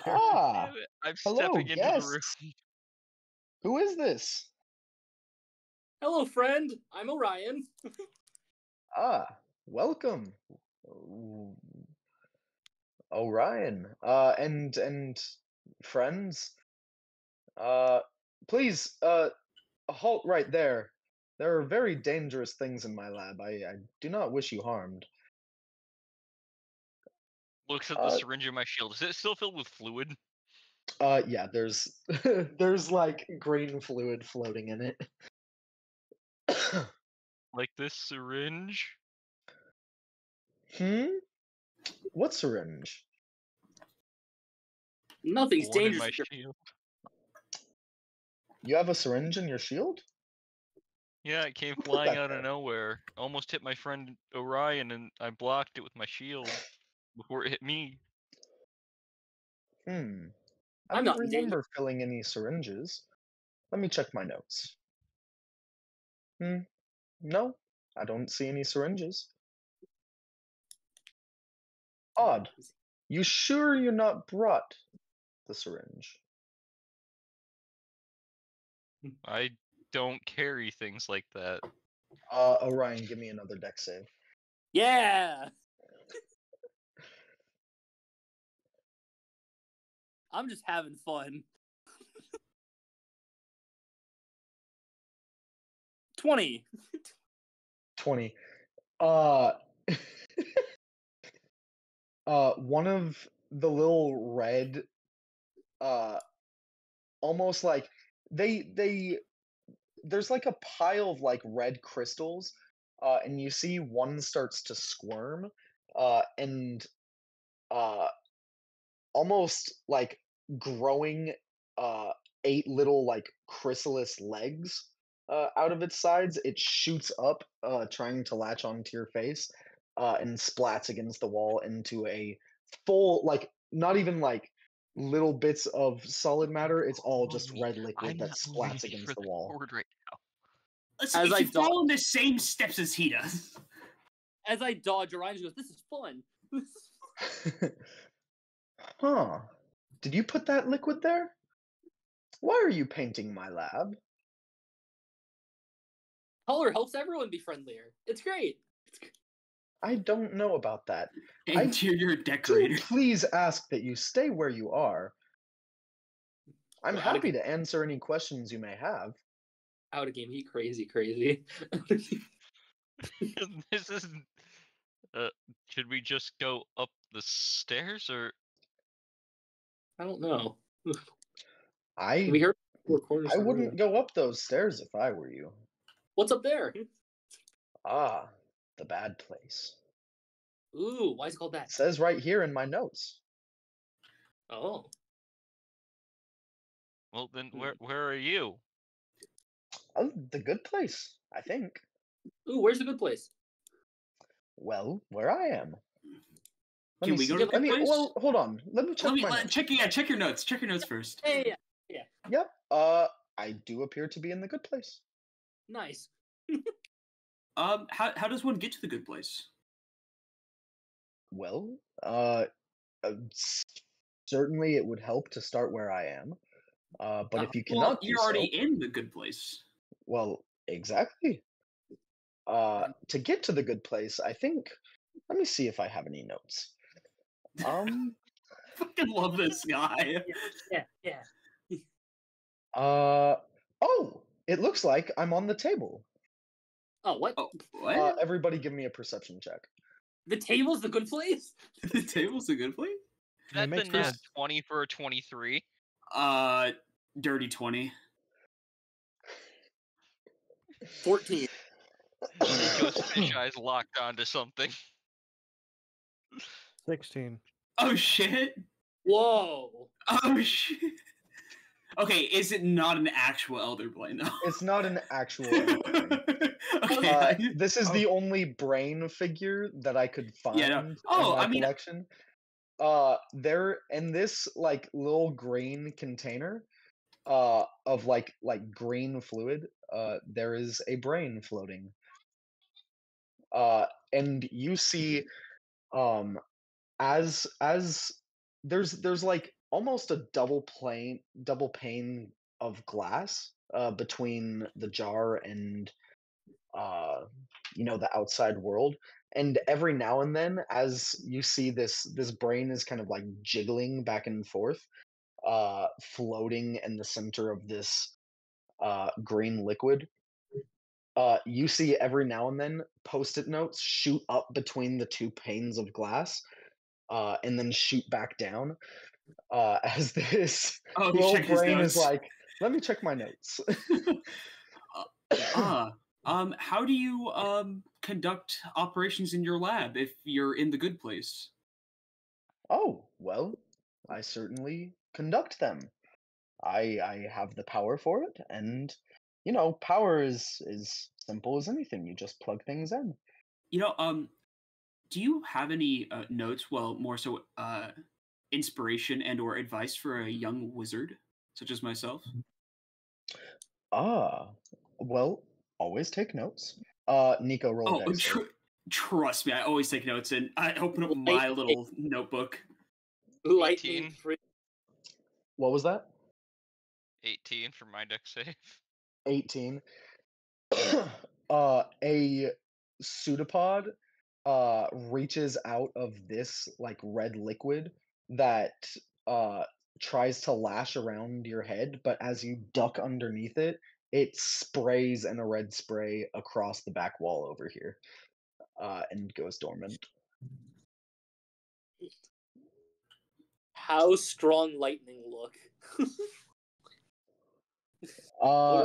[SPEAKER 1] Ah,
[SPEAKER 5] I'm
[SPEAKER 1] hello,
[SPEAKER 5] stepping into the room.
[SPEAKER 1] guests. Who is this?
[SPEAKER 3] Hello, friend. I'm Orion.
[SPEAKER 1] Ah, welcome, Orion. And friends. Please, halt right there. There are very dangerous things in my lab. I do not wish you harmed.
[SPEAKER 5] Looks at the syringe in my shield. Is it still filled with fluid?
[SPEAKER 1] Yeah, there's there's like green fluid floating in it.
[SPEAKER 5] Like this syringe?
[SPEAKER 1] What syringe?
[SPEAKER 3] Nothing's
[SPEAKER 5] The one in
[SPEAKER 3] dangerous.
[SPEAKER 5] my
[SPEAKER 3] with your-
[SPEAKER 5] shield.
[SPEAKER 1] You have a syringe in your shield?
[SPEAKER 5] Yeah, it came
[SPEAKER 1] Who put
[SPEAKER 5] flying
[SPEAKER 1] that
[SPEAKER 5] out
[SPEAKER 1] there?
[SPEAKER 5] of nowhere. Almost hit my friend Orion, and I blocked it with my shield before it hit me.
[SPEAKER 1] I
[SPEAKER 3] I'm
[SPEAKER 1] don't
[SPEAKER 3] not in danger.
[SPEAKER 1] remember filling any syringes. Let me check my notes. No, I don't see any syringes. Odd. You sure you're not brought the syringe?
[SPEAKER 5] I don't carry things like that.
[SPEAKER 1] Orion, give me another deck save.
[SPEAKER 3] Yeah. I'm just having fun. 20.
[SPEAKER 1] 20. One of the little red, almost like there's like a pile of like red crystals, and you see one starts to squirm, and almost like growing uh 8 little like chrysalis legs out of its sides. It shoots up, trying to latch onto your face, and splats against the wall into a full, like, not even like little bits of solid matter. It's all just red liquid
[SPEAKER 5] I'm
[SPEAKER 1] that
[SPEAKER 5] not moving
[SPEAKER 1] splats
[SPEAKER 5] any
[SPEAKER 1] against the
[SPEAKER 5] further
[SPEAKER 1] wall.
[SPEAKER 5] forward right now.
[SPEAKER 7] Listen,
[SPEAKER 3] As
[SPEAKER 7] if
[SPEAKER 3] I
[SPEAKER 7] you
[SPEAKER 3] dodge-
[SPEAKER 7] follow the same steps as he does.
[SPEAKER 3] As I dodge, Orion goes, "This is fun."
[SPEAKER 1] Huh. Did you put that liquid there? Why are you painting my lab?
[SPEAKER 3] Color helps everyone be friendlier. It's great.
[SPEAKER 1] I don't know about that.
[SPEAKER 7] Interior
[SPEAKER 1] Do
[SPEAKER 7] decorator.
[SPEAKER 1] please ask that you stay where you are. I'm
[SPEAKER 3] Well, out of
[SPEAKER 1] happy to answer any questions you may have.
[SPEAKER 3] Out of game heat, crazy.
[SPEAKER 5] This is. Should we just go up the stairs, or
[SPEAKER 3] I don't know. We
[SPEAKER 1] I
[SPEAKER 3] heard 4 corners.
[SPEAKER 1] I
[SPEAKER 3] of the room.
[SPEAKER 1] wouldn't go up those stairs if I were you.
[SPEAKER 3] What's up there?
[SPEAKER 1] Ah, the bad place.
[SPEAKER 3] Ooh, why is it called that?
[SPEAKER 1] It says right here in my notes.
[SPEAKER 3] Oh,
[SPEAKER 5] well, then where are you?
[SPEAKER 1] Oh, the good place, I think.
[SPEAKER 3] ooh, where's the good place?
[SPEAKER 1] Well, where I am. Let
[SPEAKER 7] Can
[SPEAKER 1] me
[SPEAKER 7] we
[SPEAKER 1] see.
[SPEAKER 7] go to the
[SPEAKER 1] I mean,
[SPEAKER 7] place?
[SPEAKER 1] well, hold on. Let me check my notes.
[SPEAKER 7] Check your notes. Check your notes first.
[SPEAKER 3] Yeah.
[SPEAKER 1] Yep. I do appear to be in the good place.
[SPEAKER 3] Nice.
[SPEAKER 7] How does one get to the good place?
[SPEAKER 1] Well, certainly it would help to start where I am. But if you
[SPEAKER 7] Well,
[SPEAKER 1] cannot do
[SPEAKER 7] you're
[SPEAKER 1] so,
[SPEAKER 7] already in the good place.
[SPEAKER 1] well, exactly. To get to the good place, I think. Let me see if I have any notes.
[SPEAKER 7] Fucking love this guy.
[SPEAKER 3] Yeah.
[SPEAKER 1] Oh, it looks like I'm on the table.
[SPEAKER 3] Oh, what?
[SPEAKER 7] Oh, what?
[SPEAKER 1] Everybody give me a perception check.
[SPEAKER 3] The table's the good place?
[SPEAKER 7] The table's a good place?
[SPEAKER 5] That's a
[SPEAKER 6] makes
[SPEAKER 5] nat
[SPEAKER 6] sense.
[SPEAKER 5] 20 for a 23.
[SPEAKER 7] Dirty 20.
[SPEAKER 3] 14.
[SPEAKER 5] Nico's fish eyes locked onto something.
[SPEAKER 6] 16.
[SPEAKER 7] Oh shit!
[SPEAKER 3] Whoa.
[SPEAKER 7] Oh shit! Okay, is it not an actual Elder Brain though?
[SPEAKER 1] It's not an actual Elder Brain.
[SPEAKER 7] Okay.
[SPEAKER 1] This is
[SPEAKER 6] Oh.
[SPEAKER 1] the only brain figure that I could find
[SPEAKER 7] Yeah, no.
[SPEAKER 1] in
[SPEAKER 7] Oh,
[SPEAKER 1] my
[SPEAKER 7] I mean-
[SPEAKER 1] collection. There in this like little green container of like green fluid, there is a brain floating. And you see um as there's like almost a double pane of glass between the jar and uh the outside world, and every now and then as you see this brain is kind of like jiggling back and forth, floating in the center of this green liquid. You see every now and then post-it notes shoot up between the two panes of glass, and then shoot back down, as this
[SPEAKER 7] Oh, he's
[SPEAKER 1] little
[SPEAKER 7] checking his
[SPEAKER 1] brain is
[SPEAKER 7] notes.
[SPEAKER 1] like, let me check my notes.
[SPEAKER 7] How do you conduct operations in your lab if you're in the good place?
[SPEAKER 1] Oh, well, I certainly conduct them. I have the power for it, and power is simple as anything. You just plug things in.
[SPEAKER 7] You know, do you have any notes? Well, more so, inspiration and or advice for a young wizard such as myself?
[SPEAKER 1] Ah, well, always take notes. Nico, roll
[SPEAKER 7] Oh,
[SPEAKER 1] dex save.
[SPEAKER 7] trust me, I always take notes, and I open up my
[SPEAKER 3] Lightning.
[SPEAKER 7] little notebook.
[SPEAKER 3] Lightning
[SPEAKER 5] 18.
[SPEAKER 3] free.
[SPEAKER 1] What was that?
[SPEAKER 5] 18 for my deck save.
[SPEAKER 1] 18. A pseudopod reaches out of this like red liquid that uh tries to lash around your head, but as you duck underneath it, it sprays in a red spray across the back wall over here, and goes dormant.
[SPEAKER 3] How strong lightning look?
[SPEAKER 1] Uh,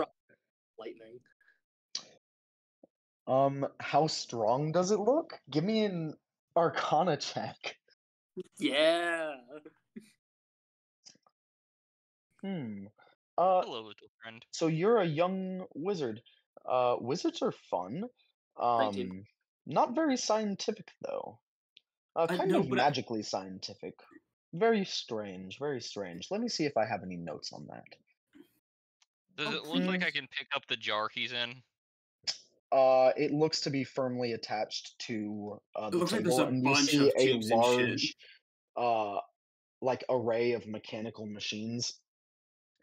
[SPEAKER 3] Lightning.
[SPEAKER 1] how strong does it look? Give me an Arcana check.
[SPEAKER 3] Yeah.
[SPEAKER 1] Hmm.
[SPEAKER 5] Hello, little friend.
[SPEAKER 1] So you're a young wizard. Wizards are fun.
[SPEAKER 3] 19.
[SPEAKER 1] Not very scientific though. Kind
[SPEAKER 7] No,
[SPEAKER 1] of
[SPEAKER 7] but
[SPEAKER 1] magically scientific. Very strange, very strange. Let me see if I have any notes on that.
[SPEAKER 5] Does
[SPEAKER 7] Oh,
[SPEAKER 5] it look like
[SPEAKER 1] please.
[SPEAKER 5] I can pick up the jar he's in?
[SPEAKER 1] It looks to be firmly attached to
[SPEAKER 7] it
[SPEAKER 1] the
[SPEAKER 7] looks like there's
[SPEAKER 1] table,
[SPEAKER 7] a
[SPEAKER 1] and you
[SPEAKER 7] bunch
[SPEAKER 1] see
[SPEAKER 7] of
[SPEAKER 1] a
[SPEAKER 7] tubes and shit.
[SPEAKER 1] large, like array of mechanical machines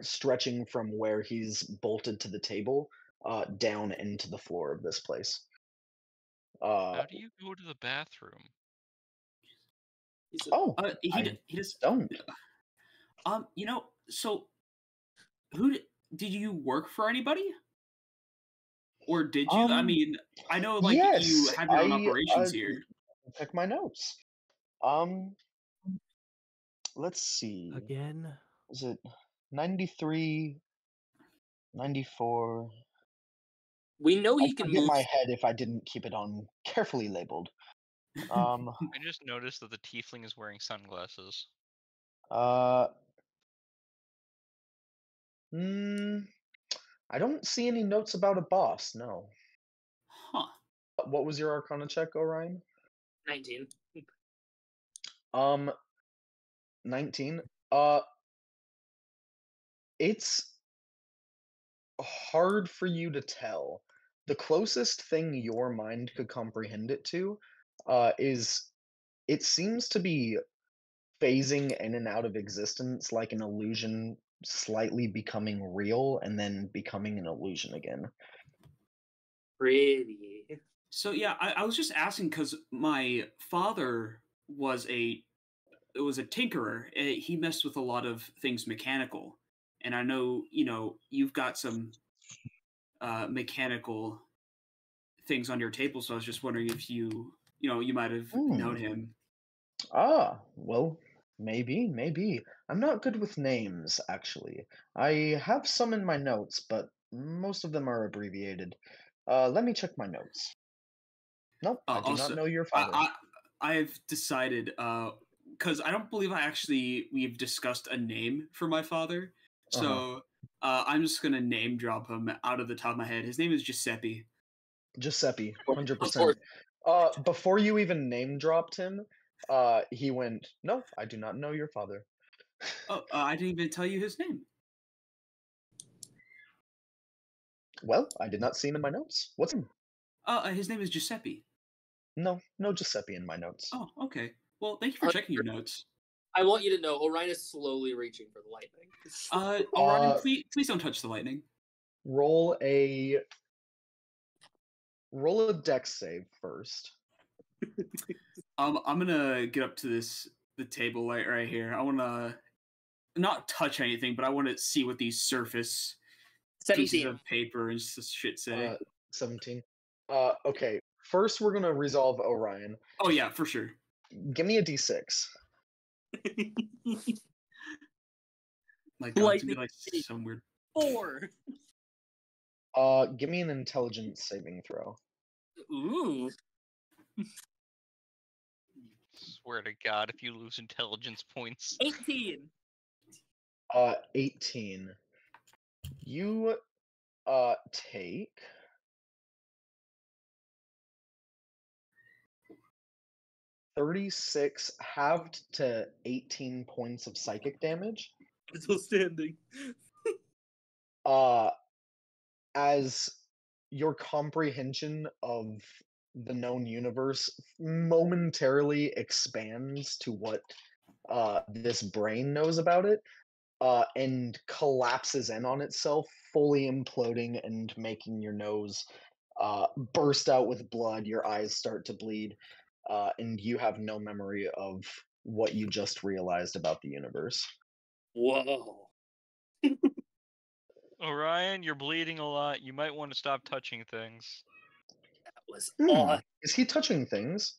[SPEAKER 1] stretching from where he's bolted to the table, down into the floor of this place.
[SPEAKER 5] How do you go to the bathroom?
[SPEAKER 1] Oh,
[SPEAKER 7] He
[SPEAKER 1] I
[SPEAKER 7] just
[SPEAKER 1] don't.
[SPEAKER 7] you know, so did you work for anybody? Or did you? I mean, I know like you
[SPEAKER 1] Yes,
[SPEAKER 7] have your own operations
[SPEAKER 1] I
[SPEAKER 7] here.
[SPEAKER 1] check my notes. Um, let's see.
[SPEAKER 6] Again.
[SPEAKER 1] Is it 93, 94?
[SPEAKER 3] We know he
[SPEAKER 1] I'd
[SPEAKER 3] can
[SPEAKER 1] forget
[SPEAKER 3] move.
[SPEAKER 1] my head if I didn't keep it on carefully labeled. Um,
[SPEAKER 5] I just noticed that the tiefling is wearing sunglasses.
[SPEAKER 1] uh, I don't see any notes about a boss, no.
[SPEAKER 7] Huh.
[SPEAKER 1] What was your Arcana check, Orion?
[SPEAKER 3] 19.
[SPEAKER 1] 19. It's hard for you to tell. The closest thing your mind could comprehend it to, is it seems to be phasing in and out of existence like an illusion, slightly becoming real and then becoming an illusion again.
[SPEAKER 3] Pretty.
[SPEAKER 7] So yeah, I was just asking because my father was a tinkerer. He messed with a lot of things mechanical, and I know you've got some mechanical things on your table. So I was just wondering if you might have known him.
[SPEAKER 1] Well, maybe. I'm not good with names, actually. I have some in my notes, but most of them are abbreviated. Let me check my notes. Nope, I do
[SPEAKER 7] Also,
[SPEAKER 1] not know your father.
[SPEAKER 7] I've decided, because I don't believe we've discussed a name for my father. So I'm just gonna name drop him out of the top of my head. His name is Giuseppe.
[SPEAKER 1] Giuseppe,
[SPEAKER 3] Of
[SPEAKER 1] 100%.
[SPEAKER 3] course.
[SPEAKER 1] Before you even name dropped him, he went, "No, I do not know your father."
[SPEAKER 7] Oh, I didn't even tell you his name.
[SPEAKER 1] Well, I did not see him in my notes. What's him?
[SPEAKER 7] His name is Giuseppe.
[SPEAKER 1] No, no Giuseppe in my notes.
[SPEAKER 7] Oh, okay. Well, thank you for checking your notes.
[SPEAKER 3] I want you to know Orion is slowly reaching for the lightning.
[SPEAKER 7] Orion, please don't touch the lightning.
[SPEAKER 1] Roll a dex save first.
[SPEAKER 7] I'm gonna get up to the table right here. I wanna not touch anything, but I want to see what these surface pieces
[SPEAKER 3] 17.
[SPEAKER 7] of paper and shit say.
[SPEAKER 1] 17. Okay. First, we're gonna resolve Orion.
[SPEAKER 7] Oh yeah, for sure.
[SPEAKER 1] Give me a d6.
[SPEAKER 7] My God, it's gonna be like some weird.
[SPEAKER 3] 4.
[SPEAKER 1] Give me an intelligence saving throw.
[SPEAKER 3] Ooh.
[SPEAKER 5] Swear to God, if you lose intelligence points.
[SPEAKER 3] 18.
[SPEAKER 1] 18. You take 36 halved to 18 points of psychic damage.
[SPEAKER 3] Still standing.
[SPEAKER 1] As your comprehension of the known universe momentarily expands to what this brain knows about it, and collapses in on itself, fully imploding and making your nose burst out with blood, your eyes start to bleed, and you have no memory of what you just realized about the universe.
[SPEAKER 3] Whoa.
[SPEAKER 5] Orion, you're bleeding a lot. You might want to stop touching things.
[SPEAKER 3] That was odd.
[SPEAKER 1] Is he touching things?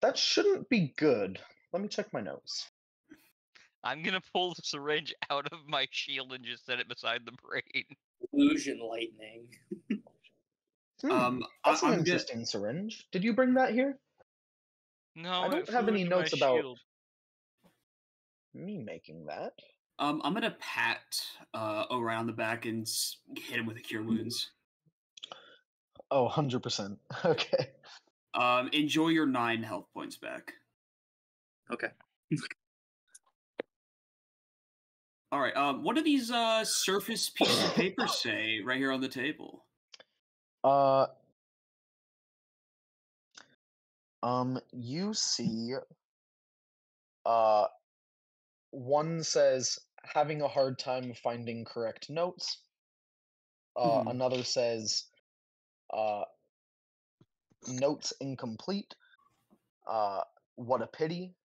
[SPEAKER 1] That shouldn't be good. Let me check my notes.
[SPEAKER 5] I'm gonna pull the syringe out of my shield and just set it beside the brain.
[SPEAKER 3] Illusion lightning.
[SPEAKER 1] That's an
[SPEAKER 7] I'm
[SPEAKER 1] interesting syringe. Did you bring that here?
[SPEAKER 5] No,
[SPEAKER 1] I don't
[SPEAKER 5] it
[SPEAKER 1] have
[SPEAKER 5] flew
[SPEAKER 1] any
[SPEAKER 5] into my
[SPEAKER 1] notes about
[SPEAKER 5] shield.
[SPEAKER 1] me making that.
[SPEAKER 7] I'm gonna pat Orion on the back and hit him with a cure wounds.
[SPEAKER 1] Oh, 100%. Okay.
[SPEAKER 7] Enjoy your 9 health points back.
[SPEAKER 3] Okay.
[SPEAKER 7] All right. What do these surface pieces of paper say right here on the table?
[SPEAKER 1] You see, one says having a hard time finding correct notes. Another says, notes incomplete. What a pity.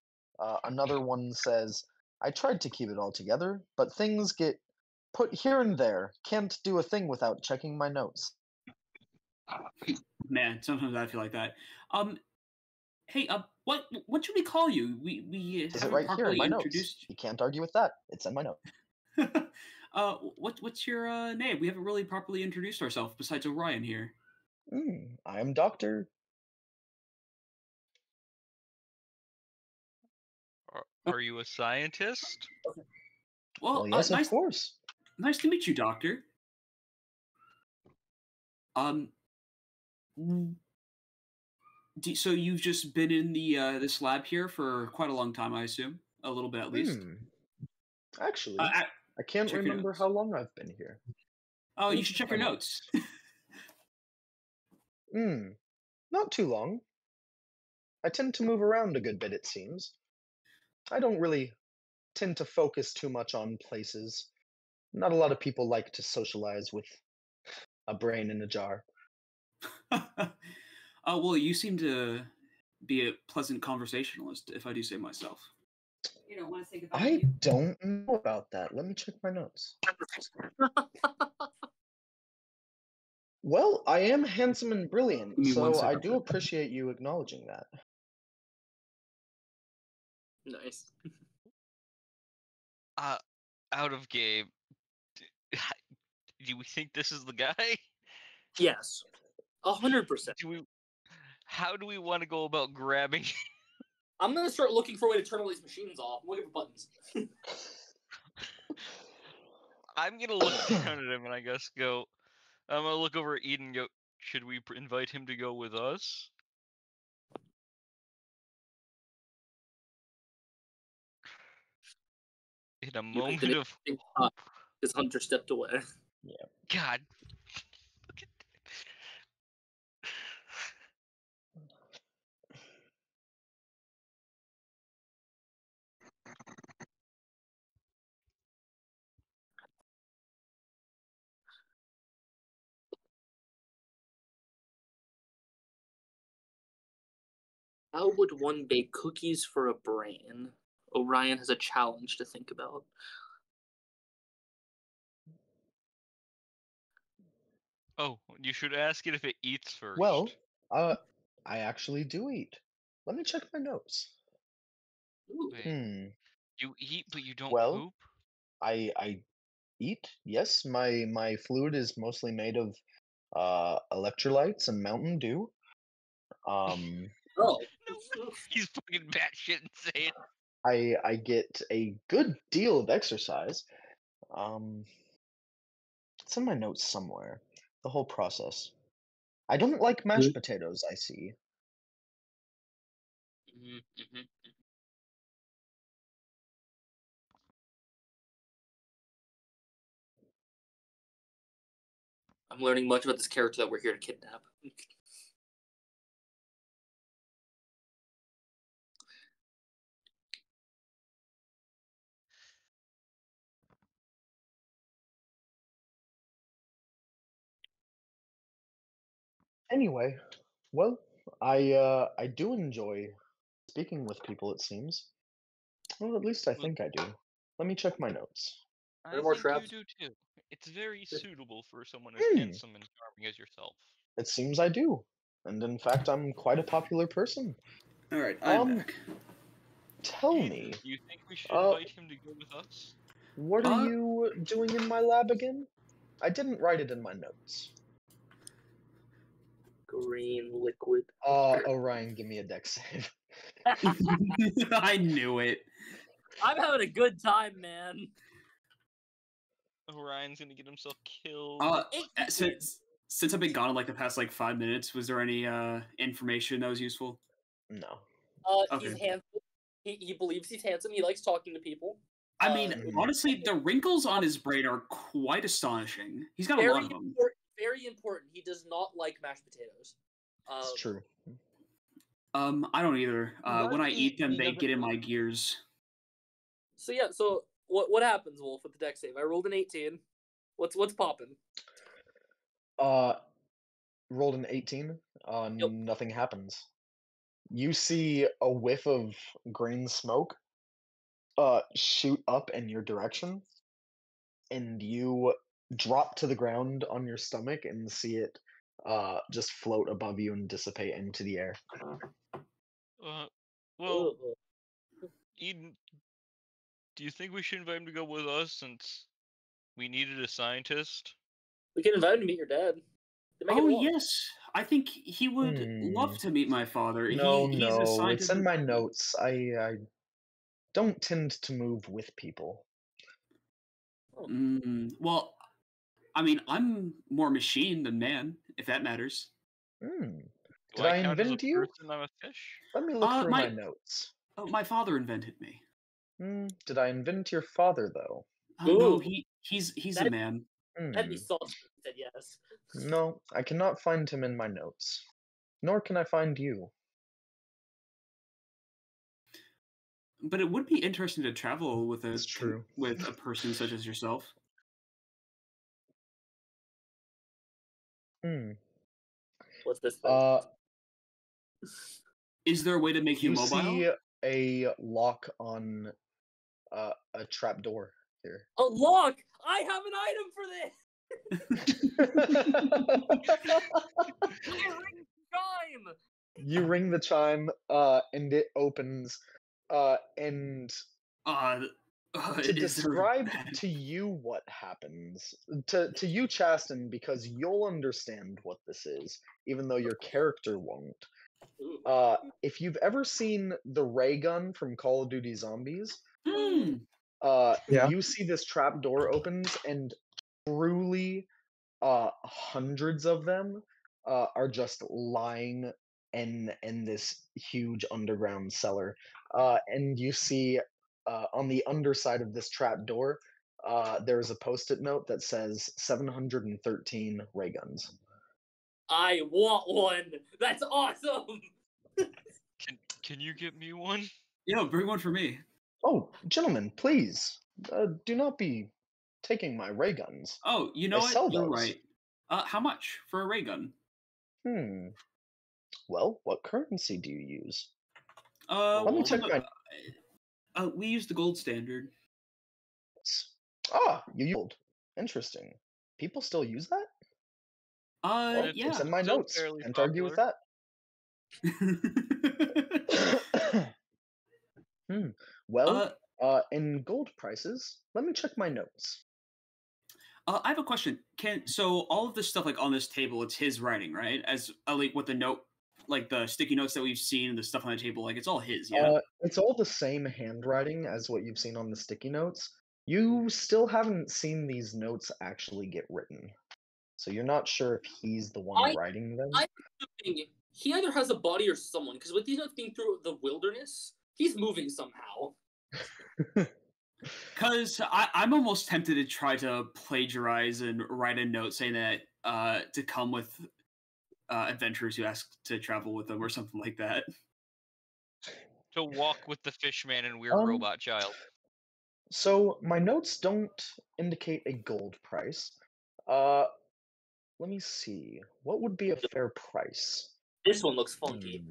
[SPEAKER 1] Another one says, I tried to keep it all together, but things get put here and there. Can't do a thing without checking my notes.
[SPEAKER 7] Man, sometimes I feel like that. Hey, what should we call you? We
[SPEAKER 1] Is it
[SPEAKER 7] haven't
[SPEAKER 1] right here in
[SPEAKER 7] properly
[SPEAKER 1] my notes?
[SPEAKER 7] introduced.
[SPEAKER 1] You can't argue with that. It's in my notes.
[SPEAKER 7] What's your name? We haven't really properly introduced ourselves besides Orion here.
[SPEAKER 1] I am Doctor.
[SPEAKER 5] Are you a scientist?
[SPEAKER 7] Well,
[SPEAKER 1] Yes, of course.
[SPEAKER 7] Nice to meet you, Doctor. So you've just been in the this lab here for quite a long time, I assume, a little bit at least.
[SPEAKER 1] Actually, I can't remember how long I've been here.
[SPEAKER 7] Oh, you should check your notes.
[SPEAKER 1] Not too long. I tend to move around a good bit, it seems. I don't really tend to focus too much on places. Not a lot of people like to socialize with a brain in a jar.
[SPEAKER 7] Well, you seem to be a pleasant conversationalist, if I do say myself. You don't want to say goodbye.
[SPEAKER 1] I don't know about that. Let me check my notes. Well, I am handsome and brilliant, so I do appreciate you acknowledging that.
[SPEAKER 3] Nice.
[SPEAKER 5] Out of game. Do we think this is the guy?
[SPEAKER 3] Yes. 100%.
[SPEAKER 5] How do we want to go about grabbing?
[SPEAKER 3] I'm gonna start looking for a way to turn all these machines off. I'm looking for buttons.
[SPEAKER 5] I'm gonna look down at him and I guess go. I'm gonna look over at Eden and go. Should we invite him to go with us? In a
[SPEAKER 3] You picked an
[SPEAKER 5] moment of
[SPEAKER 3] interesting time, because Hunter stepped away.
[SPEAKER 5] God. Look at
[SPEAKER 3] How would one bake cookies for a brain? Orion has a challenge to think about.
[SPEAKER 5] Oh, you should ask it if it eats first.
[SPEAKER 1] Well, I actually do eat. Let me check my notes.
[SPEAKER 3] Ooh.
[SPEAKER 1] Hmm.
[SPEAKER 5] You eat, but you don't
[SPEAKER 1] Well,
[SPEAKER 5] poop.
[SPEAKER 1] I eat. Yes, my food is mostly made of electrolytes and Mountain Dew. Um,
[SPEAKER 3] Oh.
[SPEAKER 5] No, he's fucking batshit insane.
[SPEAKER 1] I get a good deal of exercise. It's in my notes somewhere. The whole process. I don't like mashed potatoes, I see.
[SPEAKER 3] Mm-hmm. I'm learning much about this character that we're here to kidnap.
[SPEAKER 1] Anyway, well, I do enjoy speaking with people, it seems. Well, at least I think I do. Let me check my notes.
[SPEAKER 5] I
[SPEAKER 3] There more
[SPEAKER 5] think you
[SPEAKER 3] traps?
[SPEAKER 5] do too. It's very suitable for someone as
[SPEAKER 1] Hmm.
[SPEAKER 5] handsome and charming as yourself.
[SPEAKER 1] It seems I do. And in fact, I'm quite a popular person.
[SPEAKER 7] All right, I'm
[SPEAKER 1] Um,
[SPEAKER 7] back.
[SPEAKER 1] Tell
[SPEAKER 5] Eden,
[SPEAKER 1] me,
[SPEAKER 5] do you think we should
[SPEAKER 1] uh,
[SPEAKER 5] invite him to go with us?
[SPEAKER 1] what are you doing in my lab again? I didn't write it in my notes.
[SPEAKER 3] Green liquid.
[SPEAKER 1] Orion, give me a dex save.
[SPEAKER 7] I knew it.
[SPEAKER 3] I'm having a good time, man.
[SPEAKER 5] Orion's gonna get himself killed.
[SPEAKER 7] Since I've been gone in like the past 5 minutes, was there any information that was useful?
[SPEAKER 1] No.
[SPEAKER 3] He's
[SPEAKER 7] Okay.
[SPEAKER 3] handsome. He believes he's handsome. He likes talking to people.
[SPEAKER 7] I mean, honestly, the wrinkles on his brain are quite astonishing. He's got a lot of them.
[SPEAKER 3] Very important. He does not like mashed potatoes.
[SPEAKER 1] It's true.
[SPEAKER 7] I don't either. When I eat them,
[SPEAKER 5] he
[SPEAKER 7] they
[SPEAKER 5] doesn't
[SPEAKER 7] get in my gears.
[SPEAKER 3] So yeah. So what happens, Wolf, with the deck save? I rolled an 18. What's popping?
[SPEAKER 1] Rolled an 18.
[SPEAKER 3] Yep.
[SPEAKER 1] Nothing happens. You see a whiff of green smoke shoot up in your direction, and you drop to the ground on your stomach and see it just float above you and dissipate into the air.
[SPEAKER 5] Well,
[SPEAKER 3] Ugh.
[SPEAKER 5] Eden, do you think we should invite him to go with us since we needed a scientist?
[SPEAKER 3] We can invite him to meet your dad.
[SPEAKER 7] Oh yes, I think he would
[SPEAKER 1] Hmm.
[SPEAKER 7] love to meet my father.
[SPEAKER 1] No,
[SPEAKER 7] he's a
[SPEAKER 1] no, it's
[SPEAKER 7] scientist.
[SPEAKER 1] in my notes. I don't tend to move with people.
[SPEAKER 7] Well, I mean, I'm more machine than man, if that matters.
[SPEAKER 1] Did I
[SPEAKER 5] count as a
[SPEAKER 1] invent you?
[SPEAKER 5] person? I'm a fish.
[SPEAKER 1] Let me look through my notes.
[SPEAKER 7] My father invented me.
[SPEAKER 1] Did I invent your father, though?
[SPEAKER 7] No, he's a man.
[SPEAKER 3] That'd be saucy if he said yes.
[SPEAKER 1] No, I cannot find him in my notes. Nor can I find you.
[SPEAKER 7] But it would be interesting to travel with
[SPEAKER 1] It's true.
[SPEAKER 7] with a person such as yourself.
[SPEAKER 3] What's this thing?
[SPEAKER 7] Is there a way to make you mobile?
[SPEAKER 1] See a lock on a trapdoor here.
[SPEAKER 3] A lock! I have an item for this! Chime!
[SPEAKER 1] You ring the chime, and it opens, and To describe to you what happens, to you, Chasten, because you'll understand what this is, even though your character won't. If you've ever seen the ray gun from Call of Duty Zombies,
[SPEAKER 4] Yeah.
[SPEAKER 1] you see this trap door opens, and truly, hundreds of them are just lying in this huge underground cellar, and you see on the underside of this trap door, there's a post-it note that says 713 ray guns.
[SPEAKER 3] I want one. That's awesome.
[SPEAKER 5] Can you get me one?
[SPEAKER 7] Yeah, bring one for me.
[SPEAKER 1] Oh, gentlemen, please, do not be taking my ray guns.
[SPEAKER 7] Oh, you know
[SPEAKER 1] I
[SPEAKER 7] what?
[SPEAKER 1] sell
[SPEAKER 7] You're
[SPEAKER 1] those.
[SPEAKER 7] right. How much for a ray gun?
[SPEAKER 1] Well, what currency do you use?
[SPEAKER 7] Let
[SPEAKER 1] me check my.
[SPEAKER 7] We use the gold standard.
[SPEAKER 1] Ah, you use gold. Interesting. People still use that? Well,
[SPEAKER 7] Yeah.
[SPEAKER 1] it's in my
[SPEAKER 5] Still
[SPEAKER 1] notes.
[SPEAKER 5] fairly
[SPEAKER 1] Can't argue with
[SPEAKER 5] popular.
[SPEAKER 1] that. Well, in gold prices, let me check my notes.
[SPEAKER 7] I have a question. So all of this stuff like on this table, it's his writing, right? As like with the note, like the sticky notes that we've seen and the stuff on the table, like it's all his, yeah.
[SPEAKER 1] It's all the same handwriting as what you've seen on the sticky notes. You still haven't seen these notes actually get written, so you're not sure if he's the one writing them.
[SPEAKER 3] I'm assuming he either has a body or someone, because with these notes being through the wilderness, he's moving somehow.
[SPEAKER 7] Because I'm almost tempted to try to plagiarize and write a note saying that to come with adventurers who ask to travel with them or something like that.
[SPEAKER 5] To walk with the fishman and weird robot child.
[SPEAKER 1] So my notes don't indicate a gold price. Let me see. What would be a fair price?
[SPEAKER 3] This one looks funky.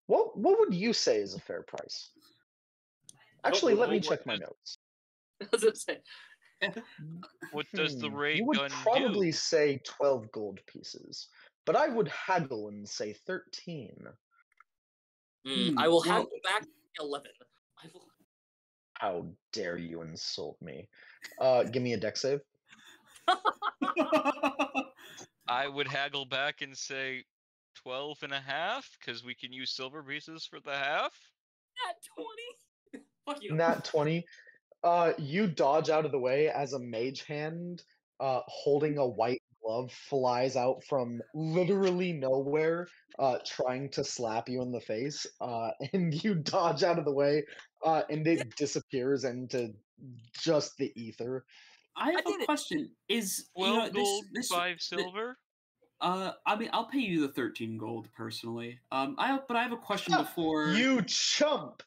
[SPEAKER 1] What would you say is a fair price? Actually, let me check my notes.
[SPEAKER 3] What does it say?
[SPEAKER 5] What does the ray
[SPEAKER 1] You would
[SPEAKER 5] gun
[SPEAKER 1] probably
[SPEAKER 5] do?
[SPEAKER 1] say 12 gold pieces, but I would haggle and say 13.
[SPEAKER 3] I will have you back 11.
[SPEAKER 1] How dare you insult me? Give me a dex save.
[SPEAKER 5] I would haggle back and say 12 and a half, because we can use silver pieces for the half.
[SPEAKER 3] Nat 20. Fuck you.
[SPEAKER 1] Nat 20. You dodge out of the way as a mage hand, holding a white glove, flies out from literally nowhere, trying to slap you in the face. And you dodge out of the way, and it disappears into just the ether.
[SPEAKER 7] I have a question. Is
[SPEAKER 5] 12 gold, 5 silver?
[SPEAKER 7] I mean, I'll pay you the 13 gold personally. But I have a question before.
[SPEAKER 1] You chump!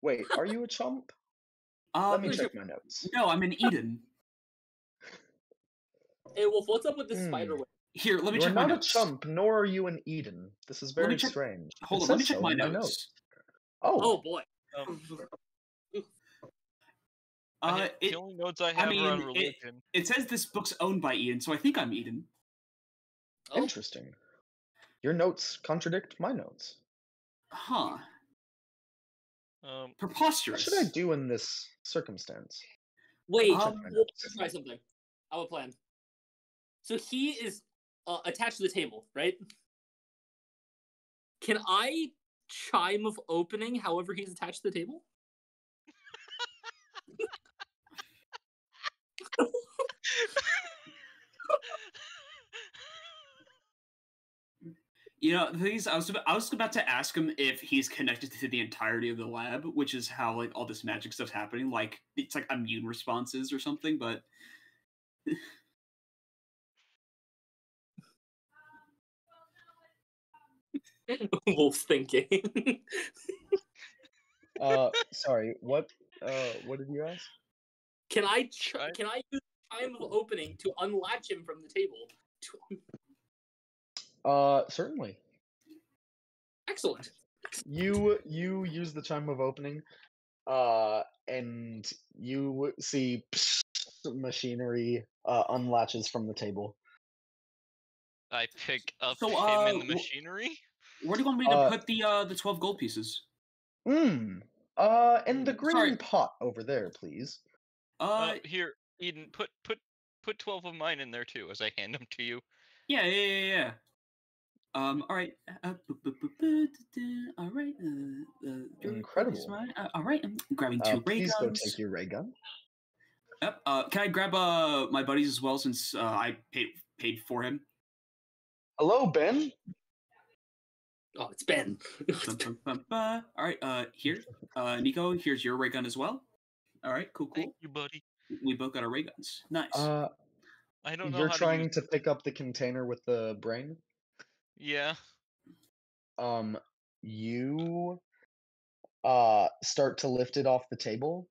[SPEAKER 1] Wait, are you a chump? Let me check my notes.
[SPEAKER 7] No, I'm in Eden.
[SPEAKER 3] Hey, Wolf, what's up with this spider web?
[SPEAKER 7] Here, let me check my notes.
[SPEAKER 1] You're not a chump, nor are you in Eden. This is very strange.
[SPEAKER 7] Hold on, let me check my notes.
[SPEAKER 3] Oh boy.
[SPEAKER 5] The only notes I have are on religion.
[SPEAKER 7] It says this book's owned by Eden, so I think I'm Eden.
[SPEAKER 1] Interesting. Your notes contradict my notes.
[SPEAKER 7] Huh.
[SPEAKER 1] What
[SPEAKER 7] Preposterous.
[SPEAKER 1] should I do in this circumstance?
[SPEAKER 3] Wait, we'll try something. I have a plan. So he is attached to the table, right? Can I chime of opening however he's attached to the table?
[SPEAKER 7] You know, the thing is, I was about to ask him if he's connected to the entirety of the lab, which is how like all this magic stuff's happening. Like it's like immune responses or something, but
[SPEAKER 3] Wolf's thinking.
[SPEAKER 1] Sorry, what did you ask?
[SPEAKER 3] Can I use chime of opening to unlatch him from the table?
[SPEAKER 1] Certainly.
[SPEAKER 3] Excellent.
[SPEAKER 1] You use the chime of opening, and you see machinery unlatches from the table.
[SPEAKER 5] I pick up him in the machinery.
[SPEAKER 7] Where do you want me to put the 12 gold pieces?
[SPEAKER 1] In the green
[SPEAKER 7] Sorry.
[SPEAKER 1] pot over there, please.
[SPEAKER 5] Here, Eden, put 12 of mine in there too as I hand them to you.
[SPEAKER 7] Yeah. All right. All right.
[SPEAKER 1] Incredible.
[SPEAKER 7] All right. I'm grabbing 2 ray
[SPEAKER 1] Please
[SPEAKER 7] guns.
[SPEAKER 1] go take your ray gun.
[SPEAKER 7] Yep. Can I grab my buddies as well since I paid for him?
[SPEAKER 1] Hello, Ben.
[SPEAKER 3] Oh, it's Ben.
[SPEAKER 7] All right. Here, Nico. Here's your ray gun as well. All right. Cool.
[SPEAKER 5] Thank you, buddy.
[SPEAKER 7] We both got our ray guns. Nice.
[SPEAKER 5] I don't know
[SPEAKER 1] You're
[SPEAKER 5] how
[SPEAKER 1] trying
[SPEAKER 5] to
[SPEAKER 1] to pick up the container with the brain.
[SPEAKER 5] Yeah.
[SPEAKER 1] You start to lift it off the table,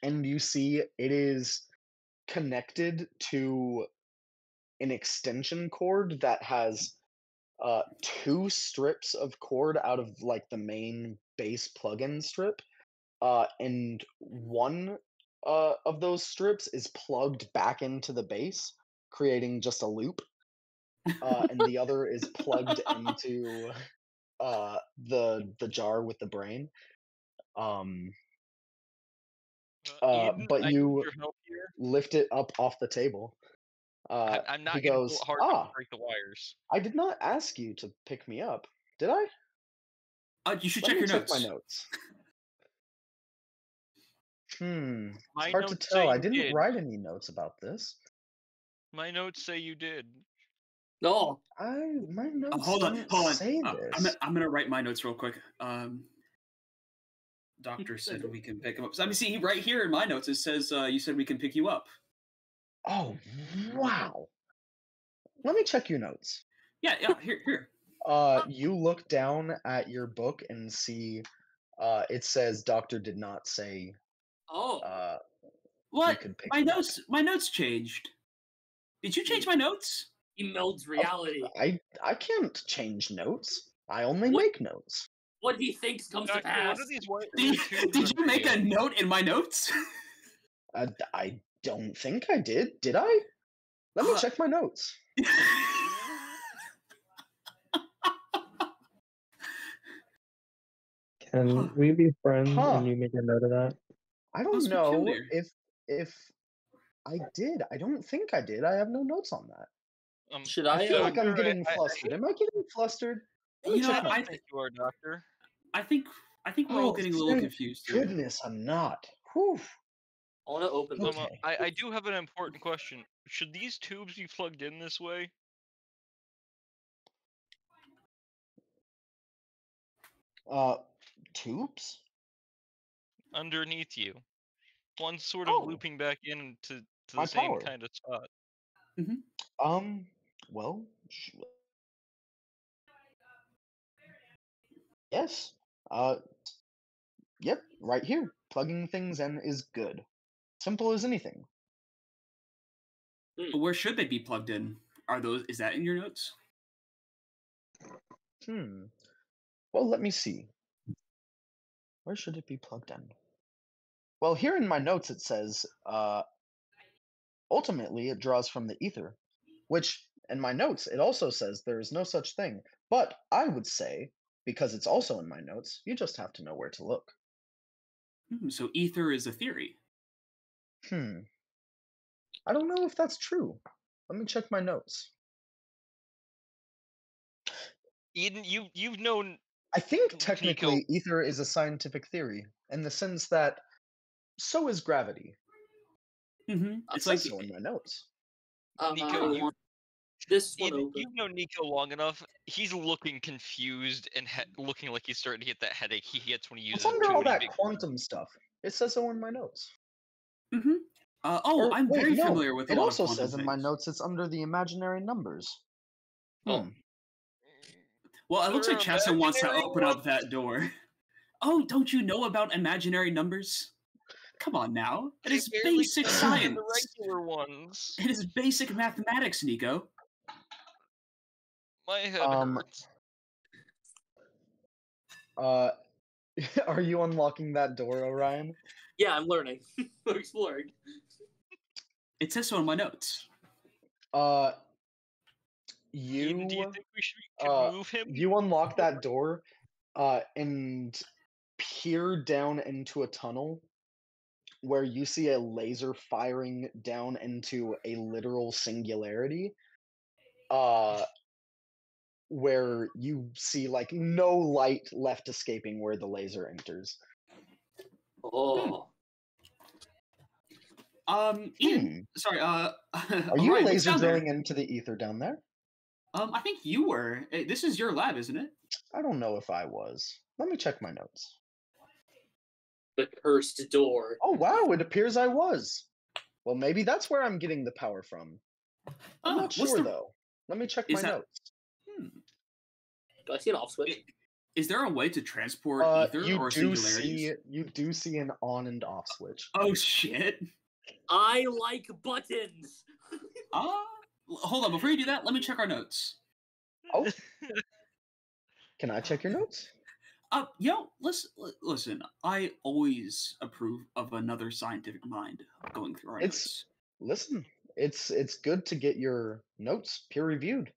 [SPEAKER 1] and you see it is connected to an extension cord that has 2 strips of cord out of like the main base plugin strip, and one of those strips is plugged back into the base, creating just a loop, and the other is plugged into the jar with the brain.
[SPEAKER 5] Eden,
[SPEAKER 1] But
[SPEAKER 5] I need
[SPEAKER 1] you
[SPEAKER 5] your help here.
[SPEAKER 1] lift it up off the table.
[SPEAKER 5] I'm not
[SPEAKER 1] He
[SPEAKER 5] gonna
[SPEAKER 1] goes,
[SPEAKER 5] pull it hard enough to break the wires.
[SPEAKER 1] I did not ask you to pick me up, did I?
[SPEAKER 7] You should
[SPEAKER 1] Let
[SPEAKER 7] check
[SPEAKER 1] me
[SPEAKER 7] your
[SPEAKER 1] check my
[SPEAKER 7] notes.
[SPEAKER 1] notes. It's
[SPEAKER 5] My
[SPEAKER 1] hard to
[SPEAKER 5] notes say
[SPEAKER 1] tell. I
[SPEAKER 5] you
[SPEAKER 1] didn't
[SPEAKER 5] did.
[SPEAKER 1] write any notes about this.
[SPEAKER 5] My notes say you did.
[SPEAKER 3] No.
[SPEAKER 1] My notes
[SPEAKER 7] Hold on.
[SPEAKER 1] don't say this.
[SPEAKER 7] I'm gonna write my notes real quick. Doctor said we can pick him up. So, I mean, see, right here in my notes it says you said we can pick you up.
[SPEAKER 1] Oh, wow. Let me check your notes.
[SPEAKER 7] Yeah. Here.
[SPEAKER 1] You look down at your book and see it says doctor did not say
[SPEAKER 3] Oh.
[SPEAKER 1] we
[SPEAKER 7] What?
[SPEAKER 1] could pick
[SPEAKER 7] My
[SPEAKER 1] you up.
[SPEAKER 7] My notes changed. Did you change my notes?
[SPEAKER 3] He melds reality.
[SPEAKER 1] I can't change notes. I only
[SPEAKER 3] What?
[SPEAKER 1] make notes.
[SPEAKER 3] What he thinks comes to
[SPEAKER 5] Doctor,
[SPEAKER 3] pass.
[SPEAKER 5] what are these white
[SPEAKER 7] Did, did you make a note in my notes?
[SPEAKER 1] I don't think I did. Did I? Let me check my notes.
[SPEAKER 9] Can we be friends
[SPEAKER 1] Huh.
[SPEAKER 9] and you make a note of that?
[SPEAKER 1] I
[SPEAKER 7] That's
[SPEAKER 1] don't know
[SPEAKER 7] peculiar.
[SPEAKER 1] if I did. I don't think I did. I have no notes on that.
[SPEAKER 3] Should
[SPEAKER 1] I feel
[SPEAKER 3] I?
[SPEAKER 1] like I'm
[SPEAKER 5] Doctor,
[SPEAKER 1] getting flustered. Am I getting flustered? Let me
[SPEAKER 7] You know,
[SPEAKER 1] check my
[SPEAKER 5] I think you are, Doctor.
[SPEAKER 7] I think we're all getting a little
[SPEAKER 1] thank
[SPEAKER 7] confused here.
[SPEAKER 1] Goodness, I'm not. Whew.
[SPEAKER 3] I want to open this.
[SPEAKER 1] Okay.
[SPEAKER 5] I do have an important question. Should these tubes be plugged in this way?
[SPEAKER 1] Tubes?
[SPEAKER 5] Underneath you. One sort of
[SPEAKER 1] Oh.
[SPEAKER 5] looping back in to
[SPEAKER 1] My
[SPEAKER 5] the same
[SPEAKER 1] power.
[SPEAKER 5] kind of spot.
[SPEAKER 1] Well, yes. Yep, right here. Plugging things in is good. Simple as anything.
[SPEAKER 7] But where should they be plugged in? Is that in your notes?
[SPEAKER 1] Well, let me see. Where should it be plugged in? Well, here in my notes it says, ultimately it draws from the ether, which in my notes it also says there is no such thing. But I would say, because it's also in my notes, you just have to know where to look.
[SPEAKER 7] So ether is a theory.
[SPEAKER 1] I don't know if that's true. Let me check my notes.
[SPEAKER 5] Eden, you've known
[SPEAKER 1] I think
[SPEAKER 5] Nico.
[SPEAKER 1] technically ether is a scientific theory in the sense that so is gravity.
[SPEAKER 7] It's
[SPEAKER 1] It
[SPEAKER 7] like
[SPEAKER 1] says so in my notes.
[SPEAKER 5] Nico,
[SPEAKER 3] this one
[SPEAKER 5] Eden,
[SPEAKER 3] open.
[SPEAKER 5] you've known Nico long enough. He's looking confused and looking like he's starting to get that headache he gets when he uses
[SPEAKER 1] What's under
[SPEAKER 5] too
[SPEAKER 1] all
[SPEAKER 5] many
[SPEAKER 1] that
[SPEAKER 5] big
[SPEAKER 1] quantum stuff? It says so in my notes.
[SPEAKER 7] I'm
[SPEAKER 1] Wait,
[SPEAKER 7] very
[SPEAKER 1] no,
[SPEAKER 7] familiar with a
[SPEAKER 1] it
[SPEAKER 7] lot
[SPEAKER 1] also
[SPEAKER 7] of quantum
[SPEAKER 1] says in my
[SPEAKER 7] things.
[SPEAKER 1] notes it's under the imaginary numbers.
[SPEAKER 3] Oh.
[SPEAKER 7] Well, it looks
[SPEAKER 5] There
[SPEAKER 7] like
[SPEAKER 5] are
[SPEAKER 7] Chessa wants to
[SPEAKER 5] imaginary
[SPEAKER 7] open up
[SPEAKER 5] ones?
[SPEAKER 7] that door. Oh, don't you know about imaginary numbers? Come on now. It
[SPEAKER 5] I
[SPEAKER 7] is
[SPEAKER 5] barely
[SPEAKER 7] basic
[SPEAKER 5] can
[SPEAKER 7] science.
[SPEAKER 5] understand the regular ones.
[SPEAKER 7] It is basic mathematics, Nico.
[SPEAKER 5] My head hurts.
[SPEAKER 1] Are you unlocking that door, Orion?
[SPEAKER 3] Yeah, I'm learning. I'm exploring.
[SPEAKER 7] It says so in my notes.
[SPEAKER 5] Eden, do you think we should move him?
[SPEAKER 1] You unlock that door, and peer down into a tunnel where you see a laser firing down into a literal singularity, where you see like no light left escaping where the laser enters.
[SPEAKER 3] Oh.
[SPEAKER 7] Ian, sorry,
[SPEAKER 1] Are you
[SPEAKER 7] Orion, what's
[SPEAKER 1] laser
[SPEAKER 7] down there?
[SPEAKER 1] drilling into the ether down there?
[SPEAKER 7] I think you were. This is your lab, isn't it?
[SPEAKER 1] I don't know if I was. Let me check my notes.
[SPEAKER 3] The cursed door.
[SPEAKER 1] Oh wow, it appears I was. Well, maybe that's where I'm getting the power from. I'm not
[SPEAKER 7] what's
[SPEAKER 1] sure
[SPEAKER 7] the-
[SPEAKER 1] though. Let me check
[SPEAKER 7] Is
[SPEAKER 1] my
[SPEAKER 7] that-
[SPEAKER 1] notes.
[SPEAKER 3] Do I see an off switch?
[SPEAKER 7] Is there a way to transport ether or singularities?
[SPEAKER 1] You do see an on and off switch.
[SPEAKER 7] Oh shit!
[SPEAKER 3] I like buttons.
[SPEAKER 7] Hold on. Before you do that, let me check our notes.
[SPEAKER 1] Oh, can I check your notes?
[SPEAKER 7] Listen. I always approve of another scientific mind going through our notes.
[SPEAKER 1] Listen, it's good to get your notes peer reviewed.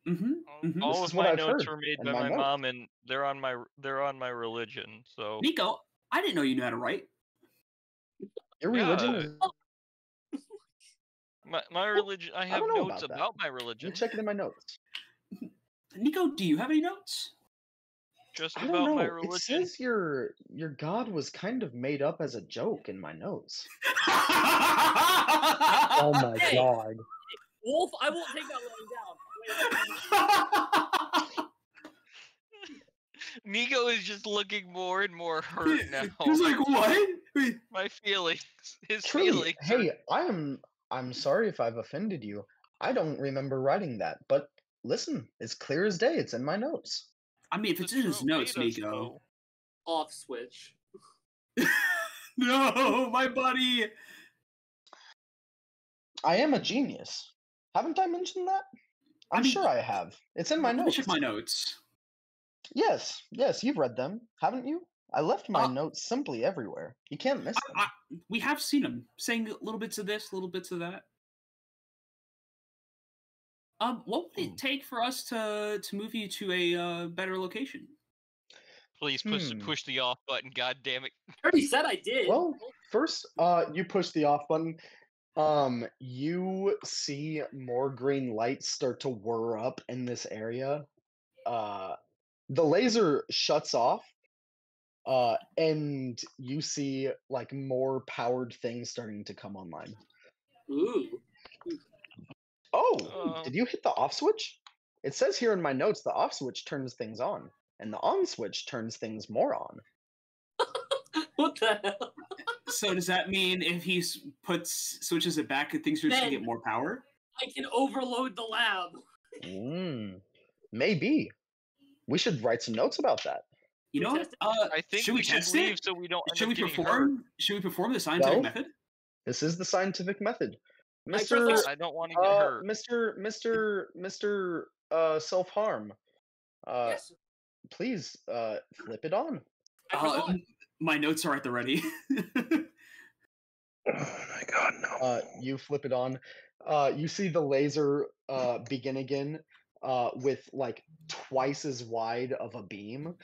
[SPEAKER 5] All
[SPEAKER 1] This
[SPEAKER 5] of
[SPEAKER 1] is what
[SPEAKER 5] my
[SPEAKER 1] I've
[SPEAKER 5] notes
[SPEAKER 1] heard
[SPEAKER 5] were made
[SPEAKER 1] in
[SPEAKER 5] by
[SPEAKER 1] my
[SPEAKER 5] my
[SPEAKER 1] notes.
[SPEAKER 5] mom, and they're on my religion. So
[SPEAKER 7] Nico, I didn't know you knew how to write.
[SPEAKER 1] Your
[SPEAKER 5] Yeah.
[SPEAKER 1] religion is
[SPEAKER 5] my religion. I have
[SPEAKER 1] don't know
[SPEAKER 5] notes
[SPEAKER 1] about that.
[SPEAKER 5] about my
[SPEAKER 1] Let
[SPEAKER 5] religion.
[SPEAKER 1] me check it in my notes.
[SPEAKER 7] Nico, do you have any notes?
[SPEAKER 5] Just
[SPEAKER 1] I don't
[SPEAKER 5] about my
[SPEAKER 1] know. It
[SPEAKER 5] religion.
[SPEAKER 1] says your God was kind of made up as a joke in my notes.
[SPEAKER 9] Oh my
[SPEAKER 3] Hey.
[SPEAKER 9] god.
[SPEAKER 3] Wolf, I won't take that lying down.
[SPEAKER 5] Nico is just looking more and more hurt now.
[SPEAKER 7] He's like, what?
[SPEAKER 5] My feelings. His
[SPEAKER 1] Truly,
[SPEAKER 5] feelings.
[SPEAKER 1] hey, I'm sorry if I've offended you. I don't remember writing that, but listen, it's clear as day. It's in my notes.
[SPEAKER 7] I mean, if it's in his notes, Nico.
[SPEAKER 3] Off switch.
[SPEAKER 7] No, my buddy.
[SPEAKER 1] I am a genius. Haven't I mentioned that? I'm sure I have. It's in my
[SPEAKER 7] Let me
[SPEAKER 1] notes.
[SPEAKER 7] check my notes.
[SPEAKER 1] Yes, you've read them, haven't you? I left my notes simply everywhere. You can't miss them.
[SPEAKER 7] We have seen him saying little bits of this, little bits of that. What would it take for us to move you to a better location?
[SPEAKER 5] Please push the off button. God damn it!
[SPEAKER 3] I already said I did.
[SPEAKER 1] Well, first, you push the off button. You see more green lights start to whir up in this area. The laser shuts off, and you see like more powered things starting to come online.
[SPEAKER 3] Ooh.
[SPEAKER 1] Oh, did you hit the off switch? It says here in my notes the off switch turns things on, and the on switch turns things more on.
[SPEAKER 3] What the hell?
[SPEAKER 7] So does that mean if he switches it back, things are just gonna
[SPEAKER 3] Then-
[SPEAKER 7] get more power?
[SPEAKER 3] I can overload the lab.
[SPEAKER 1] Maybe. We should write some notes about that.
[SPEAKER 7] You know what?
[SPEAKER 5] I think
[SPEAKER 7] should
[SPEAKER 5] we
[SPEAKER 7] we
[SPEAKER 5] should
[SPEAKER 7] test
[SPEAKER 5] leave
[SPEAKER 7] it?
[SPEAKER 5] so we don't end
[SPEAKER 7] Should
[SPEAKER 5] up
[SPEAKER 7] we
[SPEAKER 5] getting
[SPEAKER 7] perform? Should we perform the scientific
[SPEAKER 1] Well,
[SPEAKER 7] method?
[SPEAKER 1] This is the scientific method.
[SPEAKER 3] I
[SPEAKER 1] Mr.
[SPEAKER 3] trust-
[SPEAKER 5] I don't want to get hurt.
[SPEAKER 1] Mr. Self-harm.
[SPEAKER 3] Yes.
[SPEAKER 1] Please, flip it on.
[SPEAKER 7] My notes are at the ready.
[SPEAKER 9] Oh my god, no.
[SPEAKER 1] You flip it on. You see the laser begin again with like twice as wide of a beam.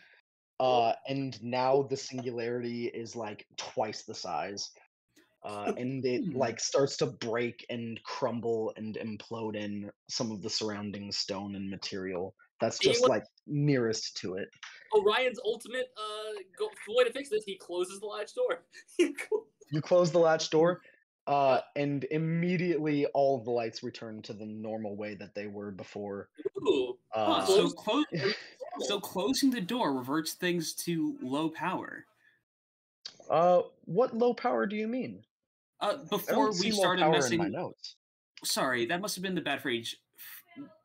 [SPEAKER 1] And now the singularity is like twice the size. And it like starts to break and crumble and implode in some of the surrounding stone and material that's just
[SPEAKER 3] Anyone-
[SPEAKER 1] like nearest to it.
[SPEAKER 3] Orion's ultimate way to fix this, he closes the latch door.
[SPEAKER 1] You close the latch door, and immediately all of the lights return to the normal way that they were before.
[SPEAKER 3] Ooh.
[SPEAKER 7] So closing the door reverts things to low power.
[SPEAKER 1] What low power do you mean?
[SPEAKER 7] Before we started
[SPEAKER 1] in my
[SPEAKER 7] messing.
[SPEAKER 1] notes.
[SPEAKER 7] Sorry, that must have been the bad phrase.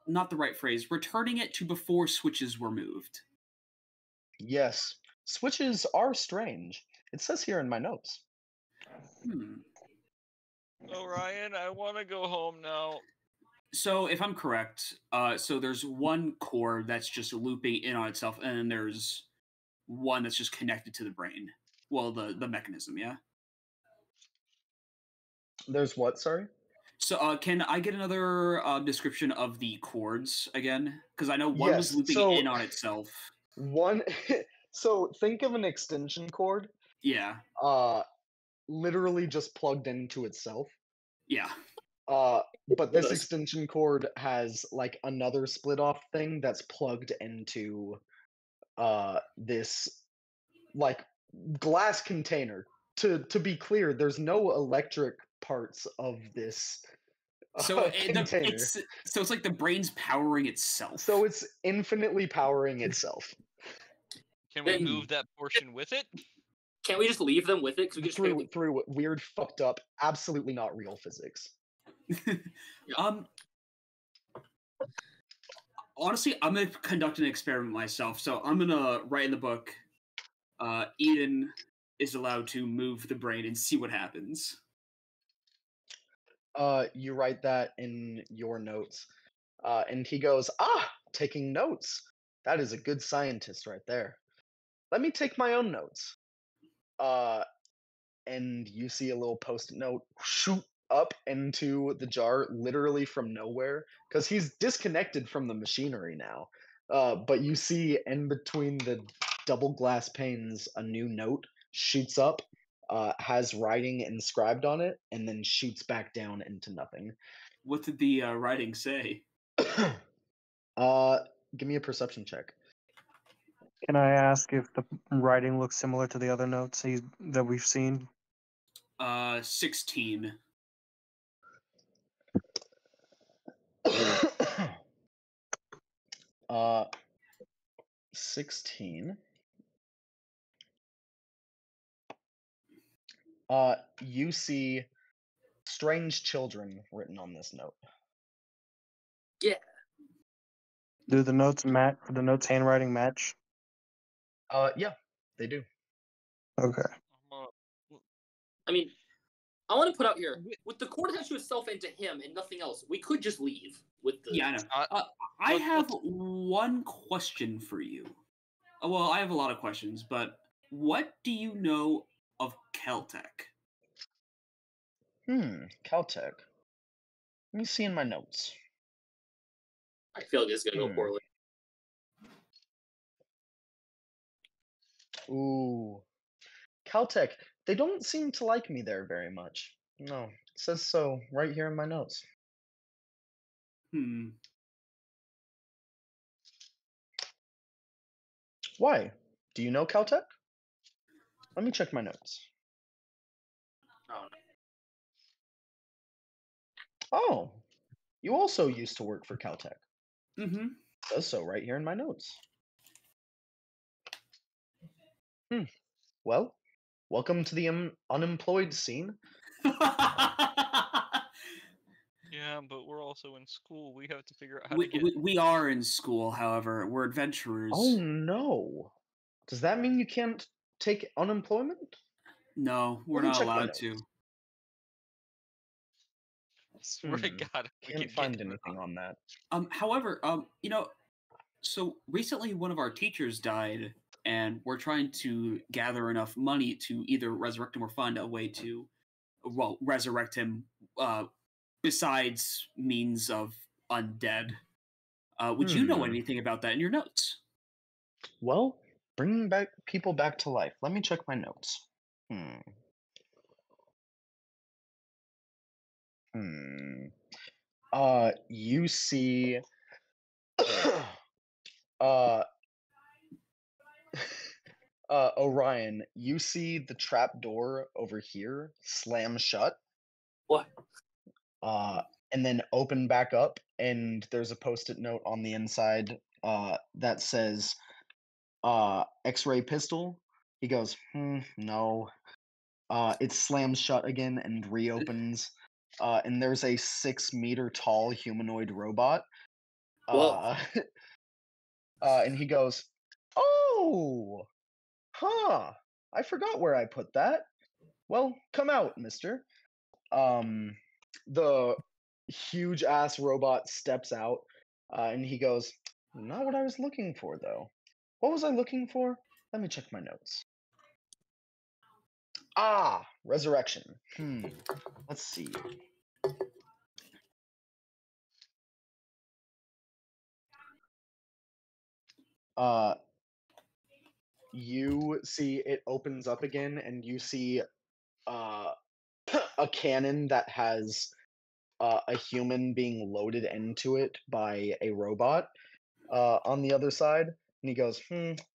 [SPEAKER 7] Not the right phrase. Returning it to before switches were moved.
[SPEAKER 1] Yes, switches are strange. It says here in my notes.
[SPEAKER 5] Orion, I want to go home now.
[SPEAKER 7] So if I'm correct, so there's one core that's just looping in on itself, and then there's one that's just connected to the brain. Well, the mechanism, yeah?
[SPEAKER 1] There's what, sorry?
[SPEAKER 7] So can I get another description of the chords again? Because I know one was
[SPEAKER 1] Yes,
[SPEAKER 7] looping
[SPEAKER 1] so-
[SPEAKER 7] in on itself.
[SPEAKER 1] One So think of an extension cord,
[SPEAKER 7] Yeah.
[SPEAKER 1] literally just plugged into itself.
[SPEAKER 7] Yeah.
[SPEAKER 1] But this
[SPEAKER 3] Nice.
[SPEAKER 1] extension cord has like another split off thing that's plugged into this like glass container. To be clear, there's no electric parts of this
[SPEAKER 7] So
[SPEAKER 1] container.
[SPEAKER 7] it's like the brain's powering itself.
[SPEAKER 1] So it's infinitely powering itself.
[SPEAKER 5] Can we
[SPEAKER 3] Then-
[SPEAKER 5] move that portion with it?
[SPEAKER 3] Can't we just leave them with it? Because we can just
[SPEAKER 1] through through weird, fucked up, absolutely not real physics.
[SPEAKER 7] Honestly, I'm gonna conduct an experiment myself. So I'm gonna write in the book. Eden is allowed to move the brain and see what happens.
[SPEAKER 1] You write that in your notes, and he goes, taking notes. That is a good scientist right there. Let me take my own notes. And you see a little post-it note shoot up into the jar, literally from nowhere, because he's disconnected from the machinery now. But you see in between the double glass panes, a new note shoots up, has writing inscribed on it, and then shoots back down into nothing.
[SPEAKER 7] What did the writing say?
[SPEAKER 1] Give me a perception check.
[SPEAKER 9] Can I ask if the writing looks similar to the other notes that we've seen?
[SPEAKER 7] 16.
[SPEAKER 1] uh 16. You see strange children written on this note.
[SPEAKER 9] Do the notes match? The notes handwriting match?
[SPEAKER 1] Yeah, they do.
[SPEAKER 9] Okay.
[SPEAKER 3] I mean, I want to put out here with the cord attached to itself and to him and nothing else. We could just leave with the.
[SPEAKER 7] Yeah, I know. I have one question for you. Well, I have a lot of questions, but what do you know of Caltech?
[SPEAKER 1] Caltech. Let me see in my notes.
[SPEAKER 3] I feel like this is gonna go poorly.
[SPEAKER 1] Ooh. Caltech. They don't seem to like me there very much. No, it says so right here in my notes. Why? Do you know Caltech? Let me check my notes. Oh, you also used to work for Caltech.
[SPEAKER 7] Mm-hmm.
[SPEAKER 1] Says so right here in my notes. Well, welcome to the unemployed scene.
[SPEAKER 5] Yeah, but we're also in school. We have to figure out how to get.
[SPEAKER 7] We are in school, however. We're adventurers.
[SPEAKER 1] Oh no. Does that mean you can't take unemployment?
[SPEAKER 7] No, we're
[SPEAKER 1] Let me
[SPEAKER 7] not
[SPEAKER 1] check my
[SPEAKER 7] allowed
[SPEAKER 1] notes.
[SPEAKER 7] to.
[SPEAKER 5] Swear to God, we
[SPEAKER 1] Can't
[SPEAKER 5] can
[SPEAKER 1] find
[SPEAKER 5] get
[SPEAKER 1] anything on that.
[SPEAKER 7] However, so recently one of our teachers died, and we're trying to gather enough money to either resurrect him or find a way to, resurrect him. Besides means of undead. Would you know anything about that in your notes?
[SPEAKER 1] Well, bringing back people back to life. Let me check my notes. You see Orion, you see the trap door over here slam shut.
[SPEAKER 3] What?
[SPEAKER 1] And then open back up, and there's a post-it note on the inside that says X-ray pistol. He goes, no. It slams shut again and reopens. And there's a 6-meter tall humanoid robot.
[SPEAKER 3] Whoa.
[SPEAKER 1] And he goes, oh, I forgot where I put that. Well, come out, mister. The huge ass robot steps out, and he goes, not what I was looking for, though. What was I looking for? Let me check my notes. Resurrection. Let's see. you see it opens up again, and you see a cannon that has a human being loaded into it by a robot on the other side. And he goes,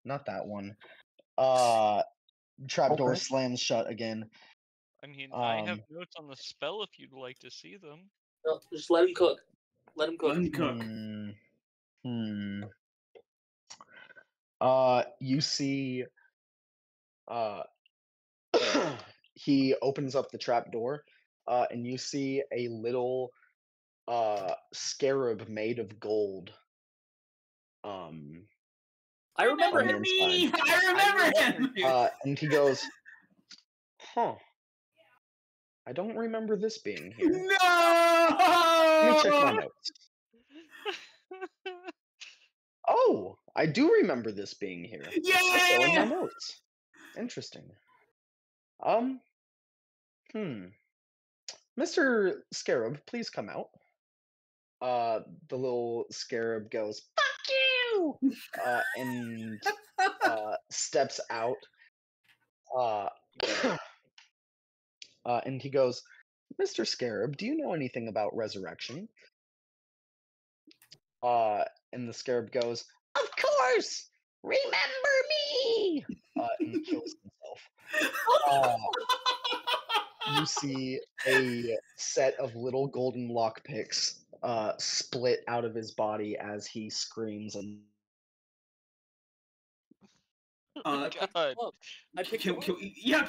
[SPEAKER 1] not that one. Trapdoor
[SPEAKER 9] Okay.
[SPEAKER 1] slams shut again.
[SPEAKER 5] I mean, I have
[SPEAKER 1] Um,
[SPEAKER 5] notes on the spell if you'd like to see them.
[SPEAKER 3] No, just let him cook. Let him cook.
[SPEAKER 7] Let him cook.
[SPEAKER 1] You see, he opens up the trap door, and you see a little scarab made of gold.
[SPEAKER 3] I remember
[SPEAKER 1] on the
[SPEAKER 3] him.
[SPEAKER 1] inside.
[SPEAKER 7] I remember him.
[SPEAKER 1] And he goes, "Huh? I don't remember this being here.
[SPEAKER 7] No!
[SPEAKER 1] Let me check my notes. Oh, I do remember this being here. It's still in my
[SPEAKER 7] Yeah!
[SPEAKER 1] notes. Interesting. Mr. Scarab, please come out." The little scarab goes, "Fuck you!" And steps out. And he goes, "Mr. Scarab, do you know anything about resurrection?" And the scarab goes, "Of course! Remember me!" And kills himself. You see a set of little golden lockpicks split out of his body as he screams and
[SPEAKER 5] God.
[SPEAKER 3] I picked him up.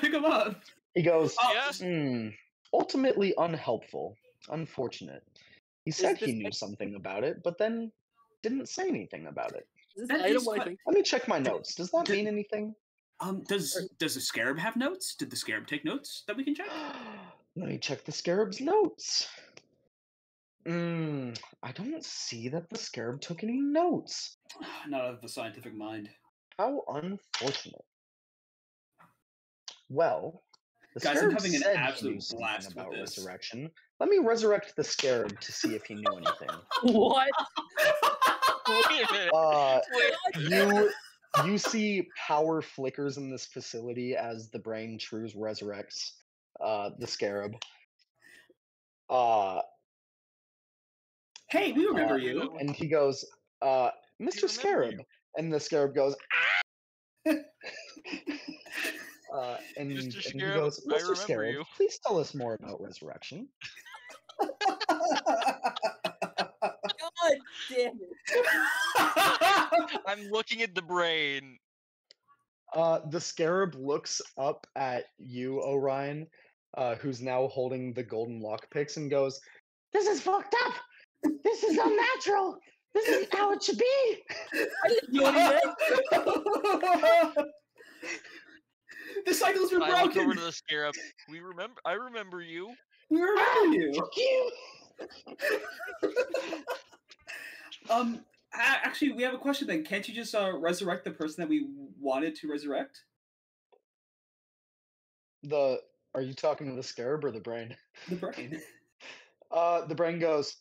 [SPEAKER 7] Pick him up.
[SPEAKER 1] he goes,
[SPEAKER 5] Yeah.
[SPEAKER 1] ultimately unhelpful. Unfortunate. He said he
[SPEAKER 3] this
[SPEAKER 1] knew
[SPEAKER 3] item-
[SPEAKER 1] something about it, but then didn't say anything about it.
[SPEAKER 3] Is
[SPEAKER 7] That
[SPEAKER 3] this item
[SPEAKER 7] is
[SPEAKER 3] what I
[SPEAKER 7] quite-
[SPEAKER 3] think?
[SPEAKER 1] Let me check my notes. Does that
[SPEAKER 7] Did-
[SPEAKER 1] mean anything?
[SPEAKER 7] Does the scarab have notes? Did the scarab take notes that we can check?
[SPEAKER 1] Let me check the scarab's notes. I don't see that the scarab took any notes.
[SPEAKER 7] Not of the scientific mind.
[SPEAKER 1] How unfortunate. Well, the
[SPEAKER 7] Guys, I'm
[SPEAKER 1] scarab
[SPEAKER 7] having an
[SPEAKER 1] said he
[SPEAKER 7] absolute
[SPEAKER 1] knew something
[SPEAKER 7] blast with
[SPEAKER 1] about
[SPEAKER 7] this.
[SPEAKER 1] resurrection. Let me resurrect the scarab to see if he knew anything.
[SPEAKER 3] What?
[SPEAKER 5] Wait a minute. Wait.
[SPEAKER 1] You see power flickers in this facility as the brain trues resurrects the scarab.
[SPEAKER 7] Hey, we remember you.
[SPEAKER 1] And he goes, "Mr.
[SPEAKER 5] remember
[SPEAKER 1] Scarab,"
[SPEAKER 5] you.
[SPEAKER 1] and the scarab goes, and
[SPEAKER 5] Mr.
[SPEAKER 1] and he
[SPEAKER 5] Scarab,
[SPEAKER 1] goes,
[SPEAKER 5] I
[SPEAKER 1] "Mr.
[SPEAKER 5] remember
[SPEAKER 1] Scarab,
[SPEAKER 5] you."
[SPEAKER 1] please tell us more about resurrection."
[SPEAKER 3] God damn it!
[SPEAKER 5] I'm looking at the brain.
[SPEAKER 1] The scarab looks up at you, Orion, who's now holding the golden lockpicks, and goes, "This is fucked up. This is unnatural. This isn't how it should be."
[SPEAKER 3] I didn't do anything.
[SPEAKER 7] The cycle's been
[SPEAKER 5] I look
[SPEAKER 7] broken.
[SPEAKER 5] over to the scarab. I remember you.
[SPEAKER 7] We remember you.
[SPEAKER 1] Fuck you.
[SPEAKER 7] Actually, we have a question then. Can't you just resurrect the person that we wanted to resurrect?
[SPEAKER 1] Are you talking to the scarab or the brain?
[SPEAKER 7] The brain.
[SPEAKER 1] The brain goes,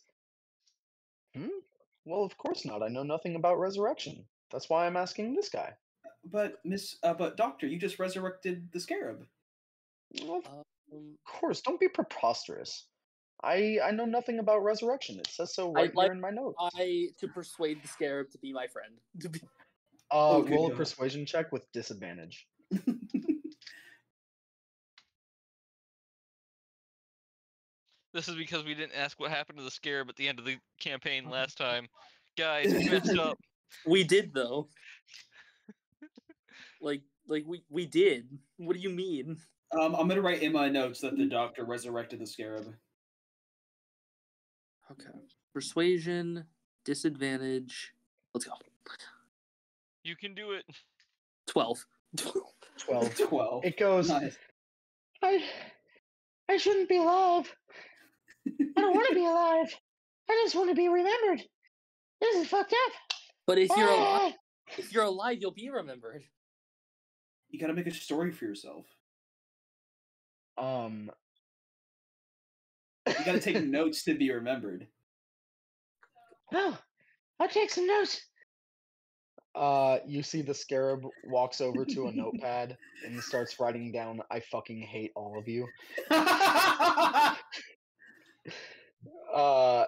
[SPEAKER 1] well, of course not. I know nothing about resurrection. That's why I'm asking this guy.
[SPEAKER 7] But Doctor, you just resurrected the scarab.
[SPEAKER 1] Of course, don't be preposterous. I know nothing about resurrection. It says so right
[SPEAKER 3] I'd like
[SPEAKER 1] here in my notes.
[SPEAKER 3] to persuade the scarab to be my friend.
[SPEAKER 7] Okay,
[SPEAKER 1] Roll a
[SPEAKER 7] go.
[SPEAKER 1] persuasion check with disadvantage.
[SPEAKER 5] This is because we didn't ask what happened to the scarab at the end of the campaign last time. Guys, we messed up.
[SPEAKER 3] We did though. like we did. What do you mean?
[SPEAKER 7] I'm gonna write in my notes that the doctor resurrected the scarab.
[SPEAKER 3] Okay. Persuasion, disadvantage. Let's go.
[SPEAKER 5] You can do it.
[SPEAKER 3] 12.
[SPEAKER 1] 12.
[SPEAKER 7] 12.
[SPEAKER 1] It goes,
[SPEAKER 7] Nice.
[SPEAKER 1] I shouldn't be alive. I don't want to be alive. I just want to be remembered. This is fucked up.
[SPEAKER 3] But if you're alive, you'll be remembered.
[SPEAKER 7] You gotta make a story for yourself.
[SPEAKER 1] You
[SPEAKER 7] You gotta take notes to be remembered.
[SPEAKER 1] Oh, I'll take some notes. You see the scarab walks over to a notepad and starts writing down, "I fucking hate all of you." Uh,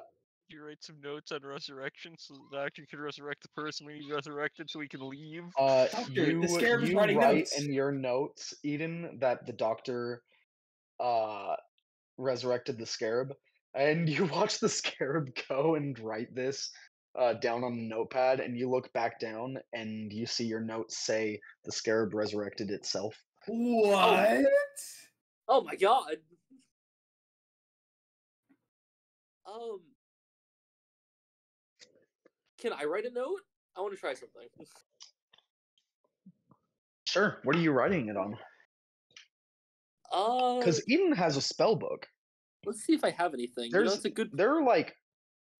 [SPEAKER 5] You write some notes on resurrection so the doctor can resurrect the person when he's resurrected so he can leave.
[SPEAKER 7] Doctor, the scarab is writing
[SPEAKER 1] write
[SPEAKER 7] notes.
[SPEAKER 1] in your notes, Eden, that the doctor resurrected the scarab, and you watch the scarab go and write this down on a notepad, and you look back down and you see your notes say the scarab resurrected itself.
[SPEAKER 7] What?
[SPEAKER 3] Oh my god. Can I write a note? I want to try something.
[SPEAKER 1] Sure. What are you writing it on? Because Eden has a spell book.
[SPEAKER 3] Let's see if I have anything. You know, it's a good.
[SPEAKER 1] There are like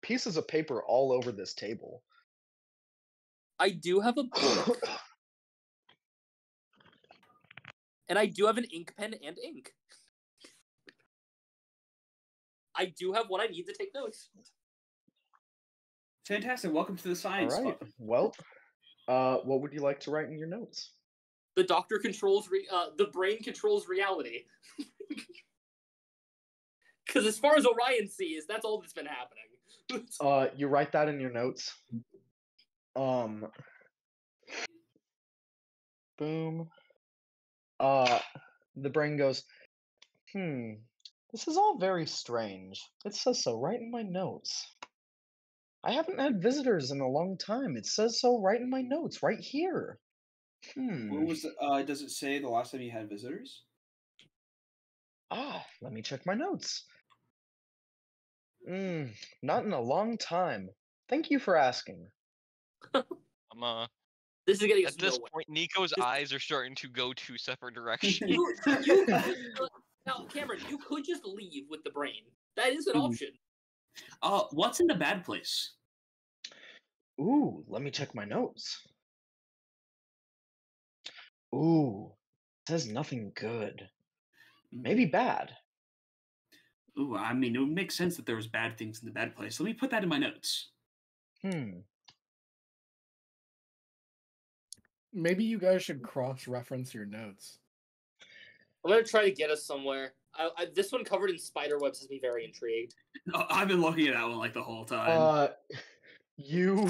[SPEAKER 1] pieces of paper all over this table.
[SPEAKER 3] I do have a book. And I do have an ink pen and ink. I do have what I need to take notes.
[SPEAKER 7] Fantastic. Welcome to the science
[SPEAKER 1] All right.
[SPEAKER 7] club.
[SPEAKER 1] Well, what would you like to write in your notes?
[SPEAKER 3] The doctor controls the brain controls reality. Because as far as Orion sees, that's all that's been happening.
[SPEAKER 1] You write that in your notes. Boom. The brain goes, this is all very strange. It says so right in my notes. I haven't had visitors in a long time. It says so right in my notes, right here.
[SPEAKER 7] Where was does it say the last time you had visitors?
[SPEAKER 1] Let me check my notes. Not in a long time. Thank you for asking.
[SPEAKER 3] This is getting us
[SPEAKER 5] At this
[SPEAKER 3] nowhere.
[SPEAKER 5] point, Nico's eyes are starting to go two separate directions.
[SPEAKER 3] Now, Cameron, you could just leave with the brain. That is an option.
[SPEAKER 7] What's in the bad place?
[SPEAKER 1] Ooh, let me check my notes. Ooh, it says nothing good. Maybe bad.
[SPEAKER 7] Ooh, I mean, it would make sense that there was bad things in the bad place. Let me put that in my notes.
[SPEAKER 8] Maybe you guys should cross-reference your notes.
[SPEAKER 3] I'm gonna try to get us somewhere. This one covered in spider webs has me very intrigued.
[SPEAKER 7] No, I've been looking at that one like the whole time.
[SPEAKER 1] You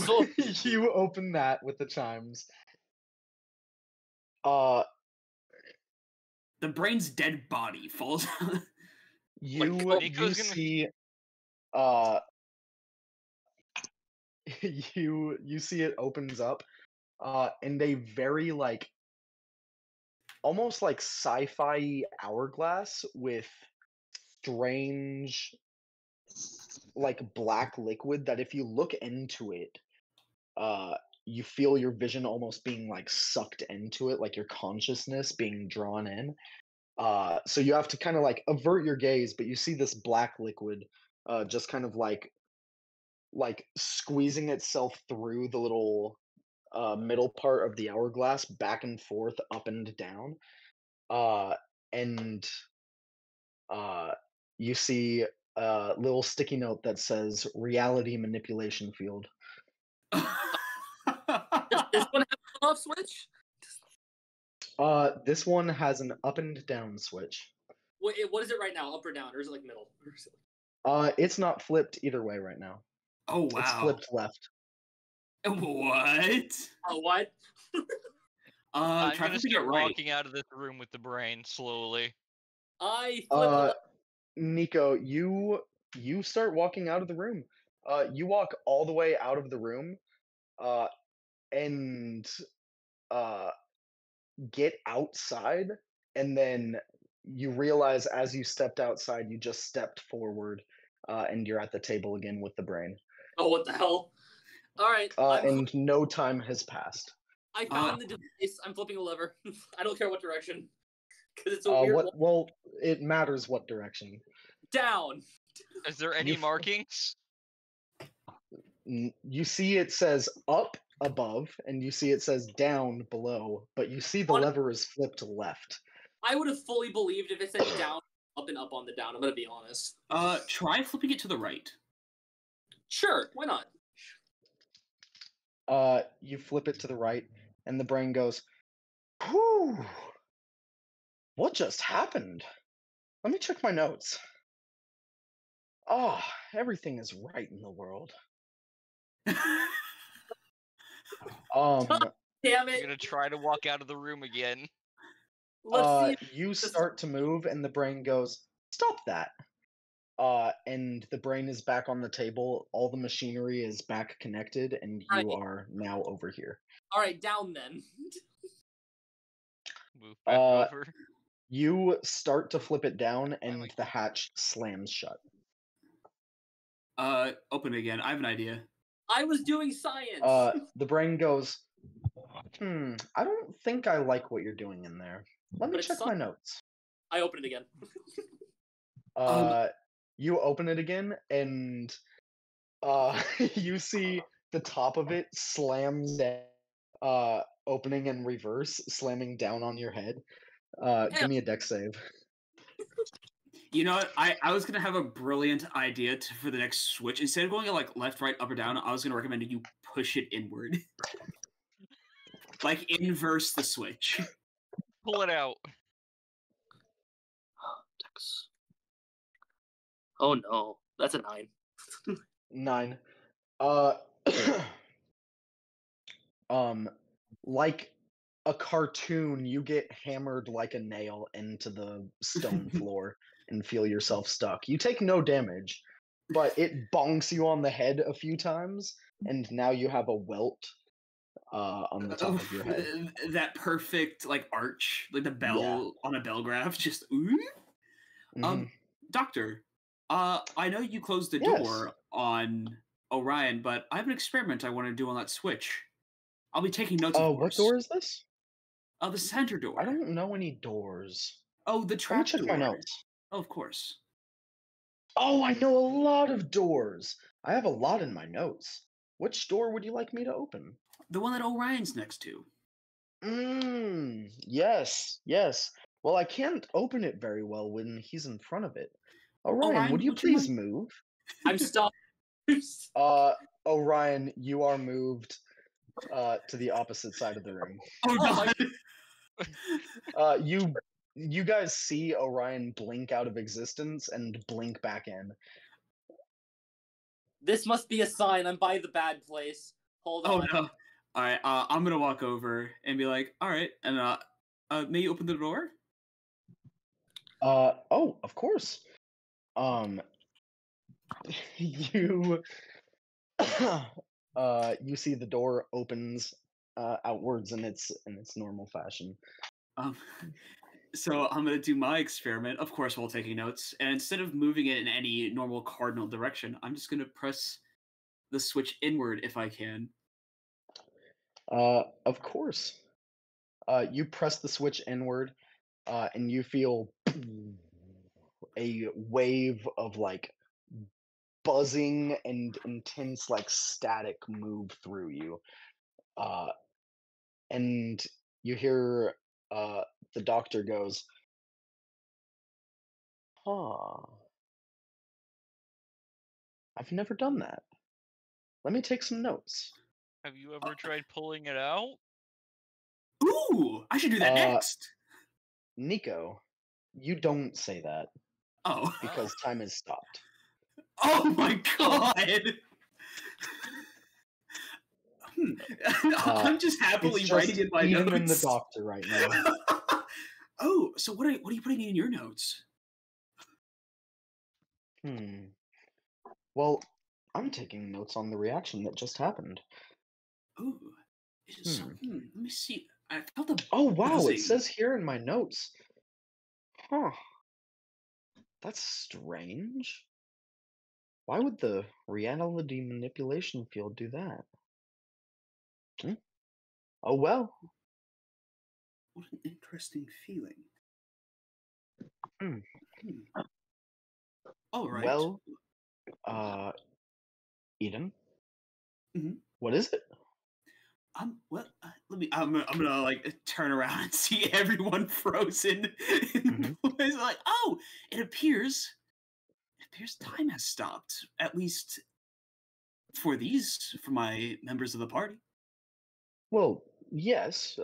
[SPEAKER 1] you open that with the chimes.
[SPEAKER 7] The brain's dead body falls out.
[SPEAKER 1] You see you see it opens up and a very like almost like sci-fi hourglass with strange like black liquid that if you look into it you feel your vision almost being like sucked into it, like your consciousness being drawn in. So you have to kind of like avert your gaze, but you see this black liquid just kind of like squeezing itself through the little middle part of the hourglass back and forth, up and down. And you see a little sticky note that says reality manipulation field.
[SPEAKER 3] Does this one have an off switch?
[SPEAKER 1] This one has an up and down switch.
[SPEAKER 3] Wait, what is it right now? Up or down? Or is it like middle?
[SPEAKER 1] It's not flipped either way right now.
[SPEAKER 7] Oh, wow.
[SPEAKER 1] It's flipped left.
[SPEAKER 7] What?
[SPEAKER 3] Oh, what?
[SPEAKER 5] I'm gonna start walking out of this room with the brain slowly.
[SPEAKER 3] I flipped
[SPEAKER 1] Nico, you start walking out of the room. You walk all the way out of the room, and get outside, and then you realize as you stepped outside, you just stepped forward, and you're at the table again with the brain.
[SPEAKER 3] Oh, what the hell? All right.
[SPEAKER 1] And no time has passed.
[SPEAKER 3] I found the device. I'm flipping a lever. I don't care what direction. Because it's a weird one.
[SPEAKER 1] Well, it matters what direction.
[SPEAKER 3] Down.
[SPEAKER 5] Is there any markings?
[SPEAKER 1] You see it says up above, and you see it says down below, but you see the lever is flipped left.
[SPEAKER 3] I would have fully believed if it said down, up and up on the down. I'm going to be honest.
[SPEAKER 7] Try flipping it to the right.
[SPEAKER 3] Sure, why not?
[SPEAKER 1] You flip it to the right, and the brain goes, "Whew! What just happened? Let me check my notes. Oh, everything is right in the world. Um,
[SPEAKER 3] Damn
[SPEAKER 5] I'm
[SPEAKER 3] it!
[SPEAKER 5] gonna try to walk out of the room again.
[SPEAKER 3] Let's see. If
[SPEAKER 1] you
[SPEAKER 3] this-
[SPEAKER 1] start to move, and the brain goes, "Stop that." And the brain is back on the table. All the machinery is back connected, and you
[SPEAKER 3] Right.
[SPEAKER 1] are now over here.
[SPEAKER 3] All right, down then.
[SPEAKER 5] Move back
[SPEAKER 1] Uh,
[SPEAKER 5] over.
[SPEAKER 1] You start to flip it down,
[SPEAKER 5] am I
[SPEAKER 1] and the hatch slams shut.
[SPEAKER 7] Open it again. I have an idea.
[SPEAKER 3] I was doing science.
[SPEAKER 1] The brain goes, I don't think I like what you're doing in there. Let me
[SPEAKER 3] But it's
[SPEAKER 1] check my notes.
[SPEAKER 3] I open it again.
[SPEAKER 1] You open it again, and you see the top of it slams down, opening in reverse, slamming down on your head. Give me a dex save.
[SPEAKER 7] You know what? I was gonna have a brilliant idea for the next switch. Instead of going like left, right, up, or down, I was gonna recommend that you push it inward. Like inverse the switch.
[SPEAKER 5] Pull it out.
[SPEAKER 3] Oh no, that's a 9.
[SPEAKER 1] 9. Like a cartoon, you get hammered like a nail into the stone floor and feel yourself stuck. You take no damage, but it bonks you on the head a few times, and now you have a welt on the top of your head.
[SPEAKER 7] That perfect like arch, like the bell
[SPEAKER 1] Yeah.
[SPEAKER 7] on a bell graph, just ooh.
[SPEAKER 1] Mhm.
[SPEAKER 7] Doctor, I know you closed the
[SPEAKER 1] Yes.
[SPEAKER 7] door on Orion, but I have an experiment I want to do on that switch. I'll be taking notes, of
[SPEAKER 1] What
[SPEAKER 7] course.
[SPEAKER 1] door is this?
[SPEAKER 7] The center door.
[SPEAKER 1] I don't know any doors.
[SPEAKER 7] Oh, the
[SPEAKER 1] Let me
[SPEAKER 7] trap
[SPEAKER 1] check
[SPEAKER 7] door.
[SPEAKER 1] my notes.
[SPEAKER 7] Oh, of course.
[SPEAKER 1] Oh, I know a lot of doors. I have a lot in my notes. Which door would you like me to open?
[SPEAKER 7] The one that Orion's next to.
[SPEAKER 1] Yes, yes. Well, I can't open it very well when he's in front of it. Orion, would you
[SPEAKER 7] would you
[SPEAKER 1] please
[SPEAKER 7] mind-
[SPEAKER 1] move?
[SPEAKER 3] I'm stuck.
[SPEAKER 1] Orion, you are moved to the opposite side of the room.
[SPEAKER 7] Oh
[SPEAKER 3] my-
[SPEAKER 7] god.
[SPEAKER 1] You guys see Orion blink out of existence and blink back in.
[SPEAKER 3] This must be a sign. I'm by the bad place. Hold
[SPEAKER 7] Oh
[SPEAKER 3] on.
[SPEAKER 7] no. All right. I'm gonna walk over and be like, all right, and may you open the door?
[SPEAKER 1] Oh, of course. You you see the door opens outwards in its normal fashion.
[SPEAKER 7] Um, so I'm gonna do my experiment, of course, while taking notes. And instead of moving it in any normal cardinal direction, I'm just gonna press the switch inward if I can.
[SPEAKER 1] Of course. You press the switch inward, and you feel a wave of like buzzing and intense like static move through you. And you hear the doctor goes, "Huh. I've never done that. Let me take some notes."
[SPEAKER 5] Have you ever tried pulling it out?
[SPEAKER 7] Ooh, I should do that next.
[SPEAKER 1] Nico, you don't say that
[SPEAKER 7] Oh.
[SPEAKER 1] because time has stopped.
[SPEAKER 7] Oh my god. I'm just happily
[SPEAKER 1] It's
[SPEAKER 7] writing in my
[SPEAKER 1] even
[SPEAKER 7] notes.
[SPEAKER 1] in the doctor right now.
[SPEAKER 7] Oh, so what are you putting in your notes?
[SPEAKER 1] Well, I'm taking notes on the reaction that just happened.
[SPEAKER 7] Ooh. Let me see. I felt a
[SPEAKER 1] Oh wow,
[SPEAKER 7] buzzing.
[SPEAKER 1] it says here in my notes. Huh. That's strange. Why would the reality manipulation field do that? Oh well.
[SPEAKER 7] What an interesting feeling.
[SPEAKER 1] Hmm.
[SPEAKER 7] All right.
[SPEAKER 1] Well, Eden.
[SPEAKER 7] Mhm.
[SPEAKER 1] What is it?
[SPEAKER 7] Well, let me. I'm gonna like turn around and see everyone frozen in place. Like, oh, it appears time has stopped. At least for my members of the party.
[SPEAKER 1] Well, yes,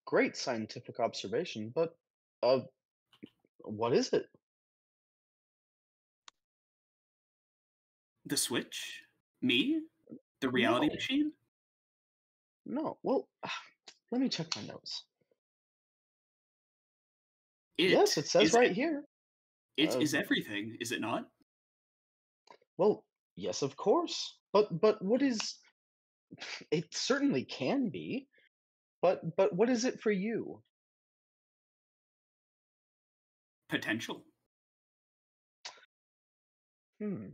[SPEAKER 1] great scientific observation, but uh, what is it?
[SPEAKER 7] The Switch? Me? The reality
[SPEAKER 1] No,
[SPEAKER 7] machine?
[SPEAKER 1] no. Well, let me check my notes.
[SPEAKER 7] It
[SPEAKER 1] Yes, it says
[SPEAKER 7] is
[SPEAKER 1] right here.
[SPEAKER 7] it
[SPEAKER 1] Uh,
[SPEAKER 7] is everything, is it not?
[SPEAKER 1] well, yes, of course. But what is? It certainly can be. But what is it for you?
[SPEAKER 7] Potential.
[SPEAKER 1] Hmm.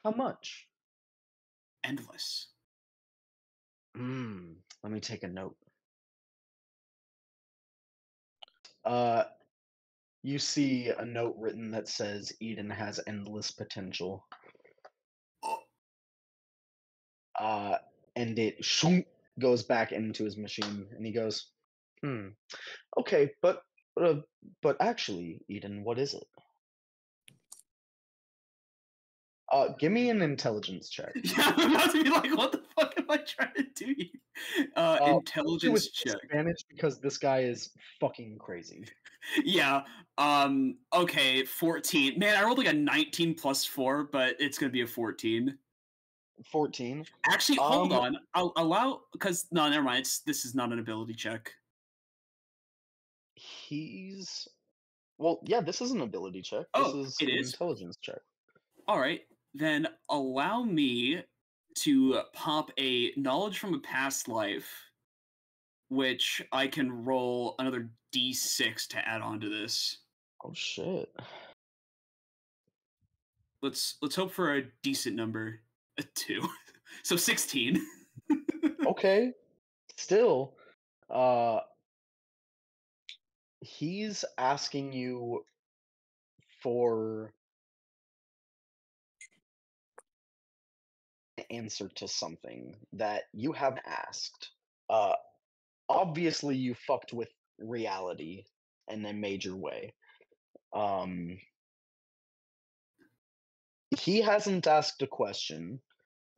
[SPEAKER 1] How much?
[SPEAKER 7] Endless.
[SPEAKER 1] Hmm. Let me take a note. Uh, you see a note written that says Eden has endless potential.
[SPEAKER 7] Oh,
[SPEAKER 1] Uh, and it shoom, goes back into his machine, and he goes, "Hmm. Okay, uh, but actually, Eden, what is it? Give me an intelligence check.
[SPEAKER 7] yeah, I'm about to be like, what the fuck am I trying to do here?
[SPEAKER 1] Do with
[SPEAKER 7] Intelligence check.
[SPEAKER 1] disadvantage because this guy is fucking crazy.
[SPEAKER 7] Yeah. Okay, 14. Man, I rolled like a 19 plus 4, but it's gonna be a 14.
[SPEAKER 1] 14.
[SPEAKER 7] Actually, hold on. I'll allow because no, never mind. This is not an ability check.
[SPEAKER 1] He's well, yeah. This is an ability check. This
[SPEAKER 7] Oh,
[SPEAKER 1] is
[SPEAKER 7] it
[SPEAKER 1] an
[SPEAKER 7] is?
[SPEAKER 1] intelligence check.
[SPEAKER 7] All right. Then allow me to pop a knowledge from a past life, which I can roll another d6 to add on to this.
[SPEAKER 1] Oh shit.
[SPEAKER 7] Let's hope for a decent number. A 2. So 16.
[SPEAKER 1] Okay. Still, uh, he's asking you for an answer to something that you haven't asked. Uh, obviously, you fucked with reality in a major way. Um, he hasn't asked a question,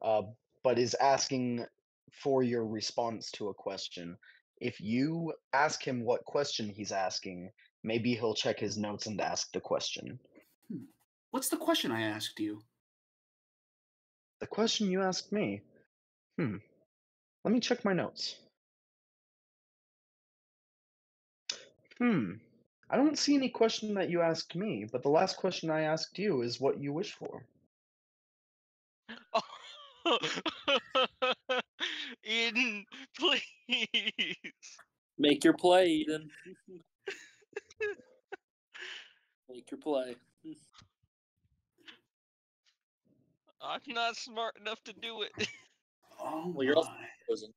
[SPEAKER 1] uh, but is asking for your response to a question. If you ask him what question he's asking, maybe he'll check his notes and ask the question.
[SPEAKER 7] What's the question I asked you?
[SPEAKER 1] The question you asked me. Let me check my notes. Hmm. I don't see any question that you asked me, but the last question I asked you is what you wish for.
[SPEAKER 5] Eden, please.
[SPEAKER 3] Make your play, Eden. Make your play.
[SPEAKER 5] I'm not smart enough to do it.
[SPEAKER 7] Oh
[SPEAKER 3] Well, you're also
[SPEAKER 7] my.
[SPEAKER 3] frozen.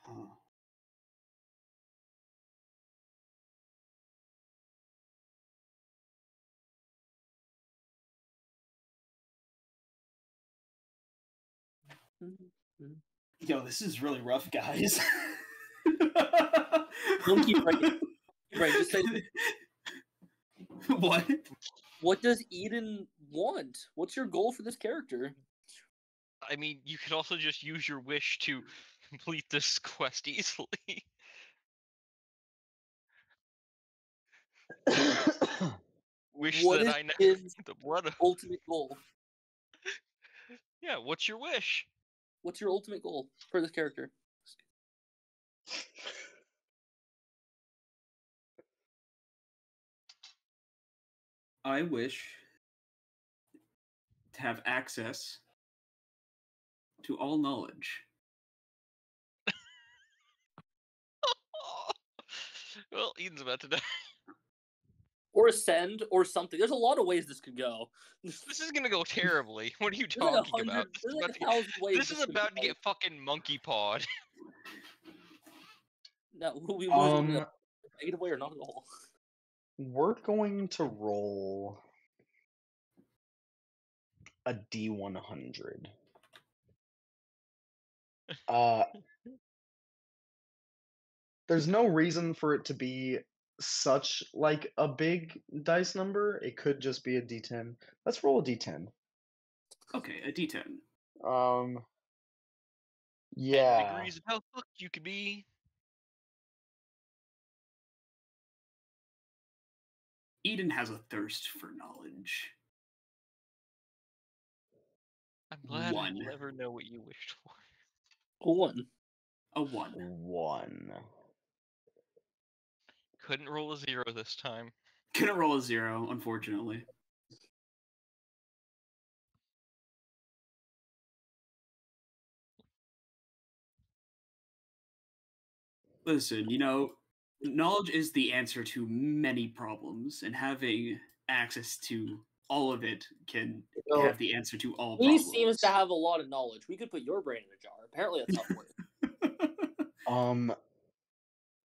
[SPEAKER 7] Huh. Yo, this is really rough, guys.
[SPEAKER 3] Don't keep writing. Right, just say,
[SPEAKER 7] What?
[SPEAKER 3] what does Eden want? What's your goal for this character?
[SPEAKER 5] I mean, you could also just use your wish to complete this quest easily. Wish
[SPEAKER 3] What
[SPEAKER 5] that
[SPEAKER 3] is
[SPEAKER 5] I never
[SPEAKER 3] his
[SPEAKER 5] get the blood of.
[SPEAKER 3] ultimate goal?
[SPEAKER 5] Yeah, what's your wish?
[SPEAKER 3] What's your ultimate goal for this character?
[SPEAKER 7] I wish to have access to all knowledge.
[SPEAKER 5] Well, Eden's about to die.
[SPEAKER 3] or ascend or something. There's a lot of ways this could go.
[SPEAKER 5] This is gonna go terribly. What are you
[SPEAKER 3] There's like
[SPEAKER 5] talking about?
[SPEAKER 3] There's like 1,000 ways.
[SPEAKER 5] This is about to get fucking monkey pawed.
[SPEAKER 3] No, we lose in a
[SPEAKER 1] Um,
[SPEAKER 3] negative way or not at all.
[SPEAKER 1] we're going to roll a D100. There's no reason for it to be such like a big dice number. It could just be a D10. Let's roll a D10.
[SPEAKER 7] Okay, a D10.
[SPEAKER 5] 10
[SPEAKER 1] Yeah.
[SPEAKER 5] degrees of how fucked you could be.
[SPEAKER 7] Eden has a thirst for knowledge.
[SPEAKER 5] I'm glad
[SPEAKER 7] One.
[SPEAKER 5] I never know what you wished for.
[SPEAKER 3] 1.
[SPEAKER 7] A 1.
[SPEAKER 1] 1.
[SPEAKER 5] Couldn't roll a 0 this time.
[SPEAKER 7] Couldn't roll a 0, unfortunately. Listen, knowledge is the answer to many problems, and having access to all of it can
[SPEAKER 3] So,
[SPEAKER 7] have the answer to all
[SPEAKER 3] he
[SPEAKER 7] problems.
[SPEAKER 3] seems to have a lot of knowledge. We could put your brain in a jar. Apparently, that's not working.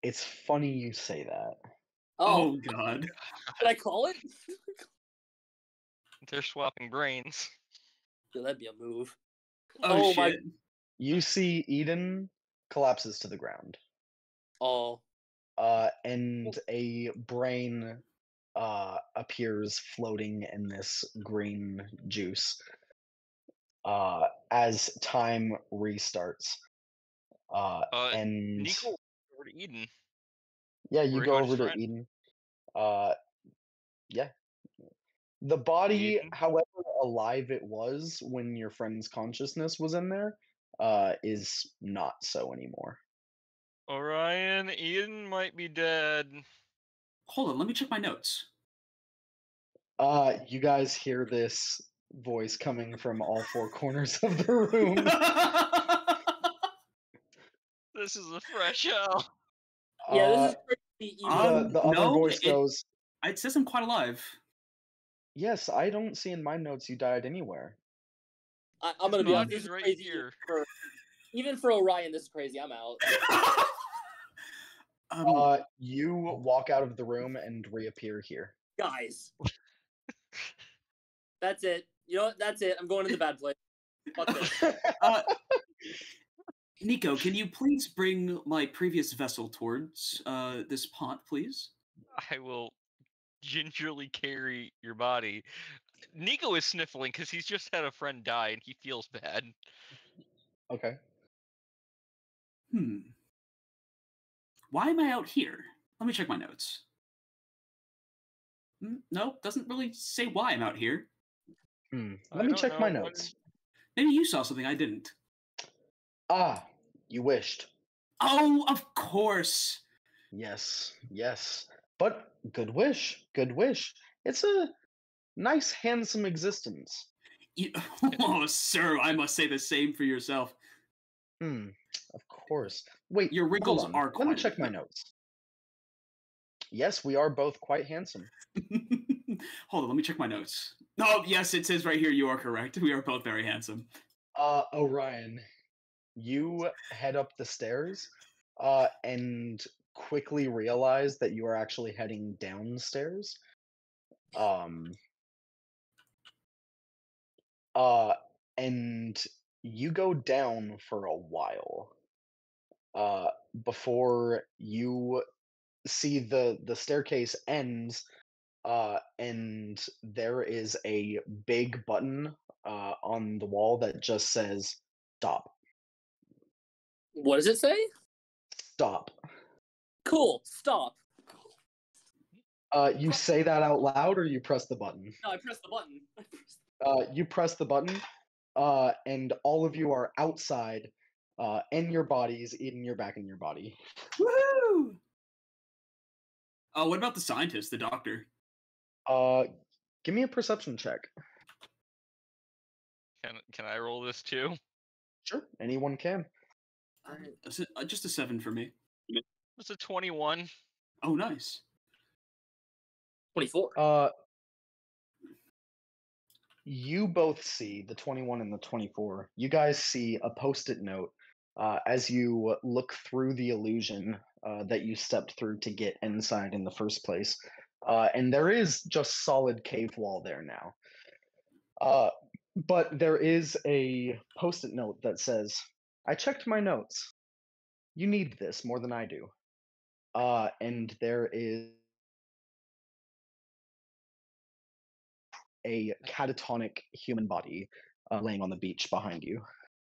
[SPEAKER 1] It's funny you say that.
[SPEAKER 7] Oh, God.
[SPEAKER 3] Did I call it?
[SPEAKER 5] They're swapping brains.
[SPEAKER 3] Dude, that'd be a move.
[SPEAKER 7] Oh,
[SPEAKER 3] my.
[SPEAKER 7] shit.
[SPEAKER 1] You see Eden collapses to the ground.
[SPEAKER 3] Oh.
[SPEAKER 1] And a brain appears floating in this green juice as time restarts. And
[SPEAKER 5] Nico over to Eden.
[SPEAKER 1] yeah, you
[SPEAKER 5] Where he
[SPEAKER 1] go
[SPEAKER 5] got his
[SPEAKER 1] over to
[SPEAKER 5] friend.
[SPEAKER 1] Eden. Yeah. The body,
[SPEAKER 5] Eden?
[SPEAKER 1] however alive it was when your friend's consciousness was in there, is not so anymore.
[SPEAKER 5] Orion, Eden might be dead.
[SPEAKER 7] Hold on, let me check my notes.
[SPEAKER 1] You guys hear this voice coming from all four corners of the room.
[SPEAKER 5] This is a fresh hell.
[SPEAKER 3] Yeah, this is pretty easy.
[SPEAKER 1] The other
[SPEAKER 7] no,
[SPEAKER 1] voice goes,
[SPEAKER 7] it says I'm quite alive.
[SPEAKER 1] yes, I don't see in my notes you died anywhere.
[SPEAKER 3] I'm gonna be honest.
[SPEAKER 5] He's
[SPEAKER 3] This is
[SPEAKER 5] right
[SPEAKER 3] crazy.
[SPEAKER 5] here.
[SPEAKER 3] Even for Orion, this is crazy. I'm out.
[SPEAKER 1] You walk out of the room and reappear here.
[SPEAKER 3] Guys. That's it. You know what? That's it. I'm going to the bad place. Fuck this.
[SPEAKER 7] Nico, can you please bring my previous vessel towards this pot, please?
[SPEAKER 5] I will gingerly carry your body. Nico is sniffling because he's just had a friend die and he feels bad.
[SPEAKER 1] Okay.
[SPEAKER 7] Why am I out here? Let me check my notes. No, doesn't really say why I'm out here.
[SPEAKER 1] Let me check my notes.
[SPEAKER 7] Maybe you saw something I didn't.
[SPEAKER 1] You wished.
[SPEAKER 7] Oh, of course.
[SPEAKER 1] Yes. But good wish. It's a nice, handsome existence.
[SPEAKER 7] Oh, sir, I must say the same for yourself.
[SPEAKER 1] Of course. Wait,
[SPEAKER 7] your wrinkles
[SPEAKER 1] hold on.
[SPEAKER 7] are
[SPEAKER 1] Let me check my notes. Yes, we are both quite handsome.
[SPEAKER 7] Hold on, let me check my notes. Oh, yes, it says right here you are correct. We are both very handsome.
[SPEAKER 1] Orion, you head up the stairs and quickly realize that you are actually heading downstairs. And you go down for a while before you see the staircase ends, and there is a big button on the wall that just says stop.
[SPEAKER 3] What does it say?
[SPEAKER 1] Stop.
[SPEAKER 3] Cool. Stop.
[SPEAKER 1] You say that out loud, or you press the button?
[SPEAKER 3] No, I pressed the button.
[SPEAKER 1] You press the button, and all of you are outside, in your bodies, eating your back in your body.
[SPEAKER 7] Woohoo! What about the scientist, the doctor?
[SPEAKER 1] Give me a perception check.
[SPEAKER 5] Can I roll this too?
[SPEAKER 1] Sure, anyone can.
[SPEAKER 7] Just a 7 for me.
[SPEAKER 5] It's a 21.
[SPEAKER 7] Oh, nice.
[SPEAKER 3] 24.
[SPEAKER 1] You both see the 21 and the 24. You guys see a post-it note as you look through the illusion that you stepped through to get inside in the first place. And there is just solid cave wall there now. But there is a post-it note that says, I checked my notes. You need this more than I do. And there is a catatonic human body laying on the beach behind you.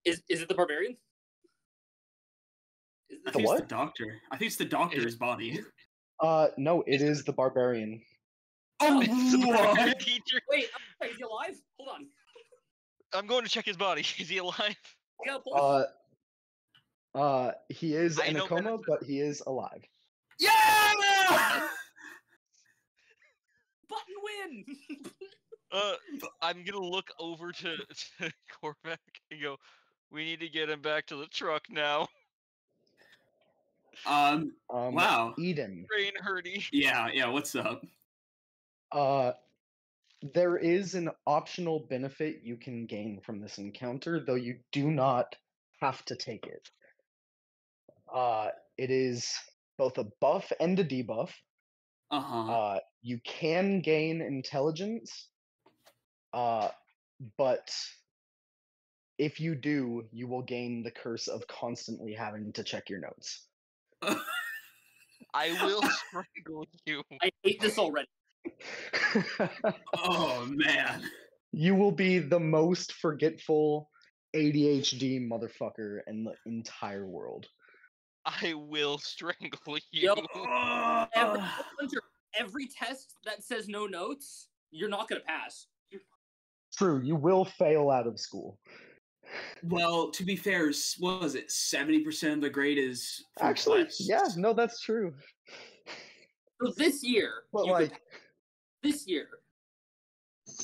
[SPEAKER 3] Is it the barbarian?
[SPEAKER 7] I
[SPEAKER 1] The
[SPEAKER 7] think it's
[SPEAKER 1] what?
[SPEAKER 7] the doctor. I think it's the doctor's body.
[SPEAKER 1] No, it is the barbarian.
[SPEAKER 7] Oh,
[SPEAKER 5] It's the barbarian
[SPEAKER 7] what?
[SPEAKER 5] teacher.
[SPEAKER 3] Wait, is he alive? Hold on.
[SPEAKER 5] I'm going to check his body. Is he alive?
[SPEAKER 3] Yeah, pull.
[SPEAKER 1] He is
[SPEAKER 5] I
[SPEAKER 1] in a
[SPEAKER 5] know
[SPEAKER 1] coma, but he is alive.
[SPEAKER 7] Yeah!
[SPEAKER 3] Button win.
[SPEAKER 5] I'm gonna look over to Korvac and go, we need to get him back to the truck now.
[SPEAKER 7] Wow.
[SPEAKER 1] Eden.
[SPEAKER 5] Brain hurty.
[SPEAKER 7] Yeah, what's up?
[SPEAKER 1] There is an optional benefit you can gain from this encounter, though you do not have to take it. It is both a buff and a debuff. You can gain intelligence, but if you do, you will gain the curse of constantly having to check your notes.
[SPEAKER 5] I will strangle you.
[SPEAKER 3] I hate this already.
[SPEAKER 7] Oh, man.
[SPEAKER 1] You will be the most forgetful ADHD motherfucker in the entire world.
[SPEAKER 5] I will strangle you.
[SPEAKER 3] Yo, every test that says no notes, you're not gonna pass.
[SPEAKER 1] True, you will fail out of school.
[SPEAKER 7] Well, to be fair, what was it? 70% of the grade is for
[SPEAKER 1] Actually,
[SPEAKER 7] quests.
[SPEAKER 1] yeah, no, that's true.
[SPEAKER 3] So this year,
[SPEAKER 1] But
[SPEAKER 3] you could
[SPEAKER 1] like,
[SPEAKER 3] pass this year,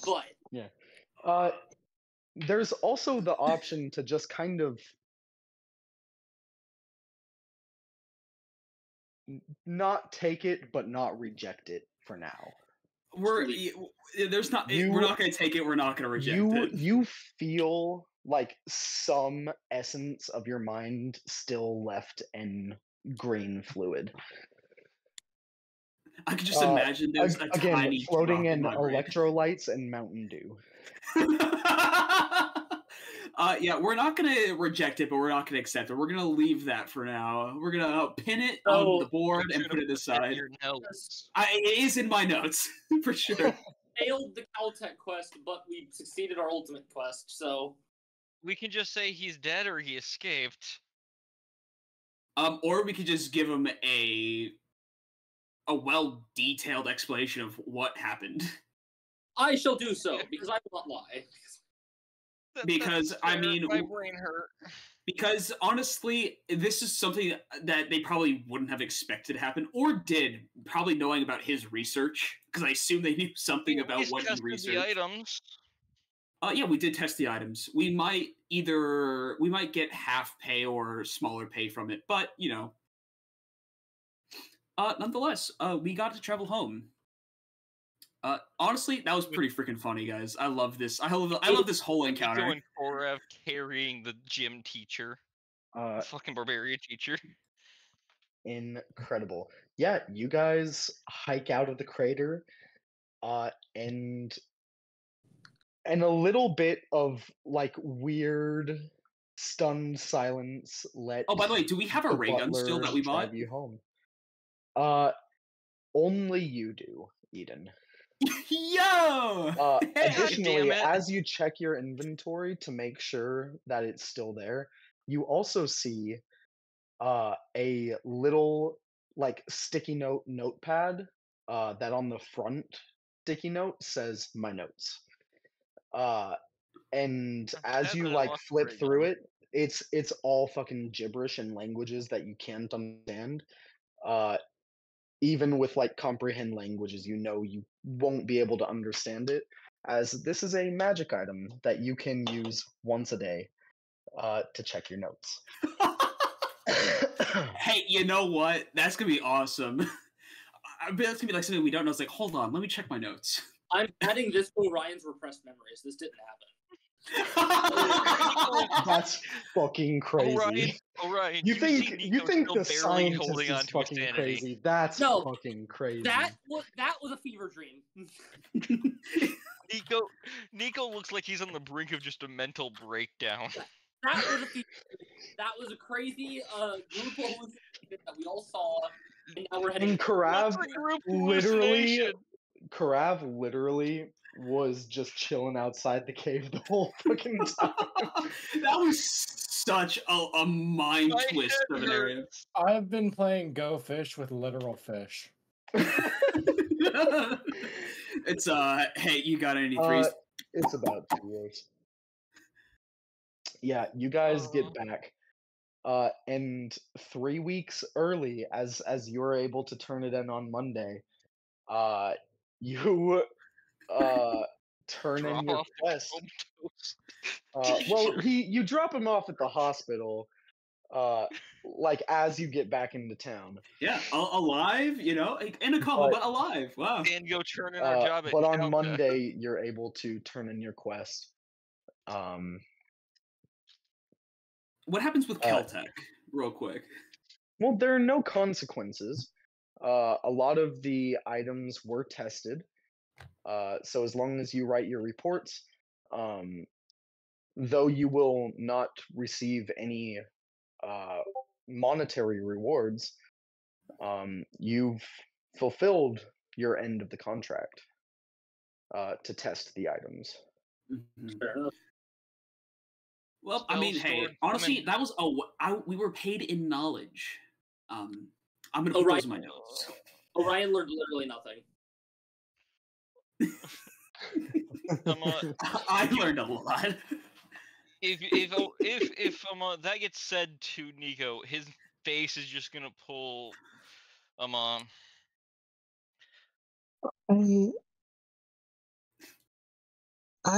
[SPEAKER 3] but
[SPEAKER 1] yeah, there's also the option to just kind of not take it, but not reject it for now.
[SPEAKER 7] There's not. We're not going to take it. We're not going to reject it.
[SPEAKER 1] You feel like some essence of your mind still left in green fluid.
[SPEAKER 7] I could just imagine there's a
[SPEAKER 1] again
[SPEAKER 7] tiny
[SPEAKER 1] floating
[SPEAKER 7] drop
[SPEAKER 1] in
[SPEAKER 7] my brain.
[SPEAKER 1] electrolytes and Mountain Dew.
[SPEAKER 7] Yeah, we're not going to reject it, but we're not going to accept it. We're going to leave that for now. We're going to pin it on the board and put it aside. It is in my notes, for sure.
[SPEAKER 3] Failed the Caltech quest, but we succeeded our ultimate quest, so...
[SPEAKER 5] We can just say he's dead or he escaped.
[SPEAKER 7] Or we could just give him a well-detailed explanation of what happened.
[SPEAKER 3] I shall do so, because I will not lie.
[SPEAKER 7] Because, I mean...
[SPEAKER 5] My brain hurt.
[SPEAKER 7] Because, honestly, this is something that they probably wouldn't have expected to happen, or did, probably knowing about his research, because I assume they knew something about what he researched.
[SPEAKER 5] The items.
[SPEAKER 7] Yeah, we did test the items. We might get half pay or smaller pay from it, but, you know. Nonetheless, we got to travel home. Honestly, that was pretty freaking funny, guys. I love this. I love this whole encounter.
[SPEAKER 5] Going Korav carrying the gym teacher, fucking barbarian teacher.
[SPEAKER 1] Incredible. Yeah, you guys hike out of the crater, and a little bit of like weird, stunned silence.
[SPEAKER 7] Oh, by the way, do we have a ray gun still that we bought?
[SPEAKER 1] Drive you home. Only you do, Eden.
[SPEAKER 7] Yo!
[SPEAKER 1] Additionally, as you check your inventory to make sure that it's still there, you also see a little like sticky note notepad that on the front sticky note says my notes. And as you like flip through it, it's all fucking gibberish and languages that you can't understand. Even with like comprehend languages, you know you won't be able to understand it, as this is a magic item that you can use once a day to check your notes.
[SPEAKER 7] Hey, you know what? That's gonna be awesome. I bet it's gonna be like something we don't know. It's like, hold on, let me check my notes.
[SPEAKER 3] I'm adding this to Ryan's repressed memories. This didn't happen.
[SPEAKER 1] That's fucking crazy.
[SPEAKER 5] Orion,
[SPEAKER 1] You
[SPEAKER 5] see
[SPEAKER 1] think
[SPEAKER 5] Nico
[SPEAKER 1] the
[SPEAKER 5] still barely
[SPEAKER 1] scientist
[SPEAKER 5] holding
[SPEAKER 1] is
[SPEAKER 5] on to his
[SPEAKER 1] fucking
[SPEAKER 5] sanity.
[SPEAKER 1] crazy? That's
[SPEAKER 3] No,
[SPEAKER 1] fucking crazy.
[SPEAKER 3] That was a fever dream.
[SPEAKER 5] Nico looks like he's on the brink of just a mental breakdown.
[SPEAKER 3] That was a fever dream. That was a crazy group hallucination that we all saw, and now we're heading.
[SPEAKER 1] And Karav
[SPEAKER 5] What's a group
[SPEAKER 1] literally,
[SPEAKER 5] hallucination?
[SPEAKER 1] Karav literally was just chilling outside the cave the whole fucking time.
[SPEAKER 7] That was such a mind
[SPEAKER 5] My
[SPEAKER 7] twist
[SPEAKER 5] head
[SPEAKER 7] of an area.
[SPEAKER 5] hurts.
[SPEAKER 8] I've been playing Go Fish with literal fish.
[SPEAKER 7] It's hey, you got any threes?
[SPEAKER 1] It's about 2 years. Yeah, you guys get back. And 3 weeks early, as you're able to turn it in on Monday, you turn
[SPEAKER 5] Drop
[SPEAKER 1] in your
[SPEAKER 5] off the
[SPEAKER 1] quest.
[SPEAKER 5] comatose.
[SPEAKER 1] Well, you drop him off at the hospital, like as you get back into town.
[SPEAKER 7] Yeah, alive, you know, in a coma, but alive. Wow.
[SPEAKER 5] And go turn in our job at
[SPEAKER 1] But on
[SPEAKER 5] Caltech.
[SPEAKER 1] Monday, you're able to turn in your quest.
[SPEAKER 7] What happens with Caltech, real quick?
[SPEAKER 1] Well, there are no consequences. A lot of the items were tested. So as long as you write your reports, though you will not receive any monetary rewards, you've fulfilled your end of the contract to test the items.
[SPEAKER 7] Mhm.
[SPEAKER 3] Fair enough.
[SPEAKER 7] Well, I mean, hey, honestly, that was we were paid in knowledge. I'm gonna put those in my notes.
[SPEAKER 3] Orion learned literally nothing.
[SPEAKER 7] I learned a lot.
[SPEAKER 5] If that gets said to Nico, his face is just gonna pull
[SPEAKER 9] I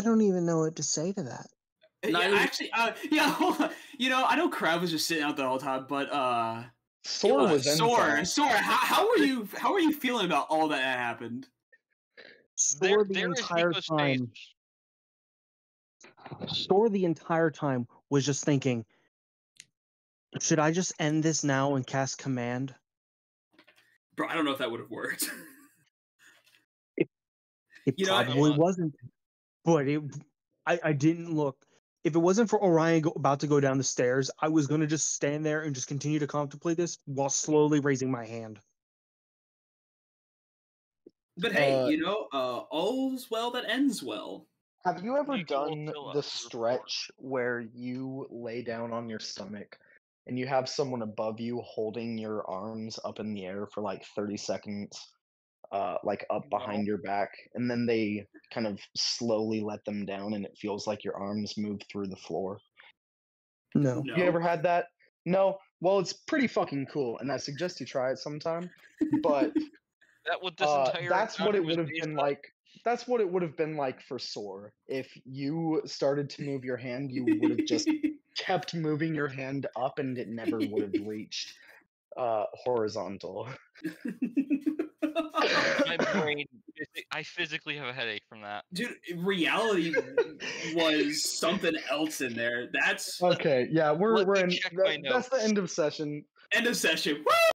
[SPEAKER 9] don't even know what to say to that.
[SPEAKER 7] Yeah, actually, yeah, hold on. You know, I know Crab was just sitting out the whole time, but
[SPEAKER 1] Soar was
[SPEAKER 7] Soar, how are you feeling about all that happened?
[SPEAKER 9] Soar the entire time. Soar the entire time was just thinking, should I just end this now and cast command?
[SPEAKER 7] Bro, I don't know if that would have worked.
[SPEAKER 9] It probably wasn't, but I didn't look. If it wasn't for Orion about to go down the stairs, I was going to just stand there and just continue to contemplate this while slowly raising my hand.
[SPEAKER 7] But hey, you know, all's well that ends well.
[SPEAKER 1] Have you ever done the stretch where you lay down on your stomach and you have someone above you holding your arms up in the air for like 30 seconds, like up behind your back, and then they kind of slowly let them down and it feels like your arms move through the floor?
[SPEAKER 9] No.
[SPEAKER 1] You ever had that? No? Well, it's pretty fucking cool, and I suggest you try it sometime. But
[SPEAKER 5] that what this entire
[SPEAKER 1] that's what it
[SPEAKER 5] was
[SPEAKER 1] would have
[SPEAKER 5] based
[SPEAKER 1] been
[SPEAKER 5] on?
[SPEAKER 1] like. That's what it would have been like for Soar. If you started to move your hand, you would have just kept moving your hand up, and it never would have reached horizontal.
[SPEAKER 5] My brain, I physically have a headache from that.
[SPEAKER 7] Dude, reality was something else in there. That's
[SPEAKER 1] okay. Yeah, we're in.
[SPEAKER 5] Check my
[SPEAKER 1] That's the
[SPEAKER 5] notes.
[SPEAKER 1] end of session.
[SPEAKER 7] End of session. Woo!